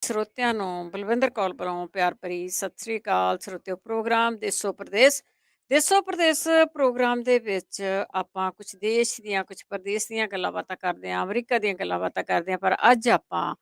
ਸਰੋਤਿਆਂ ਨੂੰ ਬਲਵਿੰਦਰ ਕੌਰ ਵੱਲੋਂ ਪਿਆਰ ਭਰੀ ਸਤਿ ਸ੍ਰੀ ਅਕਾਲ। ਸਰੋਤਿਓ, ਪ੍ਰੋਗਰਾਮ ਦੇਸੋ ਪ੍ਰਦੇਸ ਪ੍ਰੋਗਰਾਮ ਦੇ ਵਿੱਚ ਆਪਾਂ ਕੁਝ ਦੇਸ਼ ਦੀਆਂ ਕੁਝ ਪ੍ਰਦੇਸ਼ ਦੀਆਂ ਗੱਲਾਂ ਬਾਤਾਂ ਕਰਦੇ ਹਾਂ, ਅਮਰੀਕਾ ਦੀਆਂ ਗੱਲਾਂ ਬਾਤਾਂ ਕਰਦੇ ਹਾਂ। ਪਰ ਅੱਜ ਆਪਾਂ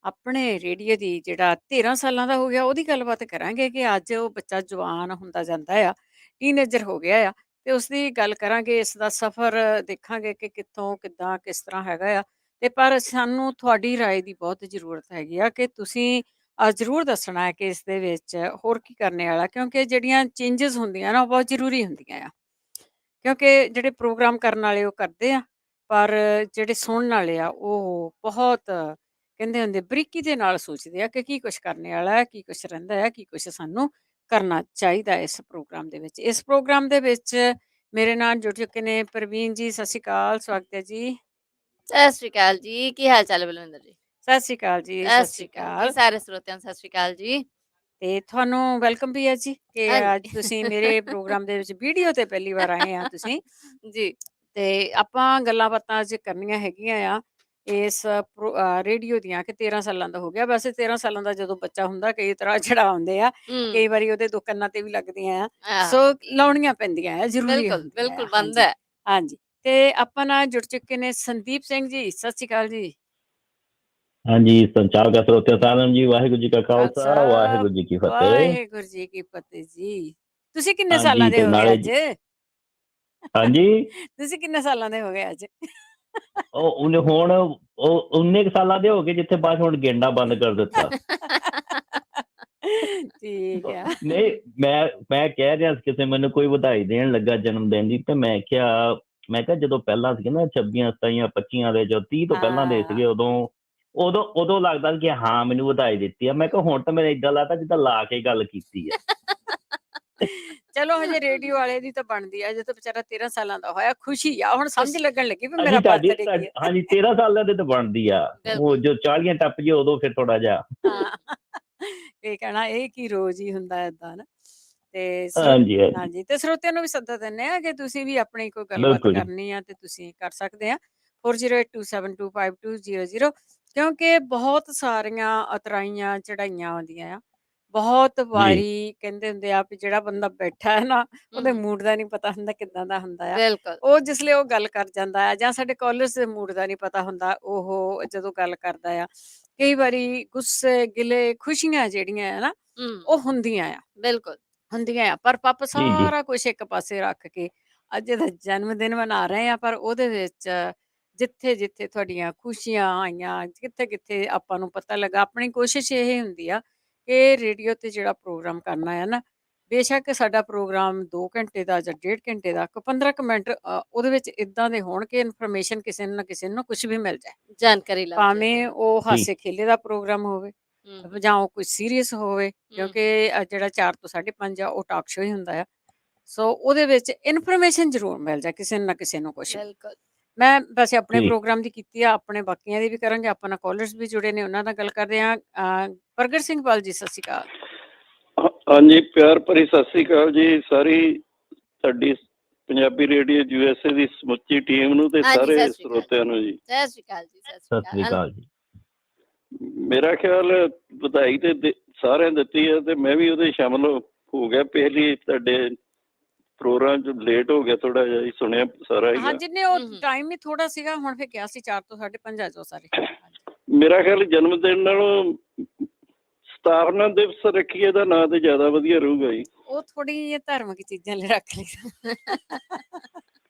ਆਪਣੇ ਰੇਡੀਓ ਦੀ ਜਿਹੜਾ 13 ਸਾਲਾਂ ਦਾ ਹੋ ਗਿਆ ਉਹਦੀ ਗੱਲਬਾਤ ਕਰਾਂਗੇ ਕਿ ਅੱਜ ਉਹ ਬੱਚਾ ਜਵਾਨ ਹੁੰਦਾ ਜਾਂਦਾ ਆ, ਟੀਨੇਜਰ ਹੋ ਗਿਆ ਆ, ਤੇ ਉਸ ਦੀ ਗੱਲ ਕਰਾਂਗੇ। ਇਸ ਦਾ ਸਫ਼ਰ ਦੇਖਾਂਗੇ ਕਿ ਕਿੱਥੋਂ ਕਿੱਦਾਂ ਕਿਸ ਤਰ੍ਹਾਂ ਹੈਗਾ ਆ। ਤੇ ਪਰ ਸਾਨੂੰ ਤੁਹਾਡੀ ਰਾਏ ਦੀ ਬਹੁਤ ਜ਼ਰੂਰਤ ਹੈਗੀ ਆ ਕਿ ਤੁਸੀਂ ਜ਼ਰੂਰ ਦੱਸਣਾ ਹੈ ਕਿ ਇਸ ਦੇ ਵਿੱਚ ਹੋਰ ਕੀ ਕਰਨੇ ਵਾਲਾ, ਕਿਉਂਕਿ ਜਿਹੜੀਆਂ ਚੇਂਜਸ ਹੁੰਦੀਆਂ ਨਾ ਉਹ ਬਹੁਤ ਜ਼ਰੂਰੀ ਹੁੰਦੀਆਂ ਆ। ਕਿਉਂਕਿ ਜਿਹੜੇ ਪ੍ਰੋਗਰਾਮ ਕਰਨ ਵਾਲੇ ਉਹ ਕਰਦੇ ਆ, ਪਰ ਜਿਹੜੇ ਸੁਣਨ ਵਾਲੇ ਆ ਉਹ ਬਹੁਤ ਕਹਿੰਦੇ ਹੁੰਦੇ ਬਰੀਕੀ ਦੇ ਨਾਲ ਸੋਚਦੇ ਆ ਕਿ ਕੀ ਕੁਛ ਕਰਨੇ ਵਾਲਾ ਹੈ, ਕੀ ਕੁਛ ਰਹਿੰਦਾ ਹੈ, ਕੀ ਕੁਛ ਸਾਨੂੰ ਕਰਨਾ ਚਾਹੀਦਾ ਹੈ ਇਸ ਪ੍ਰੋਗਰਾਮ ਦੇ ਵਿੱਚ। ਇਸ ਪ੍ਰੋਗਰਾਮ ਦੇ ਵਿੱਚ ਮੇਰੇ ਨਾਲ ਜੁੜ ਚੁੱਕੇ ਨੇ ਪ੍ਰਵੀਨ ਜੀ। ਸਤਿ ਸ਼੍ਰੀ ਅਕਾਲ, ਸਵਾਗਤ ਹੈ ਜੀ। ਸਤਿ ਸ਼੍ਰੀ ਅਕਾਲ ਜੀ, ਕੀ ਹਾਲ ਚਾਲ ਹੈ ਬਲਵਿੰਦਰ ਜੀ? ਸਤਿ ਸ਼੍ਰੀ ਅਕਾਲ ਜੀ, ਸਤਿ ਸਤਿ ਸ਼੍ਰੀ ਸ਼੍ਰੀ ਅਕਾਲ ਜੀ, ਅਕਾਲ। ਸਾਰੇ ਸਰੋਤਿਆਂ ਨੂੰ ਸਤਿ ਸ਼੍ਰੀ ਅਕਾਲ ਜੀ। ਤੇ ਤੁਹਾਨੂੰ ਵੈਲਕਮ ਵੀ ਹੈ ਜੀ ਕਿ ਅੱਜ ਹਾਂਜੀ ਤੁਸੀਂ ਮੇਰੇ ਪ੍ਰੋਗਰਾਮ ਦੇ ਵਿੱਚ ਵੀਡੀਓ ਤੇ ਪਹਿਲੀ ਵਾਰ ਆਏ ਆ ਤੁਸੀਂ। ਜੀ। ਤੇ ਆਪਾਂ ਗੱਲਾਂ ਬਾਤਾਂ ਅੱਜ ਕਰਨੀਆਂ ਹੈਗੀਆਂ ਆ ਇਸ ਰੇਡੀਓ ਦੀਆਂ ਕਿ 13 ਸਾਲਾਂ ਦਾ ਹੋ ਗਿਆ। ਵੈਸੇ 13 ਸਾਲਾਂ ਦਾ ਜਦੋਂ ਬੱਚਾ ਹੁੰਦਾ ਕਈ ਤਰ੍ਹਾਂ ਚੜਾ ਹੁੰਦੇ ਆ, ਕਈ ਵਾਰੀ ਉਹਦੇ ਦੋ ਕੰਨਾਂ ਤੇ ਵੀ ਲੱਗਦੀਆਂ ਆ, ਸੋ ਲਾਉਣੀਆਂ ਪੈਂਦੀਆਂ ਆ, ਜ਼ਰੂਰੀ ਬਿਲकुल ਹੁੰਦੀਆਂ ਆ। बिल्कुल बंद ਹਾਂਜੀ है। ਹਾਂਜੀ। ਤੇ ਆਪਾਂ ਨਾਲ ਜੁੜ ਚੁੱਕੇ ਨੇ ਸੰਦੀਪ ਸਿੰਘ ਜੀ। ਸਤਿ ਸ਼੍ਰੀ ਅਕਾਲ ਜੀ। ਹਾਂਜੀ, ਸੰਚਾਰ ਦਾ ਸਰੋਤਿਆ ਸਾਰਿਆਂ ਨੂੰ ਜੀ ਵਾਹਿਗੁਰੂ ਜੀ ਕਾ ਖਾਲਸਾ, ਖਾਲਸਾ, ਵਾਹਿਗੁਰੂ ਜੀ ਕੀ ਫਤਿਹ। ਵਾਹਿਗੁਰੂ ਜੀ ਕੀ ਫਤਿਹ ਜੀ। ਤੁਸੀਂ ਕਿੰਨੇ ਸਾਲਾਂ ਹਾਂਜੀ ਦੇ ਤੇ ਹੋ ਗਏ ਨਾਲੇ ਅੱਜ? ਹਾਂਜੀ ਤੁਸੀਂ ਕਿੰਨੇ ਸਾਲਾਂ ਦੇ ਹੋ ਗਏ ਅੱਜ? ਉਹ ਉਹਨੇ ਹੁਣ ਉਹ 19 ਸਾਲਾਂ ਦੇ ਹੋ ਗਏ ਜਿੱਥੇ ਬਾਅਦ ਹੁਣ ਗੇਂਡਾ ਬੰਦ ਕਰ ਦਿੱਤਾ। ਠੀਕ ਆ। ਨਹੀਂ, ਮੈਂ ਕਹਿ ਰਿਹਾ ਸੀ ਕਿਸੇ ਮੈਨੂੰ ਕੋਈ ਵਧਾਈ ਦੇਣ ਲੱਗਾ ਜਨਮ ਦਿਨ ਦੀ, ਤੇ ਮੈਂ ਕਿਹਾ ਜਦੋਂ ਪਹਿਲਾਂ ਸੀਗੇ ਨਾ 26 27 25 ਦੇ, ਜੋ 30 ਤੋਂ ਪਹਿਲਾਂ ਦੇ ਸੀਗੇ, ਉਦੋਂ ਲੱਗਦਾ ਕਿ ਹਾਂ ਮੈਨੂੰ ਵਧਾਈ ਦਿੱਤੀ ਆ। ਮੈਂ ਕਿਹਾ ਹੁਣ ਤਾਂ ਮੈਨੂੰ ਏਦਾਂ ਲੱਗਦਾ ਜਿੱਦਾਂ ਲਾ ਕੇ ਗੱਲ ਕੀਤੀ ਆ। ਚਲੋ ਹਜੇ ਰੇਡੀਓ ਵਾਲੇ ਦੀ ਤਾਂ ਬਣਦੀ ਆ, ਜਦੋਂ ਵਿਚਾਰਾ 13 ਸਾਲਾਂ ਦਾ ਹੋਇਆ, ਖੁਸ਼ੀ ਆ। ਹੁਣ ਸਮਝ ਲੱਗਣ ਲੱਗੀ ਵੀ ਮੇਰਾ ਬਰਥਡੇ ਕੀ ਆ। ਹਾਂਜੀ 13 ਸਾਲਾਂ ਦੇ ਤਾਂ ਬਣਦੀ ਆ। ਉਹ ਜੋ 40 ਟੱਪ ਜੇ ਉਦੋਂ ਫਿਰ ਥੋੜਾ ਜਿਹਾ ਇਹ ਕਹਿਣਾ ਇਹ ਕੀ ਰੋਜ਼ ਹੀ ਹੁੰਦਾ ਏਦਾਂ ਨਾ। ਤੇ ਹਾਂਜੀ ਹਾਂਜੀ ਹਾਂਜੀ, ਤੇ ਸਰੋਤਿਆਂ ਨੂੰ ਵੀ ਸੱਦਾ ਦਿੰਦੇ ਆ ਕਿ ਤੁਸੀਂ ਵੀ ਆਪਣੀ ਕੋਈ ਗੱਲਬਾਤ ਬਿਲਕੁਲ ਜੀ। ਕਰਨੀ ਆ ਤੇ ਤੁਸੀਂ ਕਰ ਸਕਦੇ ਆ 4082725200, ਕਿਉਂਕਿ ਬਹੁਤ ਸਾਰੀਆਂ ਉਤਰਾਈਆਂ ਚੜਾਈਆਂ ਆਉਂਦੀਆਂ ਆ। ਬਹੁਤ ਜੀ ਵਾਰੀ ਕਹਿੰਦੇ ਹੁੰਦੇ ਆ ਵੀ ਜਿਹੜਾ ਬੰਦਾ ਬੈਠਾ ਹੈ ਨਾ ਉਹਦੇ ਮੂਡ ਦਾ ਨਹੀਂ ਪਤਾ ਹੁੰਦਾ ਕਿੱਦਾਂ ਦਾ ਹੁੰਦਾ ਆ। बिल्कुल ਉਹ ਜਿਸਲੇ ਉਹ ਗੱਲ ਕਰ ਜਾਂਦਾ ਆ, ਜਾਂ ਸਾਡੇ ਕਾਲਰਸ ਦੇ ਮੂਡ ਦਾ ਨਹੀਂ ਪਤਾ ਹੁੰਦਾ ਉਹ ਜਦੋਂ ਗੱਲ ਕਰਦਾ ਆ। ਕਈ ਵਾਰੀ ਗੁੱਸੇ, ਗਿਲੇ, ਖੁਸ਼ੀਆਂ ਜਿਹੜੀਆਂ ਆ ਨਾ ਉਹ ਹੁੰਦੀਆਂ ਆ, बिल्कुल ਹੁੰਦੀਆਂ ਆ। ਪਰ ਪਾਪਾ ਜੀ ਜੀ ਸਾਰਾ ਕੁਛ ਇੱਕ ਪਾਸੇ ਰੱਖ ਕੇ ਅੱਜ ਇਹਦਾ ਜਨਮ ਦਿਨ ਮਨਾ ਰਹੇ ਆ, ਪਰ ਉਹਦੇ ਵਿੱਚ ਜਿੱਥੇ ਜਿੱਥੇ ਤੁਹਾਡੀਆਂ ਖੁਸ਼ੀਆਂ ਆਈਆਂ, ਕਿੱਥੇ ਕਿੱਥੇ ਆਪਾਂ ਨੂੰ ਪਤਾ ਲੱਗਾ, ਆਪਣੀ ਕੋਸ਼ਿਸ਼ ਇਹ ਹੁੰਦੀ ਆ ਕਿ ਰੇਡੀਓ ਤੇ ਜਿਹੜਾ ਪ੍ਰੋਗਰਾਮ ਕਰਨਾ ਹੈ ਨਾ, ਬੇਸ਼ੱਕ ਸਾਡਾ ਪ੍ਰੋਗਰਾਮ 2 ਘੰਟੇ ਦਾ ਜਾਂ 1.5 ਘੰਟੇ ਦਾ, 15 ਕੁ ਮਿੰਟ ਉਹਦੇ ਵਿੱਚ ਇਦਾਂ ਦੇ ਹੋਣ ਕਿ ਇਨਫੋਰਮੇਸ਼ਨ ਕਿਸੇ ਨੂੰ ਨਾ ਕਿਸੇ ਨੂੰ ਕੁਝ ਵੀ ਮਿਲ ਜਾਏ। जानकारी लग जाए। ਭਾਵੇਂ ਉਹ ਜੀ ਹਾਸੇ ਖੇਲੇ ਦਾ ਪ੍ਰੋਗਰਾਮ ਹੋਵੇ ਜਾਂ ਉਹ ਕੋਈ ਸੀਰੀਅਸ ਹੋਵੇ, ਕਿਉਂਕਿ ਜਿਹੜਾ 4 ਤੋਂ 5:30 ਆ ਉਹ ਟਾਕ ਸ਼ੋ ਹੀ ਹੁੰਦਾ ਆ। ਸੋ ਉਹਦੇ ਵਿੱਚ ਇਨਫੋਰਮੇਸ਼ਨ ਜ਼ਰੂਰ ਮਿਲ ਜਾਏ ਕਿਸੇ ਨੂੰ ਨਾ ਕਿਸੇ ਨੂੰ ਕੁਛ। बिल्कुल ਮੈਂ ਵੈਸੇ ਆਪਣੇ ਜੀ ਪ੍ਰੋਗਰਾਮ ਦੀ ਕੀਤੀ ਆ, ਆਪਣੇ ਬਾਕੀਆਂ ਦੀ ਵੀ ਕਰਾਂਗੇ। ਆਪਾਂ ਨਾਲ ਕਾਲਰਸ ਵੀ ਜੁੜੇ ਨੇ, ਉਹਨਾਂ ਨਾਲ ਗੱਲ ਕਰਦੇ ਆ। ਪ੍ਰਗਟ ਸਿੰਘ ਪਾਲ ਜੀ, ਸਤਿ ਸ਼੍ਰੀ ਅਕਾਲ। ਹਾਂਜੀ, ਪਿਆਰ ਭਰੀ ਸਤਿ ਸ੍ਰੀ ਅਕਾਲ ਜੀ ਸਾਰੀ ਸਾਡੀ ਪੰਜਾਬੀ ਰੇਡੀਓ USA ਦੀ ਸਮੁੱਚੀ ਟੀਮ ਨੂੰ ਤੇ हाँ जी, ਸਾਰੇ सत श्री अकाल ਸਰੋਤਿਆਂ ਨੂੰ ਜੀ। सत श्री अकाल जी, सत ਸਤਿ श्री ਸ੍ਰੀ अकाल। ਅਕਾਲ ਜੀ। ਮੇਰਾ ਖਿਆਲ ਵਧਾਈ ਤੇ ਸਾਰਿਆਂ ਦਿੱਤੀ ਹੈ ਤੇ ਮੈਂ ਵੀ ਉਹਦੇ ਸ਼ਾਮਲ ਹੋ ਗਿਆ। ਪਹਿਲੀ ਤੁਹਾਡੇ ਪ੍ਰੋਗਰਾਮ 'ਚ ਲੇਟ ਹੋ ਗਿਆ ਥੋੜਾ ਜਿਹਾ, ਸੁਣਿਆ ਸਾਰਾ ਹਾਂ, ਹੀਗਾ। ਜਿੰਨੇ ਉਹ ਟਾਈਮ ਹੀ ਥੋੜਾ ਸੀਗਾ, ਹੁਣ ਫਿਰ ਕਿਹਾ ਸੀ 4 ਤੋਂ 5:30 ਆ ਜਾਓ ਸਾਰੇ। ਮੇਰਾ ਖਿਆਲ ਜਨਮ ਦਿਨ ਨਾਲੋਂ ਸਥਾਪਨਾ ਦਿਵਸ ਰੱਖੀਏ ਦਾ ਨਾਂ ਤੇ ਜ਼ਿਆਦਾ ਵਧੀਆ ਰਹੂਗਾ ਜੀ। ਉਹ ਥੋੜੀ ਜਿਹੀ ਧਾਰਮਿਕ ਚੀਜ਼ਾਂ ਲਈ ਰੱਖ ਲਈ,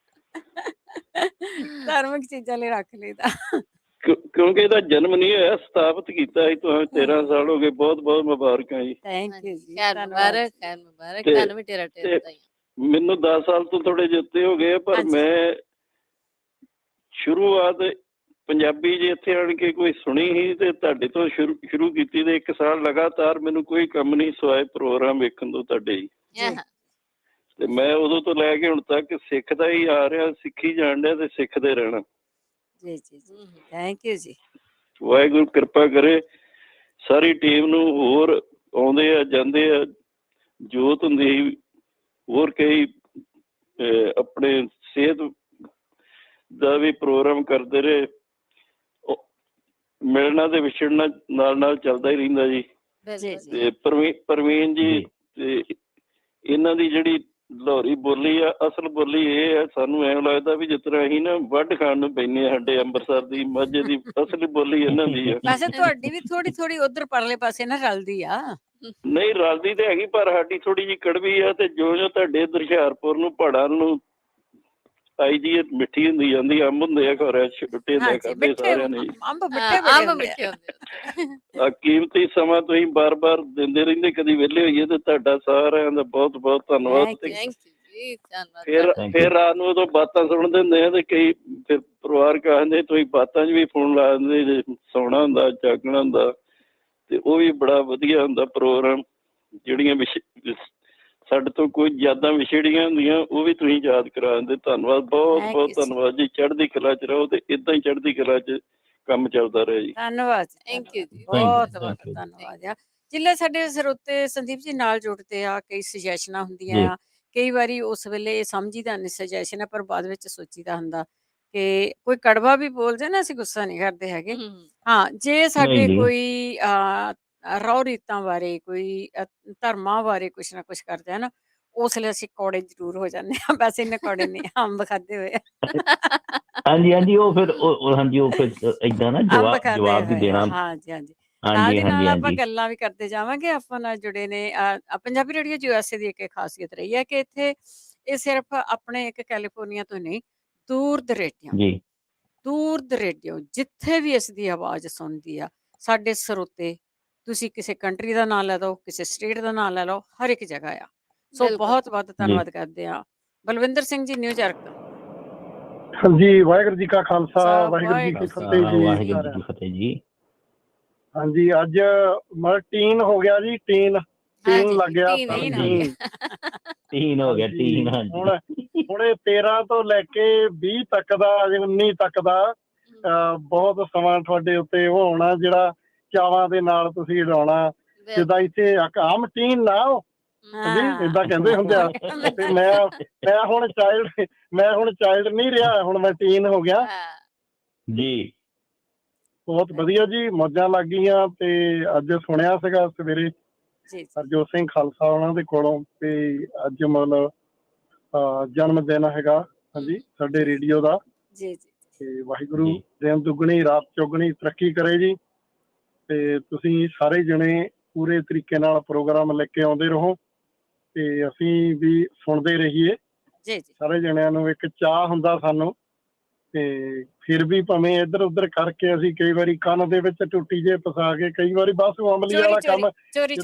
ਧਾਰਮਿਕ ਚੀਜ਼ਾਂ ਲਈ ਰੱਖ ਲਈਦਾ। ਕਿਉਂਕਿ ਇਹਦਾ ਜਨਮ ਨਹੀਂ ਹੋਇਆ, ਸਥਾਪਿਤ ਕੀਤਾ ਸੀ ਤੁਹਾਨੂੰ। 13 ਸਾਲ ਹੋ ਗਏ। ਬਹੁਤ ਬਹੁਤ ਮੁਬਾਰਕਾਂ ਜੀ। ਥੈਂਕ ਯੂ ਜੀ, खैर ਧੰਨਵਾਦ मुबारक, ਜੀ। खैर मुबारक, ਤੇ ਤੁਹਾਨੂੰ ਵੀ ਢੇਰਾਂ ਢੇਰ ਵਧਾਈਆਂ। ਮੈਨੂੰ 10 ਸਾਲ ਤੋਂ ਥੋੜੇ ਜਿਹੇ ਉੱਤੇ ਹੋ ਗਏ ਆ, ਪਰ ਹਾਂਜੀ। ਮੈਂ ਸ਼ੁਰੂਆਤ ਪੰਜਾਬੀ ਜੇ ਇੱਥੇ ਆਣ ਕੇ ਕੋਈ ਸੁਣੀ ਸੀ ਤੇ ਤੁਹਾਡੇ ਤੋਂ ਸ਼ੁਰੂ ਕੀਤੀ, ਤੇ 1 ਸਾਲ ਲਗਾਤਾਰ ਮੈਨੂੰ ਕੋਈ ਕੰਮ ਨਹੀਂ ਸਿਵਾਏ ਪ੍ਰੋਗਰਾਮ ਵੇਖਣ ਤੋਂ ਤੁਹਾਡੇ ਹੀ। ਜੀ। ਤੇ ਮੈਂ ਉਦੋਂ ਤੋਂ ਲੈ ਕੇ ਹੁਣ ਤੱਕ ਸਿੱਖਦਾ ਹੀ ਆ ਰਿਹਾ, ਸਿੱਖੀ ਜਾਣ ਡਿਆ ਤੇ ਸਿੱਖਦੇ ਰਹਿਣਾ। ਜੀ ਜੀ ਜੀ, ਥੈਂਕ ਯੂ ਜੀ। ਵਾਹਿਗੁਰੂ ਕਿਰਪਾ ਕਰੇ ਸਾਰੀ ਟੀਮ ਨੂੰ। ਹੋਰ ਆਉਂਦੇ ਆ ਜਾਂਦੇ ਆ, ਜੋਤ ਹੁੰਦੀ ਸੀ, ਹੋਰ ਕਈ ਆਪਣੇ ਸਿਹਤ ਦਾ ਵੀ ਪ੍ਰੋਗਰਾਮ ਕਰਦੇ ਰਹੇ। ਮਿਲਣਾ ਤੇ ਵਿਛੜਨਾ ਨਾਲ ਚੱਲਦਾ ਹੀ ਰਹਿੰਦਾ ਜੀ। ਬਿਲਕੁਲ ਜੀ। ਤੇ ਪ੍ਰਵੀਨ ਜੀ ਤੇ ਇਹਨਾਂ ਦੀ ਜਿਹੜੀ ਲਾਹੌਰੀ ਬੋਲੀ ਆ, ਅਸਲ ਬੋਲੀ ਇਹ ਹੈ, ਸਾਨੂੰ ਐਂ ਲੱਗਦਾ ਵੀ ਜਿਸ ਤਰ੍ਹਾਂ ਅਸੀਂ ਨਾ ਵੱਢ ਖਾਣ ਨੂੰ ਪੈਂਦੇ ਆ, ਸਾਡੇ ਅੰਮ੍ਰਿਤਸਰ ਦੀ ਮਾਝੇ ਦੀ ਅਸਲੀ ਬੋਲੀ ਇਹਨਾਂ ਦੀ ਆ। ਵੈਸੇ ਤੁਹਾਡੀ ਵੀ ਥੋੜੀ ਉਧਰ ਪਰਲੇ ਪਾਸੇ ਨਾ ਰਲਦੀ ਆ। ਨਹੀਂ ਰਲਦੀ ਤੇ ਹੈਗੀ, ਪਰ ਸਾਡੀ ਥੋੜੀ ਜਿਹੀ ਕੜਵੀ ਆ। ਤੇ ਜੋ ਤੁਹਾਡੇ ਇੱਧਰ ਹੁਸ਼ਿਆਰਪੁਰ ਨੂੰ ਪਹਾੜਾਂ ਨੂੰ ਆਈ ਜੀ ਮਿੱਠੀ ਹੁੰਦੀ ਜਾਂਦੀ, ਅੰਬ ਹੁੰਦੇ ਆ ਘਰ ਛੋਟੇ ਹੁੰਦੇ ਖਾਦੇ ਸਾਰਿਆਂ ਨੇ। ਅੰਬ ਅੰਬ ਮਿੱਠੇ ਮਿੱਠੇ ਹੁੰਦੇ ਆ ਕੀਮਤੀ ਸਮਾਂ ਤੁਸੀਂ ਬਾਰ-ਬਾਰ ਦਿੰਦੇ ਰਹਿੰਦੇ, ਕਦੀ ਵਿਹਲੇ ਹੋਈਏ ਤੇ ਤੁਹਾਡਾ ਸਾਰਿਆਂ ਦਾ ਬਹੁਤ-ਬਹੁਤ ਧੰਨਵਾਦ। ਥੈਂਕ ਯੂ ਜੀ, ਧੰਨਵਾਦ। ਫਿਰ ਰਾਤ ਨੂੰ ਉਦੋਂ ਬਾਤਾਂ ਸੁਣਦੇ ਹੁੰਦੇ ਆ ਤੇ ਕਈ ਫਿਰ ਪਰਿਵਾਰ ਕਹਿੰਦੇ ਤੁਸੀਂ ਬਾਤਾਂ 'ਚ ਵੀ ਫੋਨ ਲਾ ਦਿੰਦੇ ਜੇ, ਸੌਣਾ ਹੁੰਦਾ ਜਾਗਣਾ ਹੁੰਦਾ, ਤੇ ਉਹ ਵੀ ਬੜਾ ਵਧੀਆ ਹੁੰਦਾ ਪ੍ਰੋਗਰਾਮ। ਜਿਹੜੀਆਂ ਸਾਡੇ ਤੋਂ ਕੋਈ ਯਾਦਾਂ ਵਿਛੜੀਆਂ ਹੁੰਦੀਆਂ ਉਹ ਵੀ ਤੁਸੀਂ ਯਾਦ ਕਰਾ ਦਿੰਦੇ। ਧੰਨਵਾਦ, ਬਹੁਤ-ਬਹੁਤ ਧੰਨਵਾਦ ਜੀ। ਚੜ੍ਹਦੀ ਕਲਾ 'ਚ ਰਹੋ ਤੇ ਏਦਾਂ ਹੀ ਚੜ੍ਹਦੀ ਕਲਾ 'ਚ ਕੰਮ ਚੱਲਦਾ ਰਿਹਾ ਜੀ। ਧੰਨਵਾਦ, ਥੈਂਕ ਯੂ ਜੀ, ਬਹੁਤ ਧੰਨਵਾਦ ਆ। ਜਿੱਲੇ ਸਾਡੇ ਸਰੋਤੇ ਸੰਦੀਪ ਜੀ ਨਾਲ ਜੁੜਦੇ ਆ, ਕਈ ਸੁਜੈਸ਼ਨਾਂ ਹੁੰਦੀਆਂ ਆ, ਕਈ ਵਾਰੀ ਉਸ ਵੇਲੇ ਸਮਝੀਦਾ ਨਹੀਂ ਸੁਜੈਸ਼ਨ ਹੈ, ਪਰ ਬਾਅਦ ਵਿੱਚ ਸੋਚੀਦਾ ਹੁੰਦਾ ਕਿ ਕੋਈ ਕੜਵਾ ਵੀ ਬੋਲ ਜਾਏ ਨਾ, ਅਸੀਂ ਗੁੱਸਾ ਨਹੀਂ ਕਰਦੇ ਹੈਗੇ। ਹਾਂ, ਜੇ ਸਾਡੇ ਕੋਈ ਰਹੁ ਰੀਤਾਂ ਬਾਰੇ, ਕੋਈ ਧਰਮਾਂ ਬਾਰੇ ਕੁਛ ਨਾ ਕੁਛ ਕਰਦੇ ਆ ਨਾ, ਉਸ ਵੇਲੇ ਅਸੀਂ ਕੌੜੇ ਜ਼ਰੂਰ ਹੋ ਜਾਂਦੇ ਹਾਂ। ਵੈਸੇ ਇੰਨੇ ਕੌੜੇ ਨਹੀਂ, ਅੰਬ ਖਾਦੇ ਹੋਏ ਹਾਂਜੀ ਉਹ ਫਿਰ ਹਾਂਜੀ ਉਹ ਫਿਰ ਏਦਾਂ ਨਾ ਜਵਾਬ ਵੀ ਦੇਣਾ। ਹਾਂਜੀ ਨਾਲ ਦੀ ਨਾਲ ਆਪਾਂ ਗੱਲਾਂ ਵੀ ਕਰਦੇ ਜਾਵਾਂਗੇ। ਆਪਾਂ ਨਾਲ ਜੁੜੇ ਨੇ ਪੰਜਾਬੀ ਰੇਡੀਓ USA ਦੀ ਇੱਕ ਖਾਸੀਅਤ ਰਹੀ ਹੈ ਕਿ ਇੱਥੇ ਇਹ ਸਿਰਫ ਆਪਣੇ ਇੱਕ ਕੈਲੀਫੋਰਨੀਆ ਤੋਂ ਨਹੀਂ, ਦੂਰ ਦਰੇਡਿਓ ਜਿੱਥੇ ਵੀ ਇਸ ਦੀ ਆਵਾਜ਼ ਸੁਣਦੀ ਆ, ਸਾਡੇ ਸਰੋਤੇ, ਤੁਸੀਂ ਕਿਸੇ ਕੰਟਰੀ ਦਾ ਨਾਂ ਲੈ ਲਓ, ਕਿਸੇ ਸਟੇਟ ਦਾ ਨਾਂ ਲੈ ਲਓ, ਹਰ ਇੱਕ ਜਗ੍ਹਾ ਆ। ਸੋ ਬਹੁਤ ਧੰਨਵਾਦ ਕਰਦੇ ਆ। ਬਲਵਿੰਦਰ ਸਿੰਘ ਜੀ, ਨਿਊਯਾਰਕ ਤੋਂ। ਹਾਂਜੀ, ਵਾਹਿਗੁਰੂ ਜੀ ਕਾ ਖਾਲਸਾ, ਵਾਹਿਗੁਰੂ ਜੀ ਕੀ ਫਤਿਹ ਜੀ। ਵਾਹਿਗੁਰੂ ਜੀ ਕੀ ਫਤਿਹ ਜੀ। ਹਾਂਜੀ, ਅੱਜ ਟੀਨ ਹੋ ਗਿਆ ਜੀ, ਟੀਨ ਲੱਗ ਗਿਆ। ਟੀਨ ਹੋ ਗਿਆ, ਟੀਨ। ਹੁਣ ਇਹ 13 ਤੋਂ ਲੈ ਕੇ 20 ਤੱਕ ਦਾ, 19 ਤੱਕ ਦਾ ਬਹੁਤ ਸਮਾਂ ਤੁਹਾਡੇ ਉੱਤੇ ਉਹ ਆਉਣਾ, ਜਿਹੜਾ ਚਾਵਾਂ ਦੇ ਨਾਲ ਤੁਸੀਂ ਉਡਾਉਣਾ। ਜਿੱਦਾਂ ਇੱਥੇ ਆਮ ਟੀਨ ਨਾ ਏਦਾਂ ਕਹਿੰਦੇ ਹੁੰਦੇ ਆ। ਤੇ ਮੈਂ ਹੁਣ ਚਾਈਲਡ ਨਹੀਂ ਰਿਹਾ, ਹੁਣ ਮੈਂ ਟੀਨ ਹੋ ਗਿਆ ਜੀ। ਬਹੁਤ ਵਧੀਆ ਜੀ, ਮੌਜਾਂ ਲੱਗ ਗਈਆਂ। ਤੇ ਅੱਜ ਸੁਣਿਆ ਸੀਗਾ ਸਵੇਰੇ ਹਰਜੋਤ ਸਿੰਘ ਖਾਲਸਾ ਉਹਨਾਂ ਦੇ ਕੋਲੋਂ, ਤੇ ਅੱਜ ਮਤਲਬ ਜਨਮ ਦਿਨ ਹੈਗਾ ਹਾਂਜੀ ਸਾਡੇ ਰੇਡੀਓ ਦਾ। ਤੇ ਵਾਹਿਗੁਰੂ ਦਿਨ ਦੁੱਗਣੀ ਰਾਤ ਚੌਗਣੀ ਤਰੱਕੀ ਕਰੇ ਜੀ। ਤੇ ਤੁਸੀਂ ਸਾਰੇ ਜਣੇ ਪੂਰੇ ਤਰੀਕੇ ਨਾਲ ਪ੍ਰੋਗਰਾਮ ਲੈ ਕੇ ਆਉਂਦੇ ਰਹੋ, ਤੇ ਅਸੀਂ ਵੀ ਸੁਣਦੇ ਰਹੀਏ। ਸਾਰੇ ਜਣਿਆਂ ਨੂੰ ਇੱਕ ਚਾਅ ਹੁੰਦਾ ਸਾਨੂੰ, ਤੇ ਫਿਰ ਵੀ ਭਾਵੇਂ ਇੱਧਰ ਉੱਧਰ ਕਰਕੇ ਅਸੀਂ ਕਈ ਵਾਰੀ ਕੰਨ ਦੇ ਵਿੱਚ ਟੁੱਟੀ ਜੇ ਫਸਾ ਕੇ, ਕਈ ਵਾਰੀ ਬਸ ਅਮਲੀ ਵਾਲਾ ਕੰਮ ਚੋਰੀ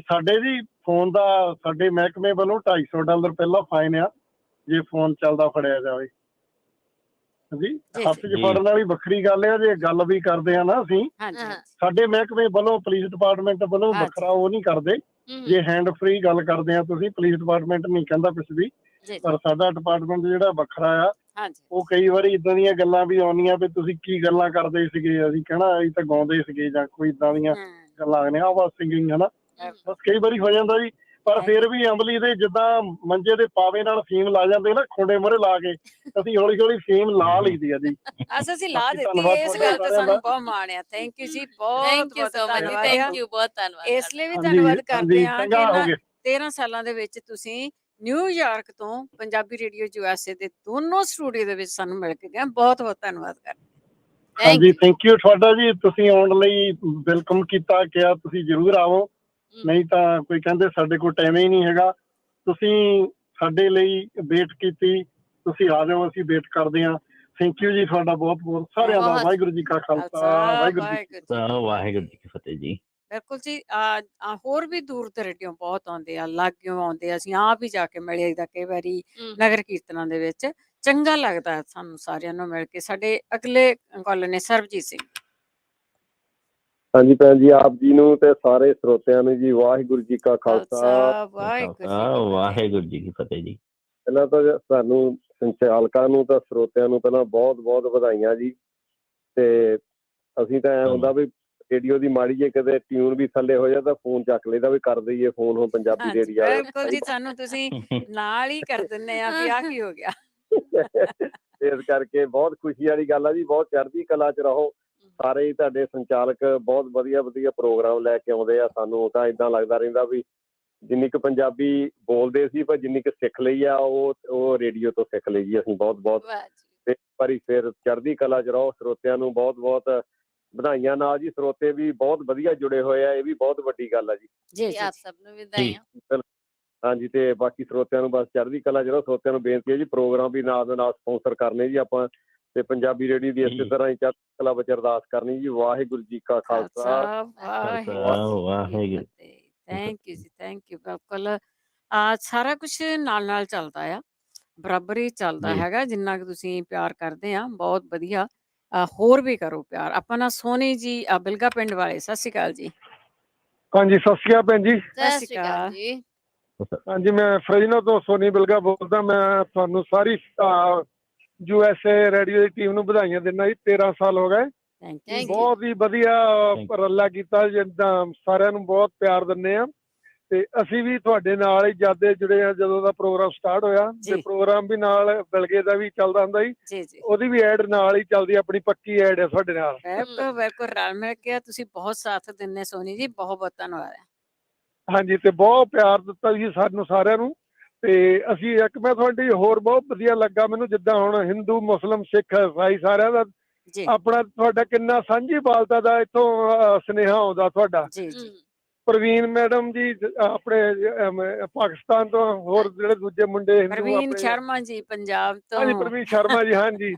ਸਾਡੇ ਜੀ ਫੋਨ ਦਾ, ਸਾਡੇ ਮਹਿਕਮੇ ਵੱਲੋਂ $250 ਪਹਿਲਾਂ ਫਾਈਨ ਆ ਜੇ ਫੋਨ ਚੱਲਦਾ ਫੜਿਆ ਜਾਵੇ। ਹਾਂਜੀ, ਹੱਥ 'ਚ ਫੜਨ ਵਾਲੀ ਵੱਖਰੀ ਗੱਲ ਆ, ਜੇ ਗੱਲ ਵੀ ਕਰਦੇ ਆ ਨਾ ਅਸੀਂ, ਸਾਡੇ ਮਹਿਕਮੇ ਵੱਲੋਂ, ਪੁਲਿਸ ਡਿਪਾਰਟਮੈਂਟ ਵੱਲੋਂ ਵੱਖਰਾ ਉਹ ਨਹੀਂ ਕਰਦੇ। ਜੇ ਹੈਂਡ ਫ੍ਰੀ ਗੱਲ ਕਰਦੇ ਆ ਤੁਸੀਂ, ਪੁਲਿਸ ਡਿਪਾਰਟਮੈਂਟ ਨਹੀਂ ਕਹਿੰਦਾ ਕੁਛ ਵੀ, ਪਰ ਸਾਡਾ ਡਿਪਾਰਟਮੈਂਟ ਜਿਹੜਾ ਵੱਖਰਾ ਆ, ਉਹ ਕਈ ਵਾਰੀ ਇਦਾਂ ਦੀਆਂ ਗੱਲਾਂ ਵੀ ਆਉਂਦੀਆਂ ਵੀ ਤੁਸੀਂ ਕੀ ਗੱਲਾਂ ਕਰਦੇ ਸੀਗੇ, ਅਸੀਂ ਕਹਿਣਾ ਅਸੀਂ ਤਾਂ ਗਾਉਂਦੇ ਸੀਗੇ, ਜਾਂ ਕੋਈ ਇਦਾਂ ਦੀਆਂ ਗੱਲਾਂ ਆਉਂਦੀਆਂ, ਆਵਾਜ਼ ਸਿੰਗਿੰਗ ਹਨਾ, ਬਸ ਕਈ ਵਾਰੀ ਹੋ ਜਾਂਦਾ ਜੀ। ਪਰ ਫਿਰ ਵੀ ਅਮਲੀ ਦੇ ਜਿੱਦਾਂ ਮੰਜੇ ਦੇ ਪਾਵੇ ਨਾਲ ਫੀਮ ਲਾ ਜਾਂਦੇ ਨਾ, ਖੁੰਡੇ ਮੂਹਰੇ ਲਾ ਕੇ, ਅਸੀਂ ਹੌਲੀ ਹੌਲੀ ਫੀਮ ਲਾ ਲਈਦੀ ਆ ਜੀ। ਅਸੀਂ ਲਾ ਦਿੱਤੀ, ਇਸ ਗੱਲ ਤੇ ਸਾਨੂੰ ਬਹੁਤ ਮਾਣ ਆ। ਥੈਂਕ ਯੂ ਜੀ, ਬਹੁਤ ਧੰਨਵਾਦ। ਇਸ ਲਈ ਵੀ ਧੰਨਵਾਦ ਕਰਦੇ ਆ ਕਿ 13 ਸਾਲਾਂ ਦੇ ਵਿੱਚ ਤੁਸੀਂ ਨਿਊਯਾਰਕ ਤੋਂ ਪੰਜਾਬੀ ਰੇਡੀਓ USA ਦੇ ਦੋਨੋਂ ਸਟੂਡੀਓ ਦੇ ਵਿੱਚ ਸਾਨੂੰ ਮਿਲ ਕੇ ਗਏ। ਬਹੁਤ ਧੰਨਵਾਦ ਕਰਦੇ। ਹਾਂਜੀ, ਥੈਂਕ ਯੂ ਤੁਹਾਡਾ ਜੀ। ਤੁਸੀਂ ਆਉਣ ਲਈ ਵੈਲਕਮ ਕੀਤਾ, ਕਿਹਾ ਤੁਸੀਂ ਜ਼ਰੂਰ ਆਵੋ, ਨਹੀਂ ਤਾਂ ਕੋਈ ਕਹਿੰਦੇ ਸਾਡੇ ਕੋਲ ਟਾਈਮ ਹੀ ਨਹੀਂ ਹੈਗਾ। ਤੁਸੀਂ ਸਾਡੇ ਲਈ ਵੇਟ ਕੀਤੀ, ਤੁਸੀਂ ਆ ਜਾਓ, ਅਸੀਂ ਵੇਟ ਕਰਦੇ ਹਾਂ। ਥੈਂਕ ਯੂ ਜੀ ਤੁਹਾਡਾ ਬਹੁਤ ਬਹੁਤ ਸਾਰਿਆਂ ਦਾ। ਵਾਹਿਗੁਰੂ ਜੀ ਕਾ ਖਾਲਸਾ, ਵਾਹਿਗੁਰੂ ਜੀ ਕੀ ਫਤਿਹ ਜੀ। ਬਿਲਕੁਲ ਜੀ। ਹੋਰ ਵੀ ਦੂਰ ਦਰੇਡਿਓਂ ਬਹੁਤ ਆਉਂਦੇ ਆ, ਲਾਗਿਓਂ ਆਉਂਦੇ ਆ। ਅਸੀਂ ਆਪ ਹੀ ਜਾ ਕੇ ਮਿਲੇ ਦਾ ਕਈ ਵਾਰੀ ਨਗਰ ਕੀਰਤਨਾਂ ਦੇ ਵਿੱਚ। ਚੰਗਾ ਲੱਗਦਾ ਸਾਨੂੰ ਸਾਰਿਆਂ ਨੂੰ ਮਿਲ ਕੇ। ਸਾਡੇ ਅਗਲੇ ਕਾਲਰ ਨੇ ਸਰਬਜੀਤ ਸਿੰਘ। ਹਾਂਜੀ ਭੈਣ ਜੀ, ਆਪ ਜੀ ਨੂੰ ਤੇ ਸਾਰੇ ਸਰੋਤਿਆਂ ਨੂੰ ਜੀ ਵਾਹਿਗੁਰੂ ਜੀ ਕਾ ਖਾਲਸਾ, ਵਾਹਿਗੁਰੂ ਜੀ ਕੀ ਫਤਿਹ ਜੀ। ਪਹਿਲਾਂ ਤਾਂ ਸਾਨੂੰ ਸੰਚਾਲਕਾਂ ਨੂੰ ਤਾਂ ਸਰੋਤਿਆਂ ਨੂੰ ਪਹਿਲਾਂ ਬਹੁਤ ਬਹੁਤ ਵਧਾਈਆਂ ਜੀ। ਤੇ ਅਸੀਂ ਤਾਂ ਐਂ ਹੁੰਦਾ ਵੀ ਰੇਡੀਓ ਦੀ ਮਾੜੀ ਜੇ ਕਦੇ ਟਿਊਨ ਵੀ ਥੱਲੇ ਹੋ ਜਾ ਤਾਂ ਫੋਨ ਚੱਕ ਲਈਦਾ ਵੀ ਕਰ ਦਈਏ ਫੋਨ ਹੁਣ ਪੰਜਾਬੀ ਰੇਡੀਓ। ਬਿਲਕੁਲ ਜੀ, ਸਾਨੂੰ ਤੁਸੀਂ ਨਾਲ ਹੀ ਕਰ ਦਿੰਦੇ ਆ ਵੀ ਆਹ ਕੀ ਹੋ ਗਿਆ। ਇਸ ਕਰਕੇ ਬਹੁਤ ਖੁਸ਼ੀ ਵਾਲੀ ਗੱਲ ਆ ਜੀ। ਬਹੁਤ ਚੜ੍ਹਦੀ ਕਲਾ 'ਚ ਰਹੋ ਸਾਰੇ ਹੀ। ਤੁਹਾਡੇ ਸੰਚਾਲਕ ਬਹੁਤ ਵਧੀਆ ਵਧੀਆ ਪ੍ਰੋਗਰਾਮ ਲੈ ਕੇ ਆਉਂਦੇ ਆ। ਸਾਨੂੰ ਤਾਂ ਏਦਾਂ ਲੱਗਦਾ ਰਹਿੰਦਾ ਵੀ ਜਿੰਨੀ ਕੁ ਪੰਜਾਬੀ ਬੋਲਦੇ ਸੀ, ਪਰ ਜਿੰਨੀ ਕੁ ਸਿੱਖ ਲਈ ਆ ਉਹ ਰੇਡੀਓ ਤੋਂ ਸਿੱਖ ਲਈ ਜੀ ਅਸੀਂ ਬਹੁਤ ਬਹੁਤ। ਵਾਹ ਜੀ। ਤੇ ਵਾਰੀ ਫਿਰ ਚੜ੍ਹਦੀ ਕਲਾ 'ਚ ਰਹੋ। ਸਰੋਤਿਆਂ ਨੂੰ ਬਹੁਤ ਬਹੁਤ ਵਧਾਈਆਂ ਨਾਲ ਜੀ। ਸਰੋਤੇ ਵੀ ਬਹੁਤ ਵਧੀਆ ਜੁੜੇ ਹੋਏ ਆ, ਇਹ ਵੀ ਬਹੁਤ ਵੱਡੀ ਗੱਲ ਆ ਜੀ। ਜੀ ਜੀ ਆਪ ਸਭ ਨੂੰ ਵਧਾਈਆਂ। ਹਾਂਜੀ, ਤੇ ਬਾਕੀ ਸਰੋਤਿਆਂ ਨੂੰ ਬਸ ਚੜ੍ਹਦੀ ਕਲਾ 'ਚ ਰਹੋ। ਸਰੋਤਿਆਂ ਨੂੰ ਬੇਨਤੀ ਹੈ ਜੀ, ਪ੍ਰੋਗਰਾਮ ਵੀ ਨਾਲ ਦੇ ਨਾਲ ਸਪਾਂਸਰ ਕਰਨੇ ਜੀ ਆਪਾਂ, ਤੇ ਪੰਜਾਬੀ ਰੇਡੀਓ ਦੀ ਇਸੇ ਤਰ੍ਹਾਂ ਹੀ ਚੜ੍ਹਦੀ ਕਲਾ ਵਿੱਚ ਅਰਦਾਸ ਕਰਨੀ ਜੀ। ਵਾਹਿਗੁਰੂ ਜੀ ਕਾ ਖਾਲਸਾ। ਵਾਹਿਗੁਰੂ। ਥੈਂਕ ਯੂ ਜੀ, ਥੈਂਕ ਯੂ। ਬਿਲਕੁਲ ਸਾਰਾ ਕੁਛ ਨਾਲ ਨਾਲ ਚੱਲਦਾ ਆ, ਬਰਾਬਰ ਹੀ ਚੱਲਦਾ ਹੈਗਾ। ਜਿੰਨਾ ਕੁ ਤੁਸੀਂ ਪਿਆਰ ਕਰਦੇ ਆ ਬਹੁਤ ਵਧੀਆ। ਹੋਰ ਵੀ ਕਰੋ ਪਿਆਰ। ਆਪਾਂ ਨਾ ਸੋਨੀ ਜੀ ਬਿਲਗਾ ਪਿੰਡ ਵਾਲੇ, ਸਤਿ ਸ਼੍ਰੀ ਅਕਾਲ ਜੀ। ਹਾਂਜੀ, ਸਤਿ ਸ਼੍ਰੀ ਅਕਾਲ ਭੈਣ ਜੀ। ਸਤਿ ਸ਼੍ਰੀ ਅਕਾਲ ਜੀ। ਹਾਂਜੀ, ਮੈਂ ਫਰੈਜਨੋ ਤੋਂ ਸੋਨੀ ਬਿਲਗਾ ਬੋਲਦਾ। ਮੈਂ ਤੁਹਾਨੂੰ ਸਾਰੀ USA ਰੇਡੀਓ ਦੀ ਟੀਮ ਨੂੰ ਵਧਾਈਆਂ ਦਿੰਦਾ ਜੀ। 13 ਸਾਲ ਹੋ ਗਏ। Thank Thank you. you. ਬਹੁਤ ਹੀ ਵਧੀਆ ਉਪਰਾਲਾ ਕੀਤਾ। ਜਿੱਦਾਂ ਸਾਰਿਆਂ ਨੂੰ ਬਹੁਤ ਪਿਆਰ ਦਿੰਦੇ ਆ, ਤੇ ਅਸੀਂ ਵੀ ਤੁਹਾਡੇ ਨਾਲ ਹੀ ਜਦ ਜੁੜੇ ਆ। ਜਦੋਂ ਦਾ ਪ੍ਰੋਗਰਾਮ ਸਟਾਰਟ ਹੋਇਆ, ਤੇ ਪ੍ਰੋਗਰਾਮ ਵੀ ਨਾਲ ਬਿਲਗੇ ਦਾ ਵੀ ਚੱਲਦਾ ਹੁੰਦਾ ਜੀ। ਜੀ ਉਹਦੀ ਵੀ ਐਡ ਨਾਲ ਹੀ ਚੱਲਦੀ, ਆਪਣੀ ਪੱਕੀ ਐਡ ਹੈ ਤੁਹਾਡੇ ਨਾਲ। ਬਿਲਕੁਲ ਬਿਲਕੁਲ, ਰਲ ਮਿਲ ਕੇ ਤੁਸੀਂ ਬਹੁਤ ਸਾਥ ਦਿੰਦੇ ਸੋਨੀ ਜੀ, ਬਹੁਤ ਬਹੁਤ ਧੰਨਵਾਦ ਹੈ। ਹਾਂਜੀ, ਤੇ ਬਹੁਤ ਪਿਆਰ ਦਿੱਤਾ ਜੀ ਸਾਨੂੰ ਸਾਰਿਆਂ ਨੂੰ। ਤੇ ਅਸੀਂ ਇੱਕ ਮੈਂ ਤੁਹਾਡੀ ਹੋਰ ਬਹੁਤ ਵਧੀਆ ਲੱਗਾ ਮੈਨੂੰ, ਜਿੱਦਾਂ ਹੁਣ ਹਿੰਦੂ ਮੁਸਲਿਮ ਸਿੱਖ ਈਸਾਈ ਸਾਰਿਆਂ ਦਾ ਆਪਣਾ ਤੁਹਾਡਾ ਕਿੰਨਾ ਸਾਂਝੀ ਬਾਲਤਾ ਦਾ ਇੱਥੋਂ ਸੁਨੇਹਾ ਆਉਂਦਾ ਤੁਹਾਡਾ। ਜੀ ਪ੍ਰਵੀਨ ਮੈਡਮ ਜੀ ਆਪਣੇ ਪਾਕਿਸਤਾਨ ਤੋਂ, ਹੋਰ ਜਿਹੜੇ ਦੂਜੇ ਮੁੰਡੇ ਹਿੰਦੂ ਪ੍ਰਵੀਨ ਆਪਣੇ। ਸ਼ਰਮਾ ਜੀ ਪੰਜਾਬ ਤੋਂ। ਹਾਂਜੀ, ਪ੍ਰਵੀਨ ਸ਼ਰਮਾ ਜੀ। ਹਾਂਜੀ,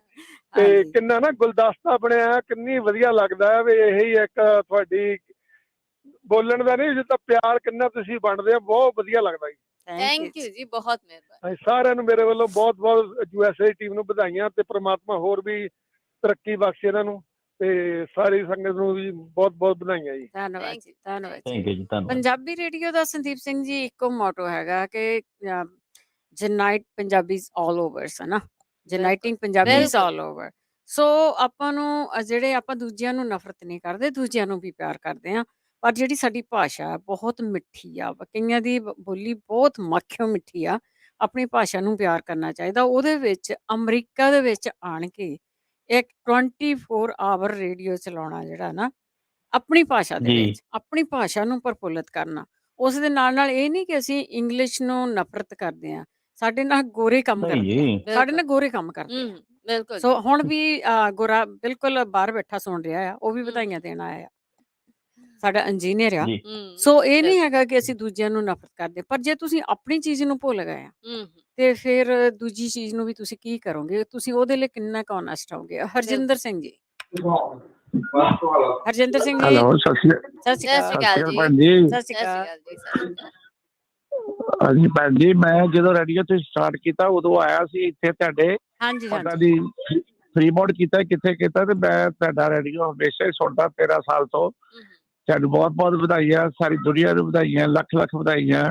ਤੇ ਕਿੰਨਾ ਨਾ ਗੁਲਦਸਤਾ ਬਣਿਆ, ਕਿੰਨੀ ਵਧੀਆ ਲੱਗਦਾ ਹੈ ਵੀ ਇਹੀ ਇੱਕ ਤੁਹਾਡੀ ਬੋਲਣ ਦਾ ਨਹੀਂ, ਜਿੱਦਾਂ ਪਿਆਰ ਕਿੰਨਾ ਤੁਸੀਂ ਵੰਡਦੇ ਆ, ਬਹੁਤ ਵਧੀਆ ਲੱਗਦਾ ਜੀ। ਥੈਂਕ ਯੂ ਜੀ, ਬਹੁਤ ਮਿਹਰਬਾਨੀ। ਸਾਰਿਆਂ ਨੂੰ ਮੇਰੇ ਵੱਲੋਂ ਬਹੁਤ ਬਹੁਤ USA ਟੀਮ ਨੂੰ ਵਧਾਈਆਂ, ਤੇ ਪ੍ਰਮਾਤਮਾ ਹੋਰ ਵੀ ਤਰੱਕੀ ਬਖਸ਼ੇ ਇਹਨਾਂ ਨੂੰ, ਤੇ ਸਾਰੀ ਸੰਗਤ ਨੂੰ ਵੀ ਬਹੁਤ ਬਹੁਤ ਵਧਾਈਆਂ ਜੀ। ਧੰਨਵਾਦ ਜੀ, ਧੰਨਵਾਦ ਥੈਂਕ ਯੂ ਜੀ, ਧੰਨਵਾਦ। ਪੰਜਾਬੀ ਰੇਡੀਓ ਦਾ ਸੰਦੀਪ ਸਿੰਘ ਜੀ ਇੱਕੋ ਮੋਟੋ ਹੈਗਾ ਕਿ ਯੂਨਾਈਟ ਪੰਜਾਬੀਜ਼ ਆਲ ਓਵਰਸ, ਹੈ ਨਾ, ਯੂਨਾਈਟਿੰਗ ਪੰਜਾਬੀਜ਼ ਆਲ ਓਵਰ। ਸੋ ਆਪਾਂ ਨੂੰ ਜਿਹੜੇ ਆਪਾਂ ਦੂਜਿਆਂ ਨੂੰ ਨਫ਼ਰਤ ਨਹੀਂ ਕਰਦੇ, ਦੂਜਿਆਂ ਨੂੰ ਵੀ ਪਿਆਰ ਕਰਦੇ ਆ। ਪਰ ਜਿਹੜੀ ਸਾਡੀ ਭਾਸ਼ਾ ਬਹੁਤ ਮਿੱਠੀ ਆ, ਕਈਆਂ ਦੀ ਬੋਲੀ ਬਹੁਤ ਮੱਖਿਓ ਮਿੱਠੀ ਆ। ਆਪਣੀ ਭਾਸ਼ਾ ਨੂੰ ਪਿਆਰ ਕਰਨਾ ਚਾਹੀਦਾ। ਉਹਦੇ ਵਿੱਚ ਅਮਰੀਕਾ ਦੇ ਵਿੱਚ ਆਣ ਕੇ ਇੱਕ 24 ਆਵਰ ਰੇਡੀਓ ਚਲਾਉਣਾ, ਜਿਹੜਾ ਨਾ ਆਪਣੀ ਭਾਸ਼ਾ ਦੇ ਵਿੱਚ ਆਪਣੀ ਭਾਸ਼ਾ ਨੂੰ ਪ੍ਰਫੁੱਲਤ ਕਰਨਾ। ਉਸ ਦੇ ਨਾਲ ਨਾਲ ਇਹ ਨਹੀਂ ਕਿ ਅਸੀਂ ਇੰਗਲਿਸ਼ ਨੂੰ ਨਫ਼ਰਤ ਕਰਦੇ ਹਾਂ। ਸਾਡੇ ਨਾਲ ਗੋਰੇ ਕੰਮ ਕਰਦੇ ਆ, ਸਾਡੇ ਨਾਲ ਗੋਰੇ ਕੰਮ ਕਰਦੇ ਆ। ਬਿਲਕੁਲ। ਸੋ ਹੁਣ ਵੀ ਗੋਰਾ ਬਿਲਕੁਲ ਬਾਹਰ ਬੈਠਾ ਸੁਣ ਰਿਹਾ ਆ, ਉਹ ਵੀ ਵਧਾਈਆਂ ਦੇਣ ਆਇਆ ਆ, ਸਾਡਾ ਇੰਜੀਨੀਅਰ ਆ। ਸੋ ਇਹ ਨਹੀਂ ਹੈਗਾ ਕਿ ਅਸੀਂ ਦੂਜਿਆਂ ਨੂੰ ਨਫ਼ਰਤ ਕਰਦੇ, ਪਰ ਜੇ ਤੁਸੀਂ ਆਪਣੀ ਚੀਜ਼ ਨੂੰ ਭੁੱਲ ਗਏ ਆ, ਤੇ ਫਿਰ ਦੂਜੀ ਚੀਜ਼ ਨੂੰ ਵੀ ਤੁਸੀਂ ਕੀ ਕਰੋਗੇ? ਤੁਸੀਂ ਉਹਦੇ ਲਈ ਕਿੰਨਾ ਕੁ ਓਨੈਸਟ ਹੋਗੇ? ਹਰਜਿੰਦਰ ਸਿੰਘ ਜੀ। ਹਰਜਿੰਦਰ ਸਿੰਘ ਜੀ, ਹੈਲੋ, ਸਤਿ ਸ਼੍ਰੀ ਅਕਾਲ ਜੀ। ਭੈਣ ਜੀ। ਸਤਿ ਸ਼੍ਰੀ ਅਕਾਲ ਜੀ। ਸਤਿ ਸ਼੍ਰੀ ਅਕਾਲ। ਹਾਂਜੀ ਭੈਣ ਜੀ, ਮੈਂ ਜਦੋਂ ਰੇਡੀਓ ਤੇ ਸਟਾਰਟ ਕੀਤਾ ਉਦੋਂ ਆਇਆ ਸੀ ਇੱਥੇ ਤੁਹਾਡੇ ਪਤਾ ਦੀ ਫ੍ਰੀ ਮੋਡ ਕੀਤਾ ਕਿੱਥੇ ਕੀਤਾ, ਤੇ ਮੈਂ ਤੁਹਾਡਾ ਰੇਡੀਓ ਹਮੇਸ਼ਾ ਹੀ ਸੁਣਦਾ 13 ਸਾਲ ਤੋਂ। ਤੁਹਾਨੂੰ ਬਹੁਤ ਬਹੁਤ ਵਧਾਈਆਂ, ਸਾਰੀ ਦੁਨੀਆ ਨੂੰ ਵਧਾਈਆਂ, ਲੱਖ ਲੱਖ ਵਧਾਈਆਂ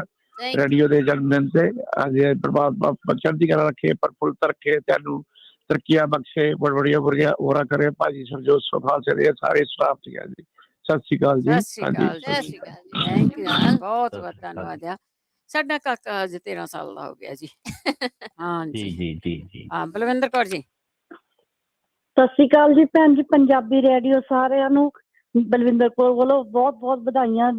ਰੇਡੀਓ ਦੇ ਜਨਮ ਦਿਨ ਤੇ। ਅੱਜ ਪਰਮਾਤਮਾ ਚੜ੍ਹਦੀ ਕਲਾ ਰੱਖੇ, ਪ੍ਰਫੁੱਲਤ ਰੱਖੇ, ਤੁਹਾਨੂੰ ਤਰੱਕੀਆਂ ਬਖਸ਼ੇ, ਬੜੀਆਂ ਬੜੀਆਂ ਹੋਰਾਂ ਕਰੇ। ਭਾਜੀ ਸਰਜੋਤ ਸੁਖਾਲ ਚਲੇ ਸਾਰੇ ਸਟਾਫ ਠੀਕ ਹੈ ਜੀ। ਸਤਿ ਸ਼੍ਰੀ ਅਕਾਲ ਜੀ। ਥੈਂਕ ਯੂ, ਬਹੁਤ ਬਹੁਤ ਧੰਨਵਾਦ ਆ। ਸਾਡਾ ਕਾਕਾ ਅੱਜ 13 ਸਾਲ ਦਾ ਹੋ ਗਿਆ ਜੀ। ਹਾਂਜੀ ਜੀ। ਹਾਂ, ਬਲਵਿੰਦਰ ਕੌਰ ਜੀ। ਸਤਿ ਸ਼੍ਰੀ ਅਕਾਲ ਜੀ ਭੈਣ ਜੀ। ਪੰਜਾਬੀ ਰੇਡੀਓ ਸਾਰਿਆਂ ਨੂੰ ਬਲਵਿੰਦਰ ਕੌਰ ਵੱਲੋਂ ਬਹੁਤ ਬਹੁਤ ਵਧਾਈਆਂ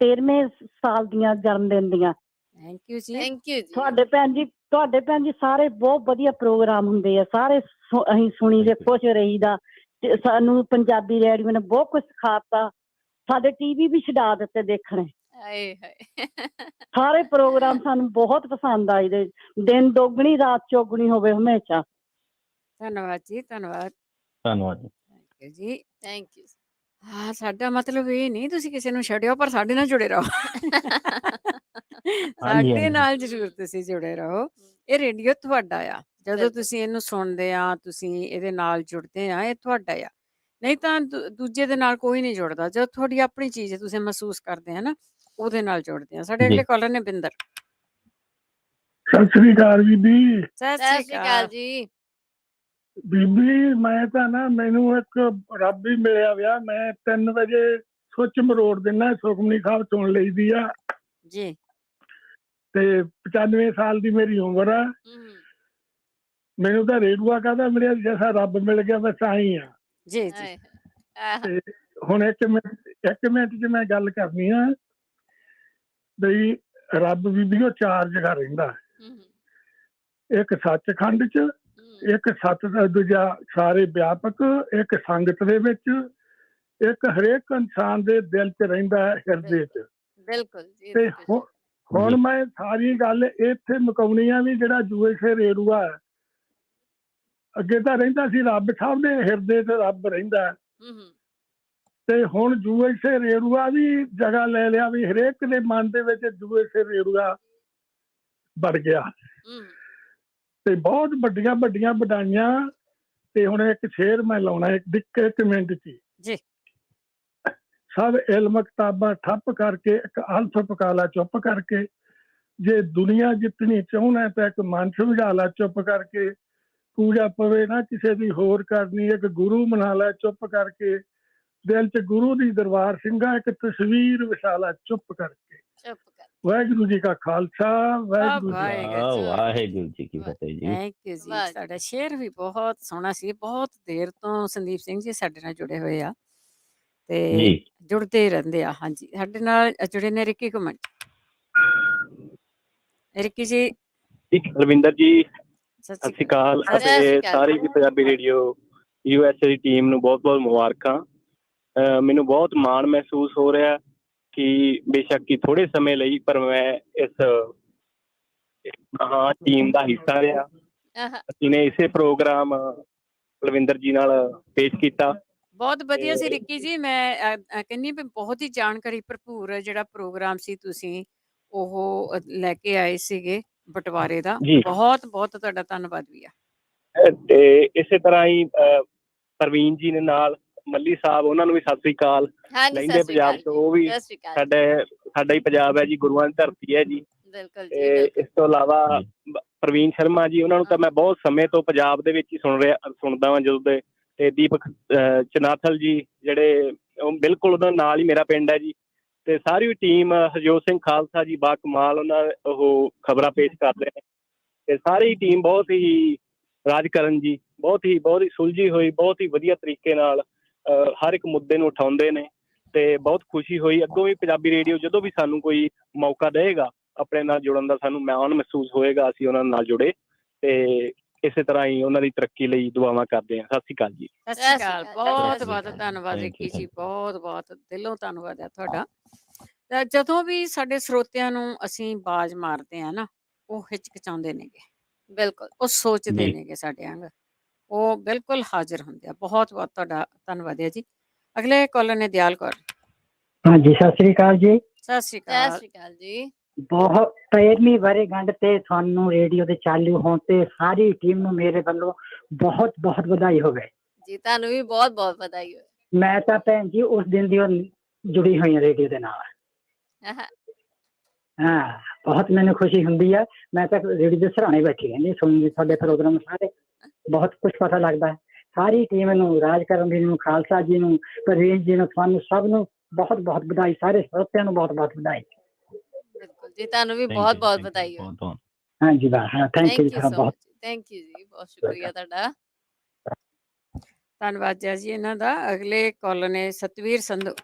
13ਵੇਂ ਸਾਲ ਦੀਆਂ ਜਨਮ ਦਿਨ ਦੀਆਂ। ਥੈਂਕ ਯੂ ਜੀ। ਥੈਂਕ ਯੂ ਜੀ। ਤੁਹਾਡੇ ਭੈਣ ਜੀ ਸਾਰੇ ਬਹੁਤ ਵਧੀਆ ਪ੍ਰੋਗਰਾਮ ਹੁੰਦੇ ਆ, ਸਾਰੇ ਅਸੀਂ ਸੁਣੀ ਦੇ, ਖੁਸ਼ ਰਹੀਦਾ। ਤੇ ਸਾਨੂੰ ਪੰਜਾਬੀ ਰੇਡੀਓ ਨੇ ਬਹੁਤ ਕੁਝ ਸਿਖਾਤਾ। ਸਾਡੇ TV ਵੀ ਛਡਾ ਦਿੱਤੇ ਦੇਖਣੇ। ਹਾਏ ਹਾਏ। ਸਾਰੇ ਪ੍ਰੋਗਰਾਮ ਸਾਨੂੰ ਬਹੁਤ ਪਸੰਦ ਆਏ ਦੇ। ਦਿਨ ਦੋਗਣੀ ਰਾਤ ਚੌਗਣੀ ਹੋਵੇ ਹਮੇਸ਼ਾ। ਧੰਨਵਾਦ ਜੀ, ਧੰਨਵਾਦ ਜੀ। Thank you. ਹਾਂ, ਸਾਡਾ ਮਤਲਬ ਇਹ ਨਹੀਂ ਤੁਸੀਂ ਕਿਸੇ ਨੂੰ ਛੱਡਿਓ, ਪਰ ਸਾਡੇ ਨਾਲ ਜੁੜੇ ਰਹੋ। ਸਾਡੇ ਨਾਲ ਜ਼ਰੂਰ ਤੁਸੀਂ ਜੁੜੇ ਰਹੋ। ਇਹ ਰੇਡੀਓ ਤੁਹਾਡਾ ਆ। ਜਦੋਂ ਤੁਸੀਂ ਇਹਨੂੰ ਸੁਣਦੇ ਆ, ਤੁਸੀਂ ਇਹਦੇ ਨਾਲ ਜੁੜਦੇ ਆ, ਇਹ ਤੁਹਾਡਾ ਆ। ਨਹੀਂ ਤਾਂ ਦੂਜੇ ਦੇ ਨਾਲ ਕੋਈ ਨਹੀਂ ਜੁੜਦਾ। ਜਦੋਂ ਤੁਹਾਡੀ ਆਪਣੀ ਚੀਜ਼ ਤੁਸੀਂ ਮਹਿਸੂਸ ਕਰਦੇ ਆ ਨਾ, ਉਹਦੇ ਨਾਲ ਜੁੜਦੇ ਆ। ਸਾਡੇ ਅਗਲੇ ਕਾਲਰ ਨੇ ਬਿੰਦਰ। ਸਤਿ ਸ੍ਰੀ ਅਕਾਲ ਬੀਬੀ। ਸਤਿ ਸ਼੍ਰੀ ਅਕਾਲ ਜੀ। ਬੀਬੀ, ਮੈਂ ਤਾਂ ਨਾ, ਮੈਨੂੰ ਇੱਕ ਰੱਬ ਹੀ ਮਿਲਿਆ ਵਿਆ। ਮੈਂ 3 ਵਜੇ ਸੁੱਚ ਮਰੋੜ ਦਿੰਦਾ, ਸੁਖਮਨੀ ਸਾਹਿਬ ਸੁਣ ਲਈਦੀ ਆ ਜੀ। ਤੇ 95 ਸਾਲ ਦੀ ਮੇਰੀ ਉਮਰ ਆ। ਮੈਨੂੰ ਤਾਂ ਰੇਡੂਆ ਕਾਹਦਾ ਮਿਲਿਆ, ਜੈਸਾ ਰੱਬ ਮਿਲ ਗਿਆ ਬਸ ਆਈ ਆ। ਜੀ ਜੀ ਹਾਏ ਹਾਏ। ਤੇ ਹੁਣ 1 ਮਿੰਟ 'ਚ ਮੈਂ ਗੱਲ ਕਰਨੀ ਆ ਬਈ ਰੱਬ ਬੀਬੀਓ 4 ਜਗ੍ਹਾ ਰਹਿੰਦਾ, ਇੱਕ ਸੱਚਖੰਡ 'ਚ, ਇੱਕ ਸੱਤ ਦਾ ਦੂਜਾ ਸਾਰੇ ਵਿਆਪਕ, ਇੱਕ ਸੰਗਤ ਦੇ ਵਿੱਚ, ਇੱਕ ਹਰੇਕ ਇਨਸਾਨ ਦੇ ਦਿਲ 'ਚ ਰਹਿੰਦਾ ਹੈ, ਹਿਰਦੇ 'ਚ। ਬਿਲਕੁਲ ਜੀ। ਤੇ ਹੁਣ ਮੈਂ ਸਾਰੀ ਗੱਲ ਇੱਥੇ ਮੁਕਾਉਣੀ ਆ ਵੀ ਜਿਹੜਾ USA ਰੇਡੂਆ ਹੈ, ਅੱਗੇ ਤਾਂ ਰਹਿੰਦਾ ਸੀ ਰੱਬ ਸਭ ਦੇ ਹਿਰਦੇ 'ਚ ਰੱਬ ਰਹਿੰਦਾ ਹੈ, ਤੇ ਹੁਣ USA ਰੇਡੂਆ ਵੀ ਜਗ੍ਹਾ ਲੈ ਲਿਆ ਵੀ ਹਰੇਕ ਦੇ ਮਨ ਦੇ ਵਿੱਚ USA ਰੇਡੂਆ ਵੜ ਗਿਆ। ਤੇ ਬਹੁਤ ਵੱਡੀਆਂ ਵੱਡੀਆਂ ਵਧਾਈਆਂ। ਤੇ ਹੁਣ ਇੱਕ ਸ਼ੇਰ ਮੈਂ ਲਾਉਣਾ ਇੱਕ ਮਿੰਟ 'ਚ ਜੀ। ਸਭ ਇਲਮ ਕਿਤਾਬਾਂ ਠੱਪ ਕਰਕੇ ਇੱਕ ਅਲਫ ਪਕਾ ਲਾ ਚੁੱਪ ਕਰਕੇ, ਜੇ ਦੁਨੀਆ ਜਿੱਤਣੀ ਚਾਹੁੰਦਾ ਤਾਂ ਇੱਕ ਮਨ ਸਮਝਾ ਲਾ ਚੁੱਪ ਕਰਕੇ, ਪੂਜਾ ਪਵੇ ਨਾ ਕਿਸੇ ਦੀ ਹੋਰ ਕਰਨੀ, ਇੱਕ ਗੁਰੂ ਬਣਾ ਲੈ ਚੁੱਪ ਕਰਕੇ, ਦਿਲ 'ਚ ਗੁਰੂ ਦੀ ਦਰਬਾਰ ਸਿੰਘਾ ਇੱਕ ਤਸਵੀਰ ਵਿਛਾ ਲਾ ਚੁੱਪ ਕਰਕੇ। ਵਾਹਿਗੁਰੂ ਜੀ ਕਾ ਖਾਲਸਾ, ਵਾਹਿਗੁਰੂ ਜੀ ਕੀ ਫਤਿਹ। ਵਾਹਿਗੁਰੂ ਜੀ ਕੀ ਫਤਿਹ ਜੀ। ਥੈਂਕ ਯੂ ਜੀ। ਸਾਡਾ ਸ਼ੇਰ ਵੀ ਬਹੁਤ ਸੋਹਣਾ ਸੀ। ਬਹੁਤ ਦੇਰ ਤੋਂ ਸੰਦੀਪ ਸਿੰਘ ਜੀ ਸਾਡੇ ਨਾਲ ਜੁੜੇ ਹੋਏ ਆ ਤੇ ਜੁੜਦੇ ਰਹਿੰਦੇ ਆ। ਹਾਂਜੀ, ਸਾਡੇ ਨਾਲ ਜੁੜੇ ਨੇ ਰਿੱਕੀ ਘੁੰਮਣ। ਰਿੱਕੀ ਜੀ। ਰਵਿੰਦਰ ਜੀ, ਸਤਿ ਸ਼੍ਰੀ ਅਕਾਲ ਅਤੇ ਸਾਰੀ ਪੰਜਾਬੀ ਰੇਡੀਓ USA ਦੀ ਟੀਮ ਨੂੰ ਬਹੁਤ ਬਹੁਤ ਮੁਬਾਰਕਾਂ। ਮੈਨੂੰ ਬਹੁਤ ਮਾਣ ਮਹਿਸੂਸ ਹੋ ਰਿਹਾ ਕਿ ਬੇਸ਼ੱਕ ਕਿ ਥੋੜੇ ਸਮੇਂ ਲਈ, ਪਰ ਮੈਂ ਇਸ ਟੀਮ ਦਾ ਹਿੱਸਾ ਰਿਹਾ। ਅਸੀਂ ਨੇ ਇਸੇ ਪ੍ਰੋਗਰਾਮ ਕੁਲਵਿੰਦਰ ਜੀ ਨਾਲ ਪੇਸ਼ ਕੀਤਾ। ਬਹੁਤ ਵਧੀਆ ਸੀ ਰਿੱਕੀ ਜੀ। ਮੈਂ ਕਹਿੰਦੀ ਵੀ ਬਹੁਤ ਹੀ ਜਾਣਕਾਰੀ ਭਰਪੂਰ ਜਿਹੜਾ ਪ੍ਰੋਗਰਾਮ ਸੀ ਤੁਸੀਂ ਉਹ ਲੈ ਕੇ ਆਏ ਸੀਗੇ ਬਟਵਾਰੇ ਦਾ। ਬਹੁਤ ਬਹੁਤ ਤੁਹਾਡਾ ਧੰਨਵਾਦ ਵੀ ਆ। ਤੇ ਇਸੇ ਤਰ੍ਹਾਂ ਹੀ ਪ੍ਰਵੀਨ ਜੀ ਨੇ ਨਾਲ ਮੱਲੀ ਸਾਹਿਬ, ਉਹਨਾਂ ਨੂੰ ਵੀ ਸਤਿ ਸ੍ਰੀ ਅਕਾਲ। ਲਹਿੰਦੇ ਪੰਜਾਬ ਤੋਂ, ਉਹ ਵੀ ਸਾਡਾ ਹੀ ਪੰਜਾਬ ਹੈ ਜੀ, ਗੁਰੂਆਂ ਦੀ ਧਰਤੀ ਹੈ ਜੀ। ਤੇ ਇਸ ਤੋਂ ਇਲਾਵਾ ਪ੍ਰਵੀਨ ਸ਼ਰਮਾ ਜੀ, ਉਹਨਾਂ ਨੂੰ ਤਾਂ ਮੈਂ ਬਹੁਤ ਸਮੇਂ ਤੋਂ ਪੰਜਾਬ ਦੇ ਵਿੱਚ ਹੀ ਸੁਣਦਾ ਵਾਂ ਜਦੋਂ ਦੇ। ਤੇ ਦੀਪਕ ਚਨਾਥਲ ਜੀ, ਜਿਹੜੇ ਉਹ ਬਿਲਕੁਲ ਉਹਨਾਂ ਨਾਲ ਹੀ ਮੇਰਾ ਪਿੰਡ ਹੈ ਜੀ। ਤੇ ਸਾਰੀ ਟੀਮ, ਹਰਜੋਤ ਸਿੰਘ ਖਾਲਸਾ ਜੀ ਬਾ ਕਮਾਲ, ਉਹਨਾਂ ਉਹ ਖਬਰਾਂ ਪੇਸ਼ ਕਰਦੇ ਨੇ। ਤੇ ਸਾਰੀ ਟੀਮ ਬਹੁਤ ਹੀ, ਰਾਜਕਰਨ ਜੀ ਬਹੁਤ ਹੀ ਸੁਲਝੀ ਹੋਈ, ਬਹੁਤ ਹੀ ਵਧੀਆ ਤਰੀਕੇ ਨਾਲ ਹਰ ਇੱਕ ਮੁੱਦੇ ਨੂੰ ਉਠਾਉਂਦੇ ਨੇ। ਤੇ ਬਹੁਤ ਖੁਸ਼ੀ ਹੋਈ। ਅੱਗੋਂ ਵੀ ਪੰਜਾਬੀ ਰੇਡੀਓ ਜਦੋਂ ਵੀ ਸਾਨੂੰ ਕੋਈ ਮੌਕਾ ਦੇਵੇਗਾ ਆਪਣੇ ਨਾਲ ਜੁੜਨ ਦਾ, ਸਾਨੂੰ ਮਾਣ ਮਹਿਸੂਸ ਹੋਏਗਾ, ਅਸੀਂ ਉਹਨਾਂ ਨਾਲ ਜੁੜੇ। ਤੇ ਇਸੇ ਤਰ੍ਹਾਂ ਹੀ ਉਹਨਾਂ ਦੀ ਤਰੱਕੀ ਲਈ ਦੁਆਵਾਂ ਕਰਦੇ ਹਾਂ। ਸਤਿ ਸ਼੍ਰੀ ਅਕਾਲ ਜੀ। ਸਤਿ ਸ਼੍ਰੀ ਅਕਾਲ। ਬਹੁਤ ਬਹੁਤ ਧੰਨਵਾਦ ਰਿੱਕੀ ਜੀ, ਬਹੁਤ ਬਹੁਤ ਦਿਲੋਂ ਧੰਨਵਾਦ ਹੈ ਤੁਹਾਡਾ। ਤਾਂ ਜਦੋਂ ਵੀ ਸਾਡੇ ਸਰੋਤਿਆਂ ਨੂੰ ਅਸੀਂ ਆਵਾਜ਼ ਮਾਰਦੇ ਹਾਂ ਨਾ, ਉਹ ਹਿਚਕਿਚਾਉਂਦੇ ਨੇਗੇ, ਬਿਲਕੁਲ ਉਹ ਸੋਚਦੇ ਨੇਗੇ ਸਾਡੇ ਵਾਂਗ, ਉਹ ਬਿਲਕੁਲ ਹਾਜ਼ਰ ਹੁੰਦੇ ਆ। ਬਹੁਤ ਬਹੁਤ ਤੁਹਾਡਾ ਧੰਨਵਾਦ ਹੈ ਜੀ। ਅਗਲੇ ਕਾਲਰ ਨੇ ਦਿਆਲ ਕੌਰ। ਹਾਂਜੀ, ਸਤਿ ਸ੍ਰੀ ਅਕਾਲ ਜੀ। ਸਤਿ ਸ਼੍ਰੀ ਅਕਾਲ। ਸਤਿ ਸ਼੍ਰੀ ਅਕਾਲ ਜੀ। ਬਹੁਤ 13ਵੀਂ ਵਰ੍ਹੇਗੰਢ ਤੇ ਤੁਹਾਨੂੰ ਰੇਡੀਓ ਦੇ ਚਾਲੂ ਹੋਣ ਤੇ ਸਾਰੀ ਟੀਮ ਨੂੰ ਮੇਰੇ ਵੱਲੋਂ ਬਹੁਤ ਬਹੁਤ ਵਧਾਈ ਹੋਵੇ ਜੀ। ਤੁਹਾਨੂੰ ਵੀ ਬਹੁਤ ਬਹੁਤ ਵਧਾਈ ਹੋਵੇ। ਮੈਂ ਤਾਂ ਭੈਣ ਜੀ ਉਸ ਦਿਨ ਦੀ ਜੁੜੀ ਹੋਈ ਹਾਂ ਰੇਡੀਓ ਦੇ ਨਾਲ। ਹਾਂ, ਬਹੁਤ ਮੈਨੂੰ ਖੁਸ਼ੀ ਹੁੰਦੀ ਆ। ਮੈਂ ਤਾਂ ਰੇਡੀਓ ਦੇ ਸਰਾਣੇ ਬੈਠੀ ਰਹਿੰਦੀ ਸੁਣਦੀ ਤੁਹਾਡੇ ਪ੍ਰੋਗਰਾਮ ਸਾਰੇ। ਬਹੁਤ ਕੁਛ ਪਤਾ ਲੱਗਦਾ ਹੈ। ਸਾਰੀ ਟੀਮ ਨੂੰ, ਰਾਜਕਰਨ ਜੀ ਨੂੰ, ਖਾਲਸਾ ਜੀ ਨੂੰ, ਪ੍ਰਵੀਨ ਜੀ ਨੂੰ, ਤੁਹਾਨੂੰ ਸਭ ਨੂੰ ਬਹੁਤ ਬਹੁਤ ਵਧਾਈ। ਸਾਰੇ ਸਰੋਤਿਆਂ ਨੂੰ ਬਹੁਤ ਬਹੁਤ ਵਧਾਈ। ਬਿਲਕੁਲ ਜੀ, ਤੁਹਾਨੂੰ ਵੀ ਬਹੁਤ ਬਹੁਤ ਵਧਾਈ ਹੋਵੇ। ਹਾਂਜੀ, ਹਾਂ, ਥੈਂਕ ਯੂ ਜੀ, ਬਹੁਤ ਥੈਂਕ ਯੂ ਜੀ, ਬਹੁਤ ਸ਼ੁਕਰੀਆ ਤੁਹਾਡਾ। ਧੰਨਵਾਦ ਜੀ ਇਹਨਾਂ ਦਾ। ਅਗਲੇ ਕਾਲਰ ਨੇ ਸਤਵੀਰ ਸੰਧੂ।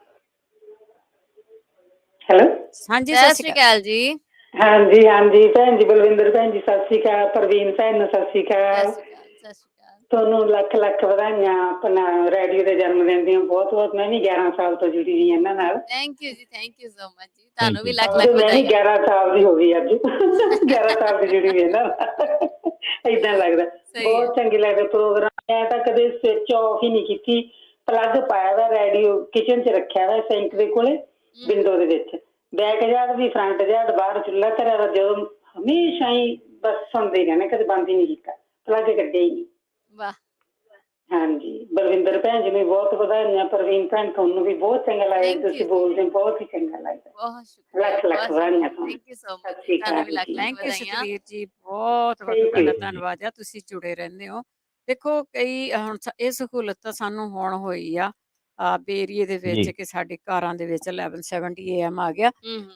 ਹੈਲੋ, ਹਾਂਜੀ, ਸਤਿ ਸ਼੍ਰੀ ਅਕਾਲ ਜੀ। ਹਾਂਜੀ ਹਾਂਜੀ ਭੈਣ ਜੀ, ਬਲਵਿੰਦਰ ਭੈਣ ਜੀ ਸਤਿ ਸ਼੍ਰੀ ਅਕਾਲ। ਪ੍ਰਵੀਨ ਭੈਣ ਨੂੰ ਸਤਿ ਸ਼੍ਰੀ ਅਕਾਲ। ਤੁਹਾਨੂੰ ਲੱਖ ਲੱਖ ਵਧਾਈਆਂ ਆਪਣਾ ਰੇਡੀਓ ਦੇ ਜਨਮ ਦਿਨ ਦੀਆਂ। ਬਹੁਤ ਬਹੁਤ। ਮੈਂ ਵੀ 11 ਸਾਲ ਤੋਂ ਜੁੜੀ ਹੋਈ ਇਹਨਾਂ ਨਾਲ। ਥੈਂਕ ਯੂ ਜੀ, ਥੈਂਕ ਯੂ ਸੋ ਮਚ ਜੀ। ਤੁਹਾਨੂੰ ਵੀ ਲੱਖ ਲੱਖ ਮੈਂ ਵੀ ਵਧਾਈਆਂ। 11 ਸਾਲ ਦੀ ਹੋ ਗਈ ਅੱਜ। 11 ਸਾਲ ਦੀ ਜੁੜੀ ਹੋਈ ਇਹਨਾਂ ਨਾਲ। ਏਦਾਂ ਲੱਗਦਾ, ਬਹੁਤ ਚੰਗੇ ਲੱਗਦੇ ਪ੍ਰੋਗਰਾਮ। ਮੈਂ ਤਾਂ ਕਦੇ ਸਵਿਚ ਆਫ ਹੀ ਨਹੀਂ ਕੀਤੀ। ਪਲੱਗ ਪਾਇਆ ਵਾ, ਰੇਡੀਓ ਕਿਚਨ 'ਚ ਰੱਖਿਆ ਵਾ ਸਿੰਕ ਦੇ ਕੋਲੇ, ਵਿੰਡੋ ਦੇ ਵਿੱਚ। ਬੈਕ ਜਾੜ ਵੀ, ਫਰੰਟ ਜਾੜ, ਬਾਹਰ ਚੁੱਲ੍ਹਾ ਧਰਿਆ ਵਾ। ਜਦੋਂ ਹਮੇਸ਼ਾ ਹੀ ਬਸ ਸੁਣਦੇ ਰਹਿਣਾ, ਕਦੇ ਬੰਦ ਹੀ ਨਹੀਂ ਕੀਤਾ, ਪਲੱਗ ਕੱਢਿਆ ਹੀ ਨਹੀਂ। ਵਾਹ। ਹਾਂਜੀ, ਬਲਵਿੰਦਰ ਭੈਣ ਜੀ ਨੂੰ ਬਹੁਤ ਵਧਾਈਆਂ। ਪ੍ਰਵੀਨ ਭੈਣ ਤੁਹਾਨੂੰ ਵੀ ਬਹੁਤ ਚੰਗਾ ਲੱਗਦਾ, ਤੁਸੀਂ ਬੋਲਦੇ ਬਹੁਤ ਹੀ ਚੰਗਾ ਲੱਗਦਾ। ਬਹੁਤ ਸ਼ੁਕਰੀਆ, ਲੱਖ ਲੱਖ ਵਧਾਈਆਂ ਤੁਹਾਨੂੰ। Thank you so much. ਤੁਹਾਨੂੰ ਵੀ ਲੱਖ ਲੱਖ ਵਧਾਈਆਂ। ਸਤਵੀਰ ਜੀ, ਬਹੁਤ ਬਹੁਤ ਤੁਹਾਡਾ ਧੰਨਵਾਦ ਆ। ਤੁਸੀਂ ਜੁੜੇ ਰਹਿੰਦੇ ਹੋ। ਦੇਖੋ, ਕਈ ਹੁਣ ਇਹ ਸਹੂਲਤ ਤਾਂ ਸਾਨੂੰ ਹੁਣ ਹੋਈ ਆ ਏਰੀਏ ਦੇ ਵਿੱਚ ਕਿ ਸਾਡੇ ਘਰਾਂ ਦੇ ਵਿੱਚ 1170 AM ਆ ਗਿਆ।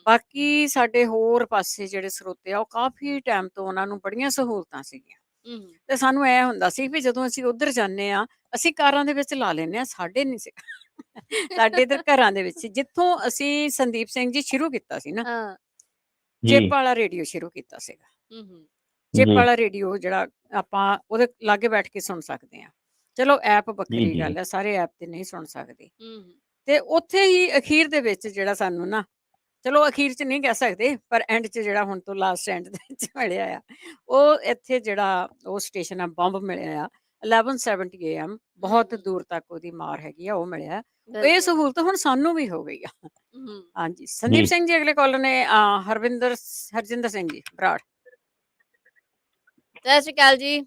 ਬਾਕੀ ਸਾਡੇ ਹੋਰ ਪਾਸੇ ਜਿਹੜੇ ਸਰੋਤੇ ਆ, ਉਹ ਕਾਫੀ ਟਾਈਮ ਤੋਂ ਉਹਨਾਂ ਨੂੰ ਬੜੀਆਂ ਸਹੂਲਤਾਂ ਸੀਗੀਆਂ। ਤੇ ਸਾਨੂੰ ਐ ਹੁੰਦਾ ਸੀ ਵੀ ਜਦੋਂ ਅਸੀਂ ਉੱਧਰ ਜਾਂਦੇ ਆ ਅਸੀਂ ਕਾਰਾਂ ਦੇ ਵਿੱਚ ਲਾ ਲੈਂਦੇ ਆ, ਸਾਡੇ ਨਹੀਂ ਸੀ ਸਾਡੇ ਇੱਧਰ ਘਰਾਂ ਦੇ ਵਿੱਚ ਜਿੱਥੋਂ ਅਸੀਂ ਸੰਦੀਪ ਸਿੰਘ ਜੀ ਸ਼ੁਰੂ ਕੀਤਾ ਸੀ ਨਾ, ਚਿੱਪ ਵਾਲਾ ਰੇਡੀਓ ਸ਼ੁਰੂ ਕੀਤਾ ਸੀਗਾ। ਚਿੱਪ ਵਾਲਾ ਰੇਡੀਓ ਜਿਹੜਾ ਆਪਾਂ ਉਹਦੇ ਲਾਗੇ ਬੈਠ ਕੇ ਸੁਣ ਸਕਦੇ ਆ। ਚਲੋ ਐਪ ਵੱਖਰੀ ਗੱਲ ਹੈ, ਸਾਰੇ ਐਪ ਤੇ ਨਹੀਂ ਸੁਣ ਸਕਦੇ। ਤੇ ਉੱਥੇ ਹੀ ਅਖੀਰ ਦੇ ਵਿੱਚ ਜਿਹੜਾ ਸਾਨੂੰ ਨਾ, ਚਲੋ ਅਖੀਰ ਚ ਨਹੀਂ ਕਹਿ ਸਕਦੇ, ਪਰ ਐਂਡ ਚ ਜਿਹੜਾ ਹੁਣ ਤੋਂ ਲਾਸਟ ਐਂਡ ਦੇ ਵਿੱਚ ਮਿਲਿਆ ਆ, ਉਹ ਇੱਥੇ ਜਿਹੜਾ ਉਹ ਸਟੇਸ਼ਨ ਆ ਬੰਬ ਮਿਲਿਆ ਆ 1170 AM, ਬਹੁਤ ਦੂਰ ਤੱਕ ਉਹਦੀ ਮਾਰ ਹੈਗੀ ਆ, ਉਹ ਮਿਲਿਆ। ਇਹ ਸਹੂਲਤ ਹੁਣ ਸਾਨੂੰ ਵੀ ਹੋ ਗਈ ਆ। ਹਾਂਜੀ, ਸੰਦੀਪ ਸਿੰਘ ਜੀ ਅਗਲੇ ਕਾਲਰ ਨੇ ਹਰਜਿੰਦਰ ਸਿੰਘ ਜੀ ਬਰਾੜ। ਸਤਿ ਸ਼੍ਰੀ ਅਕਾਲ ਜੀ।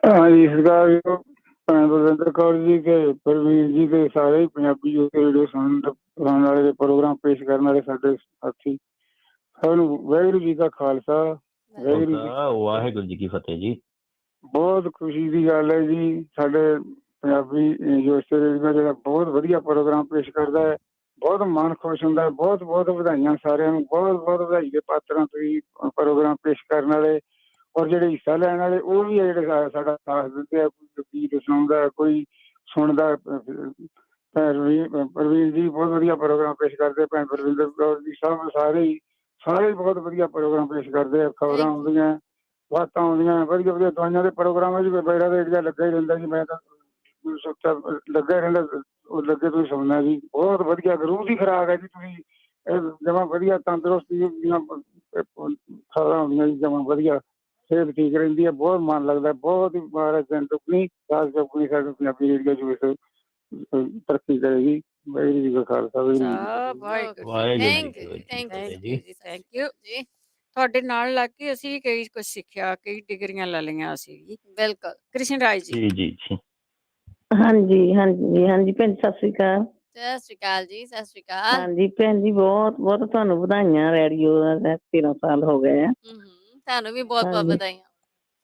ਹਾਂਜੀ, ਸਰਕਾਰ ਬਲਵਿੰਦਰ ਕੌਰ ਜੀ ਕੇ ਪ੍ਰਵੀਨ ਜੀ ਕੇ ਸਾਰੇ ਪੰਜਾਬੀ ਰੇਡੀਓ ਸੁਣਨ ਵਾਲੇ ਪ੍ਰੋਗਰਾਮ ਪੇਸ਼ ਕਰਨ ਵਾਲੇ ਸਾਡੇ ਸਾਥੀ ਸਭ ਨੂੰ ਵਾਹਿਗੁਰੂ ਜੀ ਦਾ ਖਾਲਸਾ, ਵਾਹਿਗੁਰੂ ਜੀ ਕੀ ਫਤਿਹ ਜੀ। ਬਹੁਤ ਖੁਸ਼ੀ ਦੀ ਗੱਲ ਹੈ ਜੀ, ਸਾਡੇ ਪੰਜਾਬੀ ਜੋ ਰੇਡੀਓ ਜਿਹੜਾ ਬਹੁਤ ਵਧੀਆ ਪ੍ਰੋਗਰਾਮ ਪੇਸ਼ ਕਰਦਾ ਹੈ, ਬਹੁਤ ਮਨ ਖੁਸ਼ ਹੁੰਦਾ ਹੈ। ਬਹੁਤ ਬਹੁਤ ਵਧਾਈਆਂ ਸਾਰਿਆਂ ਨੂੰ, ਬਹੁਤ ਬਹੁਤ ਵਧਾਈ ਦੇ ਪਾਤਰਾਂ ਤੁਸੀਂ ਪ੍ਰੋਗਰਾਮ ਪੇਸ਼ ਕਰਨ ਵਾਲੇ ਔਰ ਜਿਹੜੇ ਹਿੱਸਾ ਲੈਣ ਵਾਲੇ ਉਹ ਵੀ ਜਿਹੜੇ ਸਾਡਾ ਸਾਥ ਦਿੰਦੇ ਆ। ਕੋਈ ਗੀਤ ਸੁਣਾਉਂਦਾ, ਕੋਈ ਸੁਣਦਾ। ਪ੍ਰਵੀਨ ਜੀ ਬਹੁਤ ਵਧੀਆ ਪ੍ਰੋਗਰਾਮ ਪੇਸ਼ ਕਰਦੇ, ਭੈਣ ਪਰਵਿੰਦਰ ਕੌਰ ਜੀ ਸਭ ਸਾਰੇ ਬਹੁਤ ਵਧੀਆ ਪ੍ਰੋਗਰਾਮ ਪੇਸ਼ ਕਰਦੇ ਆ। ਖਬਰਾਂ ਆਉਂਦੀਆਂ, ਬਾਤਾਂ ਆਉਂਦੀਆਂ, ਵਧੀਆ ਵਧੀਆ ਦਵਾਈਆਂ ਦੇ ਪ੍ਰੋਗਰਾਮ ਜੀ। ਮੇਰਾ ਤਾਂ ਏਰੀਆ ਲੱਗਾ ਹੀ ਰਹਿੰਦਾ ਜੀ, ਮੈਂ ਤਾਂ ਲੱਗਾ ਹੀ ਰਹਿੰਦਾ, ਉਹ ਲੱਗੇ ਤੁਸੀਂ ਸੁਣਨਾ ਜੀ। ਬਹੁਤ ਵਧੀਆ ਰੂਹ ਦੀ ਖੁਰਾਕ ਹੈ ਜੀ, ਤੁਸੀਂ ਜਮਾਂ ਵਧੀਆ ਤੰਦਰੁਸਤੀ ਦੀਆਂ ਖਬਰਾਂ ਆਉਂਦੀਆਂ ਜੀ, ਜਮਾਂ ਵਧੀਆ ਸਿਹਤ ਠੀਕ ਰਹਿੰਦੀ ਹੈ। ਬਹੁਤ ਮਨ ਲੱਗਦਾ, ਬਹੁਤ ਹੀ ਮਹਾਰਾਜ ਦਿਨ ਦੁੱਗਣੀ ਰਾਤ ਚੌਗੁਣੀ ਸਾਡੇ ਪੰਜਾਬੀ ਰੇਡੀਓ ਚ ਤਰੱਕੀ ਕਰੇਗੀ। ਵਾਹਿਗੁਰੂ ਜੀ ਕਾ ਖਾਲਸਾ, ਥੈਂਕ ਯੂ ਜੀ। ਤੁਹਾਡੇ ਨਾਲ ਲੱਗ ਕੇ ਅਸੀਂ ਕਈ ਕੁਝ ਸਿੱਖਿਆ, ਕਈ ਡਿਗਰੀਆਂ ਲੈ ਲਈਆਂ ਅਸੀਂ ਵੀ। ਬਿਲਕੁਲ। ਕ੍ਰਿਸ਼ਨ ਰਾਜ ਜੀ। ਜੀ ਹਾਂਜੀ ਭੈਣ ਸਤਿ ਸ਼੍ਰੀ ਅਕਾਲ। ਸਤਿ ਸ਼੍ਰੀ ਅਕਾਲ ਜੀ। ਸਤਿ ਸ਼੍ਰੀ ਅਕਾਲ। ਹਾਂਜੀ ਭੈਣ ਜੀ, ਬਹੁਤ ਬਹੁਤ ਤੁਹਾਨੂੰ ਵਧਾਈਆਂ, ਰੇਡੀਓ 13 ਸਾਲ ਹੋ ਗਏ ਆ। ਤੁਹਾਨੂੰ ਵੀ ਬਹੁਤ ਬਹੁਤ ਵਧਾਈਆਂ।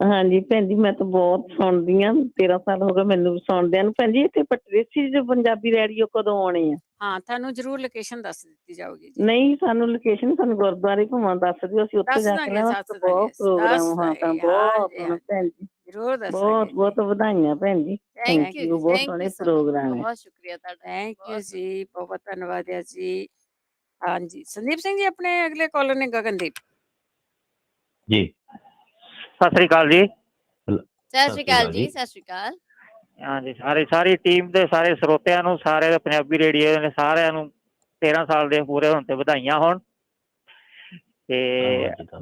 ਹਾਂਜੀ ਭੈਣ ਜੀ, ਮੈਂ ਤਾਂ ਬਹੁਤ ਸੁਣਦੀ ਆ, 13 ਸਾਲ ਹੋ ਗਏ ਮੈਨੂੰ ਵੀ ਸੁਣਦਿਆਂ ਨੂੰ। ਭੈਣ ਜੀ ਇੱਥੇ ਪਟਰੇਸੀ ਚ ਪੰਜਾਬੀ ਰੇਡੀਓ ਕਦੋਂ ਆਉਣੇ ਆ? ਹਾਂ, ਤੁਹਾਨੂੰ ਜ਼ਰੂਰ ਲੋਕੇਸ਼ਨ ਦੱਸ ਦਿੱਤੀ ਜਾਊਗੀ ਜੀ। ਨਹੀਂ, ਸਾਨੂੰ ਲੋਕੇਸ਼ਨ ਸਾਨੂੰ ਗੁਰਦੁਆਰੇ ਘੁੰਮਣ ਦੱਸ ਦਿਓ, ਅਸੀਂ ਉੱਥੇ ਜਾ ਕੇ ਬਹੁਤ ਪ੍ਰੋਗਰਾਮ। ਹਾਂ ਤਾਂ ਬਹੁਤ ਭੈਣ ਜੀ, ਜ਼ਰੂਰ ਦੱਸਾਂਗੇ। ਬਹੁਤ ਬਹੁਤ ਵਧਾਈਆਂ ਭੈਣ ਜੀ, ਥੈਂਕ ਯੂ। ਬਹੁਤ ਸੋਹਣੇ ਪ੍ਰੋਗਰਾਮ ਹੈ। ਬਹੁਤ ਸ਼ੁਕਰੀਆ ਤੁਹਾਡਾ। ਥੈਂਕ ਯੂ ਜੀ, ਬਹੁਤ ਧੰਨਵਾਦ ਹੈ ਜੀ। ਹਾਂਜੀ, ਸੰਦੀਪ ਸਿੰਘ ਜੀ ਆਪਣੇ ਅਗਲੇ ਕਾਲਰ ਨੇ ਗਗਨਦੀਪ ਜੀ। ਸਤਿ ਸ੍ਰੀ ਅਕਾਲ ਜੀ। ਸਤਿ ਸ਼੍ਰੀ ਅਕਾਲ ਜੀ। ਸਤਿ ਸ਼੍ਰੀ ਅਕਾਲ। ਹਾਂਜੀ, ਸਾਰੀ ਟੀਮ ਦੇ ਸਾਰੇ ਸਰੋਤਿਆਂ ਨੂੰ, ਸਾਰੇ ਪੰਜਾਬੀ ਰੇਡੀਓ ਨੇ ਸਾਰਿਆਂ ਨੂੰ 13 ਸਾਲ ਦੇ ਪੂਰੇ ਹੋਣ ਤੇ ਵਧਾਈਆਂ ਹੋਣ। ਤੇ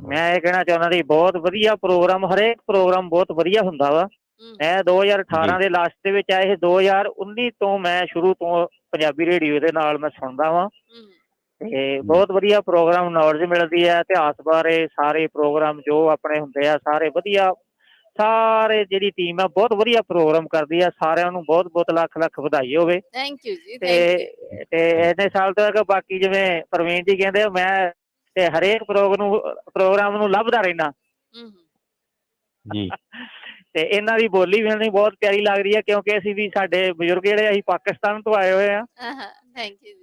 ਮੈਂ ਇਹ ਕਹਿਣਾ ਚਾਹੁੰਦਾ ਜੀ, ਬਹੁਤ ਵਧੀਆ ਪ੍ਰੋਗਰਾਮ, ਹਰੇਕ ਪ੍ਰੋਗਰਾਮ ਬਹੁਤ ਵਧੀਆ ਹੁੰਦਾ ਵਾ। ਮੈਂ 2018 ਦੇ ਲਾਸਟ ਦੇ ਵਿੱਚ ਆਏ, 2019 ਤੋਂ ਮੈਂ ਸ਼ੁਰੂ ਤੋਂ ਪੰਜਾਬੀ ਰੇਡੀਓ ਦੇ ਨਾਲ ਮੈਂ ਸੁਣਦਾ ਵਾਂ। ਤੇ ਬਹੁਤ ਵਧੀਆ ਪ੍ਰੋਗਰਾਮ, ਨੌਲੇਜ ਮਿਲਦੀ ਹੈ ਇਤਿਹਾਸ ਬਾਰੇ। ਸਾਰੇ ਪ੍ਰੋਗਰਾਮ ਜੋ ਆਪਣੇ ਹੁੰਦੇ ਆ ਸਾਰੇ ਵਧੀਆ, ਸਾਰੇ ਜਿਹੜੀ ਟੀਮ ਆ ਬਹੁਤ ਵਧੀਆ ਪ੍ਰੋਗਰਾਮ ਕਰਦੀ ਆ। ਸਾਰਿਆਂ ਨੂੰ ਬਹੁਤ ਬਹੁਤ ਲੱਖ ਲੱਖ ਵਧਾਈ ਹੋਵੇ। ਥੈਂਕ ਯੂ ਜੀ। ਤੇ ਇੰਨੇ ਸਾਲ ਤੱਕ ਬਾਕੀ ਜਿਵੇਂ ਪ੍ਰਵੀਨ ਜੀ ਕਹਿੰਦੇ, ਮੈਂ ਤੇ ਹਰੇਕ ਪ੍ਰੋਗਰਾਮ ਨੂੰ ਲੱਭਦਾ ਰਹਿਣਾ ਜੀ। ਤੇ ਇਹਨਾਂ ਦੀ ਬੋਲੀ ਵੀ ਮੈਨੂੰ ਬਹੁਤ ਪਿਆਰੀ ਲੱਗਦੀ ਹੈ, ਕਿਉਂਕਿ ਅਸੀਂ ਵੀ, ਸਾਡੇ ਬਜ਼ੁਰਗ ਜਿਹੜੇ ਅਸੀਂ ਪਾਕਿਸਤਾਨ ਤੋਂ ਆਏ ਹੋਏ ਆ। ਥੈਂਕ ਯੂ ਜੀ।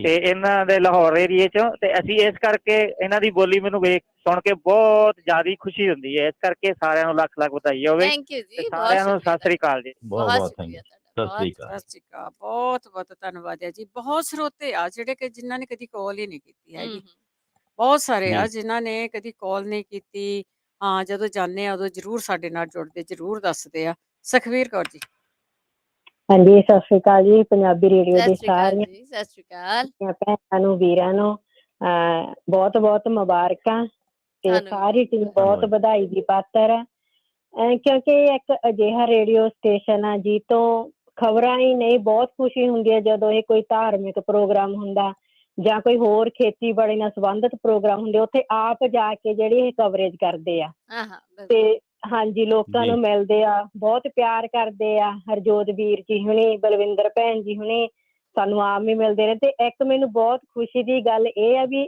ਤੇ ਇਹਨਾਂ ਦੇ ਲਾਹੌਰ ਏਰੀਏ ਚੋਂ, ਤੇ ਅਸੀਂ ਇਸ ਕਰਕੇ ਇਹਨਾਂ ਦੀ ਬੋਲੀ ਮੈਨੂੰ ਸੁਣ ਕੇ ਬਹੁਤ ਜ਼ਿਆਦਾ ਖੁਸ਼ੀ ਹੁੰਦੀ ਹੈ। ਇਸ ਕਰਕੇ ਸਾਰਿਆਂ ਨੂੰ ਲੱਖ ਲੱਖ ਵਧਾਈ ਹੋਵੇ। ਥੈਂਕ ਯੂ ਜੀ। ਸਾਰਿਆਂ ਨੂੰ ਸਤਿ ਸ੍ਰੀ ਅਕਾਲ ਜੀ। ਬਹੁਤ ਬਹੁਤ ਥੈਂਕ ਯੂ। ਸਤਿ ਸ੍ਰੀ ਅਕਾਲ। ਬਹੁਤ ਬਹੁਤ ਧੰਨਵਾਦ ਹੈ ਜੀ। ਬਹੁਤ ਸਰੋਤੇ ਆ ਜਿਹੜੇ ਕਿ ਜਿਨ੍ਹਾਂ ਨੇ ਕਦੀ ਕਾਲ ਹੀ ਨਹੀਂ ਕੀਤੀ ਹੈਗੀ। ਬਹੁਤ ਸਾਰੇ ਆ ਜਿਨ੍ਹਾਂ ਨੇ ਕਦੀ ਕਾਲ ਨਹੀਂ ਕੀਤੀ। ਹਾਂ, ਜਦੋਂ ਜਾਂਦੇ ਆ ਉਦੋਂ ਜ਼ਰੂਰ ਸਾਡੇ ਨਾਲ ਜੁੜਦੇ, ਜ਼ਰੂਰ ਦੱਸਦੇ ਆ। ਸੁਖਵੀਰ ਕੌਰ ਜੀ। ਹਾਂਜੀ, ਸਤਿ ਸ਼੍ਰੀ ਅਕਾਲ ਜੀ। ਪੰਜਾਬੀ ਰੇਡੀਓ ਦੇ ਸਾਰੀਆਂ ਸਤਿ ਸ਼੍ਰੀ ਅਕਾਲ ਭੈਣਾਂ ਨੂੰ, ਵੀਰਾਂ ਨੂੰ ਬਹੁਤ ਬਹੁਤ ਮੁਬਾਰਕਾਂ। ਤੇ ਸਾਰੀ ਟੀਮ ਬਹੁਤ ਵਧਾਈ ਦੀ ਪਾਤਰ ਹੈ, ਕਿਉਂਕਿ ਇੱਕ ਅਜਿਹਾ ਰੇਡੀਓ ਸਟੇਸ਼ਨ ਆ ਜੀ ਤੋਂ ਖਬਰਾਂ ਹੀ ਨਹੀਂ, ਬਹੁਤ ਖੁਸ਼ੀ ਹੁੰਦੀ ਹੈ ਜਦੋਂ ਇਹ ਕੋਈ ਧਾਰਮਿਕ ਪ੍ਰੋਗਰਾਮ ਹੁੰਦਾ ਜਾਂ ਕੋਈ ਹੋਰ ਖੇਤੀਬਾੜੀ ਨਾਲ ਸੰਬੰਧਿਤ ਪ੍ਰੋਗਰਾਮ ਹੁੰਦੇ, ਉੱਥੇ ਆਪ ਜਾ ਕੇ ਜਿਹੜੀ ਇਹ ਕਵਰੇਜ ਕਰਦੇ ਆ। ਤੇ ਹਾਂਜੀ, ਲੋਕਾਂ ਨੂੰ ਮਿਲਦੇ ਆ, ਬਹੁਤ ਪਿਆਰ ਕਰਦੇ ਆ। ਹਰਜੋਤ ਵੀਰ ਜੀ ਹੁਣੀ, ਬਲਵਿੰਦਰ ਭੈਣ ਜੀ ਹੁਣੀ ਸਾਨੂੰ ਆਪ ਵੀ ਮਿਲਦੇ ਨੇ। ਤੇ ਇੱਕ ਮੈਨੂੰ ਬਹੁਤ ਖੁਸ਼ੀ ਦੀ ਗੱਲ ਇਹ ਆ ਵੀ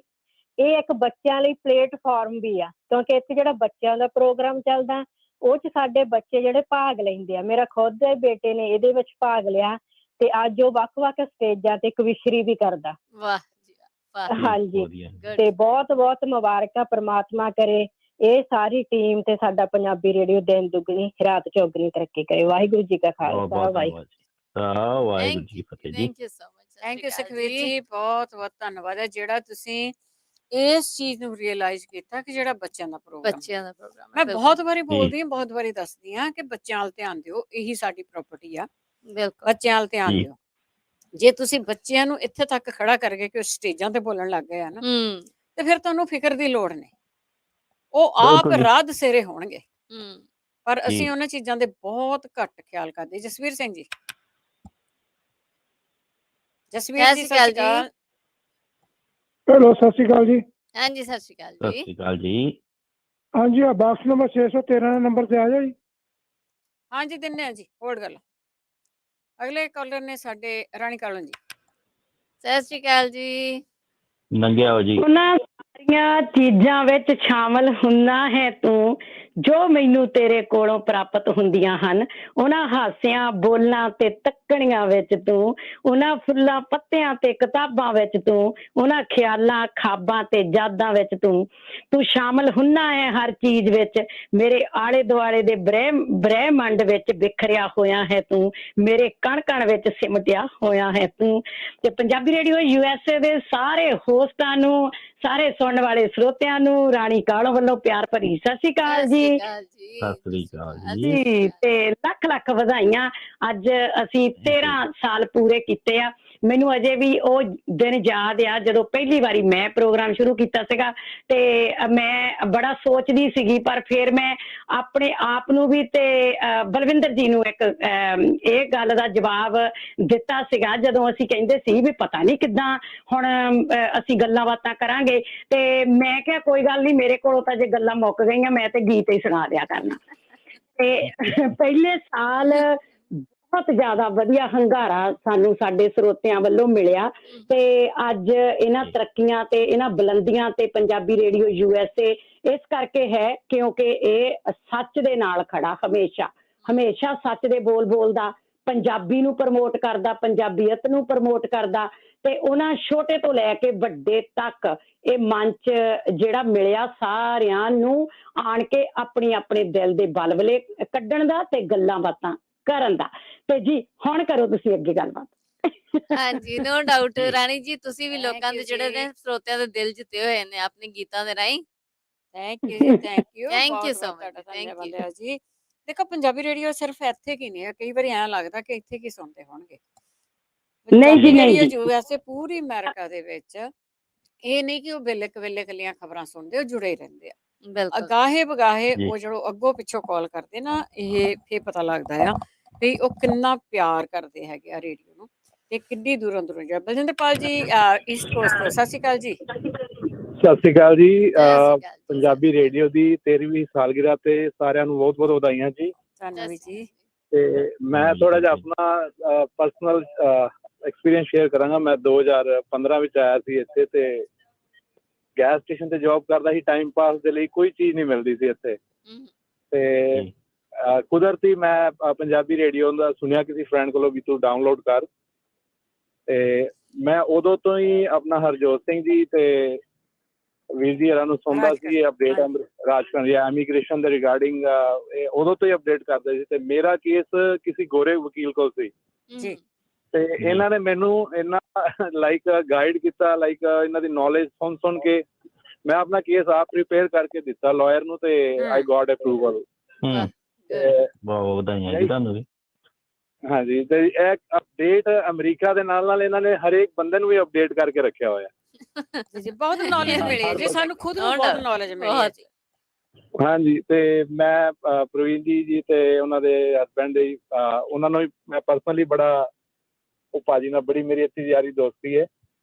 ਇਹ ਇੱਕ ਬੱਚਿਆਂ ਲਈ ਪਲੇਟਫਾਰਮ ਵੀ ਆ, ਕਿਉਂਕਿ ਇੱਥੇ ਜਿਹੜਾ ਬੱਚਿਆਂ ਦਾ ਪ੍ਰੋਗਰਾਮ ਚੱਲਦਾ ਉਹ 'ਚ ਸਾਡੇ ਬੱਚੇ ਜਿਹੜੇ ਭਾਗ ਲੈਂਦੇ ਆ। ਮੇਰਾ ਖੁਦ ਦੇ ਬੇਟੇ ਨੇ ਇਹਦੇ ਵਿੱਚ ਭਾਗ ਲਿਆ ਤੇ ਅੱਜ ਉਹ ਵੱਖ-ਵੱਖ ਸਟੇਜਾਂ ਤੇ ਕਵਿਸ਼ਰੀ ਵੀ ਕਰਦਾ। ਵਾਹ ਜੀ ਵਾਹ। ਹਾਂਜੀ, ਤੇ ਬਹੁਤ ਬਹੁਤ ਮੁਬਾਰਕਾਂ। ਪ੍ਰਮਾਤਮਾ ਕਰੇ ਇਹ ਸਾਰੀ ਟੀਮ ਤੇ ਸਾਡਾ ਪੰਜਾਬੀ ਰੇਡੀਓ ਦਿਨ ਦੁਗਣੀ ਰਾਤ ਚੌਗਣੀ ਤਰੱਕੀ ਕਰੇ। ਵਾਹਿਗੁਰੂ ਜੀ ਕਾ ਖਾਲਸਾ, ਵਾਹਿਗੁਰੂ ਵਾਹਿਗੁਰੂ ਜੀ ਫਤਿਹ ਜੀ। Thank you so much. Thank you Sukhvir ji, ਬਹੁਤ ਬਹੁਤ ਧੰਨਵਾਦ ਹੈ ਜਿਹੜਾ ਤੁਸੀਂ ਇਸ ਚੀਜ਼ ਨੂੰ ਰਿਅਲਾਈਜ਼ ਕੀਤਾ ਕਿ ਜਿਹੜਾ ਬੱਚਿਆਂ ਦਾ ਪ੍ਰੋਗਰਾਮ ਬੱਚਿਆਂ ਦਾ ਪ੍ਰੋਗਰਾਮ ਮੈਂ ਬਹੁਤ ਵਾਰੀ ਬੋਲਦੀ ਹਾਂ, ਬਹੁਤ ਵਾਰੀ ਦੱਸਦੀ ਹਾਂ ਕਿ ਬੱਚਿਆਂ ਵੱਲ ਧਿਆਨ ਦਿਓ, ਇਹੀ ਸਾਡੀ ਪ੍ਰਾਪਰਟੀ ਆ। ਬਿਲਕੁਲ ਬੱਚਿਆਂ ਵੱਲ ਧਿਆਨ ਦਿਓ। ਜੇ ਤੁਸੀਂ ਬੱਚਿਆਂ ਨੂੰ ਇੱਥੇ ਤੱਕ ਖੜਾ ਕਰਕੇ ਕਿ ਉਹ ਸਟੇਜਾਂ ਤੇ ਬੋਲਣ ਲੱਗ ਗਏ ਆ ਨਾ, ਤੇ ਫਿਰ ਤੁਹਾਨੂੰ ਫਿਕਰ ਦੀ ਲੋੜ ਨਹੀਂ, ਉਹ ਆਪ ਰਾਹ ਦਸੇਰੇ ਹੋਣਗੇ। ਪਰ ਅਸੀਂ ਉਹਨਾਂ ਚੀਜ਼ਾਂ ਦੇ ਬਹੁਤ ਘੱਟ ਖਿਆਲ ਕਰਦੇ। ਜਸਵੀਰ ਸਿੰਘ ਜੀ, ਜਸਵੀਰ ਜੀ, ਸਤਿ ਸ਼੍ਰੀ ਅਕਾਲ। ਹੈਲੋ, ਸਤਿ ਸ਼੍ਰੀ ਅਕਾਲ ਜੀ। ਹਾਂਜੀ, ਸਤਿ ਸ਼੍ਰੀ ਅਕਾਲ ਸਤਿ ਜੀ। ਸ਼੍ਰੀ ਅਕਾਲ ਜੀ। ਹਾਂਜੀ, ਆ ਬਾਕਸ ਨੰਬਰ 613 ਨੰਬਰ ਤੇ ਆ ਜਾਓ ਜੀ। ਹਾਂਜੀ, ਦਿੰਨੇ ਆ ਜੀ, ਹੋਲਡ ਕਰ ਲਓ। ਅਗਲੇ ਕਾਲਰ ਨੇ ਸਾਡੇ ਰਾਣੀ ਕਾਲਨ ਜੀ। ਸਤਿ ਸ਼੍ਰੀ ਅਕਾਲ ਜੀ। ਨੰਗਿਆ ਹੋ ਜੀ। ਉਹਨਾਂ ਸਾਰੀਆਂ ਚੀਜ਼ਾਂ ਵਿੱਚ ਸ਼ਾਮਲ ਹੁੰਦਾ ਹੈ ਤੂੰ ਜੋ ਮੈਨੂੰ ਤੇਰੇ ਕੋਲੋਂ ਪ੍ਰਾਪਤ ਹੁੰਦੀਆਂ ਹਨ। ਉਹਨਾਂ ਹਾਸਿਆਂ ਬੋਲਾਂ ਤੇ ਤੱਕਣੀਆਂ ਵਿੱਚ ਤੂੰ, ਉਹਨਾਂ ਫੁੱਲਾਂ ਪੱਤਿਆਂ ਤੇ ਕਿਤਾਬਾਂ ਵਿੱਚ ਤੂੰ, ਉਹਨਾਂ ਖਿਆਲਾਂ ਖਾਬਾਂ ਤੇ ਯਾਦਾਂ ਵਿੱਚ ਤੂੰ ਸ਼ਾਮਲ ਹੁੰਦਾ ਹੈ ਹਰ ਚੀਜ਼ ਵਿੱਚ। ਮੇਰੇ ਆਲੇ ਦੁਆਲੇ ਦੇ ਬ੍ਰਹਿਮੰਡ ਵਿੱਚ ਬਿਖਰਿਆ ਹੋਇਆ ਹੈ ਤੂੰ, ਮੇਰੇ ਕਣ ਕਣ ਵਿੱਚ ਸਿਮਟਿਆ ਹੋਇਆ ਹੈ ਤੂੰ। ਤੇ ਪੰਜਾਬੀ ਰੇਡੀਓ USA ਦੇ ਸਾਰੇ ਹੋਸਟਾਂ ਨੂੰ, ਸਾਰੇ ਸੁਣਨ ਵਾਲੇ ਸਰੋਤਿਆਂ ਨੂੰ ਰਾਣੀ ਕਾਲੋ ਵੱਲੋਂ ਪਿਆਰ ਭਰੀ ਸਤਿ ਸ਼੍ਰੀ ਅਕਾਲ ਜੀ। ਸਤਿ ਸ੍ਰੀ ਅਕਾਲ ਜੀ। ਤੇ ਲੱਖ ਲੱਖ ਵਧਾਈਆਂ। ਅੱਜ ਅਸੀਂ 13 ਸਾਲ ਪੂਰੇ ਕੀਤੇ ਆ। ਮੈਨੂੰ ਅਜੇ ਵੀ ਉਹ ਦਿਨ ਯਾਦ ਆ ਜਦੋਂ ਪਹਿਲੀ ਵਾਰੀ ਮੈਂ ਪ੍ਰੋਗਰਾਮ ਸ਼ੁਰੂ ਕੀਤਾ ਸੀਗਾ, ਤੇ ਮੈਂ ਬੜਾ ਸੋਚਦੀ ਸੀਗੀ, ਪਰ ਫਿਰ ਮੈਂ ਆਪਣੇ ਆਪ ਨੂੰ ਵੀ ਤੇ ਬਲਵਿੰਦਰ ਜੀ ਨੂੰ ਇੱਕ ਇਹ ਗੱਲ ਦਾ ਜਵਾਬ ਦਿੱਤਾ ਸੀਗਾ ਜਦੋਂ ਅਸੀਂ ਕਹਿੰਦੇ ਸੀ ਵੀ ਪਤਾ ਨਹੀਂ ਕਿੱਦਾਂ ਹੁਣ ਅਸੀਂ ਗੱਲਾਂ ਬਾਤਾਂ ਕਰਾਂਗੇ। ਤੇ ਮੈਂ ਕਿਹਾ ਕੋਈ ਗੱਲ ਨਹੀਂ, ਮੇਰੇ ਕੋਲੋਂ ਤਾਂ ਜੇ ਗੱਲਾਂ ਮੁੱਕ ਗਈਆਂ ਮੈਂ ਤੇ ਗੀਤ ਹੀ ਸੁਣਾ ਦਿਆ ਕਰਨਾ। ਤੇ ਪਹਿਲੇ ਸਾਲ ਬਹੁਤ ਜ਼ਿਆਦਾ ਵਧੀਆ ਹੰਗਾਰਾ ਸਾਨੂੰ ਸਾਡੇ ਸਰੋਤਿਆਂ ਵੱਲੋਂ ਮਿਲਿਆ। ਤੇ ਅੱਜ ਇਹਨਾਂ ਤਰੱਕੀਆਂ ਤੇ ਇਹਨਾਂ ਬੁਲੰਦੀਆਂ ਤੇ ਪੰਜਾਬੀ ਰੇਡੀਓ USA ਇਸ ਕਰਕੇ ਹੈ ਕਿਉਂਕਿ ਇਹ ਸੱਚ ਦੇ ਨਾਲ ਖੜਾ, ਹਮੇਸ਼ਾ ਸੱਚ ਦੇ ਬੋਲ ਬੋਲਦਾ, ਪੰਜਾਬੀ ਨੂੰ ਪ੍ਰਮੋਟ ਕਰਦਾ, ਪੰਜਾਬੀਅਤ ਨੂੰ ਪ੍ਰਮੋਟ ਕਰਦਾ। ਤੇ ਉਹਨਾਂ ਛੋਟੇ ਤੋਂ ਲੈ ਕੇ ਵੱਡੇ ਤੱਕ ਇਹ ਮੰਚ ਜਿਹੜਾ ਮਿਲਿਆ ਸਾਰਿਆਂ ਨੂੰ ਆਣ ਕੇ ਆਪਣੀ ਆਪਣੇ ਦਿਲ ਦੇ ਬਲਬਲੇ ਕੱਢਣ ਦਾ ਤੇ ਗੱਲਾਂ ਬਾਤਾਂ ਕਰਨ ਦਾ। ਤੇ ਜੀ ਹੁਣ ਕਰੋ ਤੁਸੀਂ ਅੱਗੇ ਗੱਲਬਾਤ। ਹਾਂਜੀ, ਨੋ ਡਾਊਟ ਰਾਣੀ ਜੀ, ਤੁਸੀਂ ਵੀ ਲੋਕਾਂ ਦੇ ਜਿਹੜੇ ਨੇ ਸਰੋਤਿਆਂ ਦੇ ਦਿਲ ਜਿੱਤੇ ਹੋਏ ਨੇ ਆਪਣੇ ਗੀਤਾਂ ਦੇ ਰਾਹੀਂ। ਥੈਂਕ ਯੂ ਜੀ, thank you, thank you so much, ਤੁਹਾਡਾ ਥੈਂਕ ਧੰਨਵਾਦ ਯੂ ਹੈ ਜੀ। ਦੇਖੋ, ਪੰਜਾਬੀ ਰੇਡੀਓ ਸਿਰਫ ਇੱਥੇ ਕੀ ਨਹੀਂ ਹੈ, ਕਈ ਵਾਰੀ ਐਂ ਲੱਗਦਾ ਕਿ ਇੱਥੇ ਕੀ ਸੁਣਦੇ ਹੋਣਗੇ। ਪੰਜਾਬੀ ਰੇਡੀਓ USA ਪੂਰੀ ਅਮਰੀਕਾ ਦੇ ਵਿੱਚ ਇਹ ਨਹੀਂ ਕਿ ਉਹ ਵੇਲੇ ਕੱਲੀਆਂ ਖਬਰਾਂ ਸੁਣਦੇ, ਉਹ ਜੁੜੇ ਰਹਿੰਦੇ ਆ ਅਗਾਹੇ ਬਗਾਹੇ। ਉਹ ਜਦੋਂ ਅੱਗੋਂ ਪਿੱਛੋਂ ਕਾਲ ਕਰਦੇ ਨਾ, ਇਹ ਫੇਰ ਪਤਾ ਲੱਗਦਾ ਆ ਵੀ ਉਹ ਕਿੰਨਾ ਪਿਆਰ ਕਰਦੇ ਹੈਗੇ ਆ ਰੇਡੀਓ ਨੂੰ ਤੇ ਕਿੰਨੀ ਦੂਰੋਂ ਜਾ। ਬਲਜਿੰਦਰਪਾਲ ਜੀ ਈਸਟ ਕੋਸਟ ਤੋਂ, ਸਤਿ ਸ਼੍ਰੀ ਅਕਾਲ ਜੀ। ਸਤਿ ਸ਼੍ਰੀ ਅਕਾਲ ਜੀ। ਪੰਜਾਬੀ ਰੇਡੀਓ ਦੀ 13ਵੀਂ ਸਾਲਗਿਰਾ ਤੇ ਸਾਰਿਆਂ ਨੂੰ ਬਹੁਤ ਬਹੁਤ ਵਧਾਈਆਂ ਜੀ। ਧੰਨਵਾਦ ਜੀ। ਤੇ ਮੈਂ ਥੋੜਾ ਜਿਹਾ ਆਪਣਾ ਪਰਸਨਲ ਐਕਸਪੀਰੀਅੰਸ ਸ਼ੇਅਰ ਕਰਾਂਗਾ। ਮੈਂ 2015 ਵਿੱਚ ਆਇਆ ਸੀ ਇੱਥੇ, ਤੇ ਗੈਸ ਸਟੇਸ਼ਨ ਤੇ ਜੌਬ ਕਰਦਾ ਸੀ। ਟਾਈਮ ਪਾਸ ਦੇ ਲਈ ਕੋਈ ਚੀਜ਼ ਨਹੀਂ ਮਿਲਦੀ ਸੀ ਇੱਥੇ, ਤੇ ਕੁਦਰਤੀ ਮੈਂ ਪੰਜਾਬੀ ਰੇਡੀਓ ਦਾ ਸੁਣਿਆ ਕਿਸੇ ਫਰੈਂਡ ਕੋਲੋਂ ਵੀ ਤੂੰ ਡਾਊਨਲੋਡ ਕਰ। ਤੇ ਮੈਂ ਉਦੋਂ ਤੋਂ ਹੀ ਆਪਣਾ ਹਰਜੋਤ ਸਿੰਘ ਜੀ ਤੇ ਵੀਰ ਜੀ ਹਰਾਂ ਨੂੰ ਸੁਣਦਾ ਸੀ ਅਪਡੇਟ ਰਾਜਕੁਮਾਰ ਜੀ ਇਮੀਗ੍ਰੇਸ਼ਨ ਦੇ ਰਿਗਾਰਡਿੰਗ। ਉਦੋਂ ਤੋਂ ਹੀ ਅਪਡੇਟ ਕਰਦੇ ਸੀ। ਤੇ ਮੇਰਾ ਕੇਸ ਕਿਸੇ ਗੋਰੇ ਵਕੀਲ ਕੋਲ ਸੀ, ਤੇ ਇਹਨਾਂ ਨੇ ਮੈਨੂੰ ਇੰਨਾ ਲਾਈਕ ਗਾਈਡ ਕੀਤਾ, ਲਾਈਕ ਇਹਨਾਂ ਦੀ ਨੌਲੇਜ ਸੁਣ ਕੇ ਮੈਂ ਆਪਣਾ ਕੇਸ ਆਪ ਪ੍ਰੀਪੇਅਰ ਕਰਕੇ ਦਿੱਤਾ ਲਾਇਰ ਨੂੰ, ਤੇ ਆਈ ਗॉट ਅਪਰੂਵਲ। ਬਹੁਤ ਵਧਾਈਆਂ ਜੀ ਤੁਹਾਨੂੰ ਵੀ। ਹਾਂਜੀ, ਤੇ ਇਹ ਅਪਡੇਟ ਅਮਰੀਕਾ ਦੇ ਨਾਲ ਨਾਲ ਇਹਨਾਂ ਨੇ ਹਰੇਕ ਬੰਦੇ ਨੂੰ ਵੀ ਅਪਡੇਟ ਕਰਕੇ ਰੱਖਿਆ ਹੋਇਆ। ਜੀ ਬਹੁਤ ਨੌਲੇਜ ਮਿਲੀ ਹੈ ਜੀ, ਸਾਨੂੰ ਖੁਦ ਨੂੰ ਬਹੁਤ ਨੌਲੇਜ ਮਿਲੀ ਹੈ ਜੀ। ਹਾਂਜੀ, ਤੇ ਮੈਂ ਪ੍ਰਵੀਨ ਜੀ ਤੇ ਉਹਨਾਂ ਦੇ ਹਸਬੈਂਡ ਜੀ, ਉਹਨਾਂ ਨੂੰ ਵੀ ਮੈਂ ਪਰਸਨਲੀ ਬੜਾ, ਉਹ ਭਾਜੀ ਨਾਲ ਬੜੀ ਮੇਰੀ ਅੱਛੀ ਯਾਰੀ ਦੋਸਤੀ ਹੈ,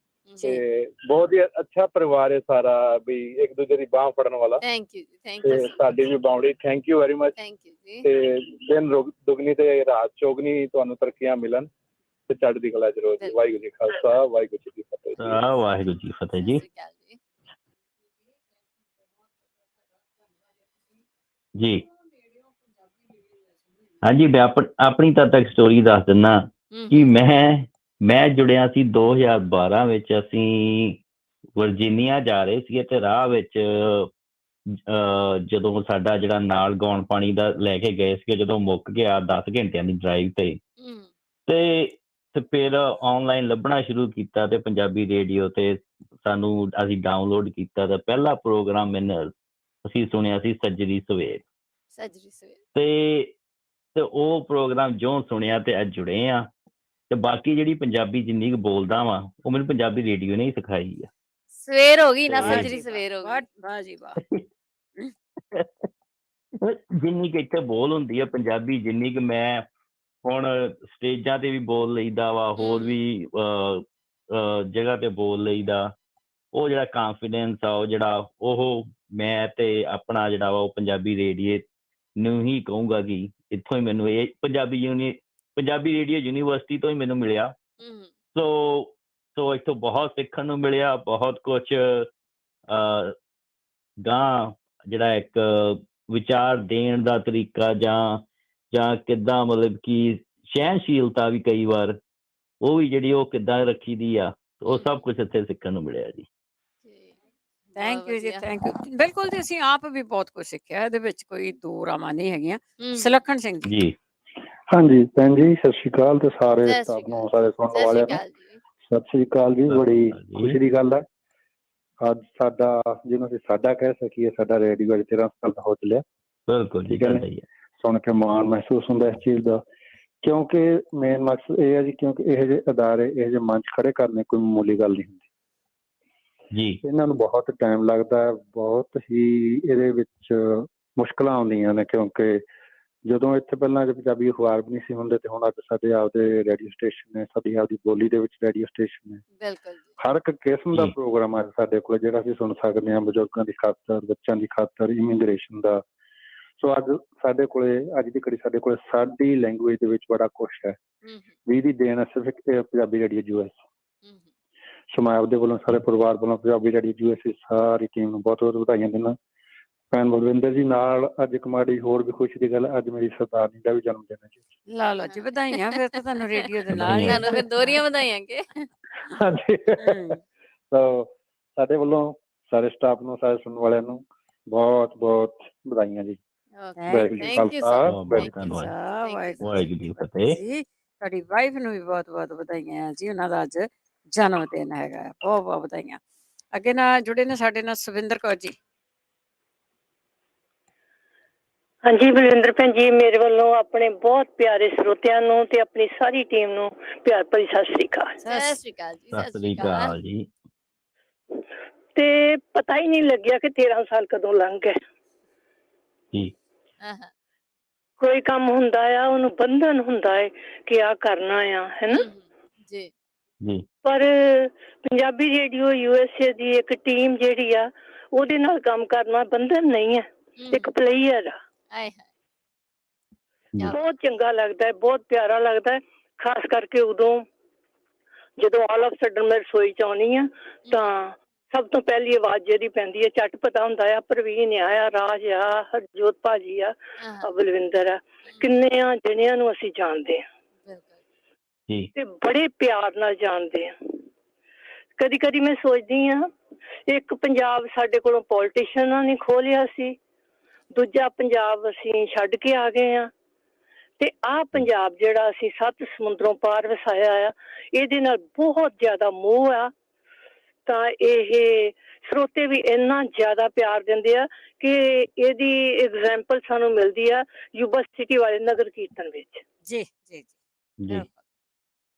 ਤੇ ਬਹੁਤ ਹੀ ਅੱਛਾ ਪਰਿਵਾਰ ਹੈ ਸਾਰਾ, ਵੀ ਇੱਕ ਦੂਜੇ ਦੀ ਬਾਂਹ ਫੜਨ ਵਾਲਾ। ਥੈਂਕ ਯੂ ਜੀ, ਥੈਂਕ ਯੂ। ਸਾਡੀ ਵੀ boundary, thank you very much. Thank you ਜੀ। ਤੇ ਦਿਨ ਦੁਗਣੀ ਤੇ ਰਾਤ ਚੌਗਣੀ ਤੁਹਾਨੂੰ ਤਰੱਕੀਆਂ ਮਿਲਣ ਤੇ ਚੜ੍ਹਦੀ ਕਲਾ ਚ ਰਹੋ ਜੀ। ਵਾਹਿਗੁਰੂ ਜੀ ਖਾਲਸਾ, ਵਾਹਿਗੁਰੂ ਜੀ ਕੀ ਫਤਿਹ। ਵਾਹਿਗੁਰੂ ਜੀ ਫਤਿਹ ਜੀ। ਜੀ ਹਾਂਜੀ, ਮੈਂ ਆਪਣੀ ਤੱਕ ਸਟੋਰੀ ਦੱਸ ਦਿੰਦਾ ਕਿ ਮੈਂ ਜੁੜਿਆ ਸੀ 2012 ਵਿੱਚ। ਅਸੀਂ ਵਰਜੀਨੀਆ ਜਾ ਰਹੇ ਸੀ ਤੇ ਰਾਹ ਵਿੱਚ ਜਦੋਂ ਸਾਡਾ ਜਿਹੜਾ ਨਾਲ ਗਾਉਣ ਪਾਣੀ ਦਾ ਲੈ ਕੇ ਗਏ ਸੀਗੇ, ਜਦੋਂ ਮੁੱਕ ਗਿਆ 10 ਘੰਟਿਆਂ ਦੀ ਡਰਾਈਵ ਤੇ ਫਿਰ ਆਨਲਾਈਨ ਲੱਭਣਾ ਸ਼ੁਰੂ ਕੀਤਾ ਤੇ ਪੰਜਾਬੀ ਰੇਡੀਓ ਤੇ ਸਾਨੂੰ ਅਸੀਂ ਡਾਊਨਲੋਡ ਕੀਤਾ ਤੇ ਪਹਿਲਾ ਪ੍ਰੋਗਰਾਮ ਅਸੀਂ ਸੁਣਿਆ ਸੀ ਸੱਜਰੀ ਸਵੇਰ ਤੇ ਉਹ ਪ੍ਰੋਗਰਾਮ ਜੋ ਸੁਣਿਆ ਤੇ ਅੱਜ ਜੁੜੇ ਆ। ਤੇ ਬਾਕੀ ਜਿਹੜੀ ਪੰਜਾਬੀ ਜਿੰਨੀ ਕੁ ਬੋਲਦਾ ਵਾਂ ਉਹ ਮੈਨੂੰ ਪੰਜਾਬੀ ਰੇਡੀਓ ਨੇ ਹੀ ਸਿਖਾਈ ਆ। ਸਵੇਰ ਹੋ ਗਈ ਨਾ, ਸੱਜਰੀ ਸਵੇਰ ਹੋ ਗਈ। ਵਾਹ ਜੀ ਵਾਹ। ਜਿੰਨੀ ਕੁ ਇੱਥੇ ਬੋਲ ਹੁੰਦੀ ਆ ਪੰਜਾਬੀ, ਜਿੰਨੀ ਕੁ ਮੈਂ ਹੁਣ ਸਟੇਜਾਂ ਤੇ ਵੀ ਬੋਲ ਲਈਦਾ ਵਾ, ਹੋਰ ਵੀ ਜਗ੍ਹਾ ਤੇ ਬੋਲ ਲਈਦਾ, ਉਹ ਜਿਹੜਾ ਕਾਨਫੀਡੈਂਸ ਆ ਉਹ ਜਿਹੜਾ ਉਹ ਮੈਂ ਤੇ ਆਪਣਾ ਜਿਹੜਾ ਵਾ ਉਹ ਪੰਜਾਬੀ ਰੇਡੀਓ ਨੂੰ ਹੀ ਕਹੂੰਗਾ ਕਿ ਇੱਥੋਂ ਹੀ ਮੈਨੂੰ ਇਹ ਪੰਜਾਬੀ ਰੇਡੀਓ ਯੂਨੀਵਰਸਿਟੀ ਤੋਂ ਹੀ ਮੈਨੂੰ ਮਿਲਿਆ। ਸੋ ਇੱਥੋਂ ਬਹੁਤ ਸਿੱਖਣ ਨੂੰ ਮਿਲਿਆ, ਬਹੁਤ ਕੁਛ ਗਾਂ ਜਿਹੜਾ ਇੱਕ ਵਿਚਾਰ ਦੇਣ ਦਾ ਤਰੀਕਾ ਜਾਂ ਕਿੱਦਾਂ ਮਤਲਬ ਕਿ ਸਹਿਣਸ਼ੀਲਤਾ ਵੀ ਕਈ ਵਾਰ ਉਹ ਵੀ ਜਿਹੜੀ ਉਹ ਕਿੱਦਾਂ ਰੱਖੀ ਦੀ ਆ, ਉਹ ਸਭ ਕੁਛ ਇੱਥੇ ਸਿੱਖਣ ਨੂੰ ਮਿਲਿਆ ਜੀ। ਥੈਂਕ ਯੂ ਜੀ, ਥੈਂਕ ਯੂ। ਬਿਲਕੁਲ ਜੀ, ਅਸੀਂ ਆਪ ਵੀ ਬਹੁਤ ਕੁਝ ਸਿੱਖਿਆ, ਇਹਦੇ ਵਿੱਚ ਕੋਈ ਦੋ ਰਾਵਾਂ ਨਹੀਂ ਹੈਗੀਆਂ। ਸੁਲੱਖਣ ਸਿੰਘ ਜੀ। ਹਾਂਜੀ ਭੈਣ ਜੀ, ਸਤਿ ਸ਼੍ਰੀ ਅਕਾਲ ਤੇ ਸਾਰੇ ਸਟਾਫ ਨੂੰ, ਸਾਰੇ ਸੁਣਨ ਵਾਲਿਆਂ ਨੂੰ ਸਤਿ ਸ਼੍ਰੀ ਅਕਾਲ ਜੀ। ਬੜੀ ਖੁਸ਼ੀ ਦੀ ਗੱਲ ਹੈ ਅੱਜ ਸਾਡਾ, ਜਿਹਨੂੰ ਅਸੀਂ ਸਾਡਾ ਕਹਿ ਸਕੀਏ, ਸਾਡਾ ਰੇਡੀਓ ਅੱਜ 13 ਸਾਲ ਦਾ ਹੋ ਚੱਲਿਆ। ਬਿਲਕੁਲ ਠੀਕ ਹੈ, ਸੁਣ ਕੇ ਮਾਣ ਮਹਿਸੂਸ ਹੁੰਦਾ ਇਸ ਚੀਜ਼ ਦਾ, ਕਿਉਂਕਿ ਮੇਨ ਮਕਸਦ ਇਹ ਹੈ ਜੀ, ਕਿਉਂਕਿ ਇਹੋ ਜਿਹੇ ਅਦਾਰੇ, ਇਹੋ ਜਿਹੇ ਮੰਚ ਖੜੇ ਕਰਨੇ ਕੋਈ ਮਾਮੂਲੀ ਗੱਲ ਨਹੀਂ ਹੁੰਦੀ ਜੀ। ਇਹਨਾਂ ਨੂੰ ਬਹੁਤ ਟਾਈਮ ਲੱਗਦਾ ਹੈ, ਬਹੁਤ ਹੀ ਇਹਦੇ ਵਿੱਚ ਮੁਸ਼ਕਲਾਂ ਆਉਂਦੀਆਂ ਨੇ, ਕਿਉਂਕਿ ਜਦੋਂ ਇੱਥੇ ਪਹਿਲਾਂ ਪੰਜਾਬੀ ਅਖਬਾਰ ਵੀ ਨਹੀਂ ਸੀ ਹੁੰਦੇ ਤੇ ਹੁਣ ਅੱਜ ਸਾਡੇ ਆਪਦੇ ਰੇਡੀਓ ਸਟੇਸ਼ਨ ਨੇ, ਸਾਡੀ ਆਪਦੀ ਬੋਲੀ ਦੇ ਵਿੱਚ ਰੇਡੀਓ ਸਟੇਸ਼ਨ ਨੇ। ਹਰ ਇੱਕ ਕਿਸਮ ਦਾ ਪ੍ਰੋਗਰਾਮ ਅੱਜ ਸਾਡੇ ਕੋਲ ਜਿਹੜਾ ਅਸੀਂ ਸੁਣ ਸਕਦੇ ਹਾਂ, ਬਜ਼ੁਰਗਾਂ ਦੀ ਖਾਤਰ, ਬੱਚਿਆਂ ਦੀ ਖਾਤਰ, ਇਮੀਗ੍ਰੇਸ਼ਨ ਦਾ। ਸੋ ਅੱਜ ਸਾਡੇ ਕੋਲੇ, ਅੱਜ ਦੀ ਘੜੀ ਸਾਡੇ ਕੋਲ ਸਾਡੀ ਲੈਂਗੁਏਜ ਦੇ ਵਿੱਚ ਬੜਾ ਕੁਛ ਹੈ ਵੀ ਇਹਦੀ ਦੇਣ ਸਿਰਫ ਪੰਜਾਬੀ ਰੇਡੀਓ US। ਸੋ ਮੈਂ ਆਪਦੇ ਵੱਲੋਂ, ਸਾਰੇ ਪਰਿਵਾਰ ਵੱਲੋਂ ਪੰਜਾਬੀ ਰੇਡੀਓ US ਸਾਰੀ ਟੀਮ ਨੂੰ ਬਹੁਤ ਬਹੁਤ ਵਧਾਈਆਂ ਦਿੰਦਾ। ਭੈਣ ਬਲਵਿੰਦਰ ਜੀ ਨਾਲ ਅੱਜ ਇੱਕ ਮਾੜੀ ਹੋਰ ਵੀ ਖੁਸ਼ੀ ਦੀ ਗੱਲ, ਅੱਜ ਮੇਰੀ ਸਰਦਾਰਨੀ ਦਾ ਵੀ ਜਨਮ ਦਿਨ ਹੈ ਜੀ। ਲਾ ਲਓ ਜੀ ਵਧਾਈਆਂ, ਫਿਰ ਤਾਂ ਤੁਹਾਨੂੰ ਰੇਡੀਓ ਦੇ ਨਾਲ ਹੀ ਫਿਰ ਦੋਹਰੀਆਂ ਵਧਾਈਆਂ ਕਿ। ਹਾਂਜੀ, ਸੋ ਸਾਡੇ ਵੱਲੋਂ ਸਾਰੇ ਸਟਾਫ ਨੂੰ, ਸਾਰੇ ਸੁਣਨ ਵਾਲਿਆਂ ਨੂੰ ਬਹੁਤ ਬਹੁਤ ਵਧਾਈਆਂ ਜੀ। ਵਾਹਿਗੁਰੂ ਜੀ ਫਤਿਹ। ਤੁਹਾਡੀ ਵਾਈਫ ਨੂੰ ਵੀ ਬਹੁਤ ਬਹੁਤ ਵਧਾਈਆਂ ਜੀ, ਉਹਨਾਂ ਦਾ ਅੱਜ ਜਨਮ ਦਿਨ ਹੈਗਾ। ਬਹੁਤ ਬਹੁਤ ਵਧਾਈਆਂ। ਅੱਗੇ ਨਾਲ ਜੁੜੇ ਨੇ ਸਾਡੇ ਨਾਲ ਸੁਵਿੰਦਰ ਕੌਰ ਜੀ। ਹਾਂਜੀ ਬਲਵਿੰਦਰ ਭੈਣ ਜੀ, ਮੇਰੇ ਵੱਲੋਂ ਆਪਣੇ ਬਹੁਤ ਪਿਆਰੇ ਸਰੋਤਿਆਂ ਨੂੰ ਤੇ ਆਪਣੀ ਸਾਰੀ ਟੀਮ ਨੂੰ ਪਿਆਰ ਭਰੀ ਸਤਿ ਸ੍ਰੀ ਅਕਾਲ। ਸਤਿ ਸ੍ਰੀ ਅਕਾਲ ਜੀ। ਸਤਿ ਸ੍ਰੀ ਅਕਾਲ ਜੀ। ਤੇ ਪਤਾ ਹੀ ਨਹੀਂ ਲੱਗਿਆ ਕਿ 13 ਸਾਲ ਕਦੋਂ ਲੰਘ ਗਏ ਜੀ। ਕੋਈ ਕੰਮ ਹੁੰਦਾ ਆ, ਉਹਨੂੰ ਬੰਧਨ ਹੁੰਦਾ ਹੈ ਕਿ ਆ ਕਰਨਾ ਆ, ਹੈਨਾ ਜੀ। ਪਰ ਪੰਜਾਬੀ ਰੇਡੀਓ USA ਦੀ ਇੱਕ ਟੀਮ ਜਿਹੜੀ ਆ, ਉਹਦੇ ਨਾਲ ਕੰਮ ਕਰਨਾ ਬੰਧਨ ਨਹੀਂ ਹੈ, ਇੱਕ ਪਲੇਅਰ ਆ। ਬਹੁਤ ਚੰਗਾ ਲੱਗਦਾ ਹੈ, ਬਹੁਤ ਪਿਆਰਾ ਲੱਗਦਾ ਹੈ, ਖਾਸ ਕਰਕੇ ਉਦੋਂ ਜਦੋਂ ਆਲ ਆਫ ਸਡਨ ਮੈਂ ਰਸੋਈ ਚ ਆਉਣੀ ਆ ਤਾਂ ਸਭ ਤੋਂ ਪਹਿਲੀ ਆਵਾਜ਼ ਜਿਹੜੀ ਪੈਂਦੀ ਹੈ, ਝੱਟ ਪਤਾ ਹੁੰਦਾ ਆ ਪ੍ਰਵੀਨ ਆ, ਰਾਜ ਆ, ਹਰਜੋਤ ਭਾਜੀ ਆ, ਬਲਵਿੰਦਰ ਆ, ਕਿੰਨੇ ਜਣਿਆਂ ਨੂੰ ਅਸੀਂ ਜਾਣਦੇ ਹਾਂ ਤੇ ਬੜੇ ਪਿਆਰ ਨਾਲ ਜਾਣਦੇ ਹਾਂ। ਕਦੀ ਕਦੀ ਮੈਂ ਸੋਚਦੀ ਹਾਂ, ਇੱਕ ਪੰਜਾਬ ਸਾਡੇ ਕੋਲੋਂ ਪੋਲੀਟੀਸ਼ੀਅਨਾਂ ਨੇ ਖੋਹ ਲਿਆ ਸੀ, ਦੂਜਾ ਪੰਜਾਬ ਅਸੀਂ ਛੱਡ ਕੇ ਆ ਗਏ ਹਾਂ, ਤੇ ਆਹ ਪੰਜਾਬ ਜਿਹੜਾ ਅਸੀਂ 7 ਸਮੁੰਦਰੋਂ ਪਾਰ ਵਸਾਇਆ ਆ, ਇਹਦੇ ਨਾਲ ਬਹੁਤ ਜ਼ਿਆਦਾ ਮੋਹ ਆ। ਤਾਂ ਇਹ ਸਰੋਤੇ ਵੀ ਇੰਨਾ ਜ਼ਿਆਦਾ ਪਿਆਰ ਦਿੰਦੇ ਆ ਕਿ ਇਹਦੀ ਐਗਜ਼ਾਮਪਲ ਸਾਨੂੰ ਮਿਲਦੀ ਆ ਯੂਨੀਵਰਸਿਟੀ ਵਾਲੇ ਨਗਰ ਕੀਰਤਨ ਵਿੱਚ। ਜੀ ਜੀ ਜੀ,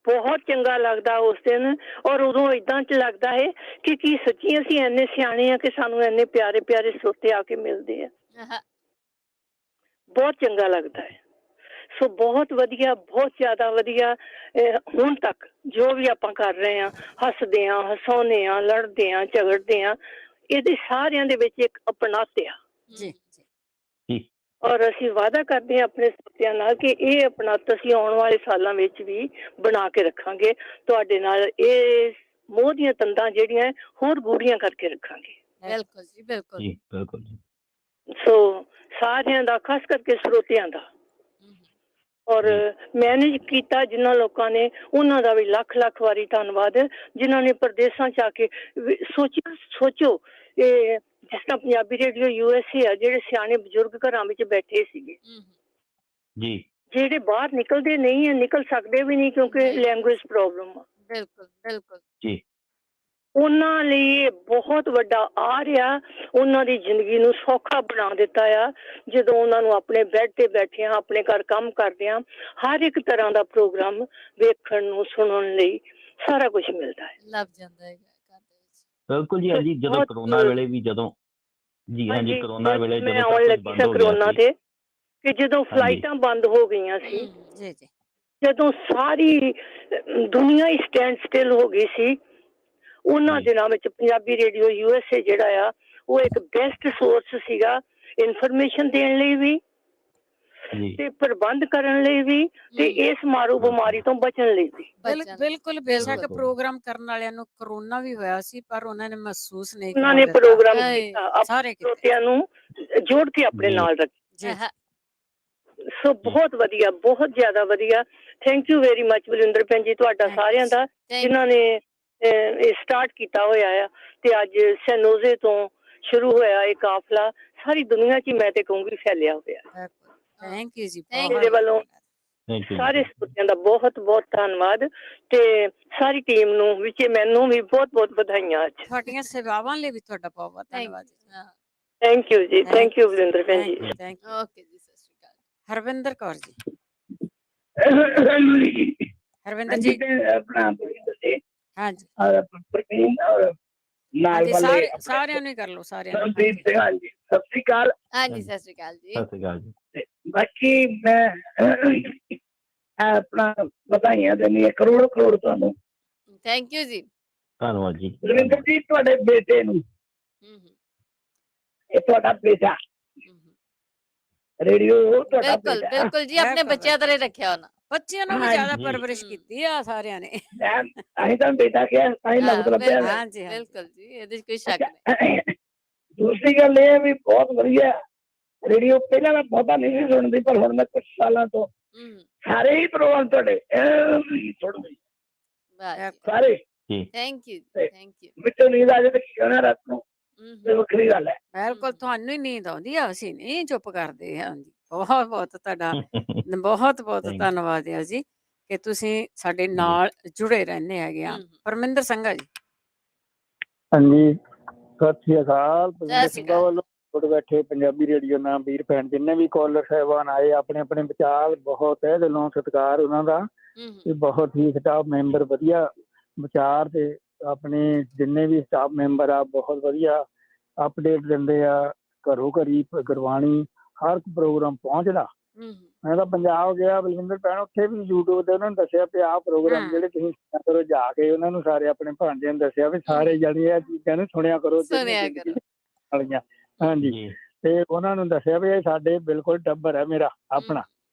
ਬਹੁਤ ਚੰਗਾ ਲੱਗਦਾ ਉਸ ਦਿਨ। ਔਰ ਉਦੋਂ ਏਦਾਂ ਚ ਲੱਗਦਾ ਹੈ ਕਿ ਕੀ ਸੱਚੀ ਅਸੀਂ ਇੰਨੇ ਸਿਆਣੇ ਆ ਕਿ ਸਾਨੂੰ ਇੰਨੇ ਪਿਆਰੇ ਪਿਆਰੇ ਸਰੋਤੇ ਆ ਕੇ ਮਿਲਦੇ ਆ। ਬਹੁਤ ਚੰਗਾ ਲੱਗਦਾ ਹੈ। ਸੋ ਬਹੁਤ ਵਧੀਆ, ਬਹੁਤ ਜ਼ਿਆਦਾ ਵਧੀਆ। ਹੁਣ ਤੱਕ ਜੋ ਵੀ ਆਪਾਂ ਕਰ ਰਹੇ ਹਾਂ, ਹੱਸਦੇ ਹਾਂ, ਹਸਾਉਂਦੇ ਹਾਂ, ਲੜਦੇ ਹਾਂ, ਝਗੜਦੇ ਹਾਂ, ਇਹਦੇ ਸਾਰਿਆਂ ਦੇ ਵਿੱਚ ਇੱਕ ਅਪਣੱਤ ਆ। ਔਰ ਅਸੀਂ ਵਾਅਦਾ ਕਰਦੇ ਹਾਂ ਆਪਣੇ ਸਰੋਤਿਆਂ ਨਾਲ ਕਿ ਇਹ ਅਪਣੱਤ ਅਸੀਂ ਆਉਣ ਵਾਲੇ ਸਾਲਾਂ ਵਿੱਚ ਵੀ ਬਣਾ ਕੇ ਰੱਖਾਂਗੇ। ਤੁਹਾਡੇ ਨਾਲ ਇਹ ਮੋਹ ਦੀਆਂ ਤੰਦਾਂ ਜਿਹੜੀਆਂ ਹੋਰ ਗੂੜੀਆਂ ਕਰਕੇ ਰੱਖਾਂਗੇ। ਬਿਲਕੁਲ ਜੀ, ਬਿਲਕੁਲ ਜੀ, ਬਿਲਕੁਲ। ਸੋ ਸਾਰਿਆਂ ਦਾ, ਖਾਸ ਕਰਕੇ ਸਰੋਤਿਆਂ ਦਾ ਔਰ ਮੈਨੇਜ ਕੀਤਾ ਜਿਨ੍ਹਾਂ ਲੋਕਾਂ ਨੇ, ਉਹਨਾਂ ਦਾ ਵੀ ਲੱਖ ਲੱਖ ਵਾਰੀ ਧੰਨਵਾਦ। ਜਿਨ੍ਹਾਂ ਨੇ ਪ੍ਰਦੇਸਾਂ ਚ ਆ ਕੇ ਸੋਚੋ ਇਹ ਜਿਸ ਤਰ੍ਹਾਂ ਪੰਜਾਬੀ ਰੇਡੀਓ USA ਆ, ਜਿਹੜੇ ਸਿਆਣੇ ਬਜ਼ੁਰਗ ਘਰਾਂ ਵਿੱਚ ਬੈਠੇ ਸੀਗੇ ਜੀ, ਜਿਹੜੇ ਬਾਹਰ ਨਿਕਲਦੇ ਨਹੀਂ ਆ, ਨਿਕਲ ਸਕਦੇ ਵੀ ਨਹੀਂ ਕਿਉਂਕਿ ਲੈਂਗੁਏਜ ਪ੍ਰੋਬਲਮ ਆ, ਬਿਲਕੁਲ ਬਿਲਕੁਲ ਜੀ, ਉਹਨਾਂ ਲਈ ਇਹ ਬਹੁਤ ਵੱਡਾ ਆ ਰਿਹਾ, ਉਹਨਾਂ ਦੀ ਜ਼ਿੰਦਗੀ ਨੂੰ ਸੌਖਾ ਬਣਾ ਦਿੱਤਾ ਆ। ਜਦੋਂ ਉਹਨਾਂ ਨੂੰ ਆਪਣੇ ਬੈੱਡ ਤੇ ਬੈਠਿਆਂ, ਆਪਣੇ ਘਰ ਕੰਮ ਕਰਦਿਆਂ ਹਰ ਇੱਕ ਤਰ੍ਹਾਂ ਦਾ ਪ੍ਰੋਗਰਾਮ ਵੇਖਣ ਨੂੰ, ਸੁਣਨ ਲਈ ਸਾਰਾ ਕੁਝ ਮਿਲਦਾ ਹੈ, ਲੱਭ ਜਾਂਦਾ ਹੈਗਾ ਘਰ ਦੇ ਵਿੱਚ। ਬਿਲਕੁਲ ਜੀ। ਹਾਂਜੀ, ਜਦੋਂ ਕਰੋਨਾ ਵੇਲੇ ਵੀ ਜਦੋਂ ਜੀ, ਹਾਂਜੀ, ਕਰੋਨਾ ਵੇਲੇ ਮੈਂ ਜਦੋਂ ਆਉਣ ਸਭ ਕੁਝ ਲੱਗੀ ਬੰਦ ਸਾਂ ਹੋ ਗਿਆ ਕਰੋਨਾ ਸੀ। ਤੇ, ਕਿ ਜਦੋਂ ਫਲਾਈਟਾਂ ਬੰਦ ਹੋ ਗਈਆਂ ਸੀ, ਜੀ ਜੀ, ਜਦੋਂ ਸਾਰੀ ਦੁਨੀਆ ਹੀ ਸਟੈਂਡ ਸਟਿਲ ਹੋ ਗਈ ਸੀ, ਉਹਨਾਂ ਦਿਨਾਂ ਵਿੱਚ ਪੰਜਾਬੀ ਰੇਡੀਓ USA ਜਿਹੜਾ ਆ, ਉਹ ਇੱਕ ਬੈਸਟ ਸੋਰਸ ਸੀਗਾ ਇਨਫੋਰਮੇਸ਼ਨ ਦੇਣ ਲਈ ਵੀ ਤੇ ਪ੍ਰਬੰਧ ਕਰਨ ਲਈ ਵੀ, ਤੇ ਇਸ ਮਾਰੂ ਬਿਮਾਰੀ ਤੋਂ ਬਚਣ ਲਈ ਵੀ। ਬਿਲਕੁਲ ਬੇਸ਼ੱਕ ਪ੍ਰੋਗਰਾਮ ਕਰਨ ਵਾਲਿਆਂ ਨੂੰ ਕਰੋਨਾ ਵੀ ਹੋਇਆ ਸੀ, ਪਰ ਉਹਨਾਂ ਨੇ ਮਹਿਸੂਸ ਨਹੀਂ ਉਹਨਾਂ ਨੇ ਪ੍ਰੋਗਰਾਮ ਕੀਤਾ, ਸਾਰੇ ਸਰੋਤਿਆਂ ਨੂੰ ਜੋੜ ਕੇ ਆਪਣੇ ਨਾਲ ਰੱਖਿਆ। ਸੋ ਬਹੁਤ ਵਧੀਆ, ਬਹੁਤ ਜ਼ਿਆਦਾ ਵਧੀਆ। Thank you very much Balwinder ਭੈਣ ਜੀ, ਤੁਹਾਡਾ ਸਾਰਿਆਂ ਦਾ, ਜਿਨ੍ਹਾਂ ਨੇ ਇਹ ਸਟਾਰਟ ਕੀਤਾ ਹੋਇਆ ਆ। ਤੇ ਅੱਜ ਸੈਨੋਜ਼ੇ ਤੋਂ ਸ਼ੁਰੂ ਹੋਇਆ ਇਹ ਕਾਫਲਾ ਸਾਰੀ ਦੁਨੀਆ 'ਚ, ਮੈਂ ਤੇ ਕਹੂੰਗੀ ਫੈਲਿਆ ਹੋਇਆ। ਥੈਂਕ ਯੂ ਜੀ, ਮੇਰੇ ਵੱਲੋਂ ਸਾਰੇ ਸਰੋਤਿਆਂ ਦਾ ਬਹੁਤ ਬਹੁਤ ਧੰਨਵਾਦ, ਤੇ ਸਾਰੀ ਟੀਮ ਨੂੰ ਵਿੱਚ ਮੈਨੂੰ ਵੀ ਬਹੁਤ ਬਹੁਤ ਵਧਾਈਆਂ। ਅੱਜ ਤੁਹਾਡੀਆਂ ਸੇਵਾਵਾਂ ਲਈ ਵੀ ਤੁਹਾਡਾ ਬਹੁਤ ਬਹੁਤ ਧੰਨਵਾਦ ਜੀ। ਥੈਂਕ ਯੂ ਜੀ, ਥੈਂਕ ਯੂ ਬਲਵਿੰਦਰ ਭੈਣ ਜੀ। ਓਕੇ ਜੀ, ਸਤਿ ਸ਼੍ਰੀ ਅਕਾਲ। ਹਰਵਿੰਦਰ ਕੌਰ ਜੀ। ਹਰਵਿੰਦਰ ਜੀ ਜੀ, ਆਪਣਾ ਹਾਂਜੀ ਨਾਲ ਵਾਲੇ ਸਾਰਿਆਂ ਨੂੰ ਕਰ ਲਓ, ਸਾਰਿਆਂ ਨੂੰ। ਹਾਂਜੀ, ਸਤਿ ਸ਼੍ਰੀ ਅਕਾਲ। ਹਾਂਜੀ, ਸਤਿ ਸ਼੍ਰੀ ਅਕਾਲ ਜੀ। ਸਤਿ ਸ਼੍ਰੀ ਅਕਾਲ ਜੀ। ਬਾਕੀ ਮੈਂ ਆਪਣਾ ਵਧਾਈਆਂ ਦੇਣੀ, ਕਰੋੜ ਕਰੋੜ ਤੁਹਾਨੂੰ। ਥੈਂਕ ਯੂ ਜੀ, ਧੰਨਵਾਦ ਜੀ। ਰਵਿੰਦਰ ਜੀ, ਤੁਹਾਡੇ ਬੇਟੇ ਨੂੰ, ਇਹ ਤੁਹਾਡਾ ਬੇਟਾ ਰੇਡੀਓ ਤੁਹਾਡਾ ਬਿਲਕੁਲ ਬੇਟਾ। ਬਿਲਕੁਲ ਜੀ, ਆਪਣੇ ਬੱਚਿਆਂ ਤਰ੍ਹਾਂ ਰੱਖਿਆ ਉਹਨਾਂ। ਬੱਚਿਆਂ ਨੂੰ ਵੀ ਜ਼ਿਆਦਾ ਪਰਵਰਿਸ਼ ਕੀਤੀ ਆ ਸਾਰਿਆਂ ਨੇ। ਅਸੀਂ ਤਾਂ ਬੇਟਾ ਕਿਹਾ, ਅਸੀਂ ਮਤਲਬ ਹਾਂਜੀ ਬਿਲਕੁਲ ਜੀ, ਇਹਦੇ 'ਚ ਕੋਈ ਸ਼ੱਕ ਨਹੀਂ। ਦੂਸਰੀ ਗੱਲ ਇਹ ਹੈ ਵੀ ਬਹੁਤ ਵਧੀਆ ਰੇਡੀਓ, ਪਹਿਲਾਂ ਮੈਂ ਬਹੁਤਾ ਨਹੀਂ ਸੀ ਸੁਣਦੀ, ਪਰ ਹੁਣ ਮੈਂ ਕੁਝ ਸਾਲਾਂ ਤੋਂ ਸਾਰੇ ਹੀ ਪ੍ਰੋਗਰਾਮ ਤੁਹਾਡੇ ਸੁਣਦੀ, ਸਾਰੇ। Thank you, thank you. ਵਿੱਚੋਂ ਨੀਂਦ ਆ ਜਾਏ ਤਾਂ ਕੀ ਕਹਿਣਾ ਰਾਤ ਨੂੰ, ਇਹ ਵੱਖਰੀ ਗੱਲ ਹੈ। ਬਿਲਕੁਲ, ਤੁਹਾਨੂੰ ਹੀ ਨੀਂਦ ਆਉਂਦੀ ਆ, ਅਸੀਂ ਨਹੀਂ ਚੁੱਪ ਕਰਦੇ। ਹਾਂਜੀ, ਬਹੁਤ ਬਹੁਤ ਤੁਹਾਡਾ ਬਹੁਤ ਬਹੁਤ ਧੰਨਵਾਦ ਹੈ ਜੀ, ਕਿ ਤੁਸੀਂ ਸਾਡੇ ਨਾਲ ਜੁੜੇ ਰਹਿੰਦੇ ਹੈਗੇ ਆ। ਪਰਮਿੰਦਰ ਸੰਘਾ ਜੀ। ਹਾਂਜੀ, ਸਤਿ ਸ਼੍ਰੀ ਅਕਾਲ। ਵੱਲੋਂ ਬੈਠੇ ਪੰਜਾਬੀ ਰੇਡੀਓ ਨਾਲ ਵੀਰ ਭੈਣ ਜਿੰਨੇ ਵੀ ਕਾਲਰ ਸਾਹਿਬਾਨ ਆਏ, ਆਪਣੇ ਆਪਣੇ ਵਿਚਾਰ ਬਹੁਤ ਹੈ, ਦਿਲੋਂ ਸਤਿਕਾਰ ਉਹਨਾਂ ਦਾ। ਬਹੁਤ ਹੀ ਸਟਾਫ ਮੈਂਬਰ ਵਧੀਆ ਵਿਚਾਰ, ਤੇ ਆਪਣੇ ਜਿੰਨੇ ਵੀ ਸਟਾਫ ਮੈਂਬਰ ਆ ਬਹੁਤ ਵਧੀਆ ਅਪਡੇਟ ਦਿੰਦੇ ਆ, ਘਰੋਂ ਘਰੀ ਗੁਰਬਾਣੀ ਹਰ ਇੱਕ ਪ੍ਰੋਗਰਾਮ ਪਹੁੰਚਦਾ। ਮੈਂ ਤਾਂ ਪੰਜਾਬ ਗਿਆ ਬਲਵਿੰਦਰ ਭੈਣ, ਉੱਥੇ ਵੀ YouTube ਤੇ ਉਹਨਾਂ ਨੂੰ ਦੱਸਿਆ ਵੀ ਆਹ ਪ੍ਰੋਗਰਾਮ ਜਿਹੜੇ ਤੁਸੀਂ ਕਰੋ, ਜਾ ਕੇ ਉਹਨਾਂ ਨੂੰ ਸਾਰੇ ਆਪਣੇ ਭਾਂਜਿਆਂ ਨੂੰ ਦੱਸਿਆ ਵੀ ਸਾਰੇ ਜਾਣੀ ਇਹ ਚੀਜ਼ਾਂ ਨੂੰ ਸੁਣਿਆ ਕਰੋ ਵਾਲੀਆਂ। ਹਾਂਜੀ, ਤੇ ਉਹਨਾਂ ਨੂੰ ਦੱਸਿਆ ਵੀ ਇਹ ਸਾਡੇ ਬਿਲਕੁਲ ਟੱਬਰ ਹੈ ਮੇਰਾ ਆਪਣਾ।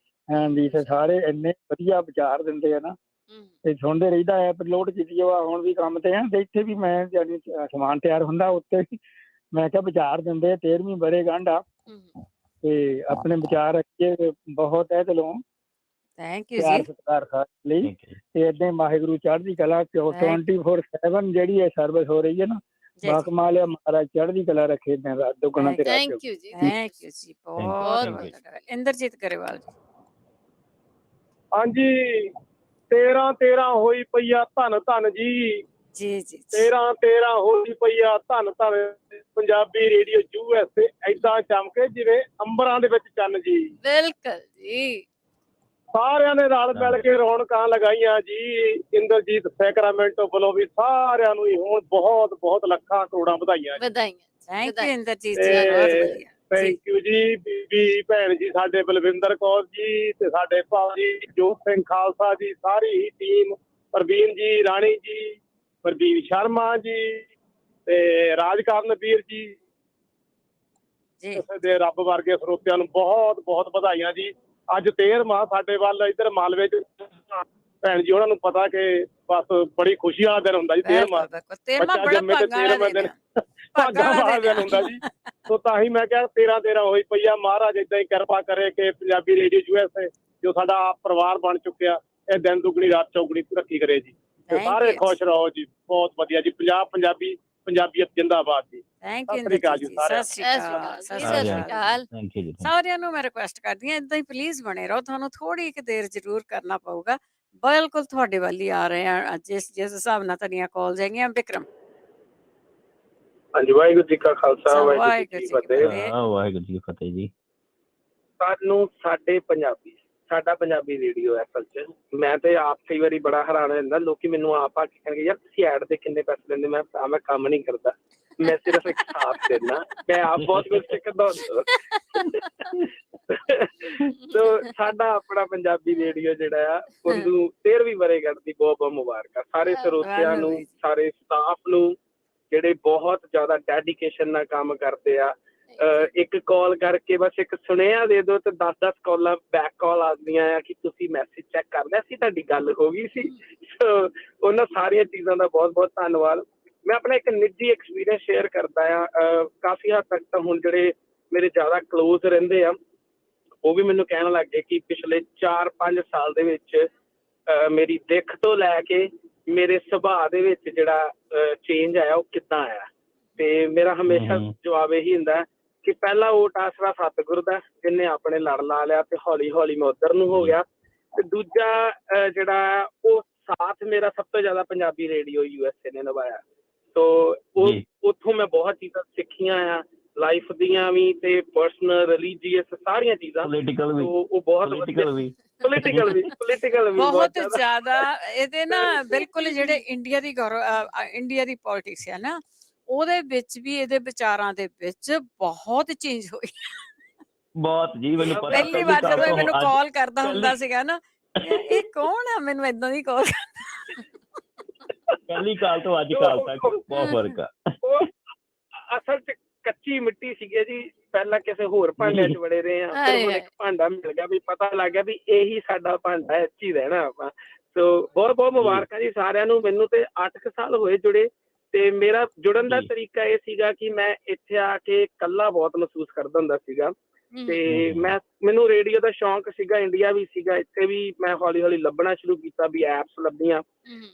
ਹਾਂਜੀ, ਤੇ ਸਾਰੇ ਇੰਨੇ ਵਧੀਆ ਵਿਚਾਰ ਦਿੰਦੇ ਆ ਨਾ, ਤੇ ਸੁਣਦੇ ਰਹੀਦਾ ਹੈ। ਲੋਡ ਕੀਤੀ ਆ, ਹੁਣ ਵੀ ਕੰਮ ਤੇ ਆ, ਤੇ ਇੱਥੇ ਵੀ ਮੈਂ ਜਾਨੀ ਸਮਾਨ ਤਿਆਰ ਹੁੰਦਾ, ਉੱਤੇ ਵੀ ਮੈਂ ਕਿਹਾ ਵਿਚਾਰ ਦਿੰਦੇ। 13ਵੀਂ ਬੜੇ ਗੰਢ ਆ, ਤੇ ਆਪਣੇ ਵਿਚਾਰ ਰੱਖੀਏ ਬਹੁਤ ਹੈ ਦਿਲੋਂ। ਥੈਂਕ ਯੂ ਪਿਆਰ ਜੀ, ਸਤਿਕਾਰ ਸਾਰੇ ਲਈ, ਤੇ ਏਦਾਂ ਵਾਹਿਗੁਰੂ ਚੜ੍ਹਦੀ ਕਲਾ 24/7 ਜਿਹੜੀ ਇਹ ਸਰਵਿਸ ਹੋ ਰਹੀ ਹੈ ਨਾ, ਬਾਕਮਾਲ ਆ, ਮਹਾਰਾਜ ਚੜ੍ਹਦੀ ਕਲਾ ਰੱਖੇ ਦਿਨ ਰਾਤ ਦੁੱਗਣਾ ਤੇ ਰਾਤ। ਥੈਂਕ ਯੂ ਜੀ, ਥੈਂਕ ਯੂ ਜੀ, ਬਹੁਤ। ਇੰਦਰਜੀਤ ਗਰੇਵਾਲ ਜੀ। ਹਾਂਜੀ, 13 ਹੋਈ ਪਈ ਆ ਧੰਨ ਧੰਨ ਜੀ, ਜੀ ਜੀ, 13 ਹੋਈ ਪਈ ਆ ਧੰਨ ਧੰਨ ਪੰਜਾਬੀ ਰੇਡੀਓ USA, ਏਦਾਂ ਚਮਕੇ ਜਿਵੇਂ ਅੰਬਰਾਂ ਦੇ ਵਿੱਚ ਚੰਨ ਜੀ। ਬਿਲਕੁਲ ਜੀ, ਸਾਰਿਆਂ ਨੇ ਰਲ ਮਿਲ ਕੇ ਰੌਣਕਾਂ ਲਗਾਈਆਂ ਜੀ। ਇੰਦਰਜੀਤ ਸੈਕਰਾਮੈਂਟੋ ਵੱਲੋਂ ਵੀ ਸਾਰਿਆਂ ਨੂੰ ਹੀ ਹੁਣ ਬਹੁਤ ਬਹੁਤ ਲੱਖਾਂ ਕਰੋੜਾਂ ਵਧਾਈਆਂ। ਥੈਂਕ ਯੂ ਇੰਦਰਜੀਤ ਜੀ, ਬਹੁਤ ਵਧੀਆ। ਥੈਂਕ ਯੂ ਜੀ। ਬੀਬੀ ਭੈਣ ਜੀ ਸਾਡੇ ਬਲਵਿੰਦਰ ਕੌਰ ਜੀ, ਤੇ ਸਾਡੇ ਭਾਜੀ ਜੋਤ ਸਿੰਘ ਖਾਲਸਾ ਜੀ, ਸਾਰੀ ਹੀ ਟੀਮ, ਪ੍ਰਵੀਨ ਜੀ, ਰਾਣੀ ਜੀ, ਪ੍ਰਵੀਨ ਸ਼ਰਮਾ ਜੀ, ਤੇ ਰਾਜਕਰਨ ਵੀਰ ਜੀ, ਦੇ ਰੱਬ ਵਰਗੇ ਸਰੋਤਿਆਂ ਨੂੰ ਬਹੁਤ ਬਹੁਤ ਵਧਾਈਆਂ ਜੀ। ਅੱਜ 13ਵਾਂ ਸਾਡੇ ਵੱਲ ਇੱਧਰ ਮਾਲਵੇ ਚ ਭੈਣ ਜੀ ਉਹਨਾਂ ਨੂੰ ਪਤਾ ਕਿ ਬਸ ਬੜੀ ਖੁਸ਼ੀ ਵਾਲਾ ਦਿਨ ਹੁੰਦਾ ਜੀ 13ਵਾਂ। ਬੱਚਾ ਜੰਮੇ ਤੇ 13ਵਾਂ ਦਿਨ ਭਾਗਾਂ ਵਾਲਾ ਦਿਨ ਹੁੰਦਾ ਜੀ। ਸੋ ਤਾਂ ਹੀ ਮੈਂ ਕਿਹਾ 13 ਹੋਈ ਪਈ ਆ। ਮਹਾਰਾਜ ਏਦਾਂ ਹੀ ਕਿਰਪਾ ਕਰੇ ਕਿ ਪੰਜਾਬੀ ਰੇਡੀਓ USA ਜੋ ਸਾਡਾ ਪਰਿਵਾਰ ਬਣ ਚੁੱਕਿਆ, ਇਹ ਦਿਨ ਦੁੱਗਣੀ ਰਾਤ ਚੌਗੁਣੀ ਤਰੱਕੀ ਕਰੇ ਜੀ, ਤੇ ਸਾਰੇ ਖੁਸ਼ ਰਹੋ ਜੀ। ਬਹੁਤ ਵਧੀਆ ਜੀ। ਪੰਜਾਬੀਅਤ ਜਿੰਦਾਬਾਦ ਜੀ। ਥੈਂਕ ਯੂ ਸਤਿ ਸ੍ਰੀ ਅਕਾਲ ਇੰਦਰਜੀਤ ਜੀ ਜੀ, ਸਾਰਿਆਂ ਸਤਿ ਨੂੰ। ਸ਼੍ਰੀ ਸਤਿ ਸ਼੍ਰੀ ਅਕਾਲ, ਅਕਾਲ ਸਤਿ ਜੀ, ਸ਼੍ਰੀ ਸਤਿ ਸ਼੍ਰੀ ਅਕਾਲ। ਅਕਾਲ। ਥੈਂਕ ਯੂ ਜੀ। ਸਾਰਿਆਂ ਨੂੰ ਮੈਂ ਰਿਕੁਐਸਟ ਕਰਦੀ ਹਾਂ ਏਦਾਂ ਹੀ ਪਲੀਜ਼ ਬਣੇ ਰਹੋ, ਤੁਹਾਨੂੰ ਥੋੜੀ ਕੁ ਦੇਰ ਜ਼ਰੂਰ ਕਰਨਾ ਪਊਗਾ, ਬਿਲਕੁਲ ਤੁਹਾਡੇ ਵੱਲ ਹੀ ਆ ਰਹੇ ਆ ਜਿਸ ਹਿਸਾਬ ਨਾਲ ਤੁਹਾਡੀਆਂ ਕਾਲਸ ਹੈਗੀਆਂ। ਵਿਕਰਮ ਹਾਂਜੀ, ਵਾਹਿਗੁਰੂ ਜੀ ਕਾ ਖਾਲਸਾ, ਵਾਹਿਗੁਰੂ ਜੀ ਵਾਹਿਗੁਰੂ ਕੀ ਜੀ ਕੀ ਫਤਿਹ। ਫਤਿਹ। ਵਾਹਿਗੁਰੂ ਜੀ ਕੀ ਫਤਿਹ ਜੀ। ਸਾਨੂੰ ਸਾਡਾ ਪੰਜਾਬੀ ਰੇਡੀਓ ਅਸਲ 'ਚ, ਮੈਂ ਤੇ ਆਪ ਕਈ ਵਾਰੀ ਬੜਾ ਹੈਰਾਨ ਹੋ ਜਾਂਦਾ, ਲੋਕੀ ਮੈਨੂੰ ਆਪ ਆ ਕੇ ਕਹਿਣਗੇ ਯਾਰ ਤੁਸੀਂ ਐਡ ਦੇ ਕਿੰਨੇ ਪੈਸੇ ਲੈਂਦੇ? ਮੈਂ ਕੰਮ ਨਹੀਂ ਕਰਦਾ, ਮੈਂ ਸਿਰਫ ਇੱਕ ਸਾਥ ਦੇਣਾ। ਮੈਂ ਆਪ ਬਹੁਤ ਕੁਝ ਸਿੱਖਦਾ ਹੁੰਦਾ। ਸੋ ਸਾਡਾ ਆਪਣਾ ਪੰਜਾਬੀ ਰੇਡੀਓ ਜਿਹੜਾ ਆ, ਉਹਨੂੰ 13ਵੀਂ ਵਰ੍ਹੇਗੰਢ ਦੀ ਬਹੁਤ ਬਹੁਤ ਮੁਬਾਰਕਾਂ ਸਾਰੇ ਸਰੋਤਿਆਂ ਨੂੰ, ਸਾਰੇ ਸਟਾਫ ਨੂੰ, ਜਿਹੜੇ ਬਹੁਤ ਜ਼ਿਆਦਾ ਡੈਡੀਕੇਸ਼ਨ ਨਾਲ ਕੰਮ ਕਰਦੇ ਆ। ਇੱਕ ਕਾਲ ਕਰਕੇ ਬਸ ਇੱਕ ਸੁਨੇਹਾ ਦੇ ਦਿਓ ਤੇ 10-10 ਕਾਲਾਂ ਬੈਕ ਕਾਲ ਆਉਂਦੀਆਂ ਆ ਕਿ ਤੁਸੀਂ ਮੈਸੇਜ ਚੈੱਕ ਕਰ ਲਿਆ ਸੀ, ਤੁਹਾਡੀ ਗੱਲ ਹੋ ਗਈ ਸੀ। ਸੋ ਉਹਨਾਂ ਸਾਰੀਆਂ ਚੀਜ਼ਾਂ ਦਾ ਬਹੁਤ ਬਹੁਤ ਧੰਨਵਾਦ। ਮੈਂ ਆਪਣਾ ਇੱਕ ਨਿੱਜੀ ਐਕਸਪੀਰੀਅੰਸ ਸ਼ੇਅਰ ਕਰਦਾ ਆ। ਕਾਫੀ ਹੱਦ ਤੱਕ ਤਾਂ ਹੁਣ ਜਿਹੜੇ ਮੇਰੇ ਜ਼ਿਆਦਾ ਕਲੋਜ਼ ਰਹਿੰਦੇ ਆ ਉਹ ਵੀ ਮੈਨੂੰ ਕਹਿਣ ਲੱਗ ਗਏ ਕਿ ਪਿਛਲੇ 4-5 ਸਾਲ ਦੇ ਵਿੱਚ ਮੇਰੀ ਦਿੱਖ ਤੋਂ ਲੈ ਕੇ ਮੇਰੇ ਸੁਭਾਅ ਦੇ ਵਿੱਚ ਜਿਹੜਾ ਚੇਂਜ ਆਇਆ ਉਹ ਕਿੱਦਾਂ ਆਇਆ। ਤੇ ਮੇਰਾ ਹਮੇਸ਼ਾ ਜਵਾਬ ਇਹੀ ਹੁੰਦਾ ਕਿ ਪਹਿਲਾ ਓਟ ਆਸਰਾ ਸਤਿਗੁਰ ਦਾ, ਜਿਹਨੇ ਆਪਣੇ ਲੜ ਲਾ ਲਿਆ ਤੇ ਹੌਲੀ ਹੌਲੀ ਮੈਂ ਉੱਧਰ ਨੂੰ ਹੋ ਗਿਆ। ਤੇ ਦੂਜਾ ਜਿਹੜਾ ਉਹ ਸਾਥ ਮੇਰਾ ਸਭ ਤੋਂ ਜ਼ਿਆਦਾ ਪੰਜਾਬੀ ਰੇਡੀਓ USA ਨੇ ਨਿਭਾਇਆ। ਸੋ ਉਹ ਉੱਥੋਂ ਮੈਂ ਬਹੁਤ ਚੀਜ਼ਾਂ ਸਿੱਖੀਆਂ ਆ, ਲਾਈਫ ਦੀਆਂ ਵੀ ਤੇ ਪਰਸਨਲ, ਰਿਲੀਜੀਅਸ, ਸਾਰੀਆਂ ਚੀਜ਼ਾਂ। ਪੋਲੀਟੀਕਲ ਵੀ, ਉਹ ਬਹੁਤ ਪੋਲੀਟੀਕਲ ਵੀ ਬਹੁਤ ਜ਼ਿਆਦਾ। ਇਹਦੇ ਨਾ ਬਿਲਕੁਲ ਜਿਹੜੇ ਇੰਡੀਆ ਦੀ ਪੋਲਿਟਿਕਸ ਹੈ ਨਾ, ਉਹਦੇ ਵਿੱਚ ਵੀ ਇਹਦੇ ਵਿਚਾਰਾਂ ਦੇ ਵਿੱਚ ਬਹੁਤ ਚੇਂਜ ਹੋਈ। ਬਹੁਤ ਜੀ, ਮੈਨੂੰ ਪਤਾ। ਪਹਿਲੀ ਵਾਰ ਜਦੋਂ ਇਹ ਮੈਨੂੰ ਕਾਲ ਕਰਦਾ ਹੁੰਦਾ ਸੀਗਾ ਨਾ, ਇਹ ਕੌਣ ਆ, ਮੈਨੂੰ ਏਦਾਂ ਦੀ ਕਾਲ ਪਹਿਲੀ ਕਾਲ ਤੋਂ ਅੱਜ ਕਾਲ ਤੱਕ ਬਹੁਤ ਫਰਕ ਆ। ਉਹ ਅਸਲ 'ਚ ਕੱਚੀ ਮਿੱਟੀ ਸੀਗੇ ਜੀ। ਪਹਿਲਾਂ ਕਿਸੇ ਹੋਰ ਭਾਂਡਿਆਂ 'ਚ ਵੜੇ ਰਹੇ ਆ, ਫਿਰ ਹੁਣ ਇੱਕ ਭਾਂਡਾ ਮਿਲ ਗਿਆ ਵੀ ਪਤਾ ਲੱਗ ਗਿਆ ਵੀ ਇਹੀ ਸਾਡਾ ਭਾਂਡਾ, ਇੱਥੇ ਹੀ ਰਹਿਣਾ ਆਪਾਂ। ਸੋ ਬਹੁਤ ਬਹੁਤ ਮੁਬਾਰਕਾਂ ਜੀ ਸਾਰਿਆਂ ਨੂੰ। ਮੈਨੂੰ ਤੇ 8 ਸਾਲ ਹੋਏ ਜੁੜੇ, ਤੇ ਮੇਰਾ ਜੁੜਨ ਦਾ ਤਰੀਕਾ ਇਹ ਸੀਗਾ ਕਿ ਮੈਂ ਇੱਥੇ ਆ ਕੇ ਇਕੱਲਾ ਬਹੁਤ ਮਹਿਸੂਸ ਕਰਦਾ ਹੁੰਦਾ ਸੀਗਾ। ਤੇ ਮੈਨੂੰ ਰੇਡੀਓ ਦਾ ਸ਼ੌਂਕ ਸੀਗਾ, ਇੰਡੀਆ ਵੀ ਸੀਗਾ, ਇੱਥੇ ਵੀ ਮੈਂ ਹੌਲੀ ਹੌਲੀ ਲੱਭਣਾ ਸ਼ੁਰੂ ਕੀਤਾ ਵੀ ਐਪਸ ਲੱਭੀਆਂ।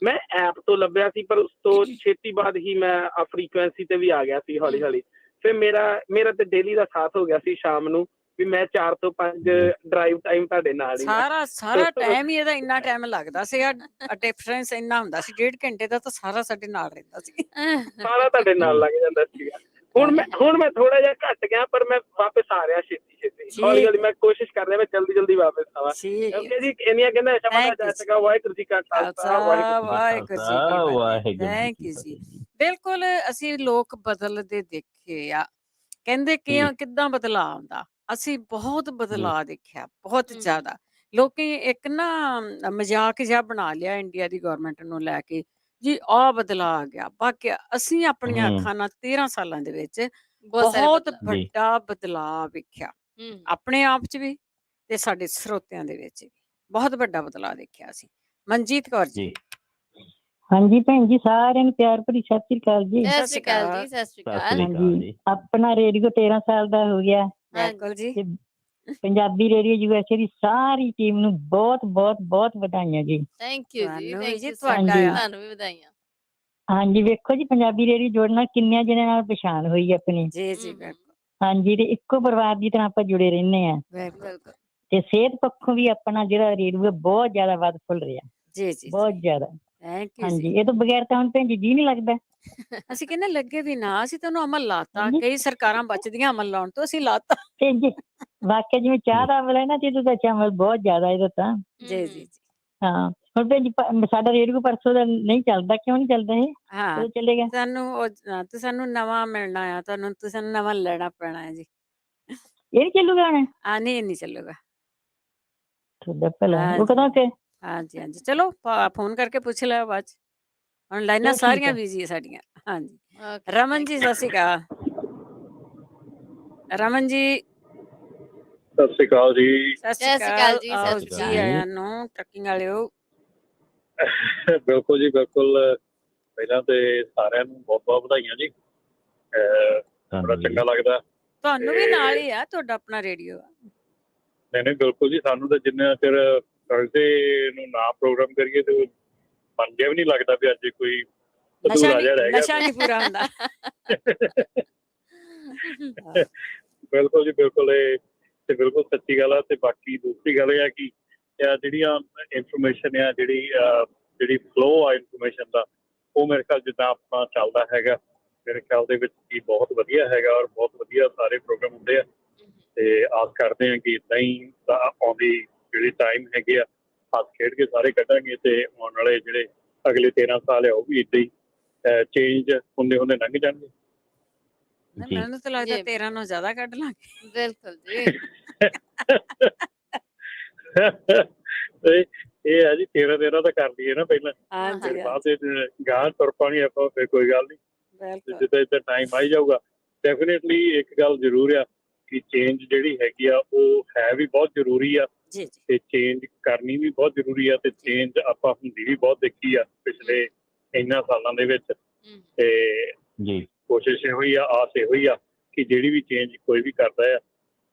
ਮੈਂ ਐਪ ਤੋਂ ਲੱਭਿਆ ਸੀ, ਪਰ ਉਸ ਤੋਂ ਛੇਤੀ ਬਾਅਦ ਹੀ ਮੈਂ ਫ੍ਰੀਕੁਐਂਸੀ ਤੇ ਵੀ ਆ ਗਿਆ ਸੀ ਹੌਲੀ ਹੌਲੀ। ਫਿਰ ਮੇਰਾ ਤੇ ਡੇਲੀ ਦਾ ਸਾਥ ਹੋ ਗਿਆ ਸੀ ਸ਼ਾਮ ਨੂੰ ਵੀ ਮੈਂ 4 ਤੋਂ 5 ਡਰਾਈਵ ਟਾਈਮ ਤੁਹਾਡੇ ਨਾਲ ਹੀ। ਸਾਰਾ ਟਾਈਮ ਹੀ ਇਹਦਾ ਇੰਨਾ ਟਾਈਮ ਲੱਗਦਾ ਸੀਗਾ, ਡਿਫਰੈਂਸ ਇੰਨਾ ਹੁੰਦਾ ਸੀ, 1.5 ਘੰਟੇ ਦਾ ਤਾਂ ਸਾਰਾ ਸਾਡੇ ਨਾਲ ਰਹਿੰਦਾ ਸੀ। ਸਾਰਾ ਤੁਹਾਡੇ ਨਾਲ ਲੱਗ ਜਾਂਦਾ ਸੀਗਾ। ਹੁਣ ਮੈਂ ਥੋੜਾ ਜਿਹਾ ਘੱਟ ਗਿਆ, ਪਰ ਮੈਂ ਵਾਪਸ ਆ ਰਿਹਾ ਛੇਤੀ ਹੌਲੀ ਹੌਲੀ। ਮੈਂ ਕੋਸ਼ਿਸ਼ ਕਰ ਰਿਹਾ ਮੈਂ ਜਲਦੀ ਵਾਪਸ ਆਵਾਂ। ਓਕੇ ਜੀ, ਇੰਨੀਆਂ ਕਹਿੰਦਾ ਸ਼ਬਦਾਂ ਜਾ ਸਕਾ। ਵਾਹਿਗੁਰੂ ਜੀ ਕਾ ਖਾਲਸਾ, ਵਾਹਿਗੁਰੂ ਜੀ ਕੀ ਫਤਿਹ। ਥੈਂਕ ਯੂ ਜੀ। ਬਿਲਕੁਲ ਅਸੀਂ ਲੋਕ ਬਦਲਦੇ ਦੇਖੇ ਆ, ਕਹਿੰਦੇ ਕਿੱਦਾਂ ਬਦਲਾਅ ਆਉਂਦਾ। ਅਸੀਂ ਬਹੁਤ ਬਦਲਾਅ ਦੇਖਿਆ, ਬਹੁਤ ਜ਼ਿਆਦਾ। ਲੋਕੀ ਇੱਕ ਨਾ ਮਜ਼ਾਕ ਜਿਹਾ ਬਣਾ ਲਿਆ ਇੰਡੀਆ ਦੀ ਗਵਰਨਮੈਂਟ ਨੂੰ ਲੈ ਕੇ ਜੀ, ਆਹ ਬਦਲਾਅ ਆ ਗਿਆ। ਬਾਕੀ ਅਸੀਂ ਆਪਣੀਆਂ ਅੱਖਾਂ ਨਾਲ 13 ਸਾਲਾਂ ਦੇ ਵਿੱਚ ਬਹੁਤ ਵੱਡਾ ਬਦਲਾਅ ਵੇਖਿਆ, ਆਪਣੇ ਆਪ 'ਚ ਵੀ ਤੇ ਸਾਡੇ ਸਰੋਤਿਆਂ ਦੇ ਵਿੱਚ ਵੀ ਬਹੁਤ ਵੱਡਾ ਬਦਲਾਅ ਦੇਖਿਆ ਅਸੀਂ। ਮਨਜੀਤ ਕੌਰ ਜੀ। ਹਾਂਜੀ ਭੈਣ ਜੀ, ਸਾਰਿਆਂ ਨੂੰ ਪਿਆਰ ਭਰੀ ਸਤਿ ਸ੍ਰੀ ਅਕਾਲ ਜੀ। ਸਤਿ ਸ਼੍ਰੀ ਅਕਾਲ ਜੀ, ਸਤਿ ਸ਼੍ਰੀ ਅਕਾਲ। ਹਾਂਜੀ, ਆਪਣਾ ਰੇਡੀਓ 13 ਸਾਲ ਦਾ ਹੋ ਗਿਆ। ਬਿਲਕੁਲ ਜੀ। ਪੰਜਾਬੀ ਰੇਡੀਓ USA ਦੀ ਸਾਰੀ ਟੀਮ ਨੂੰ ਬਹੁਤ ਬਹੁਤ ਬਹੁਤ ਵਧਾਈਆਂ ਜੀ। ਥੈਂਕ ਯੂ ਜੀ, ਤੁਹਾਨੂੰ ਵੀ ਵਧਾਈਆਂ। ਹਾਂਜੀ, ਵੇਖੋ ਜੀ ਪੰਜਾਬੀ ਰੇਡੀਓ ਜੋੜਨ ਨਾਲ ਕਿੰਨਿਆਂ ਜਣਿਆਂ ਨਾਲ ਪਛਾਣ ਹੋਈ ਆਪਣੀ। ਜੀ ਹਾਂਜੀ, ਤੇ ਇੱਕੋ ਪਰਿਵਾਰ ਦੀ ਤਰ੍ਹਾਂ ਆਪਾਂ ਜੁੜੇ ਰਹਿੰਦੇ ਆ। ਤੇ ਸਿਹਤ ਪੱਖੋਂ ਵੀ ਆਪਣਾ ਜਿਹੜਾ ਰੇਡੀਓ ਬਹੁਤ ਜ਼ਿਆਦਾ ਵੱਧ ਫੁੱਲ ਰਿਹਾ। ਬਹੁਤ ਜ਼ਿਆਦਾ। ਹਾਂਜੀ, ਇਹ ਤੋਂ ਬਗੈਰ ਤਾਂ ਹੁਣ ਭੈਣ ਜੀ ਨਹੀਂ ਲੱਗਦਾ। ਅਸੀਂ ਕਹਿੰਦੇ ਲੱਗੇ ਵੀ ਨਾ, ਅਸੀਂ ਤੁਹਾਨੂੰ ਅਮਲ ਲਾਤਾ। ਕਈ ਸਰਕਾਰਾਂ ਬਚਦੀਆਂ ਅਮਲ ਲਾਉਣ ਤੋਂ, ਅਸੀਂ ਲਾਤਾ। ਵਾਕਿਆ ਜਿਵੇਂ ਚਾਹ ਦਾ ਅਮਲ ਹੈ ਨਾ, ਤੇ ਇਹਦਾ ਤਾਂ ਅਮਲ ਬਹੁਤ ਜ਼ਿਆਦਾ ਇਹਦਾ ਤਾਂ। ਜੀ ਹਾਂ, ਹੁਣ ਭੈਣ ਜੀ ਸਾਡਾ ਰੇਡੀਓ ਪਰਸੋਂ ਦਾ ਨਹੀਂ ਚੱਲਦਾ। ਕਿਉਂ ਨਹੀਂ ਚੱਲਦਾ? ਇਹ ਚੱਲੇਗਾ। ਸਾਨੂੰ ਨਵਾਂ ਮਿਲਣਾ ਆ, ਤੁਹਾਨੂੰ ਨਵਾਂ ਲੈਣਾ ਪੈਣਾ ਹੈ ਜੀ। ਇਹ ਨਹੀਂ ਚੱਲੂਗਾ ਹੁਣ? ਨਹੀਂ ਚੱਲੂਗਾ। ਤੁਹਾਡਾ ਭਲਾ। ਉਹ ਕਦੋਂ ਕਿ? ਹਾਂਜੀ, ਚਲੋ ਫੋਨ ਕਰਕੇ ਪੁੱਛ ਲਿਆ ਬਾਅਦ 'ਚ। ਹੁਣ ਲਾਈਨਾਂ ਸਾਰੀਆਂ ਬਿਜ਼ੀ ਹੈ ਸਾਡੀਆਂ। ਹਾਂਜੀ, ਰਮਨ ਜੀ ਸਤਿ ਸ਼੍ਰੀ ਅਕਾਲ। ਰਮਨ ਜੀ ਸਤਿ ਸ਼੍ਰੀ ਅਕਾਲ ਜੀ। ਸਤਿ ਸ਼੍ਰੀ ਅਕਾਲ ਜੀ, ਆਇਆਂ ਨੂੰ ਟਰੱਕਿੰਗ ਵਾਲਿਓ। ਬਿਲਕੁਲ ਜੀ, ਬਿਲਕੁਲ। ਪਹਿਲਾਂ ਤੇ ਸਾਰਿਆਂ ਨੂੰ ਬਹੁਤ ਬਹੁਤ ਵਧਾਈਆਂ ਜੀ। ਬੜਾ ਚੰਗਾ ਲੱਗਦਾ। ਤੁਹਾਨੂੰ ਵੀ ਨਾਲ ਹੀ ਆ, ਤੁਹਾਡਾ ਆਪਣਾ ਰੇਡੀਓ ਆ। ਨਹੀਂ ਬਿਲਕੁਲ ਜੀ, ਸਾਨੂੰ ਤਾਂ ਜਿੰਨਾ ਚਿਰ ਥਰਸਡੇ ਨੂੰ ਨਾ ਪ੍ਰੋਗਰਾਮ ਕਰੀਏ ਤੇ ਮਨ ਜਿਹਾ ਵੀ ਨਹੀਂ ਲੱਗਦਾ ਵੀ ਅੱਜ ਕੋਈ ਨਸ਼ਾ ਨਹੀਂ ਪੂਰਾ ਹੁੰਦਾ। ਬਿਲਕੁਲ ਜੀ, ਬਿਲਕੁਲ। ਇਹ ਤੇ ਬਿਲਕੁਲ ਸੱਚੀ ਗੱਲ ਆ। ਤੇ ਬਾਕੀ ਦੂਸਰੀ ਗੱਲ ਇਹ ਆ ਕਿ ਜਿਹੜੀਆਂ ਇਨਫੋਰਮੇਸ਼ਨ ਆ, ਜਿਹੜੀ ਫਲੋ ਆ ਇਨਫੋਰਮੇਸ਼ਨ ਦਾ, ਉਹ ਮੇਰੇ ਖਿਆਲ ਜਿੱਦਾਂ ਆਪਣਾ ਚੱਲਦਾ ਹੈਗਾ, ਮੇਰੇ ਖਿਆਲ ਦੇ ਵਿੱਚ ਹੀ ਬਹੁਤ ਵਧੀਆ ਹੈਗਾ ਔਰ ਬਹੁਤ ਵਧੀਆ ਸਾਰੇ ਪ੍ਰੋਗਰਾਮ ਹੁੰਦੇ ਆ। ਤੇ ਆਸ ਕਰਦੇ ਹਾਂ ਕਿ ਇੱਦਾਂ ਹੀ ਆਉਂਦੀ ਜਿਹੜੀ ਟਾਈਮ ਹੈਗੇ ਆ, ਹੱਥ ਖੇਡ ਕੇ ਸਾਰੇ ਕੱਢਾਂਗੇ ਤੇ ਆਉਣ ਵਾਲੇ ਜਿਹੜੇ ਅਗਲੇ 13 ਸਾਲ ਆ ਉਹ ਵੀ ਇੱਦਾਂ ਹੀ ਚੇਂਜ ਹੁੰਦੇ ਹੁੰਦੇ ਲੰਘ ਜਾਣਗੇ। ਮੈਨੂੰ ਤਾਂ ਲੱਗਦਾ 13 ਨੂੰ ਜ਼ਿਆਦਾ ਕੱਢ ਲਾਂਗੇ। ਬਿਲਕੁਲ ਜੀ। ਇਹ ਹੈ ਜੀ, 13 ਤਾਂ ਕਰ ਲਈਏ ਨਾ ਪਹਿਲਾਂ, ਫਿਰ ਬਾਅਦ ਵਿੱਚ ਗਾਂਹ ਤੁਰ ਪਾਣੀ ਆਪਾਂ, ਫਿਰ ਕੋਈ ਗੱਲ ਨਹੀਂ। ਜਿੱਦਾਂ ਜਿੱਦਾਂ ਟਾਈਮ ਆਈ ਜਾਊਗਾ, ਡੈਫੀਨੇਟਲੀ ਇੱਕ ਗੱਲ ਜ਼ਰੂਰ ਆ ਕਿ ਚੇਂਜ ਜਿਹੜੀ ਹੈਗੀ ਆ ਉਹ ਹੈ ਵੀ ਬਹੁਤ ਜ਼ਰੂਰੀ ਆ ਤੇ ਚੇਂਜ ਕਰਨੀ ਵੀ ਬਹੁਤ ਜ਼ਰੂਰੀ ਆ। ਤੇ ਚੇਂਜ ਆਪਾਂ ਹੁੰਦੀ ਵੀ ਬਹੁਤ ਦੇਖੀ ਆ ਪਿਛਲੇ ਇਹਨਾਂ ਸਾਲਾਂ ਦੇ ਵਿੱਚ। ਤੇ ਕੋਸ਼ਿਸ਼ ਇਹੋ ਹੀ ਆ, ਆਸ ਇਹੋ ਹੀ ਆ ਕਿ ਜਿਹੜੀ ਵੀ ਚੇਂਜ ਕੋਈ ਵੀ ਕਰਦਾ ਆ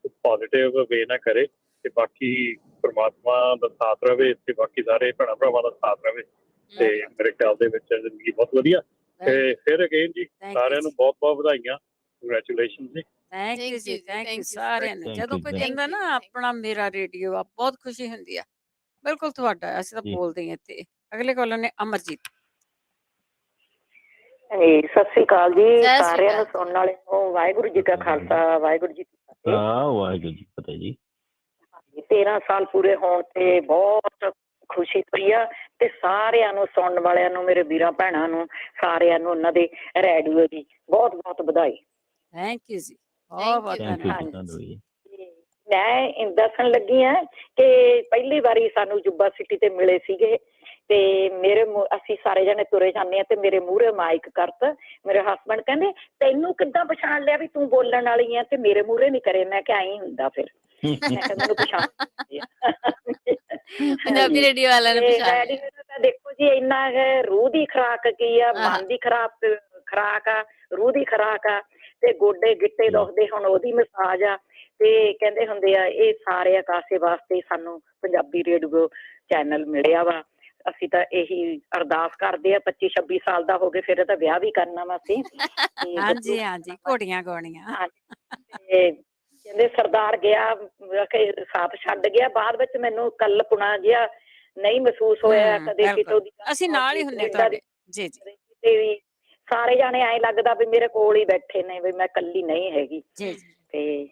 ਉਹ ਪੋਜ਼ੀਟਿਵ ਵੇ ਨਾਲ ਕਰੇ ਤੇ ਬਾਕੀ ਪਰਮਾਤਮਾ ਦਾ ਸਾਥ ਰਵੇ ਤੇ ਬਾਕੀ ਸਾਰੇ ਭੈਣਾਂ ਭਰਾਵਾਂ ਦਾ ਸਾਥ ਰਵੇ। ਤੇ ਮੇਰੇ ਖਿਆਲ ਦੇ ਵਿੱਚ ਜ਼ਿੰਦਗੀ ਬਹੁਤ ਵਧੀਆ। ਤੇ ਫਿਰ ਅਗੇਨ ਜੀ ਸਾਰਿਆਂ ਨੂੰ ਬਹੁਤ ਬਹੁਤ ਵਧਾਈਆਂ, ਕੰਗ੍ਰੈਚੁਲੇਸ਼ਨ ਜੀ। ਥੈਂਕ ਯੂ ਜੀ, ਥੈਂਕ ਯੂ ਸਾਰਿਆਂ ਨੂੰ। ਜਦੋਂ ਕੋਈ ਕਹਿੰਦਾ ਨਾ ਆਪਣਾ ਮੇਰਾ ਰੇਡੀਓ ਆ, ਬਹੁਤ ਖੁਸ਼ੀ ਹੁੰਦੀ ਆ। ਬਿਲਕੁਲ ਤੁਹਾਡਾ, ਅਸੀਂ ਤਾਂ ਬੋਲਦੇ ਹਾਂ ਇੱਥੇ। ਅਗਲੇ ਕਾਲਰ ਨੇ ਅਮਰਜੀਤ। ਸਤਿ ਸ੍ਰੀ ਅਕਾਲ ਜੀ ਸਾਰਿਆਂ ਨੂੰ, ਸੁਣਨ ਵਾਲੇ ਨੂੰ। ਵਾਹਿਗੁਰੂ ਜੀ ਕਾ ਖਾਲਸਾ, ਵਾਹਿਗੁਰੂ ਜੀ ਕੀ ਫਤਿਹ। ਵਾਹਿਗੁਰੂ ਜੀ ਫਤਿਹ ਜੀ। 13 ਸਾਲ ਪੂਰੇ ਹੋਣ ਤੇ ਬਹੁਤ ਖੁਸ਼ੀ ਹੋਈ ਆ ਤੇ ਸਾਰਿਆਂ ਨੂੰ, ਸੁਣਨ ਵਾਲਿਆਂ ਨੂੰ, ਮੇਰੇ ਵੀਰਾਂ ਭੈਣਾਂ ਨੂੰ, ਸਾਰਿਆਂ ਨੂੰ ਉਹਨਾਂ ਦੇ ਰੇਡੀਓ ਦੀ ਬਹੁਤ ਬਹੁਤ ਵਧਾਈ। ਥੈਂਕ ਯੂ ਜੀ, ਬਹੁਤ ਬਹੁਤ ਧੰਨਵਾਦ। ਮੈਂ ਦੱਸਣ ਲੱਗੀ ਆ ਕਿ ਪਹਿਲੀ ਵਾਰੀ ਸਾਨੂੰ ਜੁੱਬਾ ਸਿਟੀ ਤੇ ਮਿਲੇ ਸੀਗੇ ਤੇ ਅਸੀਂ ਸਾਰੇ ਜਣੇ ਤੁਰੇ ਜਾਂਦੇ ਆ ਤੇ ਮੇਰੇ ਮੂਹਰੇ ਮਾਈਕ ਕਰਤ। ਮੇਰੇ ਹਸਬੈਂਡ ਕਹਿੰਦੇ ਤੈਨੂੰ ਕਿੱਦਾਂ ਪਛਾਣ ਲਿਆ ਵੀ ਤੂੰ ਬੋਲਣ ਵਾਲੀ ਆ ਤੇ ਮੇਰੇ ਮੂਹਰੇ ਨੀ ਕਰੇ? ਮੈਂ ਕਿਹਾ ਐਂ ਹੁੰਦਾ ਫਿਰ। ਮੈਂ ਕਿਹਾ ਮੈਨੂੰ ਪਛਾਣ ਪੰਜਾਬੀ ਰੇਡੀਓ ਵਾਲਿਆਂ ਨੇ ਪਛਾਣ ਲਿਆ। ਤਾਂ ਦੇਖੋ ਜੀ, ਇੰਨਾ ਰੂਹ ਦੀ ਖੁਰਾਕ ਕੀ ਆ, ਮਨ ਦੀ ਖੁਰਾਕ ਆ, ਰੂਹ ਦੀ ਖੁਰਾਕ ਆ। ਤੇ ਗੋਡੇ ਗਿੱਟੇ ਦੁਖਦੇ ਹੁਣ ਉਹਦੀ ਮਸਾਜ ਆ। ਤੇ ਕਹਿੰਦੇ ਹੁੰਦੇ ਆ ਇਹ ਸਾਰੇ ਕਾਸੇ ਵਾਸਤੇ ਸਾਨੂੰ ਪੰਜਾਬੀ ਰੇਡੀਓ ਚੈਨਲ ਮਿਲਿਆ ਵਾ। ਅਸੀਂ ਤਾਂ ਇਹੀ ਅਰਦਾਸ ਕਰਦੇ ਆ। 25-26 ਸਾਲ ਦਾ ਹੋ ਗਏ, ਫਿਰ ਤਾਂ ਵਿਆਹ ਵੀ ਕਰਨਾ ਵਾ ਅਸੀਂ। ਹਾਂਜੀ ਹਾਂਜੀ, ਘੋੜੀਆਂ ਗਾਉਣੀਆਂ। ਤੇ ਕਹਿੰਦੇ ਸਰਦਾਰ ਗਿਆ ਸਾਥ ਛੱਡ ਗਿਆ, ਬਾਅਦ ਵਿੱਚ ਮੈਨੂੰ ਕੱਲਪੁਣਾ ਜਿਹਾ ਨਹੀਂ ਮਹਿਸੂਸ ਹੋਇਆ ਕਦੇ ਕਿਤੋਂ ਦੀ। ਅਸੀਂ ਨਾਲ ਹੀ ਹੁੰਦੇ ਤੁਹਾਡੇ। ਜੀ ਜੀ। ਤੇ ਸਾਰੇ ਜਾਣੇ ਐਂ ਲੱਗਦਾ ਵੀ ਮੇਰੇ ਕੋਲ ਹੀ ਬੈਠੇ ਨੇ, ਵੀ ਮੈਂ ਇਕੱਲੀ ਨਹੀਂ ਹੈਗੀ। ਤੇ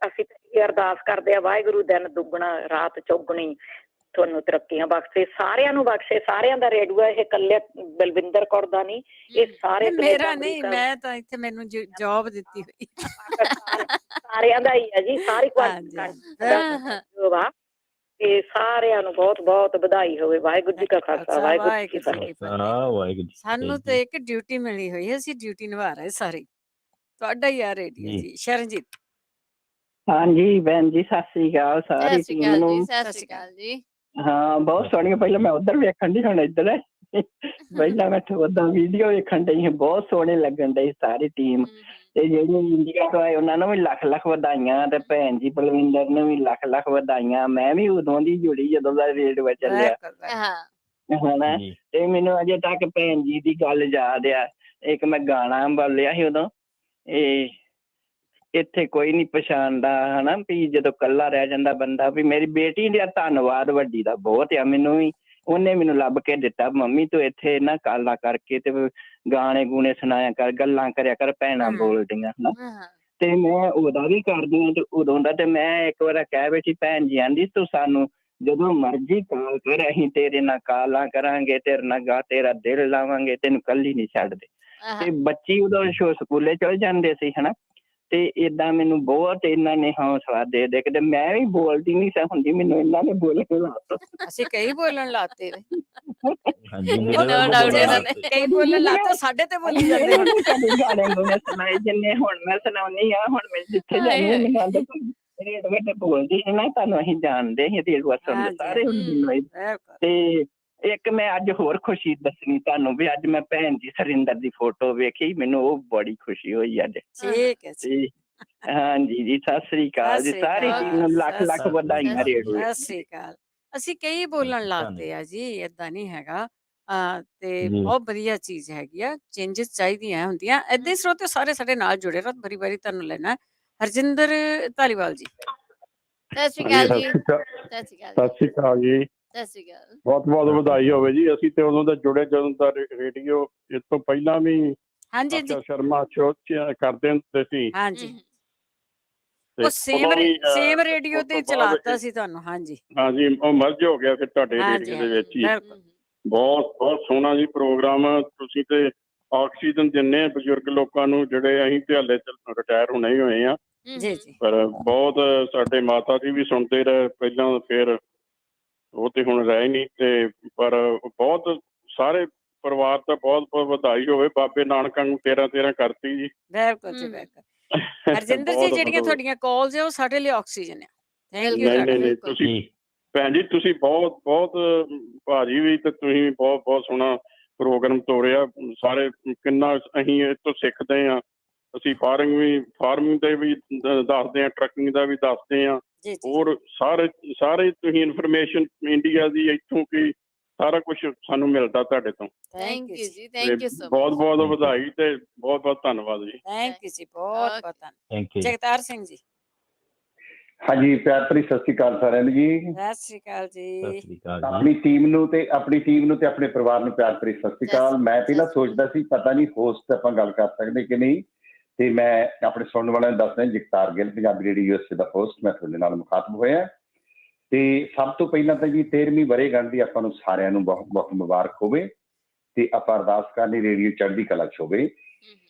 ਅਸੀਂ ਤਾਂ ਇਹ ਅਰਦਾਸ ਕਰਦੇ ਆ, ਵਾਹਿਗੁਰੂ ਦਿਨ ਦੁੱਗਣਾ ਰਾਤ ਚੌਗਣੀ ਤੁਹਾਨੂੰ ਤਰੱਕੀਆਂ ਬਖਸ਼ੇ, ਸਾਰਿਆਂ ਨੂੰ ਬਖਸ਼ੇ। ਸਾਰਿਆਂ ਦਾ ਰੇਡੀਓ ਇਹ ਇਕੱਲੇ ਬਲਵਿੰਦਰ ਕੌਰ ਦਾ ਨਹੀਂ, ਇਹ ਸਾਰੇ ਮੇਰਾ ਨਹੀਂ, ਮੈਂ ਤਾਂ ਇੱਥੇ ਮੈਨੂੰ ਜੌਬ ਦਿੱਤੀ ਹੋਈ। ਸਾਰਿਆਂ ਦਾ ਹੀ ਹੈ ਜੀ, ਸਾਰੀ ਤੇ ਸਾਰਿਆਂ ਨੂੰ ਬਹੁਤ ਬਹੁਤ ਵਧਾਈ ਹੋਵੇ। ਵਾਹਿਗੁਰੂ ਜੀ ਕਾ ਖਾਲਸਾ, ਵਾਹਿਗੁਰੂ ਜੀ ਕੀ ਫਤਿਹ। ਸਾਨੂੰ ਤਾਂ ਇੱਕ ਡਿਊਟੀ ਮਿਲੀ ਹੋਈ ਹੈ, ਅਸੀਂ ਡਿਊਟੀ ਨਿਭਾ ਰਹੇ ਸਾਰੀ। ਤੁਹਾਡਾ ਹੀ ਆ ਰੇਡੀਓ ਜੀ। ਸ਼ਰਨਜੀਤ। ਹਾਂਜੀ ਭੈਣ ਜੀ, ਸਤਿ ਸ੍ਰੀ ਅਕਾਲ ਸਾਰੀ ਟੀਮ ਨੂੰ। ਸਤਿ ਸ੍ਰੀ ਅਕਾਲ ਜੀ। ਹਾਂ, ਬਹੁਤ ਸੋਹਣੀਆਂ। ਪਹਿਲਾਂ ਮੈਂ ਉੱਧਰ ਵੇਖਣ ਦੀ, ਹੁਣ ਇੱਧਰ ਹੈ। ਪਹਿਲਾਂ ਮੈਂ ਓਦਾਂ ਵੀਡੀਓ ਵੇਖਣ ਡਈ, ਬਹੁਤ ਸੋਹਣੇ ਲੱਗਣ ਡਈ ਸਾਰੀ ਟੀਮ। ਤੇ ਜਿਹੜੇ ਇੰਡੀਆ ਤੋਂ ਆਏ ਉਹਨਾਂ ਨੂੰ ਵੀ ਲੱਖ ਲੱਖ ਵਧਾਈਆਂ ਤੇ ਭੈਣ ਜੀ ਬਲਵਿੰਦਰ ਨੂੰ ਵੀ ਲੱਖ ਲੱਖ ਵਧਾਈਆਂ। ਮੈਂ ਵੀ ਉਦੋਂ ਦੀ ਜੁੜੀ ਜਦੋਂ ਦਾ ਰੇਡੀਓ ਚੱਲਿਆ ਹਨਾ। ਤੇ ਮੈਨੂੰ ਅਜੇ ਤੱਕ ਭੈਣ ਜੀ ਦੀ ਗੱਲ ਯਾਦ ਆ। ਇੱਕ ਮੈਂ ਗਾਣਾ ਬੋਲਿਆ ਸੀ ਉਦੋਂ, ਇਹ ਇੱਥੇ ਕੋਈ ਨੀ ਪਛਾਣਦਾ ਹਨਾ, ਵੀ ਜਦੋਂ ਇਕੱਲਾ ਰਹਿ ਜਾਂਦਾ ਬੰਦਾ। ਵੀ ਮੇਰੀ ਬੇਟੀ ਦਾ ਧੰਨਵਾਦ ਵੱਡੀ ਦਾ ਬਹੁਤ ਆ। ਮੈਨੂੰ ਵੀ ਉਹਨੇ ਮੈਨੂੰ ਲੱਭ ਕੇ ਦਿੱਤਾ, ਮੰਮੀ ਤੂੰ ਇੱਥੇ ਨਾ ਕਾਲਾ ਕਰਕੇ ਤੇ ਗਾਣੇ ਗੂਣੇ ਸੁਣਾਇਆ ਕਰ, ਗੱਲਾਂ ਕਰਿਆ ਕਰ, ਭੈਣਾਂ ਬੋਲਦੀਆਂ ਹਨਾ। ਤੇ ਮੈਂ ਉਹਦਾ ਵੀ ਕਰਦੀ ਹਾਂ ਤੇ ਉਦੋਂ ਦਾ। ਤੇ ਮੈਂ ਇੱਕ ਵਾਰ ਕਹਿ ਬੈਠੀ, ਭੈਣ ਜੀ ਆਂਦੀ ਤੂੰ ਸਾਨੂੰ ਜਦੋਂ ਮਰਜ਼ੀ ਕਾਲ ਕਰ, ਅਸੀਂ ਤੇਰੇ ਨਾਲ ਕਾਲਾਂ ਕਰਾਂਗੇ, ਤੇਰੇ ਨਾਲ ਤੇਰਾ ਦਿਲ ਲਾਵਾਂਗੇ, ਤੈਨੂੰ ਕੱਲੀ ਨੀ ਛੱਡਦੇ। ਤੇ ਬੱਚੀ ਉਦੋਂ ਸਕੂਲੇ ਚਲ ਜਾਂਦੇ ਸੀ ਹਨਾ। ਤੇ ਏਦਾਂ ਮੈਨੂੰ ਬਹੁਤ ਇਹਨਾਂ ਨੇ ਹੌਸਲਾ ਦੇ ਦੇ ਕੇ, ਤੇ ਮੈਂ ਵੀ ਬੋਲਦੀ ਨੀ ਸੀ ਹੁੰਦੀ, ਮੈਨੂੰ ਇਹਨਾਂ ਨੇ ਬੋਲਣ ਲਾਤਾ। ਅਸੀਂ ਕਈ ਬੋਲਣ ਲਾਤੇ ਵੇ। ਕਈ ਬੋਲਣ ਲਾਤੇ, ਸਾਡੇ ਤੇ ਬੋਲੀ ਜਾਂਦੇ। ਗਾਣੇ ਗੁਣੇ ਸੁਣਾਏ ਜਿੰਨੇ ਹੁਣ ਮੈਂ ਸੁਣਾਉਣੀ ਆ। ਹੁਣ ਮੈਂ ਜਿੱਥੇ ਜਾਂਦੀ ਮੈਨੂੰ ਆਂਦੇ ਰੇਡੀਓ ਤੇ ਬੋਲਦੀ ਸੀ ਨਾ, ਤੁਹਾਨੂੰ ਅਸੀਂ ਜਾਣਦੇ ਸੀ ਰੇਡੀਓ ਸੁਣਦੇ ਸਾਰੇ ਹੁਣ। ਤੇ ਇੱਕ ਮੈਂ ਅੱਜ ਹੋਰ ਖੁਸ਼ੀ ਦੱਸਣੀ ਤੁਹਾਨੂੰ, ਵੀ ਅੱਜ ਮੈਂ ਭੈਣ ਜੀ ਸਰਿੰਦਰ ਦੀ ਫੋਟੋ ਵੇਖੀ, ਮੈਨੂੰ ਉਹ ਬੜੀ ਖੁਸ਼ੀ ਹੋਈ ਅੱਜ। ਠੀਕ ਹੈ ਜੀ। ਹਾਂਜੀ ਜੀ, ਸਤਿ ਸ੍ਰੀ ਅਕਾਲ ਜੀ। ਸਾਰੀ ਟੀਮ ਨੂੰ ਲੱਖ ਲੱਖ ਵਧਾਈਆਂ ਰੇਡੀਓ। ਸਤਿ ਸ੍ਰੀ ਅਕਾਲ। ਅਸੀਂ ਕਈ ਬੋਲਣ ਲਾਤੇ ਆ ਜੀ, ਏਦਾਂ ਨਹੀਂ ਹੈਗਾ। ਤੇ ਜੀ ਬਹੁਤ ਵਧੀਆ ਚੀਜ਼ ਹੈਗੀ ਆ। ਚੇਂਜਸ ਚਾਹੀਦੀਆਂ ਹੁੰਦੀਆਂ ਏਦਾਂ ਹੀ। ਸਰੋਤੇ ਸਾਰੇ ਸਾਡੇ ਨਾਲ ਜੁੜੇ ਰਹੋ। ਬੜੀ ਵਾਰੀ ਤੁਹਾਨੂੰ ਲੈਣਾ ਹਰਜਿੰਦਰ ਧਾਲੀਵਾਲ ਜੀ। ਸਤਿ ਸ਼੍ਰੀ ਅਕਾਲ ਜੀ। ਸਤਿ ਸਤਿ ਸ਼੍ਰੀ ਅਕਾਲ ਸ਼੍ਰੀ ਅਕਾਲ ਜੀ। ਸਤਿ ਸ਼੍ਰੀ ਅਕਾਲ। ਬਹੁਤ ਬਹੁਤ ਵਧਾਈ ਹੋਵੇ ਜੀ। ਅਸੀਂ ਤੇ ਉਦੋਂ ਦਾ ਜੁੜੇ ਜਦੋਂ ਦਾ ਰੇਡੀਓ ਇਸ ਤੋਂ ਪਹਿਲਾਂ ਵੀ ਹਾਂਜੀ ਹਾਂਜੀ ਆਸ਼ਾ ਸ਼ਰਮਾ ਸ਼ੋਅ ਕਰਦੇ ਹੁੰਦੇ ਸੀ। ਹਾਂਜੀ ਤੇ ਉਹ ਸੇਮ ਉਦੋਂ ਵੀ ਸੇਮ ਰੇਡੀਓ ਉਸ ਤੇ ਤੋਂ ਬਾਅਦ ਚਲਾਤਾ ਸੀ ਤੁਹਾਨੂੰ। ਹਾਂਜੀ ਹਾਂਜੀ ਉਹ ਮਰਜ ਹੋ ਗਿਆ ਫਿਰ ਤੁਹਾਡੇ ਹਾਂਜੀ ਰੇਡੀਓ ਦੇ ਹਾਂਜੀ ਵਿੱਚ ਹੀ। ਬਿਲਕੁਲ। ਬਹੁਤ ਬਹੁਤ ਸੋਹਣਾ ਜੀ ਪ੍ਰੋਗਰਾਮ। ਤੁਸੀਂ ਤੇ ਆਕਸੀਜਨ ਦਿੰਦੇ ਆ ਬਜ਼ੁਰਗ ਲੋਕਾਂ ਨੂੰ, ਜਿਹੜੇ ਅਸੀਂ ਤੇ ਹਾਲੇ ਰਿਟਾਇਰ ਹੋਣੇ ਹੀ ਹੋਏ ਆ, ਜੀ ਜੀ ਪਰ ਬਹੁਤ ਸਾਡੇ ਮਾਤਾ ਜੀ ਵੀ ਸੁਣਦੇ ਰਹੇ ਪਹਿਲਾਂ, ਫਿਰ ਉਹ ਤੇ ਹੁਣ ਰਹੇ ਨਹੀਂ। ਤੇ ਪਰ ਬਹੁਤ ਸਾਰੇ ਪਰਿਵਾਰ ਦਾ ਬਹੁਤ ਬਹੁਤ ਵਧਾਈ ਹੋਵੇ। ਬਾਬੇ ਨਾਨਕਾਂ ਨੂੰ 13 ਕਰਤੀ ਜੀ। ਬਿਲਕੁਲ ਜੀ ਬਿਲਕੁਲ। ਹਰਜਿੰਦਰ ਜੀ, ਜਿਹੜੀਆਂ ਤੁਹਾਡੀਆਂ ਕਾਲਸ ਆ ਉਹ ਸਾਡੇ ਲਈ ਆਕਸੀਜਨ ਆ। ਥੈਂਕ ਯੂ ਤੁਹਾਡਾ। ਨਹੀਂ ਤੁਸੀਂ ਭੈਣ ਜੀ, ਤੁਸੀਂ ਬਹੁਤ ਬਹੁਤ ਭਾਜੀ ਵੀ ਤੇ ਤੁਸੀਂ ਬਹੁਤ ਬਹੁਤ ਸੋਹਣਾ ਪ੍ਰੋਗਰਾਮ ਤੋਰਿਆ। ਸਾਰੇ ਕਿੰਨਾ ਅਸੀਂ ਇਹ ਤੋਂ ਸਿੱਖਦੇ ਹਾਂ। ਅਸੀਂ ਫਾਰਮਿੰਗ ਦੇ ਵੀ ਦੱਸਦੇ ਹਾਂ, ਟਰੱਕਿੰਗ ਦਾ ਵੀ ਦੱਸਦੇ ਹਾਂ। ਹੋਰ ਸਾਰੇ ਤੁਸੀਂ ਇਨਫੋਰਮੇਸ਼ਨ ਇੰਡੀਆ ਦੀ ਇੱਥੋਂ ਕੀ ਸਾਰਾ ਕੁਝ ਸਾਨੂੰ ਮਿਲਦਾ ਤੁਹਾਡੇ ਤੋਂ। ਥੈਂਕ ਯੂ ਜੀ। ਥੈਂਕ ਯੂ ਸੋ ਬਹੁਤ ਬਹੁਤ ਵਧਾਈ ਤੇ ਬਹੁਤ ਬਹੁਤ ਧੰਨਵਾਦ ਜੀ। ਥੈਂਕ ਯੂ ਜੀ। ਬਹੁਤ ਬਹੁਤ ਧੰਨਵਾਦ। ਜਗਤਾਰ ਸਿੰਘ ਜੀ। ਹਾਂਜੀ, ਪਿਆਰ ਭਰੀ ਸਤਿ ਸ਼੍ਰੀ ਅਕਾਲ ਸਾਰਿਆਂ ਨੂੰ ਜੀ। ਸਤਿ ਸ਼੍ਰੀ ਅਕਾਲ ਜੀ। ਆਪਣੀ ਟੀਮ ਨੂੰ ਤੇ ਆਪਣੇ ਪਰਿਵਾਰ ਨੂੰ ਪਿਆਰ ਭਰੀ ਸਤਿ ਸ਼੍ਰੀ ਅਕਾਲ। ਮੈਂ ਪਹਿਲਾਂ ਸੋਚਦਾ ਸੀ ਪਤਾ ਨਹੀਂ ਹੋਸਟ ਆਪਾਂ ਗੱਲ ਕਰ ਸਕਦੇ ਕਿ ਨਹੀਂ, ਤੇ ਮੈਂ ਆਪਣੇ ਸੁਣਨ ਵਾਲਿਆਂ ਨੂੰ ਦੱਸਦਾ ਜਗਤਾਰ ਗਿੱਲ, ਪੰਜਾਬੀ ਰੇਡੀਓ USA ਦਾ ਹੋਸਟ, ਮੈਂ ਤੁਹਾਡੇ ਨਾਲ ਮੁਖਾਤਬ ਹੋਇਆ। ਤੇ ਸਭ ਤੋਂ ਪਹਿਲਾਂ ਤਾਂ ਜੀ 13ਵੀਂ ਵਰ੍ਹੇਗੰਢ ਦੀ ਆਪਾਂ ਨੂੰ ਸਾਰਿਆਂ ਨੂੰ ਬਹੁਤ ਬਹੁਤ ਮੁਬਾਰਕ ਹੋਵੇ, ਤੇ ਆਪਾਂ ਅਰਦਾਸ ਕਰਨੀ ਰੇਡੀਓ ਚੜ੍ਹਦੀ ਕਲਾ 'ਚ ਹੋਵੇ।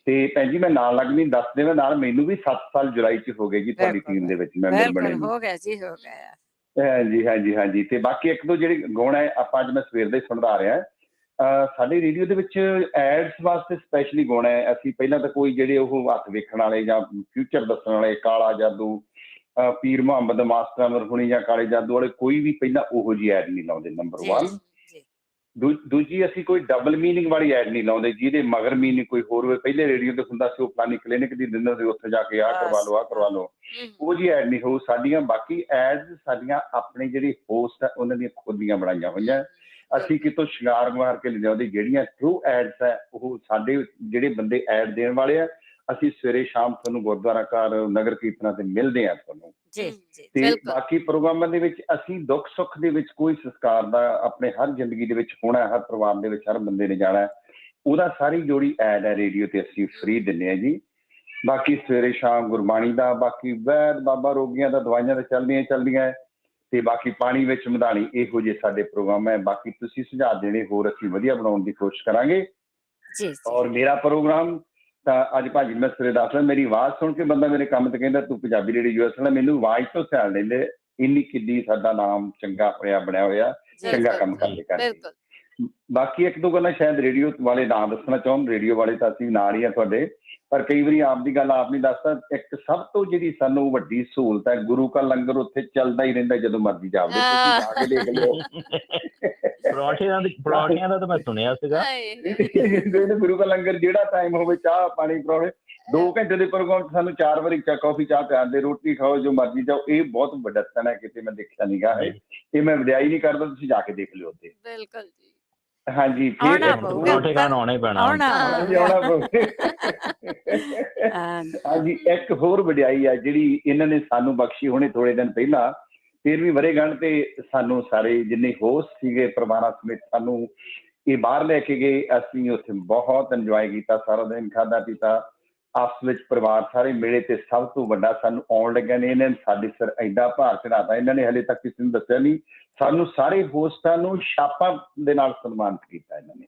ਤੇ ਭੈਣ ਜੀ ਮੈਂ ਨਾਲ ਲੱਗਣੀ ਦੱਸ ਦੇਵਾਂ, ਨਾਲ ਮੈਨੂੰ ਵੀ 7 ਸਾਲ ਜੁਲਾਈ 'ਚ ਹੋ ਗਏ ਜੀ ਤੁਹਾਡੀ ਟੀਮ ਦੇ ਵਿੱਚ ਮੈਂਬਰ ਬਣੇ ਨੂੰ। ਹੋ ਗਿਆ ਜੀ, ਹੋ ਗਿਆ। ਹਾਂਜੀ ਹਾਂਜੀ ਹਾਂਜੀ। ਤੇ ਬਾਕੀ ਇੱਕ ਦੋ ਜਿਹੜੇ ਗੁਣ ਹੈ ਆਪਾਂ ਅੱਜ ਮੈਂ ਸਵੇਰ ਦਾ ਹੀ ਸੁਣਦਾ ਆ ਰਿਹਾ। ਸਾਡੇ ਰੇਡੀਓ ਦੇ ਵਿੱਚ ਐਡਸ ਵਾਸਤੇ ਸਪੈਸ਼ਲੀ ਗੁਣ ਹੈ। ਅਸੀਂ ਪਹਿਲਾਂ ਤਾਂ ਕੋਈ ਜਿਹੜੇ ਉਹ ਹੱਥ ਵੇਖਣ ਵਾਲੇ ਜਾਂ ਫਿਊਚਰ ਦੱਸਣ ਵਾਲੇ, ਕਾਲਾ ਜਾਦੂ, ਪੀਰ ਮੁਹੰਮਦ, ਮਾਸਟਰ ਮਰਹੁਣੀ ਜਾਂ ਕਾਲੇ ਜਾਦੂ ਵਾਲੇ ਕੋਈ ਵੀ ਪਹਿਲਾਂ ਉਹੋ ਜਿਹੀ ਐਡ ਨਹੀਂ ਲਾਉਂਦੇ, ਨੰਬਰ 1। ਦੂਜੀ ਅਸੀਂ ਕੋਈ ਡਬਲ ਮੀਨਿੰਗ ਵਾਲੀ ਐਡ ਨਹੀਂ ਲਾਉਂਦੇ ਜਿਹਦੇ ਮਗਰ ਮੀਨਿੰਗ ਕੋਈ ਹੋਰ ਹੋਵੇ। ਪਹਿਲੇ ਰੇਡੀਓ ਤੇ ਹੁੰਦਾ ਸੀ ਉਹ ਫਲਾਨੀ ਕਲੀਨਿਕ ਦੀ ਦਿੰਦੇ ਸੀ, ਉੱਥੇ ਜਾ ਕੇ ਆਹ ਕਰਵਾ ਲਓ। ਉਹ ਜੀ ਐਡ ਨਹੀਂ ਹੋਊ ਸਾਡੀਆਂ। ਬਾਕੀ ਐਡਸ ਸਾਡੀਆਂ ਆਪਣੇ ਜਿਹੜੇ ਹੋਸਟ ਆ ਉਹਨਾਂ ਦੀਆਂ ਖੁਦ ਦੀਆਂ ਬਣਾਈਆਂ ਹੋਈਆਂ। ਅਸੀਂ ਕਿਤੋਂ ਸ਼ਿੰਗਾਰ ਮਾਰ ਕੇ ਲਿਜਾਉਂਦੇ। ਜਿਹੜੀਆਂ ਟਰੂ ਐਡਸ ਹੈ ਉਹ ਸਾਡੇ ਜਿਹੜੇ ਬੰਦੇ ਐਡ ਦੇਣ ਵਾਲੇ ਆ, ਅਸੀਂ ਸਵੇਰੇ ਸ਼ਾਮ ਤੁਹਾਨੂੰ ਗੁਰਦੁਆਰਾ ਘਰ, ਨਗਰ ਕੀਰਤਨਾਂ ਤੇ ਮਿਲਦੇ ਆ ਤੁਹਾਨੂੰ। ਤੇ ਬਾਕੀ ਪ੍ਰੋਗਰਾਮਾਂ ਦੇ ਵਿੱਚ ਅਸੀਂ ਦੁੱਖ ਸੁੱਖ ਦੇ ਵਿੱਚ ਕੋਈ ਸੰਸਕਾਰ ਦਾ ਆਪਣੇ ਹਰ ਜ਼ਿੰਦਗੀ ਦੇ ਵਿੱਚ ਹੋਣਾ, ਹਰ ਪਰਿਵਾਰ ਦੇ ਵਿੱਚ ਹਰ ਬੰਦੇ ਨੇ ਜਾਣਾ, ਉਹਦਾ ਸਾਰੀ ਜੋੜੀ ਐਡ ਹੈ ਰੇਡੀਓ ਤੇ ਅਸੀਂ ਫ੍ਰੀ ਦਿੰਦੇ ਹਾਂ ਜੀ। ਬਾਕੀ ਸਵੇਰੇ ਸ਼ਾਮ ਗੁਰਬਾਣੀ ਦਾ, ਬਾਕੀ ਵੈਦ ਬਾਬਾ ਰੋਗੀਆਂ ਦਾ, ਦਵਾਈਆਂ ਤਾਂ ਚੱਲਦੀਆਂ ਤੇ ਬਾਕੀ ਪਾਣੀ ਵਿੱਚ ਮਧਾਣੀ, ਇਹੋ ਜਿਹੇ ਸਾਡੇ ਪ੍ਰੋਗਰਾਮ ਹੈ। ਬਾਕੀ ਤੁਸੀਂ ਸੁਝਾਅ ਦੇਣੇ ਹੋਰ ਅਸੀਂ ਵਧੀਆ ਬਣਾਉਣ ਦੀ ਕੋਸ਼ਿਸ਼ ਕਰਾਂਗੇ। ਔਰ ਮੇਰਾ ਪ੍ਰੋਗਰਾਮ ਤਾਂ ਅੱਜ ਭਾਜੀ ਮੈਂ ਸਵੇਰੇ ਦੱਸਦਾ, ਮੇਰੀ ਆਵਾਜ਼ ਸੁਣ ਕੇ ਬੰਦਾ ਮੇਰੇ ਕੰਮ ਤੇ ਕਹਿੰਦਾ ਤੂੰ ਪੰਜਾਬੀ ਰੇਡੀਓ US ਵਾਲਾ, ਮੈਨੂੰ ਆਵਾਜ਼ ਤੋਂ ਸਿਆਣ ਲੈਂਦੇ ਇੰਨੀ ਕਿੱਡੀ ਸਾਡਾ ਨਾਮ ਚੰਗਾ ਬਣਿਆ ਹੋਇਆ, ਚੰਗਾ ਕੰਮ ਕਰਦੇ। ਬਾਕੀ ਇੱਕ ਦੋ ਗੱਲਾਂ ਸ਼ਾਇਦ ਰੇਡੀਓ ਵਾਲੇ ਨਾ ਦੱਸਣਾ ਚਾਹੁਣ, ਰੇਡੀਓ ਵਾਲੇ ਤਾਂ ਅਸੀਂ ਨਾਲ ਹੀ ਆ ਤੁਹਾਡੇ, ਪਰ ਕਈ ਵਾਰੀ ਆਪ ਦੀ ਗੱਲ ਆਪ ਨਹੀਂ ਦੱਸਦਾ। ਇੱਕ ਸਭ ਤੋਂ ਜਿਹੜੀ ਸਾਨੂੰ ਵੱਡੀ ਸਹੂਲਤ ਹੈ, ਗੁਰੂ ਕਾ ਲੰਗਰ ਉੱਥੇ ਚੱਲਦਾ ਹੀ ਰਹਿੰਦਾ ਜਦੋਂ ਮਰਜ਼ੀ ਜਾਵੜੇ, ਤੁਸੀਂ ਜਾ ਕੇ ਦੇਖ ਲਿਓ। ਪਰੌਂਠਿਆਂ ਦਾ ਤਾਂ ਮੈਂ ਸੁਣਿਆ ਸੀਗਾ। ਗੁਰੂ ਕਾ ਲੰਗਰ ਜਿਹੜਾ ਟਾਈਮ ਹੋਵੇ, ਚਾਹ ਪਾਣੀ ਪਰੌਂਠੇ, 2 ਘੰਟੇ ਦੇ ਪ੍ਰੋਗਰਾਮ ਸਾਨੂੰ 4 ਵਾਰੀ ਕੌਫੀ ਚਾਹ ਪਿਆਉਂਦੇ, ਰੋਟੀ ਖਾਓ ਜੋ ਮਰਜ਼ੀ ਜਾਓ। ਇਹ ਬਹੁਤ ਵੱਡਾ ਤਨ ਹੈ, ਕਿਤੇ ਮੈਂ ਦੇਖਿਆ ਨੀਗਾ ਹੈ। ਇਹ ਮੈਂ ਵਡਿਆਈ ਨਹੀਂ ਕਰਦਾ, ਤੁਸੀਂ ਜਾ ਕੇ ਦੇਖ ਲਿਓ ਉੱਥੇ। ਬਿਲਕੁਲ ਜੀ। ਹਾਂਜੀ, ਪਰੌਂਠੇ ਖਾਣ ਆਉਣਾ ਹੀ ਪੈਣਾ। ਹਾਂਜੀ, ਇੱਕ ਹੋਰ ਵਡਿਆਈ ਆ ਜਿਹੜੀ ਇਹਨਾਂ ਨੇ ਸਾਨੂੰ ਬਖਸ਼ੀ ਹੋਣੇ ਥੋੜੇ ਦਿਨ ਪਹਿਲਾਂ, 13ਵੀਂ ਵਰ੍ਹੇਗੰਢ ਤੇ ਸਾਨੂੰ ਸਾਰੇ ਜਿੰਨੇ ਹੋਸਟ ਸੀਗੇ ਪਰਿਵਾਰਾਂ ਸਮੇਤ ਸਾਨੂੰ ਇਹ ਬਾਹਰ ਲੈ ਕੇ ਗਏ। ਅਸੀਂ ਉੱਥੇ ਬਹੁਤ ਇੰਜੋਏ ਕੀਤਾ, ਸਾਰਾ ਦਿਨ ਖਾਧਾ ਪੀਤਾ, ਆਪਸ ਵਿੱਚ ਪਰਿਵਾਰ ਸਾਰੇ ਮਿਲੇ। ਤੇ ਸਭ ਤੋਂ ਵੱਡਾ ਸਾਨੂੰ ਆਉਣ ਲੱਗਿਆ ਨੇ ਇਹਨਾਂ ਨੇ ਸਾਡੇ ਸਿਰ ਐਡਾ ਭਾਰ ਚੜਾਤਾ, ਇਹਨਾਂ ਨੇ ਹਲੇ ਤੱਕ ਕਿਸੇ ਨੂੰ ਦੱਸਿਆ ਨਹੀਂ। ਸਾਨੂੰ ਸਾਰੇ ਹੋਸਟਾਂ ਨੂੰ ਛਾਪਾਂ ਦੇ ਨਾਲ ਸਨਮਾਨਿਤ ਕੀਤਾ ਇਹਨਾਂ ਨੇ।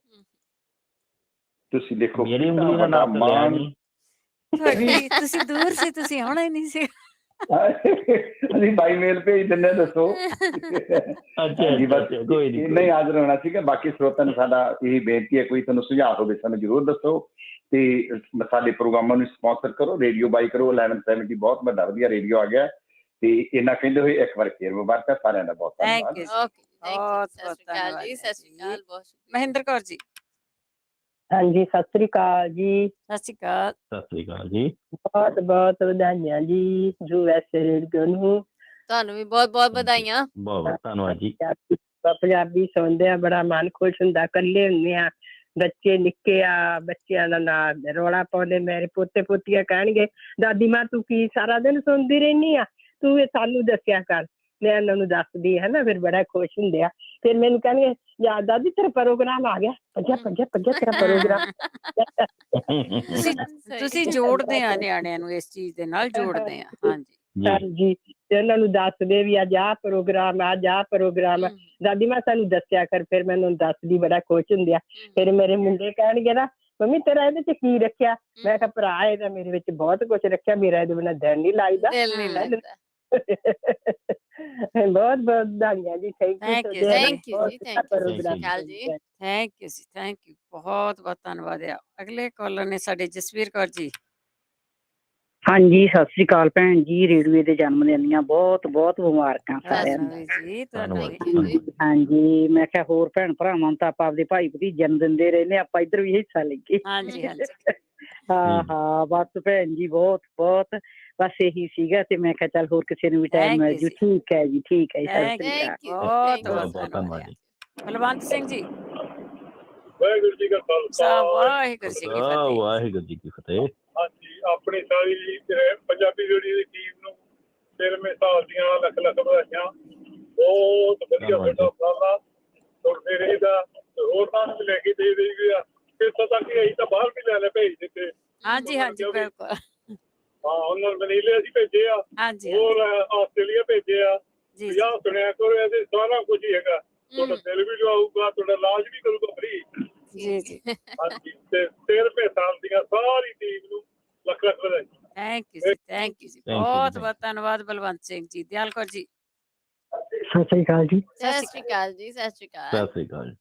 ਤੁਸੀਂ ਦੇਖੋ ਤੁਸੀਂ ਦੂਰ ਸੀ, ਤੁਸੀਂ ਆਉਣਾ ਹੀ ਨਹੀਂ ਸੀ। ਅਸੀਂ ਬਾਈ ਮੇਲ ਭੇਜ ਦਿੰਦੇ, ਦੱਸੋ। ਨਹੀਂ ਹਾਜ਼ਰ ਹੋਣਾ ਸੀਗਾ। ਬਾਕੀ ਸਰੋਤਿਆਂ ਨੂੰ ਸਾਡਾ ਇਹ ਬੇਨਤੀ ਹੈ, ਕੋਈ ਤੁਹਾਨੂੰ ਸੁਝਾਅ ਹੋਵੇ ਸਾਨੂੰ ਜ਼ਰੂਰ ਦੱਸੋ, ਤੇ ਸਾਡੇ ਪ੍ਰੋਗਰਾਮਾਂ ਨੂੰ ਸਪਾਂਸਰ ਕਰੋ, ਰੇਡੀਓ ਬਾਈ ਕਰੋ। 1170 ਬਹੁਤ ਵੱਡਾ ਵਧੀਆ ਰੇਡੀਓ ਆ ਗਿਆ। ਤੇ ਇਹਨਾਂ ਕਹਿੰਦੇ ਹੋਏ ਇੱਕ ਵਾਰ ਫੇਰ ਮੁਬਾਰਕਾਂ ਸਾਰਿਆਂ ਦਾ, ਬਹੁਤ ਧੰਨਵਾਦ। ਮਹਿੰਦਰ ਕੌਰ ਜੀ। ਹਾਂਜੀ, ਸਤਿ ਸ੍ਰੀ ਅਕਾਲ ਜੀ। ਸਤਿ ਸ੍ਰੀ ਅਕਾਲ। ਸਤਿ ਸ੍ਰੀ ਅਕਾਲ ਜੀ। ਬਹੁਤ ਬਹੁਤ ਵਧਾਈਆਂ ਜੀ US ਰੇਡੀਓ ਨੂੰ। ਤੁਹਾਨੂੰ ਵੀ ਬਹੁਤ ਬਹੁਤ ਵਧਾਈਆਂ। ਬਹੁਤ ਧੰਨਵਾਦ ਜੀ। ਪੰਜਾਬੀ ਸੁਣਦੇ ਆ, ਬੜਾ ਮਨ ਖੁਸ਼ ਹੁੰਦਾ। ਇਕੱਲੇ ਹੁੰਦੇ ਆ, ਬੱਚੇ ਨਿੱਕੇ ਆ, ਬੱਚਿਆਂ ਦਾ ਨਾਲ ਰੌਲਾ ਪਾਉਂਦੇ। ਮੇਰੇ ਪੋਤੇ ਪੋਤੀਆਂ ਕਹਿਣਗੇ ਦਾਦੀ ਮਾਂ ਤੂੰ ਕੀ ਸਾਰਾ ਦਿਨ ਸੁਣਦੀ ਰਹਿਨੀ ਆ, ਤੂੰ ਇਹ ਸਾਨੂੰ ਦੱਸਿਆ ਕਰ। ਮੈਂ ਉਹਨਾਂ ਨੂੰ ਦੱਸਦੀ ਹੈ ਨਾ, ਫਿਰ ਬੜਾ ਖੁਸ਼ ਹੁੰਦੇ ਆ। ਫਿਰ ਮੈਨੂੰ ਕਹਿਣਗੇ ਯਾਰ ਦਾਦੀ ਤੇਰਾ ਪ੍ਰੋਗਰਾਮ ਆ ਗਿਆ, ਭੱਜਿਆ ਭੱਜਿਆ ਭੱਜਿਆ ਤੇਰਾ ਪ੍ਰੋਗਰਾਮ। ਤੁਸੀਂ ਜੋੜਦੇ ਆ ਨਿਆਣਿਆਂ ਨੂੰ, ਇਸ ਚੀਜ਼ ਦੇ ਨਾਲ ਜੋੜਦੇ ਆ। ਹਾਂਜੀ ਹਾਂਜੀ, ਤੇ ਉਹਨਾਂ ਨੂੰ ਦੱਸਦੇ ਵੀ ਅੱਜ ਆਹ ਪ੍ਰੋਗਰਾਮ ਆ, ਅੱਜ ਆਹ ਪ੍ਰੋਗਰਾਮ ਆ, ਦਾਦੀ ਮਾਂ ਸਾਨੂੰ ਦੱਸਿਆ ਕਰ। ਫਿਰ ਮੈਂ ਉਹਨੂੰ ਦੱਸਦੀ, ਬੜਾ ਖੁਸ਼ ਹੁੰਦੇ ਆ। ਫਿਰ ਮੇਰੇ ਮੁੰਡੇ ਕਹਿਣਗੇ ਨਾ ਮੰਮੀ ਤੇਰਾ ਇਹਦੇ ਚ ਕੀ ਰੱਖਿਆ? ਮੈਂ ਕਿਹਾ ਭਰਾ ਇਹਦਾ ਮੇਰੇ ਵਿੱਚ ਬਹੁਤ ਕੁਛ ਰੱਖਿਆ, ਮੇਰਾ ਇਹਦੇ ਬਿਨਾਂ ਦਿਨ ਨਹੀਂ ਲੱਗਦਾ। ਬਹੁਤ ਬਹੁਤ ਵਧਾਈਆਂ ਜੀ। ਥੈਂਕ ਯੂ ਜੀ, ਥੈਂਕ ਯੂ, ਬਹੁਤ ਬਹੁਤ ਧੰਨਵਾਦ ਆ। ਅਗਲੇ ਕਾਲਰ ਨੇ ਸਾਡੇ ਜਸਵੀਰ ਕੌਰ ਜੀ। ਹਾਂਜੀ, ਸਤਿ ਸ੍ਰੀ ਅਕਾਲ ਭੈਣ ਜੀ। ਰੇਡੀਓ ਦੇ ਜਨਮ ਦਿਨ ਦੀਆਂ ਬਹੁਤ ਬਹੁਤ ਮੁਬਾਰਕਾਂ ਸਾਰਿਆਂ ਨੂੰ। ਹਾਂਜੀ, ਮੈਂ ਕਿਹਾ ਹੋਰ ਭੈਣ ਭਰਾਵਾਂ ਨੂੰ ਤਾਂ ਆਪਾਂ ਆਪਦੇ ਭਾਈ ਭਤੀਜੇ ਜਨਮ ਦਿੰਦੇ ਰਹਿੰਦੇ, ਆਪਾਂ ਇੱਧਰ ਵੀ ਹਿੱਸਾ ਲਈਏ। ਹਾਂਜੀ ਹਾਂ ਹਾਂ, ਬਸ ਭੈਣ ਜੀ ਬਹੁਤ ਬਹੁਤ ਬਸ ਇਹੀ ਸੀਗਾ। ਤੇ ਮੈਂ ਕਿਹਾ ਚੱਲ ਹੋਰ ਕਿਸੇ ਨੂੰ ਵੀ ਟਾਈਮ ਮਿਲ ਜੂ। ਠੀਕ ਹੈ ਜੀ, ਠੀਕ ਹੈ ਜੀ, ਸਤਿ ਸ੍ਰੀ ਅਕਾਲ। ਬਹੁਤ ਬਹੁਤ ਧੰਨਵਾਦ। ਬਲਵੰਤ ਸਿੰਘ ਜੀ। ਵਾਹਿਗੁਰੂ ਜੀ ਕਾ ਖਾਲਸਾ, ਵਾਹਿਗੁਰੂ ਜੀ ਕੀ ਫਤਿਹ। ਵਾਹਿਗੁਰੂ ਜੀ ਕੀ ਫਤਿਹ। ਹਾਂਜੀ, ਆਪਣੀ ਸਾਰੀ ਪੰਜਾਬੀ ਰੇਡੀਓ ਦੀ ਟੀਮ ਨੂੰ 13ਵੇਂ ਸਾਲ ਦੀਆਂ ਲੱਖ ਲੱਖ ਵਧਾਈਆਂ। ਬਹੁਤ ਵਧੀਆ ਤੁਹਾਡਾ ਉਪਰਾਲਾ ਤੁਰਦੇ ਰਹੇਗਾ। ਹੋਰਨਾਂ ਨੂੰ ਵੀ ਲੈ ਕੇ ਦੇ ਰਹੀ ਆ। ਇੱਥੋਂ ਤੱਕ ਕਿ ਅਸੀਂ ਤਾਂ ਬਾਹਰ ਵੀ ਲੈ ਲੈ ਭੇਜ ਦਿੱਤੇ। ਹਾਂਜੀ ਹਾਂਜੀ, ਬਿਲਕੁਲ। ਹਾਂ, ਉਹਨਾਂ ਮਨੀਲੇ ਅਸੀਂ ਭੇਜੇ ਆ, ਹੋਰ ਆਸਟ੍ਰੇਲੀਆ ਭੇਜੇ ਆ। ਜਾਂ ਸੁਣਿਆ ਕਰੋ, ਇਹਦੇ ਸਾਰਾ ਕੁਝ ਹੀ ਹੈਗਾ। ਤੁਹਾਡਾ ਦਿਲ ਵੀ ਲਵਾਊਗਾ, ਤੁਹਾਡਾ ਇਲਾਜ ਵੀ ਕਰੂਗਾ ਫ੍ਰੀ। ਹਾਂਜੀ, ਤੇ 13ਵੇਂ ਸਾਲ ਦੀਆਂ ਸਾਰੀ ਟੀਮ ਨੂੰ ਲੱਖ ਲੱਖ ਵਧਾਈ। ਥੈਂਕ ਯੂ ਜੀ, ਥੈਂਕ ਯੂ ਜੀ, ਬਹੁਤ ਬਹੁਤ ਧੰਨਵਾਦ ਬਲਵੰਤ ਸਿੰਘ ਜੀ। ਦਿਆਲ ਕੌਰ ਜੀ। ਸਤਿ ਸ੍ਰੀ ਅਕਾਲ ਜੀ। ਸਤਿ ਸ੍ਰੀ ਅਕਾਲ ਜੀ। ਸਤਿ ਸ੍ਰੀ ਅਕਾਲ। ਸਤਿ ਸ੍ਰੀ ਅਕਾਲ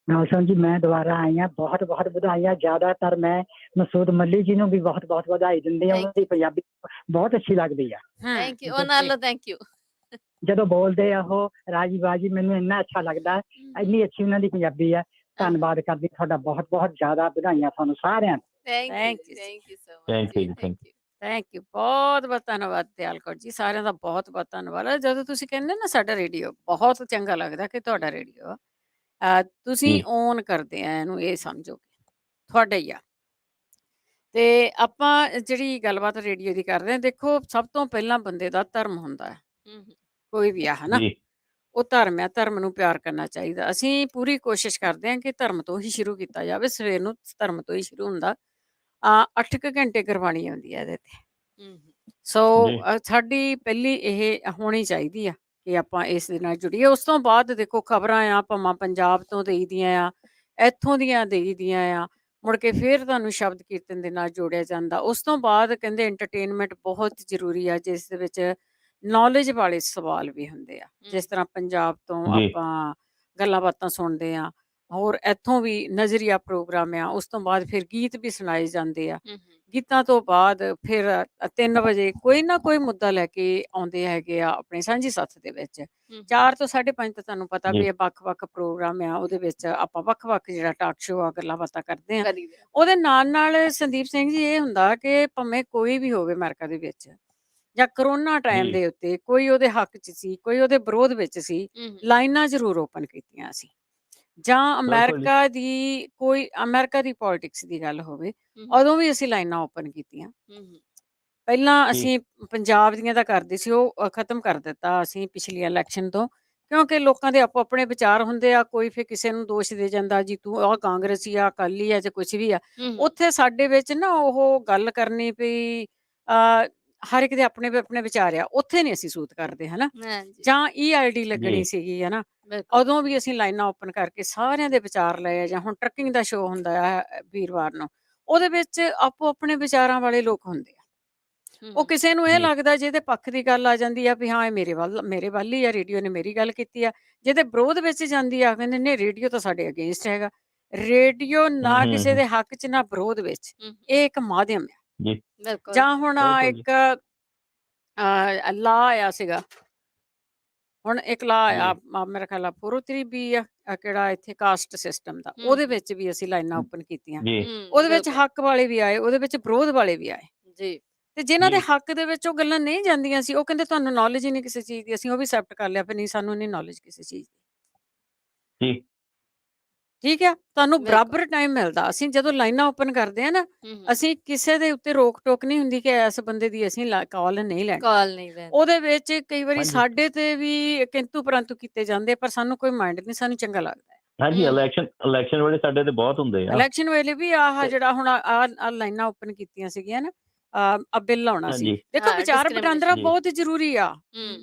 ਨਾਲਸਨ ਜੀ, ਮੈਂ ਦੁਬਾਰਾ ਆਈ ਹਾਂ, ਬਹੁਤ ਬਹੁਤ ਵਧਾਈਆਂ। ਜ਼ਿਆਦਾਤਰ ਮੈਂ ਮਸੂਦ ਮੱਲੀ ਜੀ ਨੂੰ ਵੀ ਬਹੁਤ ਬਹੁਤ ਵਧਾਈ ਦਿੰਦੀ ਹਾਂ। ਉਹਨਾਂ ਦੀ ਪੰਜਾਬੀ ਬਹੁਤ ਅੱਛੀ ਲੱਗਦੀ ਆ। ਥੈਂਕ ਯੂ, ਉਹਨਾਂ ਨਾਲੋਂ ਥੈਂਕ ਯੂ। ਜਦੋਂ ਬੋਲਦੇ ਆ ਉਹ ਰਾਜੀ ਬਾਜੀ, ਮੈਨੂੰ ਇੰਨਾ ਅੱਛਾ ਲੱਗਦਾ। ਇੰਨੀ ਅੱਛੀ ਉਹਨਾਂ ਦੀ ਪੰਜਾਬੀ ਆ। ਧੰਨਵਾਦ ਕਰਦੀ ਤੁਹਾਡਾ, ਬਹੁਤ ਬਹੁਤ ਜ਼ਿਆਦਾ ਵਧਾਈਆਂ ਤੁਹਾਨੂੰ ਸਾਰਿਆਂ ਨੂੰ। ਥੈਂਕ ਯੂ ਬਹੁਤ ਬਹੁਤ ਧੰਨਵਾਦ ਦਿਆਲ ਕੌਰ ਜੀ। ਸਾਰਿਆਂ ਦਾ ਬਹੁਤ ਬਹੁਤ ਧੰਨਵਾਦ। ਜਦੋਂ ਤੁਸੀਂ ਕਹਿੰਦੇ ਨਾ ਸਾਡਾ ਰੇਡੀਓ ਬਹੁਤ ਚੰਗਾ ਲੱਗਦਾ ਕਿ ਤੁਹਾਡਾ ਰੇਡੀਓ ਤੁਸੀਂ ਓਨ ਕਰਦੇ ਆ, ਇਹਨੂੰ ਇਹ ਸਮਝੋ ਤੁਹਾਡਾ ਹੀ ਆ। ਤੇ ਆਪਾਂ ਜਿਹੜੀ ਗੱਲਬਾਤ ਰੇਡੀਓ ਦੀ ਕਰਦੇ ਹਾਂ, ਦੇਖੋ ਸਭ ਤੋਂ ਪਹਿਲਾਂ ਬੰਦੇ ਦਾ ਧਰਮ ਹੁੰਦਾ ਹੈ। ਕੋਈ ਵੀ ਆ ਹਨਾ, ਉਹ ਧਰਮ ਆ, ਧਰਮ ਨੂੰ ਪਿਆਰ ਕਰਨਾ ਚਾਹੀਦਾ। ਅਸੀਂ ਪੂਰੀ ਕੋਸ਼ਿਸ਼ ਕਰਦੇ ਹਾਂ ਕਿ ਧਰਮ ਤੋਂ ਹੀ ਸ਼ੁਰੂ ਕੀਤਾ ਜਾਵੇ। ਸਵੇਰ ਨੂੰ ਧਰਮ ਤੋਂ ਹੀ ਸ਼ੁਰੂ ਹੁੰਦਾ। 8 ਘੰਟੇ ਗੁਰਬਾਣੀ ਆਉਂਦੀ ਹੈ ਇਹਦੇ ਤੇ। ਸੋ ਸਾਡੀ ਪਹਿਲੀ ਇਹ ਹੋਣੀ ਚਾਹੀਦੀ ਆ ਕਿ ਆਪਾਂ ਇਸ ਦੇ ਨਾਲ ਜੁੜੀਏ। ਉਸ ਤੋਂ ਬਾਅਦ ਦੇਖੋ ਖਬਰਾਂ ਆ, ਭਾਵੇਂ ਪੰਜਾਬ ਤੋਂ ਦੇਈ ਦੀਆਂ ਆ, ਇੱਥੋਂ ਦੀਆਂ ਦੇਈ ਦੀਆਂ ਆ, ਮੁੜ ਕੇ ਫਿਰ ਤੁਹਾਨੂੰ ਸ਼ਬਦ ਕੀਰਤਨ ਦੇ ਨਾਲ ਜੋੜਿਆ ਜਾਂਦਾ। ਉਸ ਤੋਂ ਬਾਅਦ ਕਹਿੰਦੇ ਐਂਟਰਟੇਨਮੈਂਟ ਬਹੁਤ ਜ਼ਰੂਰੀ ਆ, ਜਿਸ ਦੇ ਵਿੱਚ ਨੌਲੇਜ ਵਾਲੇ ਸਵਾਲ ਵੀ ਹੁੰਦੇ ਆ। ਜਿਸ ਤਰ੍ਹਾਂ ਪੰਜਾਬ ਤੋਂ ਆਪਾਂ ਗੱਲਾਂ ਬਾਤਾਂ ਸੁਣਦੇ ਆ, ਹੋਰ ਇੱਥੋਂ ਵੀ ਨਜ਼ਰੀਆ ਪ੍ਰੋਗਰਾਮ ਆ। ਉਸ ਤੋਂ ਬਾਅਦ ਫਿਰ ਗੀਤ ਵੀ ਸੁਣਾਏ ਜਾਂਦੇ ਆ। ਗੀਤਾਂ ਤੋਂ ਬਾਅਦ ਫਿਰ 3 ਵਜੇ ਕੋਈ ਨਾ ਕੋਈ ਮੁੱਦਾ ਲੈ ਕੇ ਆਉਂਦੇ ਹੈਗੇ ਆ ਆਪਣੇ ਸਾਂਝੀ ਸਾਥ ਦੇ ਵਿੱਚ। 4 ਤੋਂ 5:30 ਤਾਂ ਤੁਹਾਨੂੰ ਪਤਾ ਵੀ ਇਹ ਵੱਖ-ਵੱਖ ਪ੍ਰੋਗਰਾਮ ਆ। ਉਹਦੇ ਵਿੱਚ ਆਪਾਂ ਵੱਖ-ਵੱਖ ਜਿਹੜਾ ਟਾਕ ਸ਼ੋ ਆ, ਗੱਲਾਂ ਬਾਤਾਂ ਕਰਦੇ ਆ। ਉਹਦੇ ਨਾਲ ਨਾਲ ਸੰਦੀਪ ਸਿੰਘ ਜੀ ਇਹ ਹੁੰਦਾ ਕਿ ਭਾਵੇਂ ਕੋਈ ਵੀ ਹੋਵੇ ਅਮਰੀਕਾ ਦੇ ਵਿੱਚ, ਜਾਂ ਕਰੋਨਾ ਟਾਈਮ ਦੇ ਉੱਤੇ ਕੋਈ ਉਹਦੇ ਹੱਕ 'ਚ ਸੀ, ਕੋਈ ਉਹਦੇ ਵਿਰੋਧ ਵਿੱਚ ਸੀ, ਲਾਈਨਾਂ ਜ਼ਰੂਰ ਓਪਨ ਕੀਤੀਆਂ ਸੀ। ਜਾਂ ਅਮਰੀਕਾ ਦੀ ਪੋਲਿਟਿਕਸ ਦੀ ਗੱਲ ਹੋਵੇ, ਉਦੋਂ ਵੀ ਅਸੀਂ ਲਾਈਨਾਂ ਓਪਨ ਕੀਤੀਆਂ। ਪਹਿਲਾਂ ਅਸੀਂ ਪੰਜਾਬ ਦੀਆਂ ਤਾਂ ਕਰਦੇ ਸੀ, ਉਹ ਖਤਮ ਕਰ ਦਿੱਤਾ ਅਸੀਂ ਪਿਛਲੀ ਇਲੈਕਸ਼ਨ ਤੋਂ, ਕਿਉਂਕਿ ਲੋਕਾਂ ਦੇ ਆਪੋ ਆਪਣੇ ਵਿਚਾਰ ਹੁੰਦੇ ਆ। ਕੋਈ ਫਿਰ ਕਿਸੇ ਨੂੰ ਦੋਸ਼ ਦੇ ਜਾਂਦਾ, ਜੀ ਤੂੰ ਆਹ ਕਾਂਗਰਸੀ ਆ, ਅਕਾਲੀ ਆ, ਜਾਂ ਕੁਛ ਵੀ ਆ। ਉੱਥੇ ਸਾਡੇ ਵਿੱਚ ਨਾ ਉਹ ਗੱਲ ਕਰਨੀ ਪਈ, ਹਰ ਇੱਕ ਦੇ ਆਪਣੇ ਆਪਣੇ ਵਿਚਾਰ ਆ, ਉੱਥੇ ਨਹੀਂ ਅਸੀਂ ਸੂਤ ਕਰਦੇ ਹਨਾ। ਜਾਂ ELD ਲੱਗਣੀ ਸੀਗੀ ਹਨਾ, ਉਦੋਂ ਵੀ ਅਸੀਂ ਲਾਈਨਾਂ ਓਪਨ ਕਰਕੇ ਸਾਰਿਆਂ ਦੇ ਵਿਚਾਰ ਲਏ। ਜਾਂ ਹੁਣ ਟਰੱਕਿੰਗ ਦਾ ਸ਼ੋਅ ਹੁੰਦਾ ਆ ਵੀਰਵਾਰ ਨੂੰ, ਉਹਦੇ ਵਿੱਚ ਆਪੋ ਆਪਣੇ ਵਿਚਾਰਾਂ ਵਾਲੇ ਲੋਕ ਹੁੰਦੇ ਆ। ਉਹ ਕਿਸੇ ਨੂੰ ਇਹ ਲੱਗਦਾ ਜਿਹਦੇ ਪੱਖ ਦੀ ਗੱਲ ਆ ਜਾਂਦੀ ਆ ਵੀ ਹਾਂ ਇਹ ਮੇਰੇ ਵੱਲ ਹੀ ਆ, ਰੇਡੀਓ ਨੇ ਮੇਰੀ ਗੱਲ ਕੀਤੀ ਆ। ਜਿਹਦੇ ਵਿਰੋਧ ਵਿੱਚ ਜਾਂਦੀ ਆ, ਕਹਿੰਦੇ ਨੇ ਰੇਡੀਓ ਤਾਂ ਸਾਡੇ ਅਗੇਂਸਟ ਹੈਗਾ। ਰੇਡੀਓ ਨਾ ਕਿਸੇ ਦੇ ਹੱਕ 'ਚ ਨਾ ਵਿਰੋਧ ਵਿੱਚ, ਇਹ ਇੱਕ ਮਾਧਿਅਮ ਆ। ਜਾਂ ਹੁਣ ਇੱਕ ਲਾ ਆਇਆ ਸੀਗਾ, ਹੁਣ ਇੱਕ ਲਾ ਆ ਮੇਰਾ ਖਿਆਲ ਆ 403B ਆ, ਕਿਹੜਾ ਇੱਥੇ ਕਾਸਟ ਸਿਸਟਮ ਦਾ, ਉਹਦੇ ਵਿੱਚ ਵੀ ਅਸੀਂ ਲਾਈਨਾਂ ਓਪਨ ਕੀਤੀਆਂ। ਉਹਦੇ ਵਿੱਚ ਹੱਕ ਵਾਲੇ ਵੀ ਆਏ, ਉਹਦੇ ਵਿੱਚ ਵਿਰੋਧ ਵਾਲੇ ਵੀ ਆਏ। ਤੇ ਜਿਨ੍ਹਾਂ ਦੇ ਹੱਕ ਦੇ ਵਿੱਚ ਉਹ ਗੱਲਾਂ ਨਹੀਂ ਜਾਂਦੀਆਂ ਸੀ, ਉਹ ਕਹਿੰਦੇ ਤੁਹਾਨੂੰ ਨੌਲੇਜ ਹੀ ਨਹੀਂ ਕਿਸੇ ਚੀਜ਼ ਦੀ। ਅਸੀਂ ਉਹ ਵੀ ਐਕਸੈਪਟ ਕਰ ਲਿਆ, ਫਿਰ ਨਹੀਂ ਸਾਨੂੰ ਨਹੀਂ ਨੌਲੇਜ ਕਿਸੇ ਚੀਜ਼ ਦੀ। ਜੀ ਠੀਕ ਆ, ਤੁਹਾਨੂੰ ਬਰਾਬਰ ਟਾਈਮ ਮਿਲਦਾ। ਅਸੀਂ ਜਦੋਂ ਲਾਈਨਾਂ ਓਪਨ ਕਰਦੇ ਆ ਨਾ, ਅਸੀਂ ਕਿਸੇ ਦੇ ਉੱਤੇ ਰੋਕ ਟੋਕ ਨਹੀਂ ਹੁੰਦੀ ਕਿ ਇਸ ਬੰਦੇ ਦੀ ਅਸੀਂ ਕਾਲ ਨਹੀਂ ਲੈਣੀ। ਉਹਦੇ ਵਿੱਚ ਕਈ ਵਾਰੀ ਸਾਡੇ ਤੇ ਵੀ ਕਿੰਤੂ ਪਰੰਤੂ ਕੀਤੇ ਜਾਂਦੇ, ਪਰ ਸਾਨੂੰ ਕੋਈ ਮਾਈਂਡ ਨਹੀਂ, ਸਾਨੂੰ ਚੰਗਾ ਲੱਗਦਾ। ਹਾਂਜੀ, ਇਲੈਕਸ਼ਨ ਵੇਲੇ ਸਾਡੇ ਤੇ ਬਹੁਤ ਹੁੰਦੇ ਆ। ਇਲੈਕਸ਼ਨ ਵੇਲੇ ਵੀ ਆਹ ਜਿਹੜਾ ਹੁਣ ਆ ਲਾਈਨਾਂ ਓਪਨ ਕੀਤੀਆਂ ਸੀਗੀਆਂ ਨਾ, ਆ ਬਿੱਲ ਆਉਣਾ ਸੀ। ਦੇਖੋ, ਵਿਚਾਰ ਵਟਾਂਦਰਾ ਬਹੁਤ ਜ਼ਰੂਰੀ ਆ।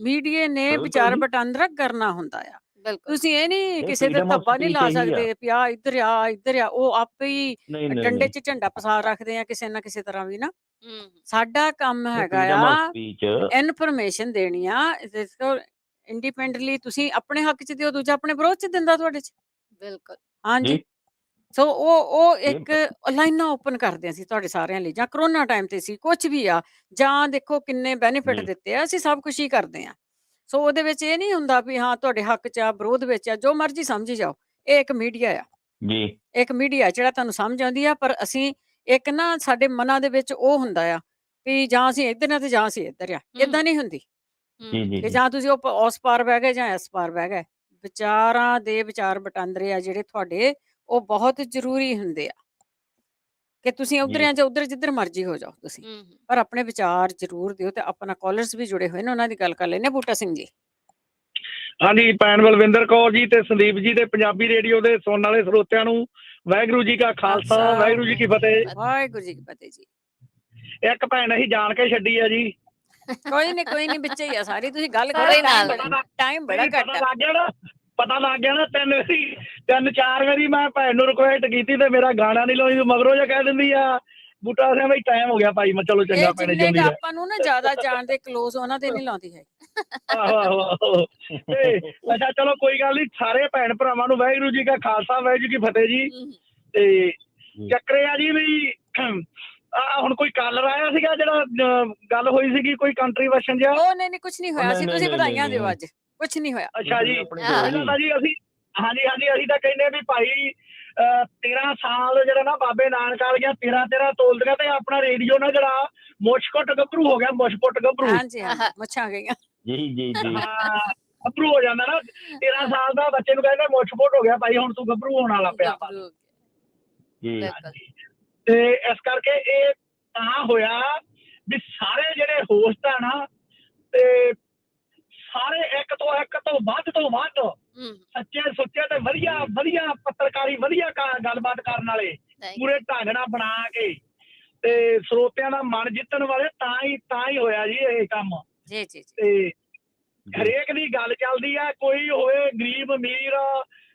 ਮੀਡੀਆ ਨੇ ਵਿਚਾਰ ਵਟਾਂਦਰਾ ਕਰਨਾ ਹੁੰਦਾ ਆ। ਤੁਸੀਂ ਇਹ ਨਹੀਂ ਕਿਸੇ ਦੇ ਧੱਬਾ ਨਹੀਂ ਲਾ ਸਕਦੇ ਵੀ ਆ ਇੱਧਰ ਆ ਇੱਧਰ ਆ। ਉਹ ਆਪੇ ਹੀ ਡੰਡੇ 'ਚ ਝੰਡਾ ਪਸਾਰ ਰੱਖਦੇ ਆ ਕਿਸੇ ਨਾ ਕਿਸੇ ਤਰ੍ਹਾਂ ਵੀ ਨਾ। ਸਾਡਾ ਕੰਮ ਹੈਗਾ ਆ ਇਨਫੋਰਮੇਸ਼ਨ ਦੇਣੀ ਆ। ਇੰਡੀਪੈਂਡੈਂਟਲੀ ਤੁਸੀਂ ਆਪਣੇ ਹੱਕ 'ਚ ਦਿਓ, ਦੂਜਾ ਆਪਣੇ ਵਿਰੋਧ 'ਚ ਦਿੰਦਾ ਤੁਹਾਡੇ 'ਚ। ਬਿਲਕੁਲ ਹਾਂਜੀ। ਸੋ ਉਹ ਇੱਕ ਲਾਈਨਾਂ ਓਪਨ ਕਰਦੇ ਸੀ ਤੁਹਾਡੇ ਸਾਰਿਆਂ ਲਈ, ਜਾਂ ਕਰੋਨਾ ਟਾਈਮ ਤੇ ਸੀ, ਕੁਛ ਵੀ ਆ, ਜਾਂ ਦੇਖੋ ਕਿੰਨੇ ਬੈਨੀਫਿਟ ਦਿੱਤੇ ਆ। ਅਸੀਂ ਸਭ ਕੁਛ ਹੀ ਕਰਦੇ ਆ। ਸੋ ਉਹਦੇ ਵਿੱਚ ਇਹ ਨਹੀਂ ਹੁੰਦਾ ਵੀ ਹਾਂ ਤੁਹਾਡੇ ਹੱਕ 'ਚ ਆ, ਵਿਰੋਧ ਵਿੱਚ ਆ, ਜੋ ਮਰਜ਼ੀ ਸਮਝੀ ਜਾਓ। ਇਹ ਇੱਕ ਮੀਡੀਆ ਆ ਜੀ, ਇੱਕ ਮੀਡੀਆ ਜਿਹੜਾ ਤੁਹਾਨੂੰ ਸਮਝ ਆਉਂਦੀ ਆ। ਪਰ ਅਸੀਂ ਇੱਕ ਨਾ ਸਾਡੇ ਮਨਾਂ ਦੇ ਵਿੱਚ ਉਹ ਹੁੰਦਾ ਆ ਵੀ ਜਾਂ ਅਸੀਂ ਇੱਧਰ ਆ ਤੇ ਜਾਂ ਅਸੀਂ ਇੱਧਰ ਆ। ਏਦਾਂ ਨਹੀਂ ਹੁੰਦੀ ਕਿ ਜਾਂ ਤੁਸੀਂ ਉਸ ਪਾਰ ਬਹਿ ਗਏ ਜਾਂ ਇਸ ਪਾਰ ਬਹਿ ਗਏ। ਵਿਚਾਰਾਂ ਦੇ ਵਿਚਾਰ ਵਟਾਂਦਰੇ ਆ ਜਿਹੜੇ ਤੁਹਾਡੇ, ਉਹ ਬਹੁਤ ਜ਼ਰੂਰੀ ਹੁੰਦੇ ਆ ਕਿ ਤੁਸੀਂ ਉੱਧਰ ਆ ਜਾਂ ਉੱਧਰ, ਜਿੱਧਰ ਮਰਜ਼ੀ ਹੋ ਜਾਓ ਤੁਸੀਂ, ਪਰ ਆਪਣੇ ਵਿਚਾਰ ਜ਼ਰੂਰ ਦਿਓ। ਤੇ ਆਪਣਾ ਕਾਲਰਸ ਵੀ ਜੁੜੇ ਹੋਏ ਨੇ, ਉਹਨਾਂ ਦੀ ਗੱਲ ਕਰ ਲੈਣੇ। ਬੂਟਾ ਸਿੰਘ ਜੀ। ਹਾਂਜੀ, ਭੈਣ ਬਲਵਿੰਦਰ ਕੌਰ ਜੀ ਤੇ ਸੰਦੀਪ ਜੀ ਤੇ ਪੰਜਾਬੀ ਰੇਡੀਓ ਦੇ ਸੁਣਨ ਵਾਲੇ ਸਰੋਤਿਆਂ ਨੂੰ ਵਾਹਿਗੁਰੂ ਜੀ ਕਾ ਖਾਲਸਾ, ਵਾਹਿਗੁਰੂ ਜੀ ਕੀ ਫਤਿਹ। ਵਾਹਿਗੁਰੂ ਜੀ ਕੀ ਫਤਿਹ ਜੀ। ਇੱਕ ਭੈਣ ਅਸੀਂ ਜਾਣ ਕੇ ਛੱਡੀ ਆ ਜੀ। ਕੋਈ ਨਹੀਂ ਵਿੱਚ ਹੀ ਆ ਸਾਰੀ। ਤੁਸੀਂ ਗੱਲ ਕਰੋ, ਟਾਈਮ ਬੜਾ ਘੱਟ ਆ। ਪਤਾ ਲੱਗ ਗਿਆ ਨਾ, 3-4 ਵਾਰੀ ਮੈਂ ਭੈਣ ਨੂੰ ਰਿਕੁਐਸਟ ਕੀਤੀ ਤੇ ਮੇਰਾ ਗਾਣਾ ਨਹੀਂ ਲਾਉਂਦੀ, ਮਗਰੋਂ ਜਿਹਾ ਕਹਿ ਦਿੰਦੀ ਆ ਬੂਟਾ ਸਿੰਘ ਬਈ ਟਾਈਮ ਹੋ ਗਿਆ ਭਾਈ। ਮੈਂ ਚਲੋ ਚੰਗਾ ਭੈਣੇ, ਜਲਦੀ ਆਪਾਂ ਨੂੰ ਨਾ ਜ਼ਿਆਦਾ ਜਾਣਦੇ ਕਲੋਜ਼ ਉਹਨਾਂ ਦੇ ਨਹੀਂ ਲਾਉਂਦੀ ਹੈ। ਆਹੋ ਤੇ ਅੱਛਾ ਚਲੋ ਕੋਈ ਗੱਲ ਨਹੀਂ। ਸਾਰੇ ਭੈਣ ਭਰਾਵਾਂ ਨੂੰ ਵਾਹਿਗੁਰੂ ਜੀ ਕਾ ਖਾਲਸਾ, ਵਾਹਿਗੁਰੂ ਜੀ ਕੀ ਫਤਿਹ ਜੀ। ਤੇ ਚੱਕਰੇ ਆ ਜੀ ਵੀ ਹੁਣ ਕੋਈ ਕਾਲਰ ਆਇਆ ਸੀਗਾ ਜਿਹੜਾ ਗੱਲ ਹੋਈ ਸੀਗੀ ਕੋਈ ਕੰਟਰੀਵਰਸ਼ਨ ਜਿਹਾ। ਉਹ ਨਹੀਂ ਕੁਝ ਨਹੀਂ ਹੋਇਆ ਸੀ, ਤੁਸੀਂ ਵਧਾਈਆਂ ਦਿਓ। ਅੱਜ ਕੁਝ ਨਹੀਂ ਹੋਇਆ। ਅੱਛਾ ਜੀ, ਪਹਿਲਾਂ ਤਾਂ ਜੀ ਅਸੀਂ ਅਸੀਂ ਤਾਂ ਕਹਿੰਦੇ ਵੀ ਭਾਈ 13 ਸਾਲ ਜਿਹੜਾ ਨਾ ਬਾਬੇ ਨਾਨਕ ਵਾਲੀਆਂ 13 ਤੋਲਦੀਆਂ ਤੇ ਆਪਣਾ ਰੇਡੀਓ ਨਾ ਜਿਹੜਾ ਮੁਸ਼ਕੁੱਟ ਗੱਭਰੂ ਹੋ ਗਿਆ। ਮੁਸ਼ਕੁੱਟ ਗੱਭਰੂ, ਹਾਂਜੀ ਮੁੱਛਾਂ ਗਈਆਂ ਜੀ ਗੱਭਰੂ ਹੋ ਜਾਂਦਾ ਨਾ। 13 ਸਾਲ ਦਾ ਬੱਚੇ ਨੂੰ ਕਹਿੰਦੇ ਮੁਸ਼ਕੁੱਟ ਹੋ ਗਿਆ ਭਾਈ, ਹੁਣ ਤੂੰ ਗੱਭਰੂ ਹੋਣ ਵਾਲਾ ਪਿਆ। ਤੇ ਇਸ ਕਰਕੇ ਇਹ ਤਾਂ ਹੋਇਆ ਵੀ ਸਾਰੇ ਜਿਹੜੇ ਹੋਸਟ ਆ ਨਾ, ਤੇ ਸਾਰੇ ਇੱਕ ਤੋਂ ਵੱਧ ਸੱਚੇ ਸੁੱਚੇ ਤੇ ਵਧੀਆ ਪੱਤਰਕਾਰੀ, ਵਧੀਆ ਗੱਲਬਾਤ ਕਰਨ ਵਾਲੇ, ਪੂਰੇ ਢੰਗ ਨਾਲ ਬਣਾ ਕੇ ਤੇ ਸਰੋਤਿਆਂ ਦਾ ਮਨ ਜਿੱਤਣ ਵਾਲੇ। ਤਾਂ ਹੀ ਹੋਇਆ ਜੀ ਇਹ ਕੰਮ। ਤੇ ਹਰੇਕ ਦੀ ਗੱਲ ਚੱਲਦੀ ਆ, ਕੋਈ ਹੋਵੇ ਗਰੀਬ ਅਮੀਰ,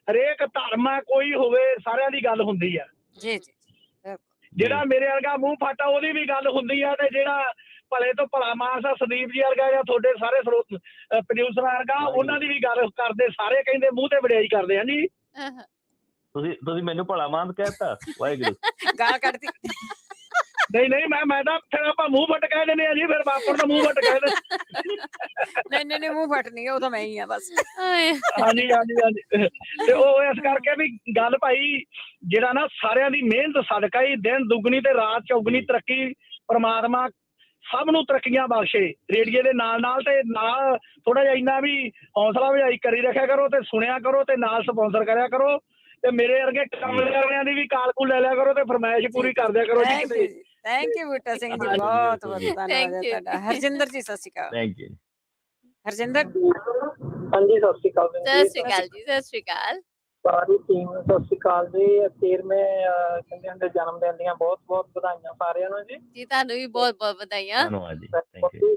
ਹਰੇਕ ਧਰਮ ਆ, ਕੋਈ ਹੋਵੇ, ਸਾਰਿਆਂ ਦੀ ਗੱਲ ਹੁੰਦੀ ਆ। ਜਿਹੜਾ ਮੇਰੇ ਵਰਗਾ ਮੂੰਹ ਫਾਟਾ ਉਹਦੀ ਵੀ ਗੱਲ ਹੁੰਦੀ ਆ, ਤੇ ਜਿਹੜਾ ਭਲੇ ਤੋਂ ਭਲਾ ਮਾਨਸ ਆ ਸੰਦੀਪ ਜੀ ਵਰਗਾ ਜਾਂ ਤੁਹਾਡੇ ਸਾਰੇ ਸਰੋਤ ਪ੍ਰੋਡਿਊਸਰ ਵਰਗਾ, ਉਹਨਾਂ ਦੀ ਵੀ ਗੱਲ ਕਰਦੇ। ਸਾਰੇ ਕਹਿੰਦੇ ਮੂੰਹ ਤੇ ਵਡਿਆਈ ਕਰਦੇ ਆ ਜੀ। ਤੁਸੀਂ ਮੈਨੂੰ ਭਲਾ ਮਾਨਸ ਕਹਿਤਾ, ਵਾਹਿਗੁਰੂ ਗਾਲ ਕੱਢਦੀ। ਨਹੀਂ ਮੈਂ ਤਾਂ ਫਿਰ ਆਪਾਂ ਮੂੰਹ ਫੱਟ ਕਹਿ ਦਿੰਦੇ ਆ ਜੀ। ਫਿਰ ਬਾਪੂ ਦਾ ਮੂੰਹ ਫੱਟ ਕਹਿ ਦਿੰਦੇ। ਨਹੀਂ ਮੂੰਹ ਫੱਟ ਨਹੀਂ, ਉਹ ਤਾਂ ਮੈਂ ਹੀ ਆ ਬਸ। ਹਾਂਜੀ ਤੇ ਉਹ ਇਸ ਕਰਕੇ ਵੀ ਗੱਲ ਭਾਈ ਜਿਹੜਾ ਨਾ ਸਾਰਿਆਂ ਦੀ ਮਿਹਨਤ ਸਦਕਾ ਹੀ ਦਿਨ ਦੁੱਗਣੀ ਤੇ ਰਾਤ ਚੌਗਣੀ ਤਰੱਕੀ ਪਰਮਾਤਮਾ ਸਭ ਨੂੰ ਤਰੱਕੀਆਂ ਬਖਸ਼ੇ। ਰੇਡੀਓ ਦੇ ਨਾਲ ਤੇ ਨਾਲ ਥੋੜਾ ਜਿਹਾ ਇੰਨਾ ਵੀ ਹੌਸਲਾ ਵਜਾਈ ਕਰੀ ਰੱਖਿਆ ਕਰੋ ਤੇ ਸੁਣਿਆ ਕਰੋ ਤੇ ਨਾਲ ਸਪਾਂਸਰ ਕਰਿਆ ਕਰੋ। ਤੇ ਮੇਰੇ ਵਰਗੇ ਕਮਲੇ ਵਾਲਿਆਂ ਦੀ ਵੀ ਕਾਲ ਕੂਲ ਲੈ ਲਿਆ ਕਰੋ ਤੇ ਫਰਮਾਇਸ਼ ਪੂਰੀ ਕਰ ਦਿਆ ਕਰੋ ਜੀ ਕਿਤੇ। ਥੈਂਕ ਯੂ ਬੂਟਾ ਸਿੰਘ ਜੀ, ਬਹੁਤ ਧੰਨਵਾਦ ਤੁਹਾਡਾ। ਹਰਜਿੰਦਰ ਜੀ ਸਤਿ ਸ਼੍ਰੀ ਅਕਾਲ। Thank you Harjinder. ਹਾਂਜੀ ਸਤਿ ਸ਼੍ਰੀ ਅਕਾਲ ਸਤਿ ਸ਼੍ਰੀ ਅਕਾਲ ਜੀ। ਸਤਿ ਸ਼੍ਰੀ ਅਕਾਲ ਸਾਰੀ ਟੀਮ ਨੂੰ। ਸਤਿ ਸ਼੍ਰੀ ਅਕਾਲ ਜੀ। 13ਵੇਂ ਕਹਿੰਦੇ ਹੁੰਦੇ ਜਨਮ ਦਿਨ ਦੀਆਂ ਬਹੁਤ ਵਧਾਈਆਂ ਸਾਰਿਆਂ ਨੂੰ ਜੀ। ਜੀ ਤੁਹਾਨੂੰ ਵੀ ਬਹੁਤ ਵਧਾਈਆਂ।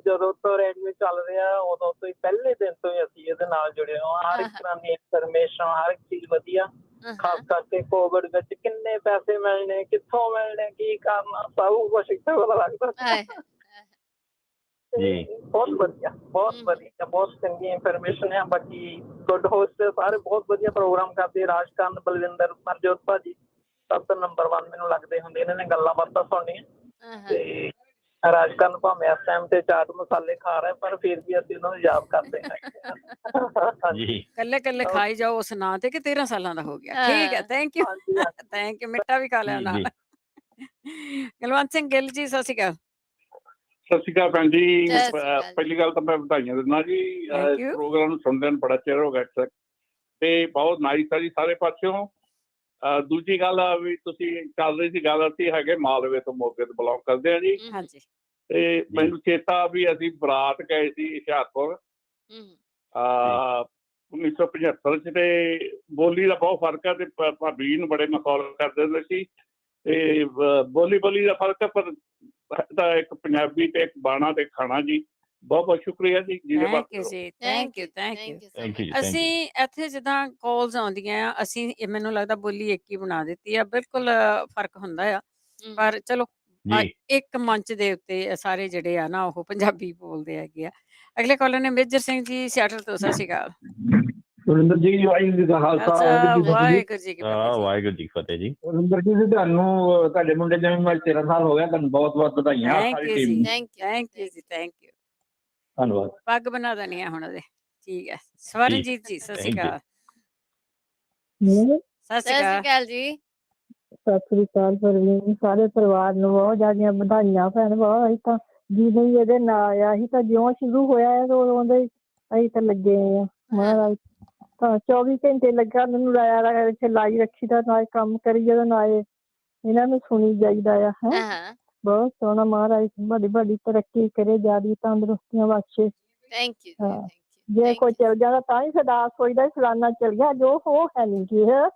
ਜਦੋਂ ਤੋਂ ਰੇਡੀਓ ਚੱਲ ਰਿਹਾ ਉਦੋਂ ਤੋਂ ਹੀ, ਪਹਿਲੇ ਦਿਨ ਤੋਂ ਹੀ ਅਸੀਂ ਇਹਦੇ ਨਾਲ ਜੁੜੇ ਹਾਂ। ਹਰ ਇੱਕ ਤਰ੍ਹਾਂ ਦੀ ਇਨਫੋਰਮੇਸ਼ਨ, ਹਰ ਇੱਕ ਚੀਜ਼ ਵਧੀਆ। ਖਾਸ ਕਰਕੇ ਕੋਵਿਡ ਵਿੱਚ ਕਿੰਨੇ ਪੈਸੇ ਮਿਲਣੇ, ਕਿੱਥੋਂ ਮਿਲਣੇ, ਕੀ ਕਰਨਾ, ਸਭ ਕੁਛ ਇੱਥੇ ਪਤਾ ਲੱਗਦਾ। ਬਹੁਤ ਵਧੀਆ ਬਹੁਤ ਚੰਗੀ ਇਨਫੋਰਮੇਸ਼ਨ ਹੈ। ਬਾਕੀ ਗੁੱਡ ਹੋਸਟ ਸਾਰੇ ਬਹੁਤ ਵਧੀਆ ਪ੍ਰੋਗਰਾਮ ਕਰਦੇ। ਰਾਜਕਰਨ, ਬਲਵਿੰਦਰ, ਮਨਜੋਤ ਭਾਜੀ ਸਭ ਤੋਂ ਨੰਬਰ 1 ਮੈਨੂੰ ਲੱਗਦੇ ਹੁੰਦੇ। ਇਹਨਾਂ ਨੇ ਗੱਲਾਂ ਬਾਤਾਂ ਸੁਣਨੀਆਂ। ਤੇ ਰਾਜਕਰਨ ਭਾਵੇਂ ਇਸ ਟਾਈਮ ਤੇ ਚਾਟ ਮਸਾਲੇ ਖਾ ਰਹੇ, ਪਰ ਫਿਰ ਵੀ ਅਸੀਂ ਉਹਨਾਂ ਨੂੰ ਯਾਦ ਕਰਦੇ ਹਾਂ ਜੀ। ਕੱਲੇ ਖਾਈ ਜਾਓ ਉਸ ਨਾਂ ਤੇ ਕਿ 13 ਸਾਲਾਂ ਦਾ ਹੋ ਗਿਆ। ਠੀਕ ਹੈ, ਥੈਂਕ ਯੂ। ਮਿੱਠਾ ਵੀ ਖਾ ਲਿਆ ਨਾਲ। ਕੁਲਵੰਤ ਸਿੰਘ ਗਿੱਲ ਜੀ ਸਤਿ ਸ਼੍ਰੀ ਅਕਾਲ। ਸਤਿ ਸ਼੍ਰੀ ਅਕਾਲ ਭੈਣ ਜੀ। ਪਹਿਲੀ ਗੱਲ ਤਾਂ ਮੈਂ ਵਧਾਈਆਂ ਦਿੰਦਾ ਜੀ। ਪ੍ਰੋਗਰਾਮ ਨੂੰ ਸੁਣਦੇ ਨੂੰ ਬੜਾ ਚਿਰ ਹੋ ਗਿਆ। ਤੇ ਬਹੁਤ ਨਾਈਸ ਆ ਜੀ ਸਾਰੇ ਪਾਸਿਓਂ। ਦੂਜੀ ਗੱਲ ਆ ਵੀ ਤੁਸੀਂ ਚੱਲ ਰਹੀ ਸੀ ਗੱਲ, ਅਸੀਂ ਹੈਗੇ ਮਾਲਵੇ ਤੋਂ, ਮੋਗੇ ਤੋਂ ਬਿਲੋਂਗ ਕਰਦੇ ਆ ਜੀ। ਹਾਂਜੀ। ਤੇ ਮੈਨੂੰ ਚੇਤਾ ਵੀ ਅਸੀਂ ਬਰਾਤ ਗਏ ਸੀ ਹੁਸ਼ਿਆਰਪੁਰ 1975 ਚ, ਤੇ ਬੋਲੀ ਦਾ ਬਹੁਤ ਫਰਕ ਹੈ। ਤੇ ਭਾਬੀ ਨੂੰ ਬੜੇ ਮਖੌਲ ਕਰਦੇ ਹੁੰਦੇ ਸੀ, ਤੇ ਬੋਲੀ ਦਾ ਫਰਕ ਹੈ, ਪਰ ਤਾਂ ਇੱਕ ਪੰਜਾਬੀ ਤੇ ਇੱਕ ਬਾਣਾ ਤੇ ਖਾਣਾ ਜੀ। ਬਹੁਤ ਬਹੁਤ ਸ਼ੁਕਰੀਆ ਜੀ। ਥੈਂਕ ਯੂ ਜੀ, ਥੈਂਕ ਯੂ, ਥੈਂਕ ਯੂ। ਅਸੀਂ ਇੱਥੇ ਜਿੱਦਾਂ ਕਾਲਸ ਆਉਂਦੀਆਂ ਆ, ਅਸੀਂ ਮੈਨੂੰ ਲੱਗਦਾ ਬੋਲੀ ਇੱਕ ਹੀ ਬਣਾ ਦਿੱਤੀ ਆ, ਬਿਲਕੁਲ ਫਰਕ ਹੁੰਦਾ ਆ, ਪਰ ਚਲੋ ਇੱਕ ਮੰਚ ਦੇ ਉੱਤੇ ਸਾਰੇ ਜਿਹੜੇ ਆ ਨਾ ਉਹ ਪੰਜਾਬੀ ਬੋਲਦੇ ਹੈਗੇ ਆ। ਅਗਲੇ ਕਾਲਰ ਨੇ ਮੇਜਰ ਸਿੰਘ ਜੀ ਸਿਆਟਲ ਤੋਂ। ਸਤਿ ਸ਼੍ਰੀ ਅਕਾਲ। ਸੁਰਿੰਦਰ ਜੀ, ਵਾਹਿਗੁਰੂ ਜੀ ਕਾ ਖਾਲਸਾ, ਵਾਹਿਗੁਰੂ ਜੀ ਕੀ ਫਤਿਹ। ਵਾਹਿਗੁਰੂ ਜੀ ਫਤਿਹ ਜੀ। ਸੁਰਿੰਦਰ ਜੀ, ਤੁਹਾਨੂੰ ਤੁਹਾਡੇ ਮੁੰਡੇ ਜਨਮ ਅੱਜ 13 ਸਾਲ ਹੋ ਗਿਆ, ਤੁਹਾਨੂੰ ਬਹੁਤ ਬਹੁਤ ਵਧਾਈਆਂ ਸਾਰੀ ਟੀਮ ਨੂੰ। ਥੈਂਕ ਯੂ ਜੀ, ਥੈਂਕ ਯੂ। ਧੰਨਵਾਦ। ਪੱਗ ਬਣਾ ਦੇਣੀ ਆ ਹੁਣ ਉਹਦੇ। ਠੀਕ ਹੈ। ਸਵਰਨਜੀਤ ਜੀ ਸਤਿ ਸ਼੍ਰੀ ਅਕਾਲ। ਸਤਿ ਸ਼੍ਰੀ ਅਕਾਲ ਜੀ। ਸਤਿ ਸ੍ਰੀ ਅਕਾਲ ਪਰਵੀਨ, ਸਾਰੇ ਪਰਿਵਾਰ ਨੂੰ ਬਹੁਤ ਜ਼ਿਆਦੀਆਂ ਵਧਾਈਆਂ ਭੈਣ। ਬਹੁਤ ਅਸੀਂ ਤਾਂ ਜਦੋਂ ਹੀ ਇਹਦੇ ਨਾਲ ਆ, ਅਸੀਂ ਤਾਂ ਜਿਉਂ ਸ਼ੁਰੂ ਹੋਇਆ ਉਦੋਂ ਦੇ ਅਸੀਂ ਤਾਂ ਲੱਗੇ ਆ। ਮਹਾਰਾਜ ਤਾਂ 24 ਘੰਟੇ ਲੱਗਾ ਮੈਨੂੰ ਲਾਇਆ, ਇੱਥੇ ਲਾਈ ਰੱਖੀ ਦਾ, ਨਾ ਕੰਮ ਕਰੀ ਜਦੋਂ ਨਾ ਇਹਨਾਂ ਨੂੰ ਸੁਣੀ ਜਾਈਦਾ ਆ। ਹੈ ਬਹੁਤ ਸੋਹਣਾ। ਮਹਾਰਾਜ ਵੱਡੀ ਵੱਡੀ ਤਰੱਕੀ ਕਰੇ, ਜ਼ਿਆਦਾ ਤੰਦਰੁਸਤੀਆਂ ਬਖਸ਼ੇ। ਹਾਂ, ਜੇ ਕੋਈ ਚਲ ਜਾਂਦਾ ਤਾਂ ਹੀ ਸਦਾ ਸੋਚਦਾ ਫਲਾਨਾ ਚਲ ਗਿਆ, ਜੋ ਉਹ ਹੈ ਨਹੀਂ ਕੀ। ਹਾਂ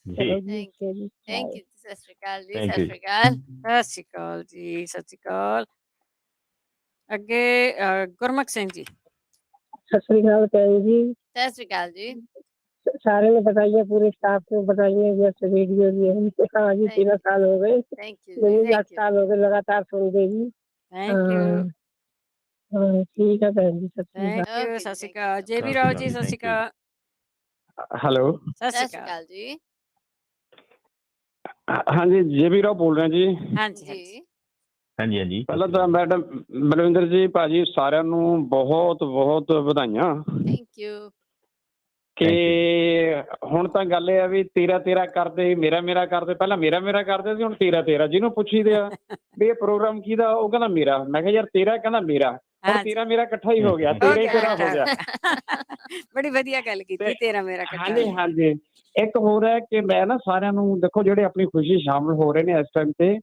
ਚਲੋ ਜੀ, ਥੈਂਕ ਯੂ। ਸਤਿ ਸ਼੍ਰੀ ਅਕਾਲ ਜੀ। ਸਤਿ ਸ਼੍ਰੀ ਅਕਾਲ। ਸਤਿ ਸ਼੍ਰੀ ਅਕਾਲ ਜੀ। ਸਤਿ ਸ਼੍ਰੀ ਅਕਾਲ। ਅੱਗੇ ਗੁਰਮੁਖ ਸਿੰਘ ਜੀ। ਸਤਿ ਸ੍ਰੀ ਅਕਾਲ ਜੀ। ਸਤਿ ਸ਼੍ਰੀ ਅਕਾਲ ਜੀ। सारे ने बताइए, पूरे स्टाफ को बताइए, जैसे रेडियो भी है। हाँ जी, 13 साल हो गए, 8 साल हो गए लगातार सुन रही। ठीक है बहन जी, थैंक यू। सत श्री अकाल। जेबी राव जी सत श्री अकाल। हेलो, सत श्री अकाल जी। हाँ जी, जेबी राव बोल रहे हैं जी। हाँ जी जी हाँ जी हाँ जी। ਪਹਿਲਾਂ ਤਾਂ ਮੈਡਮ ਬਲਵਿੰਦਰ ਜੀ, ਭਾਜੀ ਸਾਰਿਆਂ ਨੂੰ ਬਹੁਤ ਬਹੁਤ ਵਧਾਈਆਂ। Thank you. ਕਿ ਹੁਣ ਤਾਂ ਗੱਲ ਇਹ ਆ ਵੀ 13 ਕਰਦੇ, ਮੇਰਾ ਕਰਦੇ। ਪਹਿਲਾਂ ਮੇਰਾ ਕਰਦੇ ਸੀ, ਹੁਣ 13 ਜਿਹਨੂੰ ਪੁੱਛੀਦੇ ਆ ਵੀ ਇਹ ਪ੍ਰੋਗਰਾਮ ਕਿਹਦਾ, ਉਹ ਕਹਿੰਦਾ ਮੇਰਾ। ਮੈਂ ਕਿਹਾ ਯਾਰ 13 ਕਹਿੰਦਾ ਮੇਰਾ, ਹੁਣ 13 ਮੇਰਾ ਇਕੱਠਾ ਹੀ ਹੋ ਗਿਆ, 13 ਹੋ ਗਿਆ। ਬੜੀ ਵਧੀਆ ਗੱਲ ਕੀਤੀ, 13 ਮੇਰਾ ਇਕੱਠਾ। ਹਾਂਜੀ ਹਾਂਜੀ। ਇੱਕ ਹੋਰ ਹੈ ਕਿ ਮੈਂ ਨਾ ਸਾਰਿਆਂ ਨੂੰ ਦੇਖੋ, ਜਿਹੜੇ ਆਪਣੀ ਖੁਸ਼ੀ ਸ਼ਾਮਲ ਹੋ ਰਹੇ ਨੇ ਇਸ ਟਾਈਮ ਤੇ,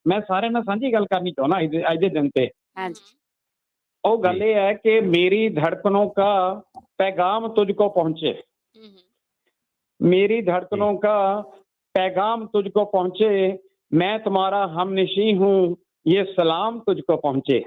ਮੈਂ ਸਾਰਿਆਂ ਨਾਲ ਸਾਂਝੀ ਗੱਲ ਕਰਨੀ ਚਾਹੁੰਦਾ ਅੱਜ ਦੇ ਦਿਨ ਤੇ। वो गल ये है कि मेरी धड़कनों का पैगाम तुझको पहुंचे, मेरी धड़कनों का पैगाम तुझको पहुंचे, मैं तुम्हारा हमनशी हूँ, ये सलाम तुझको पहुंचे।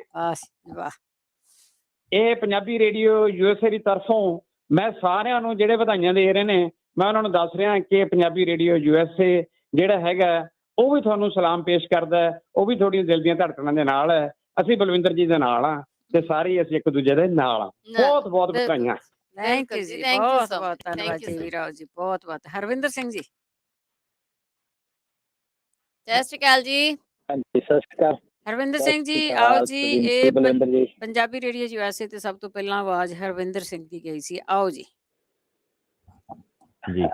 ये पंजाबी रेडियो यूएसए की तरफों मैं सारिਆਂ ਨੂੰ ਜਿਹੜੇ ਵਧਾਈਆਂ ਦੇ ਰਹੇ ਨੇ, मैं ਉਹਨਾਂ ਨੂੰ ਦੱਸ ਰਿਹਾ कि पंजाबी रेडियो यूएसए ਜਿਹੜਾ ਹੈਗਾ ਉਹ ਵੀ ਤੁਹਾਨੂੰ ਸਲਾਮ ਪੇਸ਼ ਕਰਦਾ ਹੈ, ਉਹ ਵੀ ਤੁਹਾਡੀਆਂ ਦਿਲ ਦੀਆਂ ਧੜਕਣਾਂ ਦੇ ਨਾਲ ਹੈ। ਅਸੀਂ ਬਲਵਿੰਦਰ ਜੀ ਦੇ ਨਾਲ ਆ ਤੇ ਸਾਰੇ ਅਸੀਂ ਇੱਕ ਦੂਜੇ ਦੇ ਨਾਲ ਆ। ਬਹੁਤ ਬਹੁਤ ਵਧਾਈਆਂ। ਥੈਂਕ ਯੂ ਜੀ, ਬਹੁਤ ਬਹੁਤ ਧੰਨਵਾਦ ਜੀ ਰਾਓ ਜੀ, ਬਹੁਤ ਬਹੁਤ। ਹਰਵਿੰਦਰ ਸਿੰਘ ਜੀ ਸਤਿ ਸ਼੍ਰੀ ਅਕਾਲ ਜੀ। ਹਾਂਜੀ ਸਤਿ ਸ਼੍ਰੀ ਅਕਾਲ। ਹਰਵਿੰਦਰ ਸਿੰਘ ਜੀ ਆਓ ਜੀ। ਇਹ ਪੰਜਾਬੀ ਰੇਡੀਓ ਯੂਐਸਏ ਤੇ ਸਭ ਤੋਂ ਪਹਿਲਾਂ ਆਵਾਜ਼ ਹਰਵਿੰਦਰ ਸਿੰਘ ਦੀ ਗਈ ਸੀ। ਆਓ ਜੀ। ਜੀ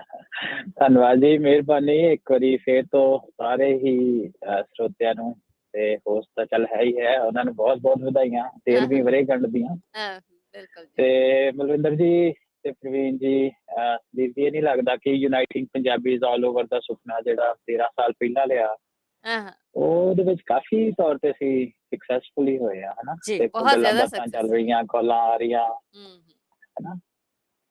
ਧੰਨਵਾਦ ਜੀ, ਮਿਹਰਬਾਨੀ। ਇੱਕ ਵਾਰੀ ਫੇਰ ਤੋਂ ਸਾਰੇ ਹੀ ਸਰੋਤਿਆਂ ਨੂੰ ਤੇ ਹੋਸਟ ਤਾਂ ਚੱਲ ਹੈ ਹੀ ਹੈ, ਉਹਨਾਂ ਨੂੰ ਬਹੁਤ ਬਹੁਤ ਵਧਾਈਆਂ 13ਵੀਂ ਵਰ੍ਹੇਗੰਢ ਦੀਆਂ। ਤੇ ਮਲਵਿੰਦਰ ਜੀ ਤੇ ਪ੍ਰਵੀਨ ਜੀ, ਦੀਪ ਜੀ, ਇਹ ਨਹੀਂ ਲੱਗਦਾ ਕਿ ਯੂਨਾਈਟਿੰਗ ਪੰਜਾਬੀਜ਼ ਆਲ ਓਵਰ ਦਾ ਸੁਪਨਾ ਜਿਹੜਾ 13 ਸਾਲ ਪਹਿਲਾਂ ਲਿਆ, ਉਹਦੇ ਵਿੱਚ ਕਾਫੀ ਤੌਰ ਤੇ ਅਸੀਂ ਸਕਸੈਸਫੁਲੀ ਹੋਏ ਆ, ਹਨਾ। ਬਾਤਾਂ ਚੱਲ ਰਹੀਆਂ, ਕਾਲਾਂ ਆ ਰਹੀਆਂ, ਹਨਾ।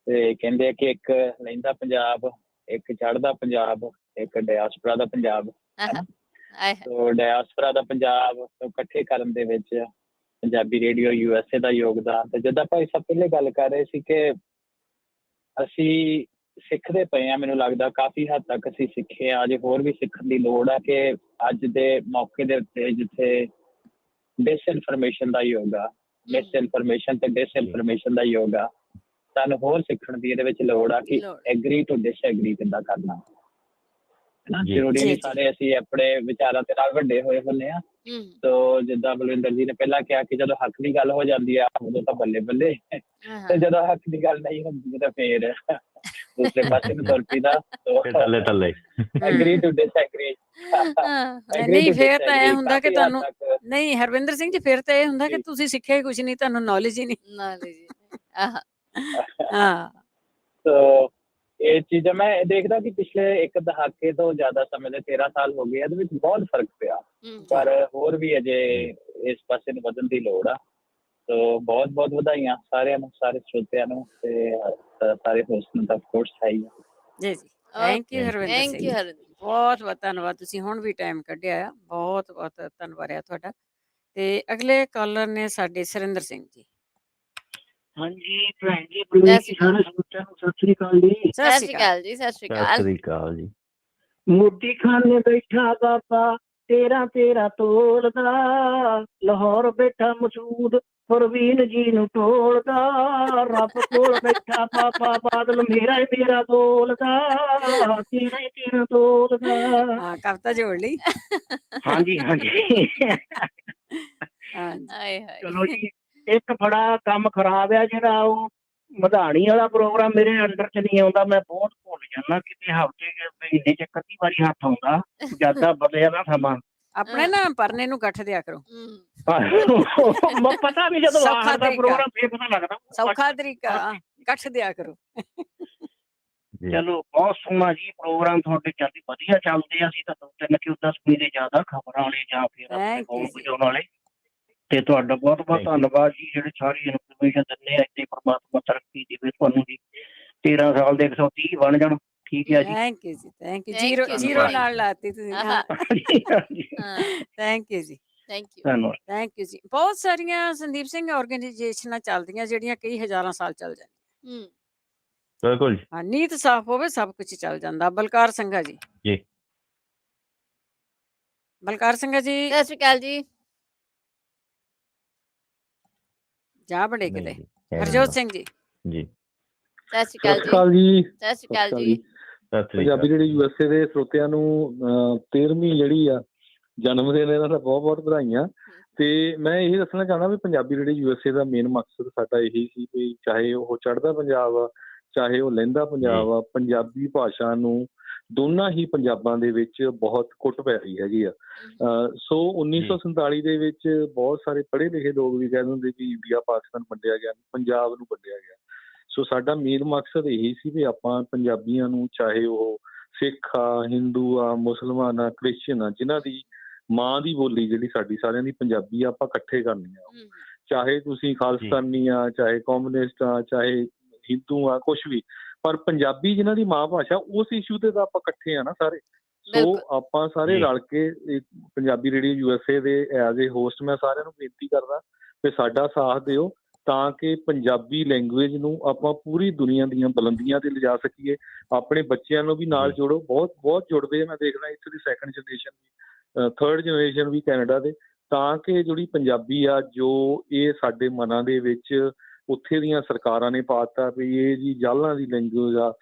ਤੇ ਕਹਿੰਦੇ ਕਿ ਇੱਕ ਲਹਿੰਦਾ ਪੰਜਾਬ, ਇੱਕ ਚੜ੍ਹਦਾ ਪੰਜਾਬ, ਇੱਕ ਡਾਇਸਪੋਰਾ ਦਾ ਪੰਜਾਬ, ਹਨਾ। ਸੋ ਡਾਇਸਪੋਰਾ ਦਾ ਪੰਜਾਬ ਤੋਂ ਇਕੱਠੇ ਕਰਨ ਦੇ ਵਿੱਚ ਪੰਜਾਬੀ ਰੇਡੀਓ ਯੂਐਸਏ ਦਾ ਯੋਗਦਾਨ। ਤੇ ਜਿੱਦਾਂ ਭਾਈ ਸਾਹਿਬ ਪਹਿਲੇ ਗੱਲ ਕਰ ਰਹੇ ਸੀ ਕਿ ਅਸੀਂ ਸਿੱਖਦੇ ਪਏ ਹਾਂ, ਮੈਨੂੰ ਲੱਗਦਾ ਕਾਫੀ ਹੱਦ ਤੱਕ ਅਸੀਂ ਸਿੱਖੇ ਹਾਂ, ਅਜੇ ਹੋਰ ਵੀ ਸਿੱਖਣ ਦੀ ਲੋੜ ਹੈ। ਕਿ ਅੱਜ ਦੇ ਮੌਕੇ ਦੇ ਉੱਤੇ ਜਿੱਥੇ ਡਿਸਇਨਫੋਰਮੇਸ਼ਨ ਦਾ ਯੁੱਗ ਆ, ਮਿਸਇਨਫੋਰਮੇਸ਼ਨ ਤੇ ਡਿਸਇਨਫੋਰਮੇਸ਼ਨ ਦਾ ਯੁੱਗ ਆ, ਸਾਨੂੰ ਹੋਰ ਸਿੱਖਣ ਦੀ ਇਹਦੇ ਵਿੱਚ ਲੋੜ ਆ ਕਿ ਐਗਰੀ ਟੂ ਡਿਸਐਗਰੀ ਕਿੱਦਾਂ ਕਰਨਾ। ਜ਼ਰੂਰੀ ਨਹੀਂ ਸਾਰੇ ਅਸੀਂ ਆਪਣੇ ਵਿਚਾਰਾਂ ਦੇ ਨਾਲ ਵੱਡੇ ਹੋਏ ਹੁੰਦੇ ਆ। ਤੋ ਜਿੱਦਾਂ ਬਲਵਿੰਦਰ ਜੀ ਨੇ ਪਹਿਲਾਂ ਕਿਹਾ ਕਿ ਜਦੋਂ ਹੱਕ ਦੀ ਗੱਲ ਹੋ ਜਾਂਦੀ ਆ ਉਦੋਂ ਤਾਂ ਬੱਲੇ ਬੱਲੇ, ਤੇ ਜਦੋਂ ਹੱਕ ਦੀ ਗੱਲ ਨਹੀਂ ਹੁੰਦੀ ਤਾਂ ਫੇਰ ਦੂਸਰੇ ਪਾਸੇ ਨੂੰ ਤੁਰ ਪਈਦਾ। ਥੱਲੇ ਥੱਲੇ ਐਗਰੀ ਟੂ ਡਿਸਐਗਰੀ। ਨਹੀਂ ਫੇਰ ਤਾਂ ਇਹ ਹੁੰਦਾ ਕਿ ਤੁਹਾਨੂੰ, ਨਹੀਂ ਹਰਵਿੰਦਰ ਸਿੰਘ ਜੀ, ਫੇਰ ਤਾਂ ਇਹ ਹੁੰਦਾ ਕਿ ਤੁਸੀਂ ਸਿੱਖਿਆ ਹੀ ਕੁਝ ਨਹੀਂ, ਤੁਹਾਨੂੰ ਨੌਲੇਜ ਹੀ ਨਹੀਂ। ਹਾਂ ਸੋ ਇਹ ਚੀਜ਼ਾਂ ਮੈਂ ਦੇਖਦਾ ਕਿ ਪਿਛਲੇ ਇੱਕ ਦਹਾਕੇ ਤੋਂ ਜ਼ਿਆਦਾ ਸਮੇਂ ਦੇ 13 ਸਾਲ ਹੋ ਗਏ, ਇਹਦੇ ਵਿੱਚ ਬਹੁਤ ਫਰਕ ਪਿਆ, ਪਰ ਹੋਰ ਵੀ ਅਜੇ ਇਸ ਪਾਸੇ ਨੂੰ ਵਧਣ ਦੀ ਲੋੜ ਆ। ਸੋ ਬਹੁਤ ਬਹੁਤ ਵਧਾਈਆਂ ਸਾਰਿਆਂ ਨੂੰ, ਸਾਰੇ ਸਰੋਤਿਆਂ ਨੂੰ ਤੇ ਸਾਰੇ ਹੋਸਟ ਨੂੰ ਤਾਂ ਆਫ ਕੋਰਸ ਹੈ ਹੀ ਜੀ ਜੀ। ਥੈਂਕ ਯੂ ਹਰਵਿੰਦਰ ਸਿੰਘ ਜੀ, ਬਹੁਤ ਬਹੁਤ ਧੰਨਵਾਦ, ਤੁਸੀਂ ਹੁਣ ਵੀ ਟਾਈਮ ਕੱਢਿਆ ਆ, ਬਹੁਤ ਬਹੁਤ ਧੰਨਵਾਦ ਆ ਤੁਹਾਡਾ। ਤੇ ਅਗਲੇ ਕਾਲਰ ਨੇ ਸਾਡੇ ਸੁਰਿੰਦਰ ਸਿੰਘ ਜੀ। ਹਾਂਜੀ ਭੈਣ ਜੀ, ਸਾਰੇ ਸਰੋਤਿਆਂ ਨੂੰ ਸਤਿ ਸ੍ਰੀ ਅਕਾਲ ਜੀ। ਸਤਿ ਸ਼੍ਰੀ ਅਕਾਲ ਜੀ, ਸਤਿ ਸ਼੍ਰੀ ਸਤਿ ਸ੍ਰੀ ਅਕਾਲ ਜੀ। ਮੋਦੀ ਖਾਨੇ ਬੈਠਾ ਬਾਬਾ 13 ਤੋਲਦਾ, ਲਾਹੌਰ ਬੈਠਾ ਮਸੂਦ ਪਰਵੀਨ ਜੀ ਨੂੰ ਟੋਲਦਾ, ਰੱਬ ਕੋਲ ਬੈਠਾ ਬਾਬਾ ਬਾਦਲ ਮੇਰਾ ਬੋਲਦਾ, 13 ਤੋਲਦਾ। ਹਾਂ ਕਵਿਤਾ ਜੋੜ ਲਈ। ਹਾਂਜੀ ਹਾਂਜੀ ਚਲੋ ਜੀ, ਇੱਕ ਬੜਾ ਕੰਮ ਖਰਾਬ ਆ ਜਿਹੜਾ ਉਹ ਮਧਾਣੀ ਵਾਲਾ ਪ੍ਰੋਗਰਾਮ ਮੇਰੇ ਅੰਡਰ ਚ ਨਹੀਂ ਆਉਂਦਾ, ਮੈਂ ਬਹੁਤ ਭੁੱਲ ਜਾਂਦਾ, ਕਿਤੇ ਹਫ਼ਤੇ ਮਹੀਨੇ ਚ ਕਈ ਵਾਰੀ ਹੱਥ ਆਉਂਦਾ, ਜਿਆਦਾ ਬਦਲਿਆ ਨਾ ਸਮਾਂ। ਆਪਣੇ ਨਾ ਪਰਨੇ ਨੂੰ ਗੱਠ ਦਿਆ ਕਰੋ। ਪਤਾ ਵੀ ਜਦੋਂ ਆਹਰ ਦਾ ਪ੍ਰੋਗਰਾਮ ਫੇਰ ਪਤਾ ਲੱਗਦਾ, ਸੌਖਾ ਤਰੀਕਾ ਗੱਠ ਦਿਆ ਕਰੋ। ਚਲੋ ਬਹੁਤ ਸੋਹਣਾ ਜੀ ਪ੍ਰੋਗਰਾਮ ਤੁਹਾਡੇ ਚੱਲਦੇ, ਵਧੀਆ ਚੱਲਦੇ ਆ। ਅਸੀਂ ਤਾਂ 2-3 ਕਿ 10 ਮਹੀਨੇ ਜ਼ਿਆਦਾ ਖਬਰਾਂ ਵਾਲੇ ਜਾਂ ਫਿਰ ਵਜਾਉਣ ਵਾਲੇ, ਤੇ ਤੁਹਾਡਾ ਬਹੁਤ ਬਹੁਤ ਧੰਨਵਾਦ ਜੀ, ਜਿਹੜੇ ਸਾਰੀ ਇਨਫੋਰਮੇਸ਼ਨ ਦਿੰਦੇ ਆ। ਇੱਥੇ ਪਰਮਾਤਮਾ ਤਰੱਕੀ ਦੇਵੇ ਤੁਹਾਨੂੰ ਜੀ, 13 ਸਾਲ ਦੇ 130 ਬਣ ਜਾਣ। ਠੀਕ ਹੈ ਜੀ, ਥੈਂਕ ਯੂ ਜੀ, ਥੈਂਕ ਯੂ। ਜ਼ੀਰੋ ਨਾਲ ਲਾਤੀ ਤੁਸੀਂ। ਥੈਂਕ ਯੂ ਜੀ, ਧੰਨਵਾਦ। ਥੈਂਕ ਯੂ ਜੀ। ਬਹੁਤ ਸਾਰੀਆਂ ਸੰਦੀਪ ਸਿੰਘ ਆਰਗੇਨਾਈਜੇਸ਼ਨਾਂ ਚੱਲਦੀਆਂ ਜਿਹੜੀਆਂ ਕਈ ਹਜ਼ਾਰਾਂ ਸਾਲ ਚੱਲ ਜਾਂਦੀਆਂ। ਬਿਲਕੁਲ ਜੀ। ਹਾਂ, ਨੀਤ ਸਾਫ਼ ਹੋਵੇ ਸਭ ਕੁਝ ਚੱਲ ਜਾਂਦਾ। ਬਲਕਾਰ ਸਿੰਘਾ ਜੀ। ਜੀ ਬਲਕਾਰ ਸਿੰਘਾ ਜੀ, ਸਤਿ ਸ਼੍ਰੀ ਅਕਾਲ ਜੀ। ਜਾ ਬੜੇ ਕਿਤੇ। ਹਰਜੋਤ ਸਿੰਘ ਜੀ ਜੀ, ਸਤਿ ਸ਼੍ਰੀ ਅਕਾਲ ਜੀ। ਸਤਿ ਸ਼੍ਰੀ ਅਕਾਲ ਜੀ। ਪੰਜਾਬੀ ਜਿਹੜੀ USA ਦੇ ਸਰੋਤਿਆਂ ਨੂੰ 13ਵੀਂ ਜਿਹੜੀ ਆ ਜਨਮ ਦਿਨ ਇਹਨਾਂ ਦਾ ਬਹੁਤ ਬਹੁਤ ਵਧਾਈਆਂ। ਤੇ ਮੈਂ ਇਹੀ ਦੱਸਣਾ ਚਾਹੁੰਦਾ ਵੀ ਪੰਜਾਬੀ ਜਿਹੜੀ USA ਦਾ ਮੇਨ ਮਕਸਦ ਸਾਡਾ ਇਹੀ ਸੀ ਵੀ ਚਾਹੇ ਉਹ ਚੜ੍ਹਦਾ ਪੰਜਾਬ ਆ, ਚਾਹੇ ਉਹ ਲਹਿੰਦਾ ਪੰਜਾਬ ਆ, ਪੰਜਾਬੀ ਭਾਸ਼ਾ ਨੂੰ ਦੋਨਾਂ ਹੀ ਪੰਜਾਬਾਂ ਦੇ ਵਿੱਚ ਬਹੁਤ ਕੁੱਟ ਪੈ ਰਹੀ ਹੈਗੀ ਆ। ਸੋ 1947 ਦੇ ਵਿੱਚ ਬਹੁਤ ਸਾਰੇ ਪੜ੍ਹੇ ਲਿਖੇ ਲੋਕ ਵੀ ਕਹਿ ਦਿੰਦੇ ਵੀ ਇੰਡੀਆ ਪਾਕਿਸਤਾਨ ਵੰਡਿਆ ਗਿਆ, ਪੰਜਾਬ ਨੂੰ ਵੰਡਿਆ ਗਿਆ। ਸੋ ਸਾਡਾ ਮੇਨ ਮਕਸਦ ਇਹੀ ਸੀ ਵੀ ਆਪਾਂ ਪੰਜਾਬੀਆਂ ਨੂੰ, ਚਾਹੇ ਉਹ ਸਿੱਖ ਆ, ਹਿੰਦੂ ਆ, ਮੁਸਲਮਾਨ ਆ, ਕ੍ਰਿਸਚਨ ਆ, ਜਿਨ੍ਹਾਂ ਦੀ ਮਾਂ ਦੀ ਬੋਲੀ ਜਿਹੜੀ ਸਾਡੀ ਸਾਰਿਆਂ ਦੀ ਪੰਜਾਬੀ ਆ, ਆਪਾਂ ਇਕੱਠੇ ਕਰਨੀ ਆ। ਚਾਹੇ ਤੁਸੀਂ ਖਾਲਿਸਤਾਨੀ ਆ, ਚਾਹੇ ਕਮਿਊਨਿਸਟ ਆ, ਚਾਹੇ ਹਿੰਦੂ ਆ, ਕੁਛ ਵੀ, ਪਰ ਪੰਜਾਬੀ ਜਿਨ੍ਹਾਂ ਦੀ ਮਾਂ ਭਾਸ਼ਾ, ਉਸ ਇਸ਼ੂ ਤੇ ਤਾਂ ਆਪਾਂ ਇਕੱਠੇ ਆ ਨਾ ਸਾਰੇ। ਸੋ ਆਪਾਂ ਸਾਰੇ ਰਲ ਕੇ ਪੰਜਾਬੀ ਰੇਡੀਓ USA ਦੇ ਐਜ਼ ਏ ਹੋਸਟ ਮੈਂ ਸਾਰਿਆਂ ਨੂੰ ਬੇਨਤੀ ਕਰਦਾ ਕਿ ਸਾਡਾ ਸਾਥ ਦਿਓ ਤਾਂ ਕਿ ਪੰਜਾਬੀ ਲੈਂਗੁਏਜ ਨੂੰ ਆਪਾਂ ਪੂਰੀ ਦੁਨੀਆ ਦੀਆਂ ਬੁਲੰਦੀਆਂ ਤੇ ਲਿਜਾ ਸਕੀਏ। ਆਪਣੇ ਬੱਚਿਆਂ ਨੂੰ ਵੀ ਨਾਲ ਜੋੜੋ, ਬਹੁਤ ਬਹੁਤ ਜੁੜਦੇ ਆ। ਮੈਂ ਦੇਖਦਾ ਇੱਥੇ ਦੀ 2nd ਜਨਰੇਸ਼ਨ ਵੀ, 3rd ਜਨਰੇਸ਼ਨ ਵੀ ਕੈਨੇਡਾ ਦੇ, ਤਾਂ ਕਿ ਜਿਹੜੀ ਪੰਜਾਬੀ ਆ ਜੋ ਇਹ ਸਾਡੇ ਮਨਾਂ ਦੇ ਵਿੱਚ ਉੱਥੇ ਦੀਆਂ ਸਰਕਾਰਾਂ ਨੇ ਪਾਤਾ ਵੀ ਇਹ ਜੀ ਜਾਲਾਂ ਦੀ ਲੈਂਗੁਏਜ ਆ।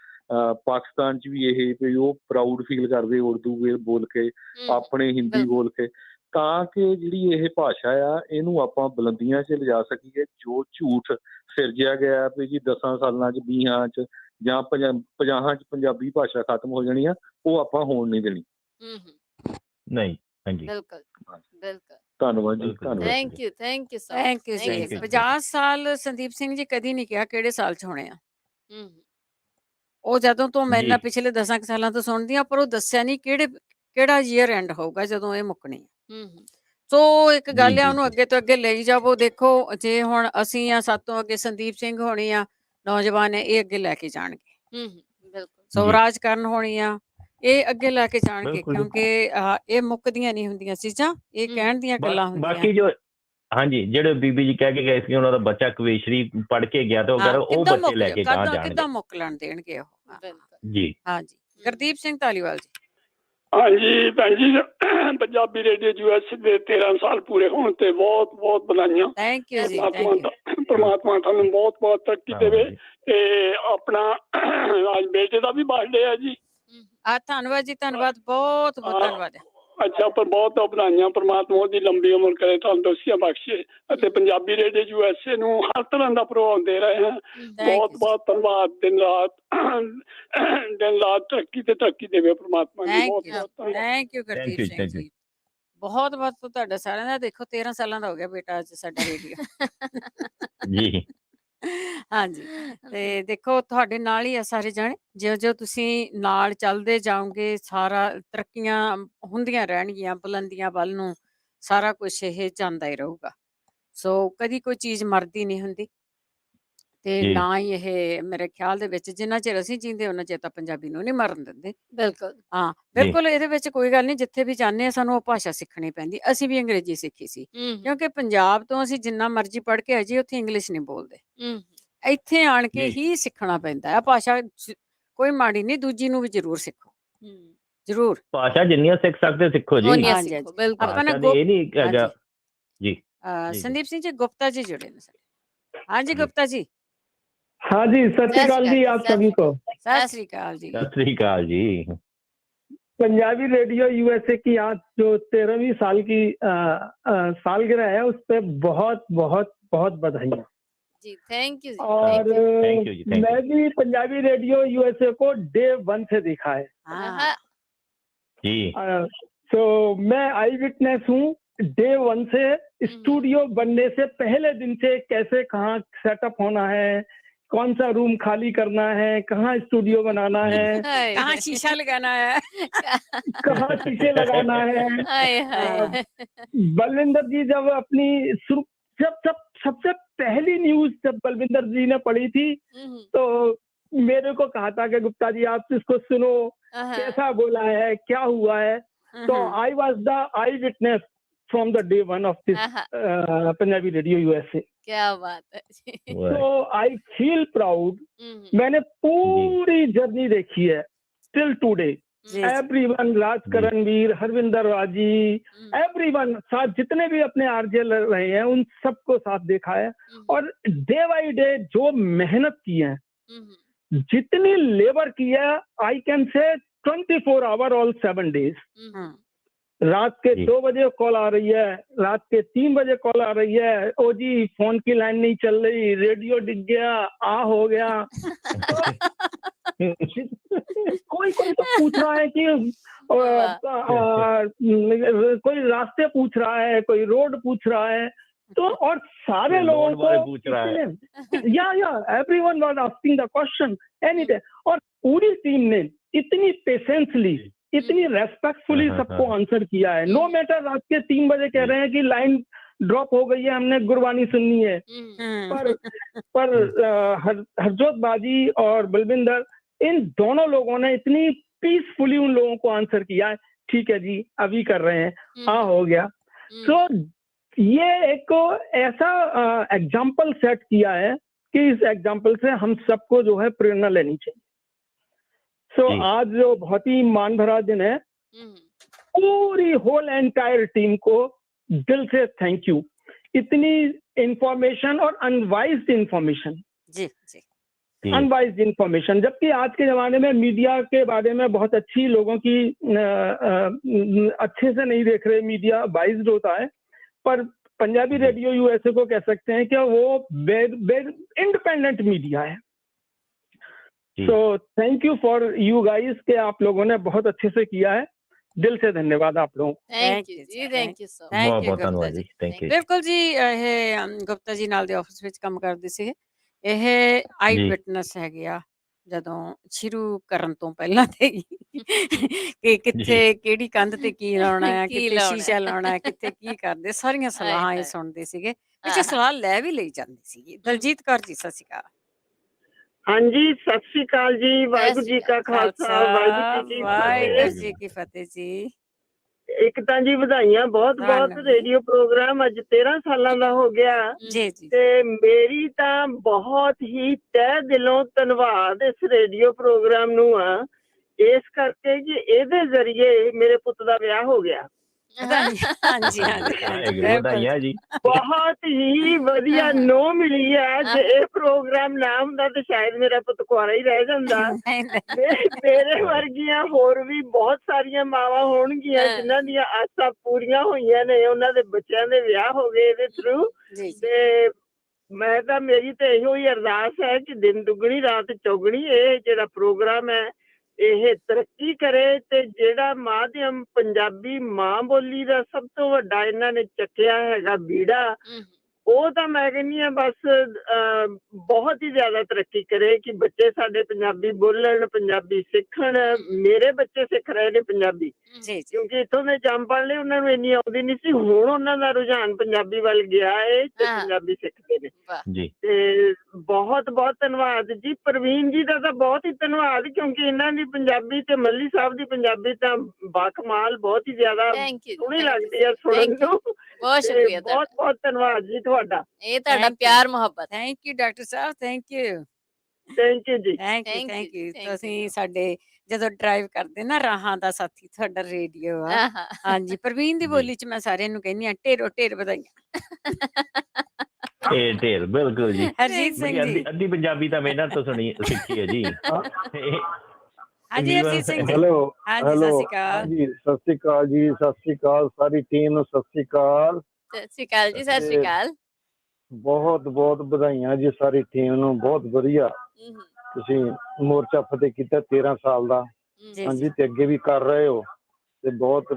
ਪਾਕਿਸਤਾਨ 'ਚ ਵੀ ਇਹ ਵੀ ਉਹ ਪ੍ਰਾਊਡ ਫੀਲ ਕਰਦੇ ਉਰਦੂ ਬੋਲ ਕੇ, ਆਪਣੇ ਹਿੰਦੀ ਬੋਲ ਕੇ, ਤਾਂ ਕਿ ਜਿਹੜੀ ਇਹ ਭਾਸ਼ਾ ਆ ਇਹਨੂੰ ਆਪਾਂ ਬੁਲੰਦੀਆਂ 'ਚ ਲਿਜਾ ਸਕੀਏ। ਜੋ ਝੂਠ ਸਿਰਜਿਆ ਗਿਆ ਵੀ ਜੀ 10 ਸਾਲਾਂ 'ਚ 20 'ਚ ਜਾਂ 50 'ਚ ਪੰਜਾਬੀ ਭਾਸ਼ਾ ਖਤਮ ਹੋ ਜਾਣੀ ਆ, ਉਹ ਆਪਾਂ ਹੋਣ ਨਹੀਂ ਦੇਣੀ। ਨਹੀਂ, ਹਾਂਜੀ, ਬਿਲਕੁਲ ਬਿਲਕੁਲ। ਧੰਨਵਾਦ ਜੀ, ਧੰਨਵਾਦ। Thank you, thank you, thank you ਜੀ। 50 ਸਾਲ ਸੰਦੀਪ ਸਿੰਘ ਜੀ ਕਦੀ ਨਹੀਂ ਕਿਹਾ ਕਿਹੜੇ ਸਾਲ 'ਚ ਹੋਣੇ ਆ। ਉਹ ਜਦੋਂ ਤੋਂ ਮੈਂ ਇਹਨਾਂ ਪਿਛਲੇ 10 ਸਾਲਾਂ ਤੋਂ ਸੁਣਦੀ ਆ, ਪਰ ਉਹ ਦੱਸਿਆ ਨਹੀਂ ਕਿਹੜਾ ਈਅਰ ਐਂਡ ਹੋਊਗਾ ਜਦੋਂ ਇਹ ਮੁੱਕਣੀ ਆ। ਸੋ ਇੱਕ ਗੱਲ ਆ, ਉਹਨੂੰ ਅੱਗੇ ਤੋਂ ਅੱਗੇ ਲਈ ਜਾਵੋ। ਦੇਖੋ ਜੇ ਹੁਣ ਅਸੀਂ ਆ, ਸਾਤੋਂ ਅੱਗੇ ਸੰਦੀਪ ਸਿੰਘ ਹੋਣੀ ਆ, ਨੌਜਵਾਨ ਹੈ, ਇਹ ਅੱਗੇ ਲੈ ਕੇ ਜਾਣਗੇ। ਸਵਰਾਜ ਕਰਨ ਹੋਣੀ ਆ, ਇਹ ਅੱਗੇ ਲੈ ਕੇ ਜਾਣਗੇ, ਕਿਉਂਕਿ ਇਹ ਮੁੱਕਦੀਆਂ ਨਹੀਂ ਹੁੰਦੀਆਂ ਚੀਜ਼ਾਂ, ਇਹ ਕਹਿਣ ਦੀਆਂ ਗੱਲਾਂ ਹੁੰਦੀਆਂ। ਬਾਕੀ ਜੋ ਹਾਂਜੀ, ਜਿਹੜੇ ਬੀਬੀ ਜੀ ਕਹਿ ਕੇ ਗਏ ਸੀ ਉਹਨਾਂ ਦਾ ਬੱਚਾ ਕਵੇਸ਼ਰੀ ਪੜ੍ਹ ਕੇ ਗਿਆ ਤੇ ਉਹ ਬੱਚੇ ਲੈ ਕੇ ਗਾਂ ਜਾਣਗੇ। ਕਿੱਦਾਂ ਮੁੱਕ ਲੈਣ ਦੇਣਗੇ ਉਹ। ਜੀ ਹਾਂਜੀ, ਗੁਰਦੀਪ ਸਿੰਘ ਧਾਲੀਵਾਲ ਜੀ। ਹਾਂਜੀ ਭੈਣ ਜੀ, ਪੰਜਾਬੀ ਰੇਡੀਓ US ਦੇ 13 ਸਾਲ ਪੂਰੇ ਹੋਣ ਤੇ ਬਹੁਤ ਬਹੁਤ ਵਧਾਈਆਂ। ਥੈਂਕ ਯੂ ਜੀ। ਪਰਮਾਤਮਾ ਤੁਹਾਨੂੰ ਬਹੁਤ ਬਹੁਤ ਤਰੱਕੀ ਦੇਵੇ। ਤੇ ਆਪਣਾ ਅੱਜ ਬੇਟੇ ਦਾ ਵੀ ਬਰਥਡੇ ਹੈ ਜੀ। ਧੰਨਵਾਦ ਜੀ, ਧੰਨਵਾਦ, ਬਹੁਤ ਬਹੁਤ ਧੰਨਵਾਦ। ਅੱਛਾ, ਪਰ ਬਹੁਤ ਵਧਾਈਆਂ। ਪਰਮਾਤਮਾ ਉਹਦੀ ਲੰਬੀ ਉਮਰ ਕਰੇ, ਤੰਦਰੁਸਤੀਆਂ ਬਖਸ਼ੇ, ਅਤੇ ਪੰਜਾਬੀ ਰੇਡੀਓ USA ਨੂੰ ਹਰ ਤਰ੍ਹਾਂ ਦਾ ਪ੍ਰੋਗਰਾਮ ਦੇ ਰਹੇ ਹਾਂ। ਬਹੁਤ ਬਹੁਤ ਧੰਨਵਾਦ। ਦਿਨ ਰਾਤ ਤਰੱਕੀ ਤੇ ਤਰੱਕੀ ਦੇਵੇ ਪਰਮਾਤਮਾ ਜੀ। ਬਹੁਤ ਬਹੁਤ ਥੈਂਕ ਯੂ ਗੁਰਦੀਪ ਸਿੰਘ ਜੀ, ਬਹੁਤ ਬਹੁਤ ਤੁਹਾਡਾ ਸਾਰਿਆਂ ਦਾ। ਦੇਖੋ 13 ਸਾਲਾਂ ਦਾ ਹੋ ਗਿਆ ਬੇਟਾ ਅੱਜ ਸਾਡਾ ਰੇਡੀਓ। ਜੀ ਹਾਂਜੀ, ਤੇ ਦੇਖੋ ਤੁਹਾਡੇ ਨਾਲ ਹੀ ਆ ਸਾਰੇ ਜਾਣੇ, ਜਿਉਂ-ਜਿਉਂ ਤੁਸੀਂ ਨਾਲ ਚੱਲਦੇ ਜਾਓਗੇ ਸਾਰਾ ਤਰੱਕੀਆਂ ਹੁੰਦੀਆਂ ਰਹਿਣਗੀਆਂ, ਬੁਲੰਦੀਆਂ ਵੱਲ ਨੂੰ ਸਾਰਾ ਕੁਛ ਇਹ ਜਾਂਦਾ ਹੀ ਰਹੂਗਾ। ਸੋ ਕਦੀ ਕੋਈ ਚੀਜ਼ ਮਰਦੀ ਨਹੀਂ ਹੁੰਦੀ ਤੇ ਜੀ। ਨਾ ਹੀ ਇਹ ਮੇਰੇ ਖਿਆਲ ਦੇ ਵਿੱਚ ਜਿੰਨਾ ਚਿਰ ਅਸੀਂ ਜੀਂਦੇ ਉਹਨਾਂ ਚਿਰ ਤਾਂ ਪੰਜਾਬੀ ਨੂੰ ਨਹੀਂ ਮਰਨ ਦਿੰਦੇ। ਬਿਲਕੁਲ। ਹਾਂ, ਜੀ। ਬਿਲਕੁਲ ਇਹਦੇ ਵਿੱਚ ਕੋਈ ਗੱਲ ਨਹੀਂ, ਜਿੱਥੇ ਵੀ ਜਾਂਦੇ ਹਾਂ ਸਾਨੂੰ ਉਹ ਭਾਸ਼ਾ ਸਿੱਖਣੀ ਪੈਂਦੀ। ਅਸੀਂ ਵੀ ਅੰਗਰੇਜ਼ੀ ਸਿੱਖੀ ਸੀ, ਕਿਉਂਕਿ ਪੰਜਾਬ ਤੋਂ ਅਸੀਂ ਜਿੰਨਾ ਮਰਜ਼ੀ ਪੜ੍ਹ ਕੇ ਆ ਜਾਈਏ ਉੱਥੇ ਇੰਗਲਿਸ਼ ਨਹੀਂ ਬੋਲਦੇ। ਇੱਥੇ ਆਣ ਕੇ ਜੀ। ਹੀ ਸਿੱਖਣਾ ਪੈਂਦਾ ਹੈ ਭਾਸ਼ਾ। ਕੋਈ ਮਾੜੀ ਨਹੀਂ, ਦੂਜੀ ਨੂੰ ਵੀ ਜ਼ਰੂਰ ਸਿੱਖੋ, ਜ਼ਰੂਰ। ਭਾਸ਼ਾ ਜਿੰਨੀਆਂ ਸਿੱਖ ਸਕਦੇ ਸਿੱਖੋ ਜੀ। ਓਨੀਆਂ ਹਾਂਜੀ, ਸਿੱਖੋ, ਹਾਂਜੀ। ਬਿਲਕੁਲ। ਆਪਾਂ ਨਾ ਭਾਸ਼ਾ ਦੇ ਇਹ ਨਹੀਂ ਹੈਗਾ। ਹਾਂਜੀ, ਜੀ ਜੀ। ਸੰਦੀਪ ਸਿੰਘ ਜੀ ਗੁप्ता जी जुड़े हैं सर। हाँ जी गुप्ता जी। हाँ जी, सत श्री अकाल जी आप सभी को। सत श्री अकाल जी। सत श्री अकाल जी। पंजाबी रेडियो यूएसए की आज जो 13वीं साल की सालगिरह है उस पर बहुत बहुत बहुत बधाइयाँ जी। थैंक यू जी। और थैंक यू जी। थैंक मैं यू भी पंजाबी रेडियो यूएसए को डे 1 से देखा है। हाँ जी। तो मैं आई विटनेस हूँ डे 1 से। स्टूडियो बनने से पहले दिन से कैसे कहाँ सेटअप होना है, कौन सा रूम खाली करना है, कहाँ स्टूडियो बनाना है, कहाँ शीशा लगाना है, कहाँ शीशे लगाना है। बलविंदर जी जब अपनी जब सबसे पहली न्यूज जब बलविंदर जी ने पढ़ी थी तो मेरे को कहा था कि गुप्ता जी आप इसको सुनो, कैसा बोला है, क्या हुआ है। तो I was the I witness from the day 1 of this Punjabi radio USA. क्या बात है। तो आई फील प्राउड। मैंने पूरी जर्नी देखी है टिल टुडे। एवरीवन, राज करणवीर, हरविंदर राजी, एवरीवन, साथ जितने भी अपने आरजे रहे हैं उन सबको साथ देखा है। और डे बाई डे जो मेहनत की है, जितनी लेबर की है, I can say 24 our all 7 days. रात के 2 बजे कॉल आ रही है, रात के 3 बजे कॉल आ रही है, ओ जी फोन की लाइन नहीं चल रही, रेडियो डिग गया, हो गया। कोई तो पूछ रहा है कि कोई रास्ते पूछ रहा है, कोई रोड पूछ रहा है। तो और सारे लोगों को पूछ रहा है। या everyone was asking the question anything. और पूरी टीम ने इतनी पेशेंसली, इतनी रेस्पेक्टफुली सबको आंसर किया है। नो मैटर रात के 3 बजे कह रहे हैं कि लाइन ड्रॉप हो गई है, हमने गुरबानी सुननी है। पर हरजोत बाजी और बलविंदर, इन दोनों लोगों ने इतनी पीसफुली उन लोगों को आंसर किया है, ठीक है जी अभी कर रहे हैं, हो गया। तो ये एक ऐसा एग्जाम्पल सेट किया है कि इस एग्जाम्पल से हम सबको जो है प्रेरणा लेनी चाहिए। आज जो बहुत ही मान भरा दिन है, पूरी होल एंटायर टीम को दिल से थैंक यू। इतनी इंफॉर्मेशन और अनवाइज्ड इंफॉर्मेशन, जी अनवाइज्ड इंफॉर्मेशन, जबकि आज के जमाने में मीडिया के बारे में बहुत अच्छी लोगों की अच्छे से नहीं देख रहे, मीडिया वाइज्ड होता है। पर पंजाबी रेडियो यूएसए को कह सकते हैं कि वो इंडिपेंडेंट मीडिया है। So thank you for you guys के आप लोगों ने बहुत अच्छे से किया है। दिल से धन्यवाद आप लोगों को। थैंक यू जी। Thank you so thank you ਬਹੁਤ ਗੁਪਤਾ ਧੰਨਵਾਦ ਜੀ। ਜੀ। Thank you. ਬਿਲਕੁਲ ਜੀ, ਇਹ ਗੁਪਤਾ ਜੀ ਨਾਲ ਦੇ ਆਫਿਸ ਵਿੱਚ ਕੰਮ ਕਰਦੇ ਸੀਗੇ। ਇਹ ਆਈ ਜੀ। ਵਿਟਨੈਸ ਹੈਗੇ ਆ ਜਦੋਂ ਸ਼ੁਰੂ ਕਰਨ ਤੋਂ ਪਹਿਲਾਂ ਤੇ ਕਿ ਕਿੱਥੇ ਕਿਹੜੀ ਕੰਧ ਤੇ ਕੀ ਲਾਉਣਾ ਹੈ, ਕੀ ਕਿੱਥੇ ਲਾਉਣਾ ਸ਼ੀਸ਼ਾ ਲਾਉਣਾ ਹੈ, ਕਿੱਥੇ ਕੀ ਕਰਦੇ, ਸਾਰੀਆਂ ਸਲਾਹਾਂ ਇਹ ਸੁਣਦੇ ਸੀਗੇ। ਪਿੱਛੇ ਸਲਾਹ ਲੈ ਵੀ ਲਈ ਜਾਂਦੀ ਸੀਗੀ। ਦਲਜੀਤ ਕੌਰ ਜੀ ਸਤਿ ਸ਼੍ਰੀ ਅਕਾਲ। ਹਾਂਜੀ ਸਤਿ ਸ੍ਰੀ ਅਕਾਲ ਜੀ। ਵਾਹਿਗੁਰੂ ਜੀ ਕਾ ਖਾਲਸਾ, ਵਾਹਿਗੁਰੂ ਜੀ ਕੀ ਫਤਿਹ ਜੀ। ਇੱਕ ਤਾਂ ਜੀ ਵਧਾਈਆਂ ਬਹੁਤ ਬਹੁਤ। ਰੇਡੀਓ ਪ੍ਰੋਗਰਾਮ ਅੱਜ 13 ਸਾਲਾਂ ਦਾ ਹੋ ਗਿਆ ਤੇ ਮੇਰੀ ਤਾਂ ਬਹੁਤ ਹੀ ਤਹਿ ਦਿਲੋਂ ਧੰਨਵਾਦ ਇਸ ਰੇਡੀਓ ਪ੍ਰੋਗਰਾਮ ਨੂੰ ਆ, ਇਸ ਕਰਕੇ ਕਿ ਇਹਦੇ ਜ਼ਰੀਏ ਮੇਰੇ ਪੁੱਤ ਦਾ ਵਿਆਹ ਹੋ ਗਿਆ। ਹਾਂਜੀ ਵਧਾਈਆਂ ਜੀ। ਬਹੁਤ ਹੀ ਵਧੀਆ ਨੋ ਮਿਲੀ ਹੈ। ਜੇ ਇਹ ਪ੍ਰੋਗਰਾਮ ਨਾ ਹੁੰਦਾ ਤਾਂ ਸ਼ਾਇਦ ਮੇਰਾ ਪੁੱਤ ਕੁਆਰਾ ਹੀ ਰਹਿ ਜਾਂਦਾ। ਮੇਰੇ ਵਰਗੀਆਂ ਹੋਰ ਵੀ ਬਹੁਤ ਸਾਰੀਆਂ ਮਾਵਾਂ ਹੋਣਗੀਆਂ ਜਿਨ੍ਹਾਂ ਦੀਆਂ ਆਸਾਂ ਪੂਰੀਆਂ ਹੋਈਆਂ ਨੇ, ਉਹਨਾਂ ਦੇ ਬੱਚਿਆਂ ਦੇ ਵਿਆਹ ਹੋ ਗਏ ਇਹਦੇ ਥਰੂ। ਤੇ ਮੈਂ ਤਾਂ, ਮੇਰੀ ਤਾਂ ਇਹੋ ਹੀ ਅਰਦਾਸ ਹੈ ਕਿ ਦਿਨ ਦੁੱਗਣੀ ਰਾਤ ਚੌਗਣੀ ਇਹ ਜਿਹੜਾ ਪ੍ਰੋਗਰਾਮ ਹੈ ਇਹ ਤਰੱਕੀ ਕਰੇ। ਤੇ ਜਿਹੜਾ ਮਾਧਿਅਮ ਪੰਜਾਬੀ ਮਾਂ ਬੋਲੀ ਦਾ ਸਭ ਤੋਂ ਵੱਡਾ ਇਹਨਾਂ ਨੇ ਚੱਕਿਆ ਹੈਗਾ ਬੀੜਾ, ਉਹ ਤਾਂ ਮੈਂ ਕਹਿੰਦੀ ਆ ਬਸ ਬਹੁਤ ਹੀ ਜ਼ਿਆਦਾ ਤਰੱਕੀ ਕਰੇ ਕਿ ਬੱਚੇ ਸਾਡੇ ਪੰਜਾਬੀ ਬੋਲਣ, ਪੰਜਾਬੀ ਸਿੱਖਣ। ਮੇਰੇ ਬੱਚੇ ਸਿੱਖ ਰਹੇ ਨੇ ਪੰਜਾਬੀ, ਕਿਉਂਕਿ ਇੱਥੋਂ ਦੇ ਜੰਮ ਲਈ ਉਹਨਾਂ ਨੂੰ ਇੰਨੀ ਆਉਂਦੀ ਨਹੀਂ ਸੀ। ਹੁਣ ਉਹਨਾਂ ਦਾ ਰੁਝਾਨ ਪੰਜਾਬੀ ਵੱਲ ਗਿਆ ਹੈ ਤੇ ਪੰਜਾਬੀ ਸਿੱਖਦੇ ਨੇ। ਤੇ ਬਹੁਤ ਬਹੁਤ ਧੰਨਵਾਦ ਜੀ। ਪ੍ਰਵੀਨ ਜੀ ਦਾ ਤਾਂ ਬਹੁਤ ਹੀ ਧੰਨਵਾਦ, ਕਿਉਂਕਿ ਇਹਨਾਂ ਦੀ ਪੰਜਾਬੀ ਤੇ ਮੱਲੀ ਸਾਹਿਬ ਦੀ ਪੰਜਾਬੀ ਤਾਂ ਬਾਕਮਾਲ, ਬਹੁਤ ਹੀ ਜ਼ਿਆਦਾ ਸੋਹਣੀ ਲੱਗਦੀ ਆ ਸੁਣਨ ਨੂੰ। ਬਹੁਤ ਸ਼ੁਕਰੀਆ, ਬਹੁਤ ਬਹੁਤ ਧੰਨਵਾਦ ਜੀ ਤੁਹਾਡਾ। ਇਹ ਤੁਹਾਡਾ ਪਿਆਰ ਮੁਹੱਬਤ। Thank you doctor Sahib, thank you. Thank you ਜੀ। Thank you. ਤੁਸੀਂ ਸਾਡੇ ਜਦੋਂ ਡਰਾਈਵ ਕਰਦੇ ਨਾ ਰਾਹਾਂ ਦਾ ਸਾਥੀ ਤੁਹਾਡਾ ਰੇਡੀਓ ਆ। ਹਾਂਜੀ, ਪ੍ਰਵੀਨ ਦੀ ਬੋਲੀ ਚ ਮੈਂ ਸਾਰਿਆਂ ਨੂੰ ਕਹਿੰਦੀ ਆ ਢੇਰੋ ਢੇਰ ਵਧਾਈਆਂ। ਢੇਰ ਬਿਲਕੁਲ ਜੀ। ਹਰਜੀਤ ਸਿੰਘ ਜੀ, ਅੱਧੀ ਪੰਜਾਬੀ ਤਾਂ ਮੈਂ ਇਹਨਾਂ ਤੋਂ ਸਿੱਖੀ ਹੈ ਜੀ। ਹਾਂਜੀ ਹਰਜੀਤ ਸਿੰਘ ਜੀ। ਹੈਲੋ ਹਾਂਜੀ, ਸਤਿ ਸ਼੍ਰੀ ਅਕਾਲ ਜੀ। ਸਤਿ ਸ਼੍ਰੀ ਅਕਾਲ ਜੀ। ਸਤਿ ਸ਼੍ਰੀ ਅਕਾਲ ਸਾਰੀ ਟੀਮ ਨੂੰ। ਸਤਿ ਸ਼੍ਰੀ ਅਕਾਲ। ਸਤਿ ਸ਼੍ਰੀ ਅਕਾਲ ਜੀ। ਸਤਿ ਸ਼੍ਰੀ ਅਕਾਲ। ਬਹੁਤ ਬਹੁਤ ਵਧਾਈਆਂ ਜੀ ਸਾਰੀ ਟੀਮ ਨੂੰ। ਬਹੁਤ ਵਧੀਆ ਤੁਸੀਂ ਮੋਰਚਾ ਫਤਿਹ ਕੀਤਾ 13 ਸਾਲ ਦਾ। ਹਾਂਜੀ, ਤੇ ਅੱਗੇ ਵੀ ਕਰ ਰਹੇ ਹੋ ਤੇ ਬਹੁਤ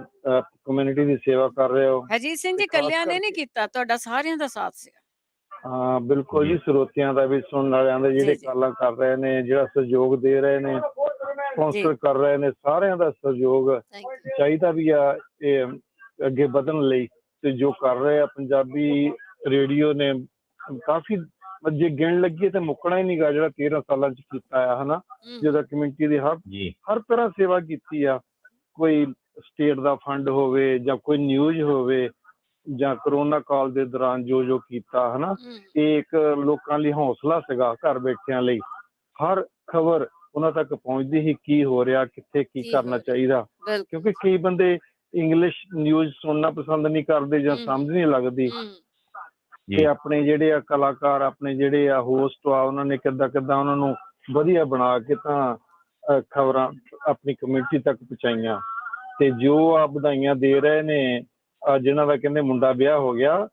ਕਮਿਊਨਿਟੀ ਦੀ ਸੇਵਾ ਕਰ ਰਹੇ ਹੋ। ਹਰਜੀਤ ਸਿੰਘ ਜੀ, ਇਕੱਲਿਆਂ ਨੇ ਨਹੀਂ ਕੀਤਾ, ਤੁਹਾਡਾ ਸਾਰਿਆਂ ਦਾ ਸਾਥ ਸੀ। ਹਾਂ ਬਿਲਕੁਲ ਜੀ। ਸਰੋਤਿਆਂ ਦਾ ਵੀ, ਸੁਣਨ ਵਾਲਿਆਂ ਦਾ, ਜਿਹੜੇ ਕਾਲਾਂ ਕਰ ਰਹੇ ਨੇ, ਜਿਹੜਾ ਸਹਿਯੋਗ ਦੇ ਰਹੇ ਨੇ, ਸਪਾਂਸਰ ਕਰ ਰਹੇ ਨੇ, ਸਾਰਿਆਂ ਦਾ ਸਹਿਯੋਗ ਚਾਹੀਦਾ ਵੀ ਆ ਇਹ ਅੱਗੇ ਵਧਣ ਲਈ। ਤੇ ਜੋ ਕਰ ਰਹੇ ਆ ਪੰਜਾਬੀ ਰੇਡੀਓ ਨੇ ਕਾਫੀ, ਜੇ ਗਿਣ ਲੱਗੀਏ ਤੇ ਮੁੱਕਣਾ ਹੀ ਨੀਗਾ ਜਿਹੜਾ 13 ਸਾਲਾਂ ਚ ਕੀਤਾ ਆ, ਹਨਾ। ਜਿਹਦਾ ਕਮਿਊਨਿਟੀ ਦੀ ਹਰ ਤਰ੍ਹਾਂ ਸੇਵਾ ਕੀਤੀ ਆ। ਕੋਈ ਸਟੇਟ ਦਾ ਫੰਡ ਹੋਵੇ ਜਾਂ ਕੋਈ ਨਿਊਜ਼ ਹੋਵੇ ਜਾਂ ਕਰੋਨਾ ਕਾਲ ਦੇ ਦੌਰਾਨ ਜੋ ਕੀਤਾ, ਹਨਾ। ਇਹ ਇੱਕ ਲੋਕਾਂ ਲਈ ਹੌਸਲਾ ਸੀਗਾ, ਘਰ ਬੈਠਿਆਂ ਲਈ। ਹਰ ਖਬਰ ਉਹਨਾਂ ਤੱਕ ਪਹੁੰਚਦੀ ਸੀ, ਕੀ ਹੋ ਰਿਹਾ, ਕਿੱਥੇ ਕੀ ਕਰਨਾ ਚਾਹੀਦਾ। ਕਿਉਂਕਿ ਕਈ ਬੰਦੇ ਇੰਗਲਿਸ਼ ਨਿਊਜ਼ ਸੁਣਨਾ ਪਸੰਦ ਨਹੀਂ ਕਰਦੇ ਜਾਂ ਸਮਝ ਨਹੀਂ ਲੱਗਦੀ। ਤੇ ਆਪਣੇ ਜਿਹੜੇ ਆ ਕਲਾਕਾਰ, ਆਪਣੇ ਜਿਹੜੇ ਆ ਹੋਸਟ ਆ, ਉਹਨਾਂ ਨੇ ਕਿੱਦਾਂ ਉਹਨਾਂ ਨੂੰ ਵਧੀਆ ਬਣਾ ਕੇ ਤਾਂ ਖਬਰਾਂ ਆਪਣੀ ਕਮਿਊਨਿਟੀ ਤੱਕ ਪਹੁੰਚਾਈਆਂ। ਤੇ ਜੋ ਆ ਵਧਾਈਆਂ ਦੇ ਰਹੇ ਨੇ ਜਿਹਨਾਂ ਦਾ ਕਹਿੰਦੇ ਮੁੰਡਾ ਵਿਆਹ ਹੋ ਗਿਆ,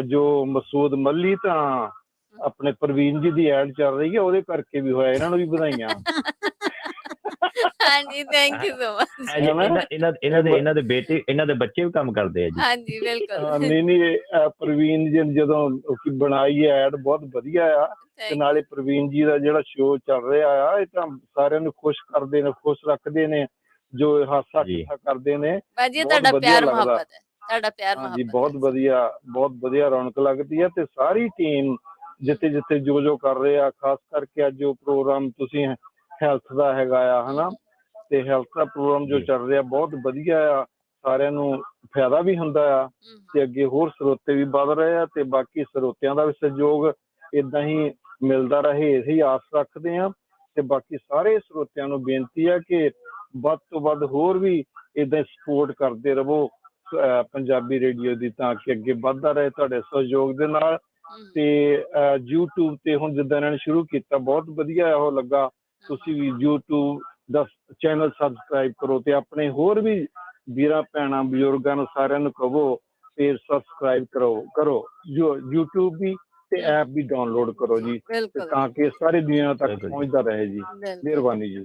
ਜੋ ਮਸੂਦ ਮੱਲੀ ਤਾਂ ਆਪਣੇ ਪ੍ਰਵੀਨ ਜੀ ਦੀ ਐਡ ਚੱਲ ਰਹੀ ਹੈ, ਉਹਦੇ ਕਰਕੇ ਵੀ ਹੋਇਆ। ਇਹਨਾਂ ਨੂੰ ਵੀ ਵਧਾਈਆਂ। ਹਾਂਜੀ, ਥੈਂਕ ਯੂ ਸੋ ਮਚ। ਇਹਨਾਂ ਦੇ ਬੇਟੇ, ਇਹਨਾਂ ਦੇ ਬੱਚੇ ਵੀ ਕੰਮ ਕਰਦੇ ਆ ਜੀ। ਹਾਂਜੀ ਬਿਲਕੁਲ। ਨਹੀਂ ਪ੍ਰਵੀਨ ਜੀ ਜਦੋਂ ਬਣਾਈ ਹੈ ਐਡ, ਬਹੁਤ ਵਧੀਆ ਆ। ਤੇ ਨਾਲੇ ਪ੍ਰਵੀਨ ਜੀ ਦਾ ਜਿਹੜਾ ਸ਼ੋਅ ਚੱਲ ਰਿਹਾ ਆ, ਇਹ ਤਾਂ ਸਾਰਿਆਂ ਨੂੰ ਖੁਸ਼ ਕਰਦੇ ਨੇ, ਖੁਸ਼ ਰੱਖਦੇ ਨੇ। ਜੋ ਹਾਸਾ ਖੇਡਾ ਕਰਦੇ ਨੇ, ਤੁਹਾਡਾ ਪਿਆਰ ਮੁਹੱਬਤ ਹੈ। ਤੁਹਾਡਾ ਪਿਆਰ ਮੁਹੱਬਤ ਹਾਂਜੀ, ਬਹੁਤ ਵਧੀਆ ਰੌਣਕ ਲੱਗਦੀ ਹੈ। ਤੇ ਸਾਰੀ ਟੀਮ ਜਿੱਥੇ ਜੋ ਕਰ ਰਹੇ ਆ, ਖਾਸ ਕਰਕੇ ਅੱਜ ਜੋ ਪ੍ਰੋਗਰਾਮ ਤੁਸੀਂ ਹੈਲਥ ਦਾ ਹੈਗਾ ਆ, ਹਨਾ। ਤੇ ਹੈਲਥ ਦਾ ਪ੍ਰੋਗਰਾਮ ਜੋ ਚੱਲ ਰਿਹਾ ਬਹੁਤ ਵਧੀਆ ਆ। ਸਾਰਿਆਂ ਨੂੰ ਫਾਇਦਾ ਵੀ ਹੁੰਦਾ ਆ ਤੇ ਅੱਗੇ ਹੋਰ ਸਰੋਤੇ ਵੀ ਵੱਧ ਰਹੇ ਆ। ਤੇ ਬਾਕੀ ਸਰੋਤਿਆਂ ਦਾ ਵੀ ਸਹਿਯੋਗ ਏਦਾਂ ਹੀ ਮਿਲਦਾ ਰਹੇ, ਇਹੀ ਆਸ ਰੱਖਦੇ ਆ। ਤੇ ਬਾਕੀ ਸਾਰੇ ਸਰੋਤਿਆਂ ਨੂੰ ਬੇਨਤੀ ਹੈ ਕਿ ਵੱਧ ਤੋਂ ਵੱਧ ਹੋਰ ਵੀ ਏਦਾਂ ਸਪੋਰਟ ਕਰਦੇ ਰਹੋ ਪੰਜਾਬੀ ਰੇਡੀਓ ਦੀ, ਤਾਂ ਕਿ ਅੱਗੇ ਵੱਧਦਾ ਰਹੇ ਤੁਹਾਡੇ ਸਹਿਯੋਗ ਦੇ ਨਾਲ। ਤੇ YouTube ਤੇ ਹੁਣ ਜਿੱਦਾਂ ਇਹਨਾਂ ਨੇ ਸ਼ੁਰੂ ਕੀਤਾ, ਬਹੁਤ ਵਧੀਆ ਉਹ ਲੱਗਾ। ਤੁਸੀਂ ਵੀ YouTube ਦਾ ਚੈਨਲ ਸਬਸਕ੍ਰਾਈਬ ਕਰੋ ਤੇ ਆਪਣੇ ਹੋਰ ਵੀ ਵੀਰਾਂ ਭੈਣਾਂ ਬਜ਼ੁਰਗਾਂ ਨੂੰ ਸਾਰਿਆਂ ਨੂੰ ਕਹੋ ਫਿਰ ਸਬਸਕ੍ਰਾਈਬ ਕਰੋ YouTube ਵੀ ਤੇ ਐਪ ਵੀ ਡਾਊਨਲੋਡ ਕਰੋ ਜੀ, ਤਾਂ ਕਿ ਸਾਰੀ ਦੁਨੀਆ ਤੱਕ ਪਹੁੰਚਦਾ ਰਹੇ ਜੀ। ਮਿਹਰਬਾਨੀ ਜੀ।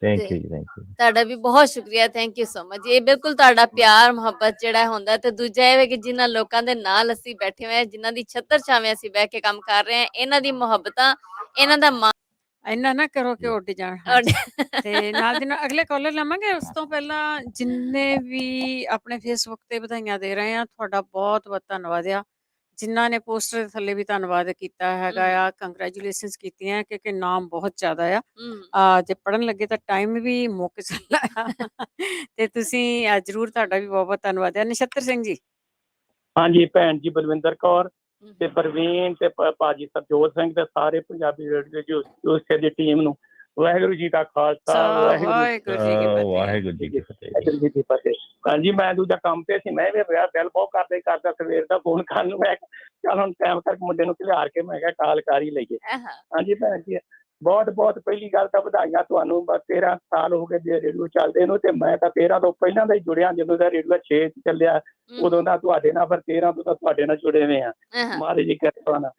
ਥੈਂਕ ਯੂ ਜੀ। ਥੈਂਕ ਯੂ ਤੁਹਾਡਾ ਵੀ ਬਹੁਤ ਸ਼ੁਕਰੀਆ। Thank you so much. ਇਹ ਬਿਲਕੁਲ ਤੁਹਾਡਾ ਪਿਆਰ ਮੁਹੱਬਤ ਜਿਹੜਾ ਹੁੰਦਾ। ਤੇ ਦੂਜਾ ਇਹ ਹੈ ਕਿ ਜਿਨ੍ਹਾਂ ਲੋਕਾਂ ਦੇ ਨਾਲ ਅਸੀਂ ਬੈਠੇ ਹੋਏ, ਜਿਨ੍ਹਾਂ ਦੀ ਛੱਤਰ ਛਾਵੇਂ ਅਸੀਂ ਬਹਿ ਕੇ ਕੰਮ ਕਰ ਰਹੇ ਹਾਂ, ਇਹਨਾਂ ਦੀ ਮੁਹੱਬਤਾਂ, ਇਹਨਾਂ ਦਾ ਇੰਨਾ ਨਾ ਕਰੋ ਕਿ ਉੱਡ ਜਾਣ। ਤੇ ਨਾਲ ਦੀ ਨਾਲ ਅਗਲੇ ਕਾਲਰ ਲਵਾਂਗੇ। ਉਸ ਤੋਂ ਪਹਿਲਾਂ ਜਿੰਨੇ ਵੀ ਆਪਣੇ ਫੇਸਬੁੱਕ ਤੇ ਵਧਾਈਆਂ ਦੇ ਰਹੇ ਆ, ਤੁਹਾਡਾ ਬਹੁਤ ਬਹੁਤ ਧੰਨਵਾਦ ਆ। ਜਿਨ੍ਹਾਂ ਨੇ ਪੋਸਟਰ ਥੱਲੇ ਵੀ ਧੰਨਵਾਦ ਕੀਤਾ ਹੈਗਾ ਆ, ਕੰਗ੍ਰੈਚੁਲੇਸ਼ਨਸ ਕੀਤੀਆਂ, ਕਿਉਂਕਿ ਨਾਮ ਬਹੁਤ ਜ਼ਿਆਦਾ ਆ। ਜੇ ਪੜ੍ਹਨ ਲੱਗੇ ਤਾਂ ਟਾਈਮ ਵੀ ਮੁੱਕ ਚੱਲਾ ਆ। ਤੇ ਤੁਸੀਂ ਜ਼ਰੂਰ, ਤੁਹਾਡਾ ਵੀ ਬਹੁਤ ਬਹੁਤ ਧੰਨਵਾਦ ਹੈ। ਨਛੱਤਰ ਸਿੰਘ ਜੀ। ਹਾਂਜੀ, ਭੈਣ ਜੀ ਬਲਵਿੰਦਰ ਕੌਰ ਤੇ ਪ੍ਰਵੀਨ ਤੇ ਭਾਜੀ ਸਰਜੋਤ ਸਿੰਘ ਤੇ ਸਾਰੇ ਪੰਜਾਬੀ ਰੇਡੀਓ ਦੀ ਟੀਮ ਨੂੰ ਵਾਹਿਗੁਰੂ ਜੀ ਕਾ ਖਾਲਸਾ, ਵਾਹਿਗੁਰੂ ਜੀ ਕੀ ਫਤਿਹ। ਹਾਂਜੀ, ਮੈਂ ਦੂਜਾ ਕੰਮ ਤੇ ਸੀ, ਮੈਂ ਵੀ ਬੈਲ ਬਹੁਤ ਕਰਦਾ ਸਵੇਰ ਦਾ ਫੋਨ ਕਰਨ ਨੂੰ। ਮੈਂ ਚੱਲ ਹੁਣ ਟਾਈਮ ਕਰਕੇ ਮੁੰਡੇ ਨੂੰ ਖਿਲਾਰ ਕੇ ਮੈਂ ਕਿਹਾ ਕਾਲ ਕਰ ਹੀ ਲਈਏ। ਹਾਂਜੀ ਭੈਣ ਜੀ, ਬਹੁਤ ਪਹਿਲੀ ਗੱਲ ਤਾਂ ਵਧਾਈਆਂ ਤੁਹਾਨੂੰ। 13 ਸਾਲ ਹੋ ਗਏ ਰੇਡੀਓ ਚੱਲਦੇ ਨੂੰ, ਤੇ ਮੈਂ ਤਾਂ 13 ਤੋਂ ਪਹਿਲਾਂ ਦਾ ਹੀ ਜੁੜਿਆ। ਜਦੋਂ ਦਾ ਰੇਡੀਓ 6 ਚੱਲਿਆ ਉਦੋਂ ਦਾ ਤੁਹਾਡੇ ਨਾਲ, ਫਿਰ 13 ਤੋਂ ਤਾਂ ਤੁਹਾਡੇ ਨਾਲ ਜੁੜੇ ਹੋਏ ਆ। ਮਹਾਰਾਜ ਜੀ ਕਿਰਪਾ ਨਾਲ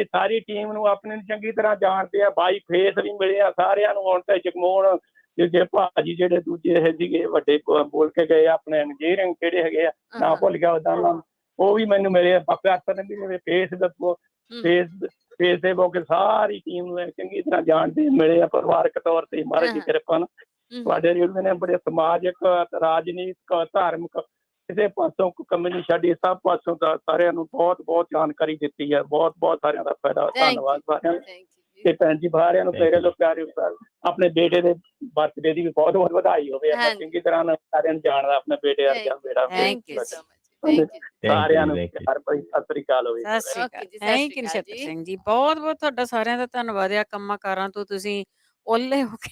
ਸਾਰੀ ਟੀਮ ਨੂੰ ਆਪਣੇ ਚੰਗੀ ਤਰ੍ਹਾਂ ਜਾਣਦੇ ਆ। ਬਾਈ ਫੇਸ ਵੀ ਮਿਲੇ ਆ ਸਾਰਿਆਂ ਨੂੰ। ਹੁਣ ਤੇ ਜਗਮੋਹਨ ਜੇ ਭਾਜੀ ਜਿਹੜੇ ਦੂਜੇ ਸੀਗੇ ਵੱਡੇ ਬੋਲ ਕੇ ਗਏ, ਆਪਣੇ ਇੰਜੀਨੀਅਰਿੰਗ ਕਿਹੜੇ ਹੈਗੇ ਆ, ਨਾ ਭੁੱਲ ਗਿਆ ਉਹਦਾ ਨਾਮ, ਉਹ ਵੀ ਮੈਨੂੰ ਮੇਰੇ ਪਾਪੇ ਹੱਥ ਨੇ ਵੀ ਮੇਰੇ ਫੇਸਬੁੱਕ ਸਾਰੀ ਟੀਮ ਨੂੰ ਚੰਗੀ ਤਰ੍ਹਾਂ ਜਾਣਦੇ ਮਿਲੇ ਆ ਪਰਿਵਾਰਕ ਤੌਰ ਤੇ ਮਹਾਰਾਜ ਦੀ ਕਿਰਪਾ ਨਾਲ। ਤੁਹਾਡੇ ਰੇਡੀਓ ਨੇ ਬੜੇ ਸਮਾਜਿਕ, ਰਾਜਨੀਤਿਕ, ਧਾਰਮਿਕ ਕਿਸੇ ਪਾਸੋਂ ਕਮੀ ਨਹੀਂ ਛੱਡੀ, ਸਭ ਪਾਸੋਂ ਦਾ ਸਾਰਿਆਂ ਨੂੰ ਬਹੁਤ ਬਹੁਤ ਜਾਣਕਾਰੀ ਦਿੱਤੀ ਹੈ। ਬਹੁਤ ਬਹੁਤ ਸਾਰਿਆਂ ਦਾ ਫਾਇਦਾ, ਧੰਨਵਾਦ ਸਾਰਿਆਂ ਨੂੰ। ਤੇ ਭੈਣ ਜੀ ਸਾਰਿਆਂ ਨੂੰ ਮੇਰੇ ਤੋਂ ਪਿਆਰੇ ਆਪਣੇ ਬੇਟੇ ਦੇ ਬਰਥਡੇ ਦੀ ਵੀ ਬਹੁਤ ਬਹੁਤ ਵਧਾਈ ਹੋਵੇ। ਆਪਾਂ ਚੰਗੀ ਤਰ੍ਹਾਂ ਨਾਲ ਸਾਰਿਆਂ ਨੂੰ ਜਾਣਦਾ ਆਪਣੇ ਬੇਟੇ ਵਰਗਾ ਬੇਟਾ। ਸਾਰਿਆਂ ਨੂੰ ਪਿਆਰ ਭਰੀ ਸਤਿ ਸ੍ਰੀ ਅਕਾਲ ਹੋਵੇ। ਥੈਂਕ ਯੂ ਨਛੱਤਰ ਸਿੰਘ ਜੀ, ਬਹੁਤ ਬਹੁਤ ਤੁਹਾਡਾ ਸਾਰਿਆਂ ਦਾ ਧੰਨਵਾਦ ਆ। ਕੰਮਾਂ ਕਾਰਾਂ ਤੋਂ ਤੁਸੀਂ ਓਲੇ ਹੋ ਕੇ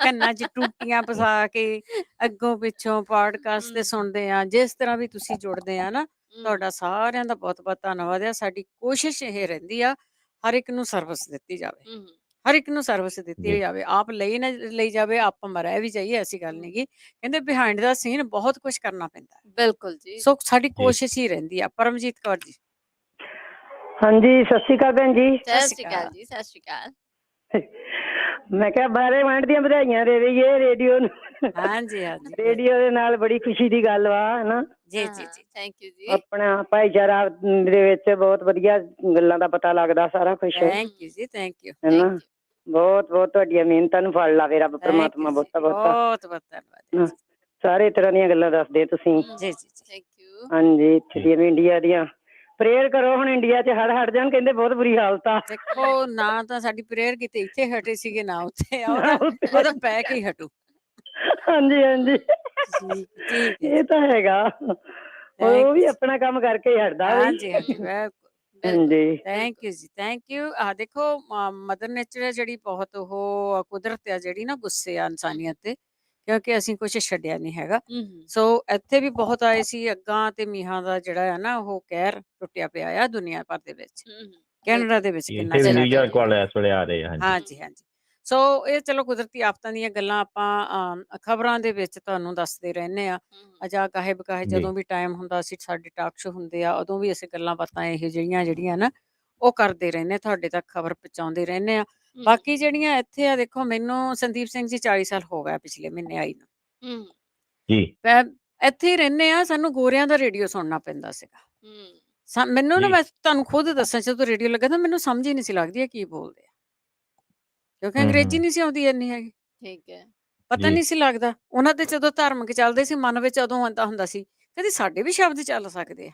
ਕੰਨਾਂ 'ਚ ਟੂਟੀਆਂ ਫਸਾ ਕੇ ਅੱਗੋਂ ਪਿੱਛੋਂ ਪੋਡਕਾਸਟ ਤੇ ਸੁਣਦੇ ਆ। ਜਿਸ ਤਰ੍ਹਾਂ ਵੀ ਤੁਸੀਂ ਜੁੜਦੇ ਆ ਨਾ, ਤੁਹਾਡਾ ਸਾਰਿਆਂ ਦਾ ਬਹੁਤ ਬਹੁਤ ਧੰਨਵਾਦ ਆ। ਸਾਡੀ ਕੋਸ਼ਿਸ਼ ਇਹ ਰਹਿੰਦੀ ਆ ਹਰ ਇੱਕ ਨੂੰ ਸਰਵਿਸ ਦਿੱਤੀ ਜਾਵੇ, ਹਰ ਇੱਕ ਨੂੰ ਸਰਵਿਸ ਦਿੱਤੀ ਜਾਵੇ। ਆਪ ਲਈ ਨਾ ਲਈ ਜਾਵੇ, ਆਪਾਂ ਮਰਿਆ ਵੀ ਜਾਈਏ, ਐਸੀ ਗੱਲ ਨਹੀਂ ਗੀ। ਕਹਿੰਦੇ ਬਿਹਾਈਂਡ ਦਾ ਸੀਨ ਬਹੁਤ ਕੁਛ ਕਰਨਾ ਪੈਂਦਾ। ਬਿਲਕੁਲ ਜੀ। ਸੋ ਸਾਡੀ ਕੋਸ਼ਿਸ਼ ਹੀ ਰਹਿੰਦੀ ਆ। ਪਰਮਜੀਤ ਕੌਰ ਜੀ। ਹਾਂਜੀ, ਸਤਿ ਸ਼੍ਰੀ ਅਕਾਲ ਭੈਣ ਜੀ। ਸਤਿ ਸ਼੍ਰੀ ਅਕਾਲ ਜੀ। ਸਤਿ ਸ਼੍ਰੀ ਅਕਾਲ। ਮੈਂ ਕਿਹਾ ਬਾਰੇ ਵੰਡ ਦੀਆਂ ਵਧਾਈਆਂ ਦੇ ਦਈਏ ਰੇਡੀਓ ਨੂੰ। ਹਾਂਜੀ ਹਾਂਜੀ, ਰੇਡੀਓ ਦੇ ਨਾਲ ਬੜੀ ਖੁਸ਼ੀ ਦੀ ਗੱਲ ਵਾ ਹਨਾ। ਜੀ ਜੀ ਜੀ, ਥੈਂਕ ਯੂ ਜੀ। ਆਪਣਾ ਭਾਈਚਾਰਾ ਦੇ ਵਿੱਚ ਬਹੁਤ ਵਧੀਆ ਗੱਲਾਂ ਦਾ ਪਤਾ ਲੱਗਦਾ ਸਾਰਾ ਕੁਛ। ਥੈਂਕ ਯੂ ਜੀ, ਥੈਂਕ ਯੂ। ਹਨਾ, ਬਹੁਤ ਬਹੁਤ ਤੁਹਾਡੀਆਂ ਮਿਹਨਤਾਂ ਨੂੰ ਫਲ ਲਾਵੇ ਰੱਬ ਪ੍ਰਮਾਤਮਾ ਬਹੁਤਾ ਬਹੁਤਾ। ਬਹੁਤ ਬਹੁਤ ਧੰਨਵਾਦ। ਸਾਰੇ ਤਰ੍ਹਾਂ ਦੀਆਂ ਗੱਲਾਂ ਦੱਸਦੇ ਤੁਸੀਂ। ਜੀ ਜੀ, ਥੈਂਕ ਯੂ। ਹਾਂਜੀ, ਇੱਥੇ ਦੀਆਂ ਵੀ ਇੰਡੀਆ ਦੀਆਂ ਪ੍ਰੇਅਰ ਕਰੋ। ਹੁਣ ਇੰਡੀਆ 'ਚ ਹੜ ਜਾਣ, ਕਹਿੰਦੇ ਬਹੁਤ ਬੁਰੀ ਹਾਲਤ ਆ। ਦੇਖੋ, ਨਾ ਤਾਂ ਸਾਡੀ ਪ੍ਰੇਅਰ ਕਿਤੇ ਇੱਥੇ ਹਟੇ ਸੀਗੇ, ਨਾ ਉੱਥੇ। ਉਹਦਾ ਪੈ ਕੇ ਹੀ ਹਟੂ। ਹਾਂਜੀ ਹਾਂਜੀ, ਠੀਕ ਇਹ ਤਾਂ ਹੈਗਾ। ਉਹ ਵੀ ਆਪਣਾ ਕੰਮ ਕਰਕੇ ਹੀ ਹਟਦਾ। ਹਾਂਜੀ ਹਾਂਜੀ, ਹਾਂਜੀ, ਥੈਂਕ ਯੂ ਜੀ, ਥੈਂਕ ਯੂ। ਦੇਖੋ, ਮਦਰ ਨੇਚਰ ਹੈ ਜਿਹੜੀ, ਬਹੁਤ ਉਹ ਕੁਦਰਤ ਆ ਜਿਹੜੀ ਨਾ, ਗੁੱਸੇ ਆ ਇਨਸਾਨੀਅਤ ਤੇ, ਕਿਉਂਕਿ ਅਸੀਂ ਕੁਛ ਛੱਡਿਆ ਨਹੀਂ ਹੈਗਾ। ਸੋ ਇੱਥੇ ਵੀ ਬਹੁਤ ਆਏ ਸੀ। ਅੱਗਾਂ ਤੇ ਮੀਂਹਾਂ ਦਾ ਜਿਹੜਾ ਆ ਨਾ, ਉਹ ਕਹਿਰ ਟੁੱਟਿਆ ਪਿਆ ਆ ਦੁਨੀਆ ਭਰ ਦੇ ਵਿੱਚ। ਕੈਨੇਡਾ ਦੇ ਵਿੱਚ ਕਿੰਨਾ ਹਾਂਜੀ ਹਾਂਜੀ। ਸੋ ਇਹ ਚਲੋ ਕੁਦਰਤੀ ਆਫਤਾਂ ਦੀਆਂ ਗੱਲਾਂ ਆਪਾਂ ਖਬਰਾਂ ਦੇ ਵਿੱਚ ਤੁਹਾਨੂੰ ਦੱਸਦੇ ਰਹਿੰਦੇ ਆ। ਜਾਂ ਕਾਹੇ ਬਕਾਹੇ ਜਦੋਂ ਵੀ ਟਾਈਮ ਹੁੰਦਾ, ਅਸੀਂ ਸਾਡੇ ਟਾਕ ਸ਼ੋ ਹੁੰਦੇ ਆ, ਉਦੋਂ ਵੀ ਅਸੀਂ ਗੱਲਾਂ ਬਾਤਾਂ ਇਹੋ ਜਿਹੜੀਆਂ ਨਾ ਉਹ ਕਰਦੇ ਰਹਿੰਦੇ, ਤੁਹਾਡੇ ਤੱਕ ਖਬਰ ਪਹੁੰਚਾਉਂਦੇ ਰਹਿੰਦੇ ਆ। ਬਾਕੀ ਜਿਹੜੀਆਂ ਇੱਥੇ ਆ, ਦੇਖੋ ਮੈਨੂੰ ਸੰਦੀਪ ਸਿੰਘ ਜੀ 40 ਸਾਲ ਹੋ ਗਿਆ ਪਿਛਲੇ ਮਹੀਨੇ ਆਈ ਨੂੰ। ਇੱਥੇ ਹੀ ਰਹਿੰਦੇ ਆ। ਸਾਨੂੰ ਗੋਰਿਆਂ ਦਾ ਰੇਡੀਓ ਸੁਣਨਾ ਪੈਂਦਾ ਸੀਗਾ। ਮੈਨੂੰ ਨਾ, ਮੈਂ ਤੁਹਾਨੂੰ ਖੁਦ ਦੱਸਾਂ, ਜਦੋਂ ਰੇਡੀਓ ਲੱਗਾ ਤਾਂ ਮੈਨੂੰ ਸਮਝ ਹੀ ਨਹੀਂ ਸੀ ਲੱਗਦੀ ਕੀ ਬੋਲਦੇ ਆ, ਕਿਉਂਕਿ ਅੰਗਰੇਜ਼ੀ ਨਹੀਂ ਸੀ ਆਉਂਦੀ ਇੰਨੀ ਹੈਗੀ। ਠੀਕ ਹੈ। ਪਤਾ ਨਹੀਂ ਸੀ ਲੱਗਦਾ ਉਹਨਾਂ ਦੇ। ਜਦੋਂ ਧਾਰਮਿਕ ਚੱਲਦੇ ਸੀ, ਮਨ ਵਿੱਚ ਉਦੋਂ ਆਉਂਦਾ ਹੁੰਦਾ ਸੀ ਕਹਿੰਦੇ ਸਾਡੇ ਵੀ ਸ਼ਬਦ ਚੱਲ ਸਕਦੇ ਆ।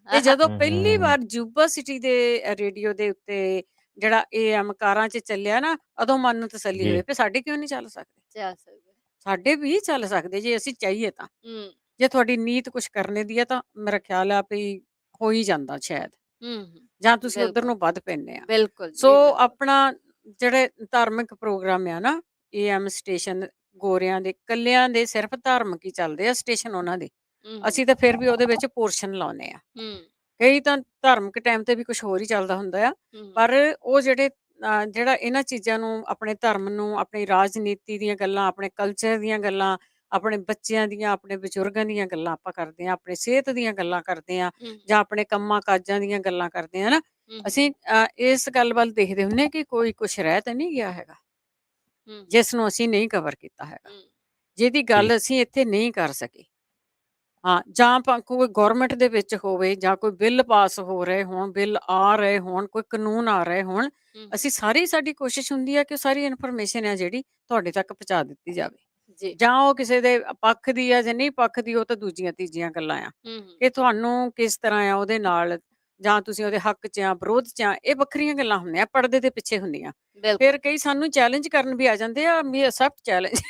ਤੇ ਜਦੋਂ ਪਹਿਲੀ ਵਾਰ ਜੂਬਾ ਸਿਟੀ ਦੇ ਰੇਡੀਓ ਦੇ ਉੱਤੇ ਜਿਹੜਾ AM ਕਾਰਾਂ 'ਚ ਚੱਲਿਆ ਨਾ, ਉਦੋਂ ਮਨ ਨੂੰ ਤਸੱਲੀ ਹੋਈ ਵੀ ਸਾਡੇ ਕਿਉਂ ਨਹੀਂ ਚੱਲ ਸਕਦੇ। ਸਾਡੇ ਵੀ ਚੱਲ ਸਕਦੇ ਜੇ ਅਸੀਂ ਚਾਹੀਏ ਤਾਂ। ਜੇ ਤੁਹਾਡੀ ਨੀਤ ਕੁਛ ਕਰਨੇ ਦੀ ਆ ਤਾਂ ਮੇਰਾ ਖਿਆਲ ਆ ਵੀ ਹੋ ਹੀ ਜਾਂਦਾ ਸ਼ਾਇਦ, ਜਾਂ ਤੁਸੀਂ ਉਧਰ ਨੂੰ ਵੱਧ ਪੈਂਦੇ ਆ। ਬਿਲਕੁਲ। ਸੋ ਆਪਣਾ ਜਿਹੜੇ ਧਾਰਮਿਕ ਪ੍ਰੋਗਰਾਮ ਆ ਨਾ, AM ਸਟੇਸ਼ਨ ਗੋਰਿਆਂ ਦੇ ਕੱਲਿਆਂ ਦੇ ਸਿਰਫ ਧਾਰਮਿਕ ਹੀ ਚੱਲਦੇ ਆ ਸਟੇਸ਼ਨ ਉਹਨਾਂ ਦੇ। ਅਸੀਂ ਤਾਂ ਫਿਰ ਵੀ ਉਹਦੇ ਵਿੱਚ ਪੋਰਸ਼ਨ ਲਾਉਂਦੇ ਆ। ਕਈ ਤਾਂ ਧਾਰਮਿਕ ਟਾਈਮ ਤੇ ਵੀ ਕੁਛ ਹੋਰ ਹੀ ਚੱਲਦਾ ਹੁੰਦਾ ਆ, ਪਰ ਉਹ ਜਿਹੜਾ ਇਹਨਾਂ ਚੀਜ਼ਾਂ ਨੂੰ, ਆਪਣੇ ਧਰਮ ਨੂੰ, ਆਪਣੀ ਰਾਜਨੀਤੀ ਦੀਆਂ ਗੱਲਾਂ, ਆਪਣੇ ਕਲਚਰ ਦੀਆਂ ਗੱਲਾਂ, ਆਪਣੇ ਬੱਚਿਆਂ ਦੀਆਂ, ਆਪਣੇ ਬਜ਼ੁਰਗਾਂ ਦੀਆਂ ਗੱਲਾਂ ਆਪਾਂ ਕਰਦੇ ਆ, ਆਪਣੇ ਸਿਹਤ ਦੀਆਂ ਗੱਲਾਂ ਕਰਦੇ ਆ, ਜਾਂ ਆਪਣੇ ਕੰਮਾਂ ਕਾਜਾਂ ਦੀਆਂ ਗੱਲਾਂ ਕਰਦੇ ਆ ਨਾ, ਅਸੀਂ ਇਸ ਗੱਲ ਵੱਲ ਦੇਖਦੇ ਹੁੰਦੇ ਕਿ ਕੋਈ ਕੁਛ ਰਹਿ ਤਾਂ ਨਹੀਂ ਗਿਆ ਹੈਗਾ ਜਿਸ ਨੂੰ ਅਸੀਂ ਨਹੀਂ ਕਵਰ ਕੀਤਾ ਹੈਗਾ, ਜਿਹਦੀ ਗੱਲ ਅਸੀਂ ਇੱਥੇ ਨਹੀਂ ਕਰ ਸਕੇ। ਹਾਂ, ਜਾਂ ਕੋਈ ਗੌਰਮੈਂਟ ਦੇ ਵਿੱਚ ਹੋਵੇ, ਜਾਂ ਕੋਈ ਬਿੱਲ ਪਾਸ ਹੋ ਰਹੇ ਹੋਣ, ਬਿੱਲ ਆ ਰਹੇ ਹੋਣ, ਕੋਈ ਕਾਨੂੰਨ ਆ ਰਹੇ ਹੋਣ, ਅਸੀਂ ਸਾਡੀ ਕੋਸ਼ਿਸ਼ ਹੁੰਦੀ ਆ ਕਿ ਸਾਰੀ ਇਨਫੋਰਮੇਸ਼ਨ ਹੈ ਜਿਹੜੀ ਤੁਹਾਡੇ ਤੱਕ ਪਹੁੰਚਾ ਦਿੱਤੀ ਜਾਵੇ। ਜਾਂ ਉਹ ਕਿਸੇ ਦੇ ਪੱਖ ਦੀ ਆ ਜਾਂ ਨਹੀਂ ਪੱਖ ਦੀ, ਉਹ ਤਾਂ ਦੂਜੀਆਂ ਤੀਜੀਆਂ ਗੱਲਾਂ ਆ ਕਿ ਤੁਹਾਨੂੰ ਕਿਸ ਤਰ੍ਹਾਂ ਆ ਉਹਦੇ ਨਾਲ, ਜਾਂ ਤੁਸੀਂ ਉਹਦੇ ਹੱਕ 'ਚ ਆ, ਵਿਰੋਧ 'ਚ ਆ। ਇਹ ਵੱਖਰੀਆਂ ਗੱਲਾਂ ਹੁੰਦੀਆਂ, ਪਰਦੇ ਦੇ ਪਿੱਛੇ ਹੁੰਦੀਆਂ। ਫਿਰ ਕਈ ਸਾਨੂੰ ਚੈਲੰਜ ਕਰਨ ਵੀ ਆ ਜਾਂਦੇ ਆ, ਵੀ ਅਸੈਪਟ ਚੈਲੰਜ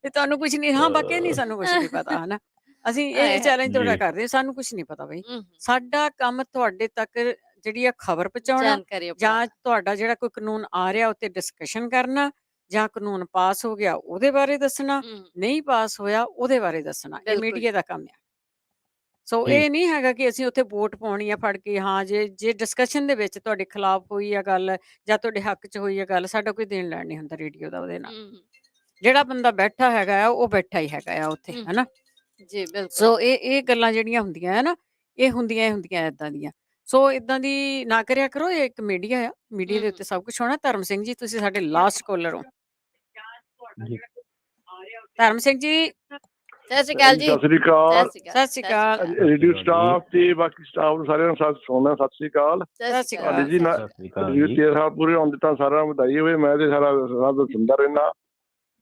ਤੇ ਤੁਹਾਨੂੰ ਕੁਛ ਨਹੀਂ, ਹਾਂ ਬਾਕੀ ਨਹੀਂ, ਸਾਨੂੰ ਕੁਛ ਨਹੀਂ ਪਤਾ ਹਨਾ। ਅਸੀਂ ਇਹ ਚੈਲੰਜ ਤੁਹਾਡਾ ਕਰਦੇ, ਸਾਨੂੰ ਕੁਛ ਨਹੀਂ ਪਤਾ ਬਈ। ਸਾਡਾ ਕੰਮ ਤੁਹਾਡੇ ਤੱਕ ਜਿਹੜੀ ਆ ਖਬਰ ਪਹੁੰਚਾਉਣਾ, ਜਾਂ ਤੁਹਾਡਾ ਜਿਹੜਾ ਕੋਈ ਕਾਨੂੰਨ ਆ ਰਿਹਾ ਉੱਤੇ ਡਿਸਕਸ਼ਨ ਕਰਨਾ, ਜਾਂ ਕਾਨੂੰਨ ਪਾਸ ਹੋ ਗਿਆ ਉਹਦੇ ਬਾਰੇ ਦੱਸਣਾ, ਨਹੀਂ ਪਾਸ ਹੋਇਆ ਉਹਦੇ ਬਾਰੇ ਦੱਸਣਾ। ਇਹ ਮੀਡੀਆ ਦਾ ਕੰਮ ਆ। ਸੋ ਇਹ ਨਹੀਂ ਹੈਗਾ ਕਿ ਅਸੀਂ ਉੱਥੇ ਵੋਟ ਪਾਉਣੀ ਆ ਫੜ ਕੇ। ਹਾਂ, ਜੇ ਡਿਸਕਸ਼ਨ ਦੇ ਵਿੱਚ ਤੁਹਾਡੇ ਖਿਲਾਫ ਹੋਈ ਆ ਗੱਲ, ਜਾਂ ਤੁਹਾਡੇ ਹੱਕ 'ਚ ਹੋਈ ਆ ਗੱਲ, ਸਾਡਾ ਕੋਈ ਦੇਣ ਲੈਣ ਨਹੀਂ ਹੁੰਦਾ ਰੇਡੀਓ ਦਾ ਉਹਦੇ ਨਾਲ। ਜਿਹੜਾ ਬੰਦਾ ਬੈਠਾ ਹੈਗਾ ਆ, ਉਹ ਬੈਠਾ ਹੀ ਹੈਗਾ ਆ ਉੱਥੇ, ਹਨਾ। ਸੋ ਇਹ ਗੱਲਾਂ ਜਿਹੜੀਆਂ ਹੁੰਦੀਆਂ ਹੈ ਨਾ, ਇਹ ਹੁੰਦੀਆਂ ਏਦਾਂ ਦੀਆਂ। ਸੋ ਇਦਾਂ ਦੀ ਨਾ ਕਰਿਆ ਕਰੋ। ਇਹ ਇੱਕ ਮੀਡੀਆ ਆ, ਮੀਡੀਆ ਦੇ ਉੱਤੇ ਸਭ ਕੁਛ ਹੋਣਾ। ਧਰਮ ਸਿੰਘ ਜੀ, ਤੁਸੀਂ ਸਾਡੇ ਲਾਸਟ ਕਾਲਰ ਹੋ। ਧਰਮ ਸਿੰਘ ਜੀ, ਸਤਿ ਸ਼੍ਰੀ ਅਕਾਲ ਜੀ। ਸਤਿ ਸ੍ਰੀ ਅਕਾਲ ਸਤਿ ਸ਼੍ਰੀ ਅਕਾਲ। ਰੇਡੀਓ ਸਟਾਫ ਤੇ ਬਾਕੀ ਸਟਾਫ ਨੂੰ ਸਾਰਿਆਂ ਨੂੰ ਸੋਹਣਾ ਸਤਿ ਸ੍ਰੀ ਅਕਾਲ। ਸਤਿ ਸ਼੍ਰੀ ਸਾਡੇ ਅਕਾਲ। ਜੀ ਨਾ ਰੇਡੀਓ 13 ਸਾਲ ਪੂਰੇ ਹੋਣ ਦਿੱਤਾ, ਸਾਰਿਆਂ ਨੂੰ ਵਧਾਈ ਹੋਵੇ। ਮੈਂ ਤੇ ਸਾਰਾ ਸੁਣਦਾ ਰਹਿਣਾ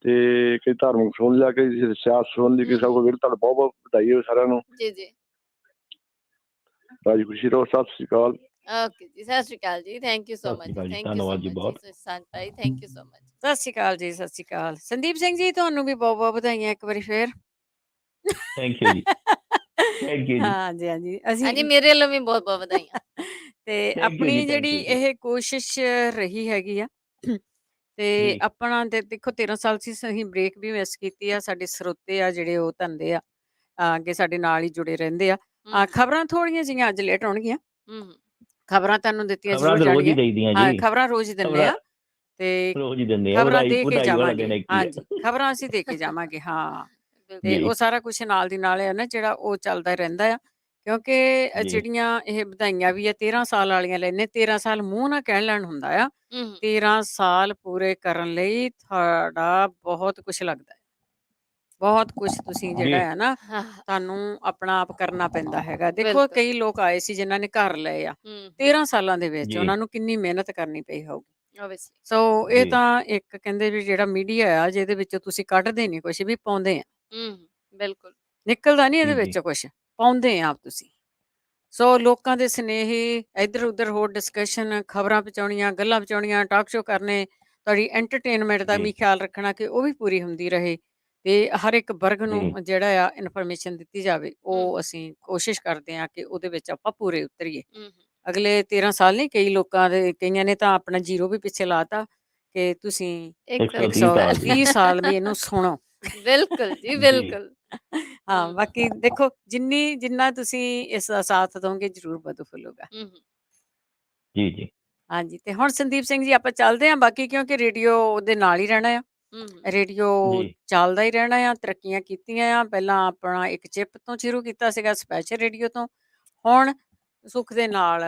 ਤੇ ਕਈ ਧਾਰਮਿਕ ਸੁਣ ਲਿਆ, ਕਈ ਸਿਆਸਤ ਸੁਣ ਲਈ, ਕਿਸੇ ਕੋ ਤੁਹਾਨੂੰ ਬਹੁਤ ਬਹੁਤ ਵਧਾਈ ਹੋਵੇ ਸਾਰਿਆਂ ਨੂੰ। ਜੀ ਜੀ, ਰਾਜੀ ਖੁਸ਼ੀ ਰਹੋ। ਸਤਿ ਸ਼੍ਰੀ ਅਕਾਲ। ਓਕੇ ਜੀ, ਸਤਿ ਸ਼੍ਰੀ ਅਕਾਲ ਜੀ। Thank you so much. ਧੰਨਵਾਦ ਜੀ ਬਹੁਤ। ਭਾਈ ਥੈਂਕ ਯੂ ਸੋ ਮਚ। ਸਤਿ ਸ਼੍ਰੀ ਅਕਾਲ ਜੀ। ਸਤਿ ਸ਼੍ਰੀ ਅਕਾਲ। ਸੰਦੀਪ ਸਿੰਘ ਜੀ, ਤੁਹਾਨੂੰ ਵੀ ਬਹੁਤ ਬਹੁਤ ਵਧਾਈਆਂ ਇੱਕ ਵਾਰੀ ਫੇਰ। ਥੈਂਕ ਯੂ ਜੀ। ਥੈਂਕ ਯੂ ਜੀ। ਹਾਂਜੀ ਹਾਂਜੀ, ਹਾਂਜੀ, ਅਸੀਂ ਮੇਰੇ ਵੱਲੋਂ ਵੀ ਬਹੁਤ ਬਹੁਤ ਵਧਾਈਆਂ। ਤੇ ਥੈਂਕ ਯੂ ਜੀ। ਆਪਣੀ ਥੈਂਕ ਜਿਹੜੀ ਯੂ ਜੀ। ਇਹ ਕੋਸ਼ਿਸ਼ ਰਹੀ ਹੈਗੀ ਆ ਤੇ ਜੀ ਆਪਣਾ ਤੇ ਦੇਖੋ 13 ਸਾਲ ਸੀ, ਅਸੀਂ ਬ੍ਰੇਕ ਵੀ ਮਿਸ ਕੀਤੀ ਆ। ਸਾਡੇ ਸਰੋਤੇ ਆ ਜਿਹੜੇ ਉਹ ਧੰਦੇ ਆ ਅੱਗੇ ਸਾਡੇ ਨਾਲ ਹੀ ਜੁੜੇ ਰਹਿੰਦੇ ਆ। ਖਬਰਾਂ ਥੋੜੀਆਂ ਜਿਹੀਆਂ ਅੱਜ ਲੇਟ ਆਉਣਗੀਆਂ। ਖਬਰਾਂ ਤੁਹਾਨੂੰ ਦਿੱਤੀਆਂ ਖਬਰਾਂ ਜ਼ਰੂਰ ਤਾਂ ਰੋਜ਼ ਹੀ ਜਾਣਗੀਆਂ। ਦੇਈਦੀਆਂ ਹਾਂ, ਜੀ। ਖਬਰਾਂ ਰੋਜ਼ ਹੀ ਦਿੰਦੇ ਖਬਰਾਂ ਆ ਤੇ ਰੋਜ਼ ਹੀ ਦਿੰਦੇ ਆ। ਖਬਰਾਂ ਵਧਾਈ ਦੇ ਕੇ ਵਧਾਈ ਵਾਲਾ ਜਾਵਾਂਗੇ। ਦਿਨ ਇੱਕ ਹੀ ਹਾਂਜੀ, ਆ। ਖਬਰਾਂ ਅਸੀਂ ਦੇ ਕੇ ਜਾਵਾਂਗੇ। ਹਾਂ, ਤੇ ਜੀ ਉਹ ਸਾਰਾ ਕੁਛ ਨਾਲ ਦੀ ਨਾਲ ਹੈ ਨਾ ਜਿਹੜਾ ਉਹ ਚੱਲਦਾ ਰਹਿੰਦਾ ਆ। ਕਿਉਂਕਿ ਜੀ ਜਿਹੜੀਆਂ ਇਹ ਵਧਾਈਆਂ ਵੀ ਆ 13 ਸਾਲ ਵਾਲੀਆਂ ਲੈਣੇ, 13 ਸਾਲ ਮੂੰਹ ਨਾਲ ਕਹਿ ਲੈਣ ਹੁੰਦਾ ਆ। 13 ਸਾਲ ਪੂਰੇ ਕਰਨ ਲਈ ਤੁਹਾਡਾ ਬਹੁਤ ਕੁਛ ਲੱਗਦਾ ਹੈ। ਬਹੁਤ ਕੁਛ ਤੁਸੀਂ ਜੀ ਜਿਹੜਾ ਹੈ ਨਾ ਹਾਂ, ਤੁਹਾਨੂੰ ਆਪਣਾ ਆਪ ਕਰਨਾ ਪੈਂਦਾ ਹੈਗਾ। ਦੇਖੋ ਬਿਲਕੁਲ। ਕਈ ਲੋਕ ਆਏ ਸੀ ਜਿਨ੍ਹਾਂ ਨੇ ਘਰ ਲਏ ਆ 13 13 ਸਾਲਾਂ ਦੇ ਵਿੱਚ, ਜੀ ਉਹਨਾਂ ਨੂੰ ਕਿੰਨੀ ਮਿਹਨਤ ਕਰਨੀ ਪਈ ਹੋਊਗੀ। ਆਬਵੀਅਸਲੀ। ਸੋ ਇਹ ਜੀ ਤਾਂ ਇੱਕ ਕਹਿੰਦੇ ਵੀ ਜਿਹੜਾ ਮੀਡੀਆ ਆ ਜਿਹਦੇ ਵਿੱਚ ਤੁਸੀਂ ਕੱਢਦੇ ਨਹੀਂ ਕੁਛ ਵੀ ਪਾਉਂਦੇ ਆ, ਬਿਲਕੁਲ। ਨਿਕਲਦਾ ਨਹੀਂ ਇਹਦੇ ਜੀ ਜੀ ਵਿੱਚ ਕੁਛ, ਪਾਉਂਦੇ ਆ ਆਪ ਤੁਸੀਂ। ਸੋ ਲੋਕਾਂ ਦੇ ਸੁਨੇਹੇ ਇੱਧਰ ਉੱਧਰ ਹੋਰ ਡਿਸਕਸ਼ਨ, ਖਬਰਾਂ ਪਹੁੰਚਾਉਣੀਆਂ, ਗੱਲਾਂ ਪਹੁੰਚਾਉਣੀਆਂ, ਟਾਕ ਸ਼ੋ ਕਰਨੇ, ਤੁਹਾਡੀ ਐਂਟਰਟੇਨਮੈਂਟ ਦਾ ਜੀ ਵੀ ਖਿਆਲ ਰੱਖਣਾ ਕਿ ਉਹ ਵੀ ਪੂਰੀ ਹੁੰਦੀ ਰਹੇ ਤੇ ਹਰ ਇੱਕ ਵਰਗ ਜੀ ਨੂੰ ਜਿਹੜਾ ਆ ਇਨਫੋਰਮੇਸ਼ਨ ਦਿੱਤੀ ਜਾਵੇ। ਉਹ ਅਸੀਂ ਕੋਸ਼ਿਸ਼ ਕਰਦੇ ਹਾਂ ਕਿ ਉਹਦੇ ਵਿੱਚ ਆਪਾਂ ਪੂਰੇ ਉਤਰੀਏ। ਅਗਲੇ 13 ਸਾਲ ਨਹੀਂ, ਕਈ ਲੋਕਾਂ ਦੇ ਕਈਆਂ ਨੇ ਤਾਂ ਆਪਣਾ ਜ਼ੀਰੋ ਵੀ ਪਿੱਛੇ ਲਾਤਾ ਕਿ ਤੁਸੀਂ 130 ਸਾਲ ਜੀ। 130 ਸਾਲ ਵੀ ਇਹਨੂੰ ਸੁਣੋ। ਬਿਲਕੁਲ ਜੀ, ਜੀ ਬਿਲਕੁਲ। ਹਾਂ, ਬਾਕੀ ਦੇਖੋ ਜਿੰਨਾ ਤੁਸੀਂ ਇਸ ਦਾ ਸਾਥ ਦੋਗੇ ਜ਼ਰੂਰ ਵਧੂ ਫੁੱਲੂਗਾ। ਜੀ ਜੀ ਹਾਂਜੀ, ਤੇ ਹੁਣ ਸੰਦੀਪ ਸਿੰਘ ਜੀ ਆਪਾਂ ਚੱਲਦੇ ਹਾਂ ਬਾਕੀ, ਕਿਉਂਕਿ ਰੇਡੀਓ ਉਹਦੇ ਨਾਲ ਹੀ ਰਹਿਣਾ ਆ। ਰੇਡੀਓ ਜੀ ਚੱਲਦਾ ਹੀ ਰਹਿਣਾ ਆ। ਤਰੱਕੀਆਂ ਕੀਤੀਆਂ ਆ। ਪਹਿਲਾਂ ਆਪਣਾ ਇੱਕ ਚਿੱਪ ਤੋਂ ਸ਼ੁਰੂ ਕੀਤਾ ਸੀਗਾ, ਸਪੈਸ਼ਲ ਰੇਡੀਓ ਤੋਂ। ਹੁਣ ਸੁੱਖ ਦੇ ਨਾਲ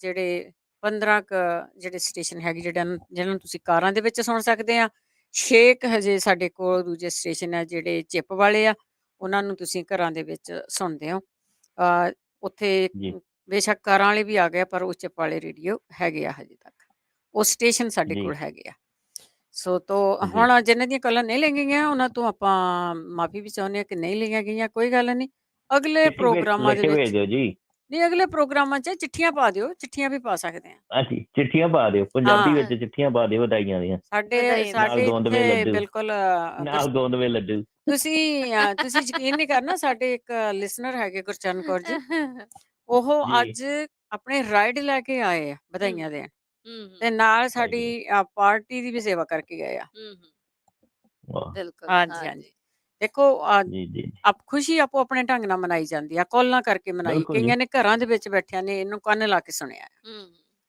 ਜਿਹੜੇ 15 ਕੁ ਜਿਹੜੇ ਸਟੇਸ਼ਨ ਹੈਗੇ ਜਿਹਨਾਂ ਨੂੰ ਤੁਸੀਂ ਕਾਰਾਂ ਦੇ ਵਿੱਚ ਸੁਣ ਸਕਦੇ ਆ। 6 ਹਜੇ ਸਾਡੇ ਕੋਲ ਦੂਜੇ ਸਟੇਸ਼ਨ ਆ ਜਿਹੜੇ ਚਿੱਪ ਵਾਲੇ ਆ, ਉਹਨਾਂ ਨੂੰ ਤੁਸੀਂ ਘਰਾਂ ਦੇ ਵਿੱਚ ਸੁਣਦੇ ਹੋ। ਉੱਥੇ ਜੀ ਬੇਸ਼ੱਕ ਕਾਰਾਂ ਵਾਲੇ ਵੀ ਆ ਗਏ ਪਰ ਉਹ ਚਿੱਪ ਵਾਲੇ ਰੇਡੀਓ ਹੈਗੇ ਆ ਹਜੇ ਤੱਕ। ਉਹ ਸਟੇਸ਼ਨ ਸਾਡੇ ਜੀ ਕੋਲ ਹੈਗੇ ਆ। ਸੋ ਤੋਂ ਜੀ ਹੁਣ ਜਿਨ੍ਹਾਂ ਦੀਆਂ ਕਾਲਾਂ ਨਹੀਂ ਲਈਆਂ ਗਈਆਂ ਉਹਨਾਂ ਤੋਂ ਆਪਾਂ ਮਾਫੀ ਵੀ ਚਾਹੁੰਦੇ ਹਾਂ ਕਿ ਨਹੀਂ ਲਈਆਂ ਗਈਆਂ। ਕੋਈ ਗੱਲ ਨਹੀਂ, ਅਗਲੇ ਚਿੱਠੀ ਪ੍ਰੋਗਰਾਮਾਂ ਲਿਖ ਦੇ ਕੇ ਭੇਜ ਵਿੱਚ ਦਿਓ ਜੀ। ਨਹੀਂ, ਅਗਲੇ ਪ੍ਰੋਗਰਾਮਾਂ 'ਚ ਚਿੱਠੀਆਂ ਪਾ ਦਿਓ। ਚਿੱਠੀਆਂ ਵੀ ਪਾ ਸਕਦੇ ਆ। ਹਾਂਜੀ, ਚਿੱਠੀਆਂ ਪਾ ਦਿਓ, ਪੰਜਾਬੀ ਹਾਂ, ਵਿੱਚ ਚਿੱਠੀਆਂ ਪਾ ਦਿਓ ਵਧਾਈਆਂ ਦੀਆਂ। ਸਾਡੇ ਨਾਲ ਸਾਡੇ ਗੋਂਦਵੇਂ ਇੱਥੇ ਲੱਡੂ, ਬਿਲਕੁਲ ਨਾਲ ਗੋਂਦਵੇਂ ਲੱਡੂ। ਤੁਸੀਂ ਯਕੀਨ ਨਹੀਂ ਕਰਨਾ, ਸਾਡੇ ਇੱਕ ਲਿਸਨਰ ਹੈਗੇ ਗੁਰਚਰਨ ਕੌਰ ਜੀ, ਉਹ ਜੀ ਅੱਜ ਆਪਣੇ ਰਾਈਡ ਲੈ ਕੇ ਆਏ ਆ ਵਧਾਈਆਂ ਦੇਣ ਤੇ ਨਾਲ ਸਾਡੀ ਵਾਹਿਗੁਰੂ ਪਾਰਟੀ ਦੀ ਵੀ ਸੇਵਾ ਕਰਕੇ ਗਏ ਆ। ਵਾਹ ਬਿਲਕੁਲ। ਹਾਂਜੀ ਹਾਂਜੀ, ਦੇਖੋ ਜੀ ਜੀ ਖੁਸ਼ੀ ਆਪੋ ਆਪਣੇ ਢੰਗ ਨਾਲ ਮਨਾਈ ਜਾਂਦੀ ਆ। ਕਾਲਾਂ ਕਰਕੇ ਮਨਾਈ, ਬਿਲਕੁਲ ਜੀ ਕਈਆਂ ਨੇ ਘਰਾਂ ਦੇ ਵਿੱਚ ਬੈਠਿਆਂ ਨੇ ਇਹਨੂੰ ਕੰਨ ਲਾ ਕੇ ਸੁਣਿਆ,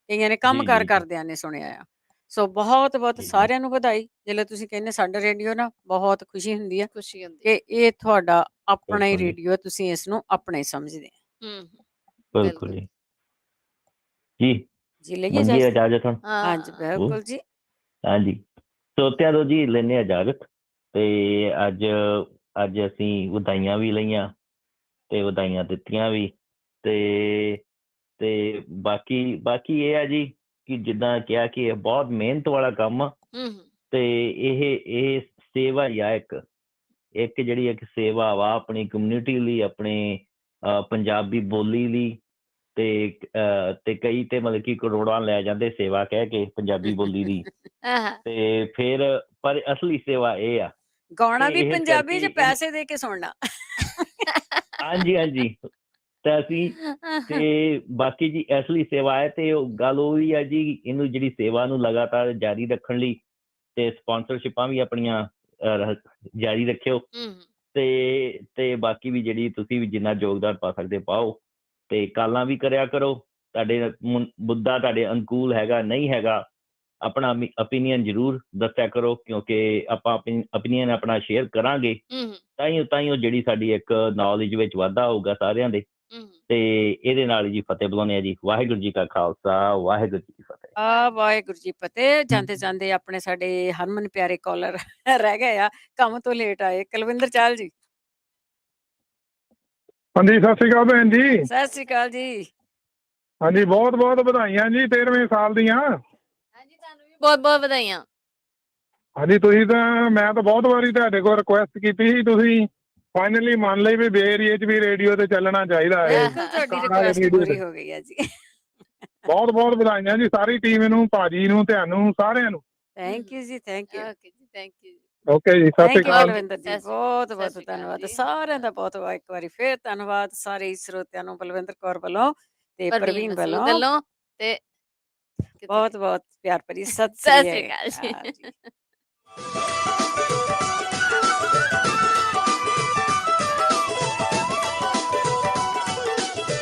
ਕਈਆਂ ਨੇ ਕੰਮ ਜੀ ਕਾਰ ਜੀ ਜੀ ਕਰਦਿਆਂ ਨੇ ਸੁਣਿਆ ਆ। ਸੋ ਬਹੁਤ ਬਹੁਤ ਜੀ ਜੀ ਸਾਰਿਆਂ ਨੂੰ ਵਧਾਈ। ਜਦੋਂ ਤੁਸੀਂ ਕਹਿੰਦੇ ਸਾਡਾ ਰੇਡੀਓ ਨਾ, ਬਹੁਤ ਖੁਸ਼ੀ ਹੁੰਦੀ ਆ ਖੁਸ਼ੀ ਹੁੰਦੀ ਕਿ ਇਹ ਤੁਹਾਡਾ ਆਪਣਾ ਹੀ ਬਿਲਕੁਲ ਜੀ ਰੇਡੀਓ, ਤੁਸੀਂ ਇਸ ਨੂੰ ਆਪਣਾ ਹੀ ਸਮਝਦੇ ਆ। ਬਿਲਕੁਲ ਜੀ। ਜੀ ਜੀ ਲਈਏ ਮੰਗੀ ਇਜਾਜ਼ਤ। ਇਜਾਜ਼ਤ ਹੁਣ। ਹਾਂਜੀ ਬਿਲਕੁਲ ਜੀ। ਹਾਂਜੀ, ਸਰੋਤਿਆਂ ਤੋਂ ਜੀ ਲੈਂਦੇ ਇਜਾਜ਼ਤ। ਤੇ ਅੱਜ ਅਸੀਂ ਵਧਾਈਆਂ ਵੀ ਲਈਆਂ ਤੇ ਵਧਾਈਆਂ ਦਿੱਤੀਆਂ ਵੀ ਤੇ ਬਾਕੀ ਇਹ ਆ ਜੀ ਕਿ ਜਿੱਦਾਂ ਕਿਹਾ ਕਿ ਇਹ ਬਹੁਤ ਮਿਹਨਤ ਵਾਲਾ ਕੰਮ ਆ ਤੇ ਇਹ ਸੇਵਾ ਹੀ ਆ। ਇੱਕ ਜਿਹੜੀ ਇੱਕ ਸੇਵਾ ਵਾ ਆਪਣੀ ਕਮਿਊਨਿਟੀ ਲਈ, ਆਪਣੇ ਪੰਜਾਬੀ ਬੋਲੀ ਲਈ। ਤੇ ਕਈ ਤੇ ਮਤਲਬ ਕਿ ਕਰੋੜਾਂ ਲੈ ਜਾਂਦੇ ਸੇਵਾ ਕਹਿ ਕੇ ਪੰਜਾਬੀ ਬੋਲੀ ਦੀ। ਤੇ ਫਿਰ ਪਰ ਅਸਲੀ ਸੇਵਾ ਇਹ ਆ ਗਾਉਣਾ ਤੇ ਵੀ ਇਸ ਪੰਜਾਬੀ 'ਚ, ਕਰਕੇ ਪੈਸੇ ਦੇ ਕੇ ਸੁਣਨਾ। ਹਾਂਜੀ ਹਾਂਜੀ, ਤਾਂ ਅਸੀਂ ਤੇ ਬਾਕੀ ਜੀ ਅਸਲੀ ਸੇਵਾ ਹੈ। ਤੇ ਉਹ ਗੱਲ ਉਹ ਵੀ ਆ ਜੀ, ਇਹਨੂੰ ਜਿਹੜੀ ਸੇਵਾ ਨੂੰ ਲਗਾਤਾਰ ਜਾਰੀ ਰੱਖਣ ਲਈ ਤੇ ਸਪਾਂਸਰਸ਼ਿਪਾਂ ਵੀ ਆਪਣੀਆਂ ਜਾਰੀ ਰੱਖਿਓ। ਤੇ ਬਾਕੀ ਵੀ ਜਿਹੜੀ ਤੁਸੀਂ ਵੀ ਜਿੰਨਾ ਯੋਗਦਾਨ ਪਾ ਸਕਦੇ ਪਾਓ। ਤੇ ਕਾਲਾਂ ਵੀ ਕਰਿਆ ਕਰੋ। ਤੁਹਾਡੇ ਮੁੱਦਾ ਤੁਹਾਡੇ ਅਨੁਕੂਲ ਹੈਗਾ ਨਹੀਂ ਹੈਗਾ, ਆਪਣਾ ਓਪੀਨੀਅਨ ਜ਼ਰੂਰ ਦੱਸਿਆ ਕਰੋ, ਕਿਉਂਕਿ ਆਪਾਂ ਓਪੀਨੀਅਨ ਆਪਣਾ ਸ਼ੇਅਰ ਕਰਾਂਗੇ ਤਾਂ ਹੀ ਉਹ ਜਿਹੜੀ ਸਾਡੀ ਇੱਕ ਨੌਲੇਜ ਵਿੱਚ ਵਾਧਾ ਹੋਊਗਾ ਸਾਰਿਆਂ ਦੇ। ਤੇ ਇਹਦੇ ਨਾਲ ਜੀ ਫਤਿਹ ਬੁਲਾਉਂਦੇ ਆ ਜੀ। ਵਾਹਿਗੁਰੂ ਜੀ ਕਾ ਖਾਲਸਾ, ਵਾਹਿਗੁਰੂ ਜੀ ਕੀ ਫਤਿਹ। ਵਾਹਿਗੁਰੂ ਜੀ ਫਤਿਹ। ਜਾਂਦੇ ਜਾਂਦੇ ਆਪਣੇ ਸਾਡੇ ਹਰਮਨ ਪਿਆਰੇ ਕਾਲਰ ਰਹਿ ਗਏ ਆ, ਕੰਮ ਤੋਂ ਲੇਟ ਆਏ, ਕੁਲਵਿੰਦਰ ਚਾਹਲ ਜੀ। ਹਾਂਜੀ, ਸਤਿ ਸ਼੍ਰੀ ਅਕਾਲ ਭੈਣ ਜੀ। ਸਤਿ ਸ੍ਰੀ ਅਕਾਲ ਜੀ। ਹਾਂਜੀ, ਬਹੁਤ ਬਹੁਤ ਵਧਾਈਆਂ ਜੀ 13ਵੇਂ ਸਾਲ ਦੀਆਂ। ਹਾਂਜੀ, ਤੁਹਾਨੂੰ ਵੀ ਬਹੁਤ ਬਹੁਤ ਵਧਾਈਆਂ। ਹਾਂਜੀ, ਤੁਸੀਂ ਤਾਂ ਮੈਂ ਤਾਂ ਬਹੁਤ ਵਾਰੀ ਤੁਹਾਡੇ ਕੋਲ ਰਿਕੁਐਸਟ ਕੀਤੀ ਸੀ, ਤੁਸੀਂ ਫਾਈਨਲੀ ਮੰਨ ਲਈ ਵੀ ਬੇ ਏਰੀਏ 'ਚ ਵੀ ਰੇਡੀਓ ਤੇ ਚੱਲਣਾ ਚਾਹੀਦਾ ਹੈ। ਬਿਲਕੁਲ ਤੁਹਾਡੀ ਰਿਕੁਐਸਟ ਪੂਰੀ ਹੋ ਗਈ ਹੈ ਜੀ। ਬਹੁਤ ਬਹੁਤ ਵਧਾਈਆਂ ਜੀ ਸਾਰੀ ਟੀਮ ਨੂੰ, ਭਾਜੀ ਨੂੰ, ਤੁਹਾਨੂੰ, ਸਾਰਿਆਂ ਨੂੰ। ਥੈਂਕ ਯੂ ਜੀ, ਥੈਂਕ ਯੂ। ਓਕੇ ਜੀ, ਥੈਂਕ ਯੂ। ਓਕੇ ਜੀ, ਸਤਿ ਸ਼੍ਰੀ ਥੈਂਕ ਯੂ ਅਕਾਲ। ਬਲਵਿੰਦਰ ਜੀ, ਬਹੁਤ ਬਹੁਤ ਧੰਨਵਾਦ ਸਾਰਿਆਂ ਦਾ। ਬਹੁਤ ਇੱਕ ਵਾਰੀ ਫੇਰ ਧੰਨਵਾਦ ਸਾਰੇ ਸਰੋਤਿਆਂ ਨੂੰ, ਬਲਵਿੰਦਰ ਕੌਰ ਵੱਲੋਂ ਤੇ ਪ੍ਰਵੀਨ ਵੱਲੋਂ ਤੇ ਬਹੁਤ ਬਹੁਤ ਪਿਆਰ ਭਰੀ ਸਤਿ ਸਤਿ ਸ੍ਰੀ ਸ੍ਰੀ ਅਕਾਲ ਅਕਾਲ ਜੀ। ਜੀ।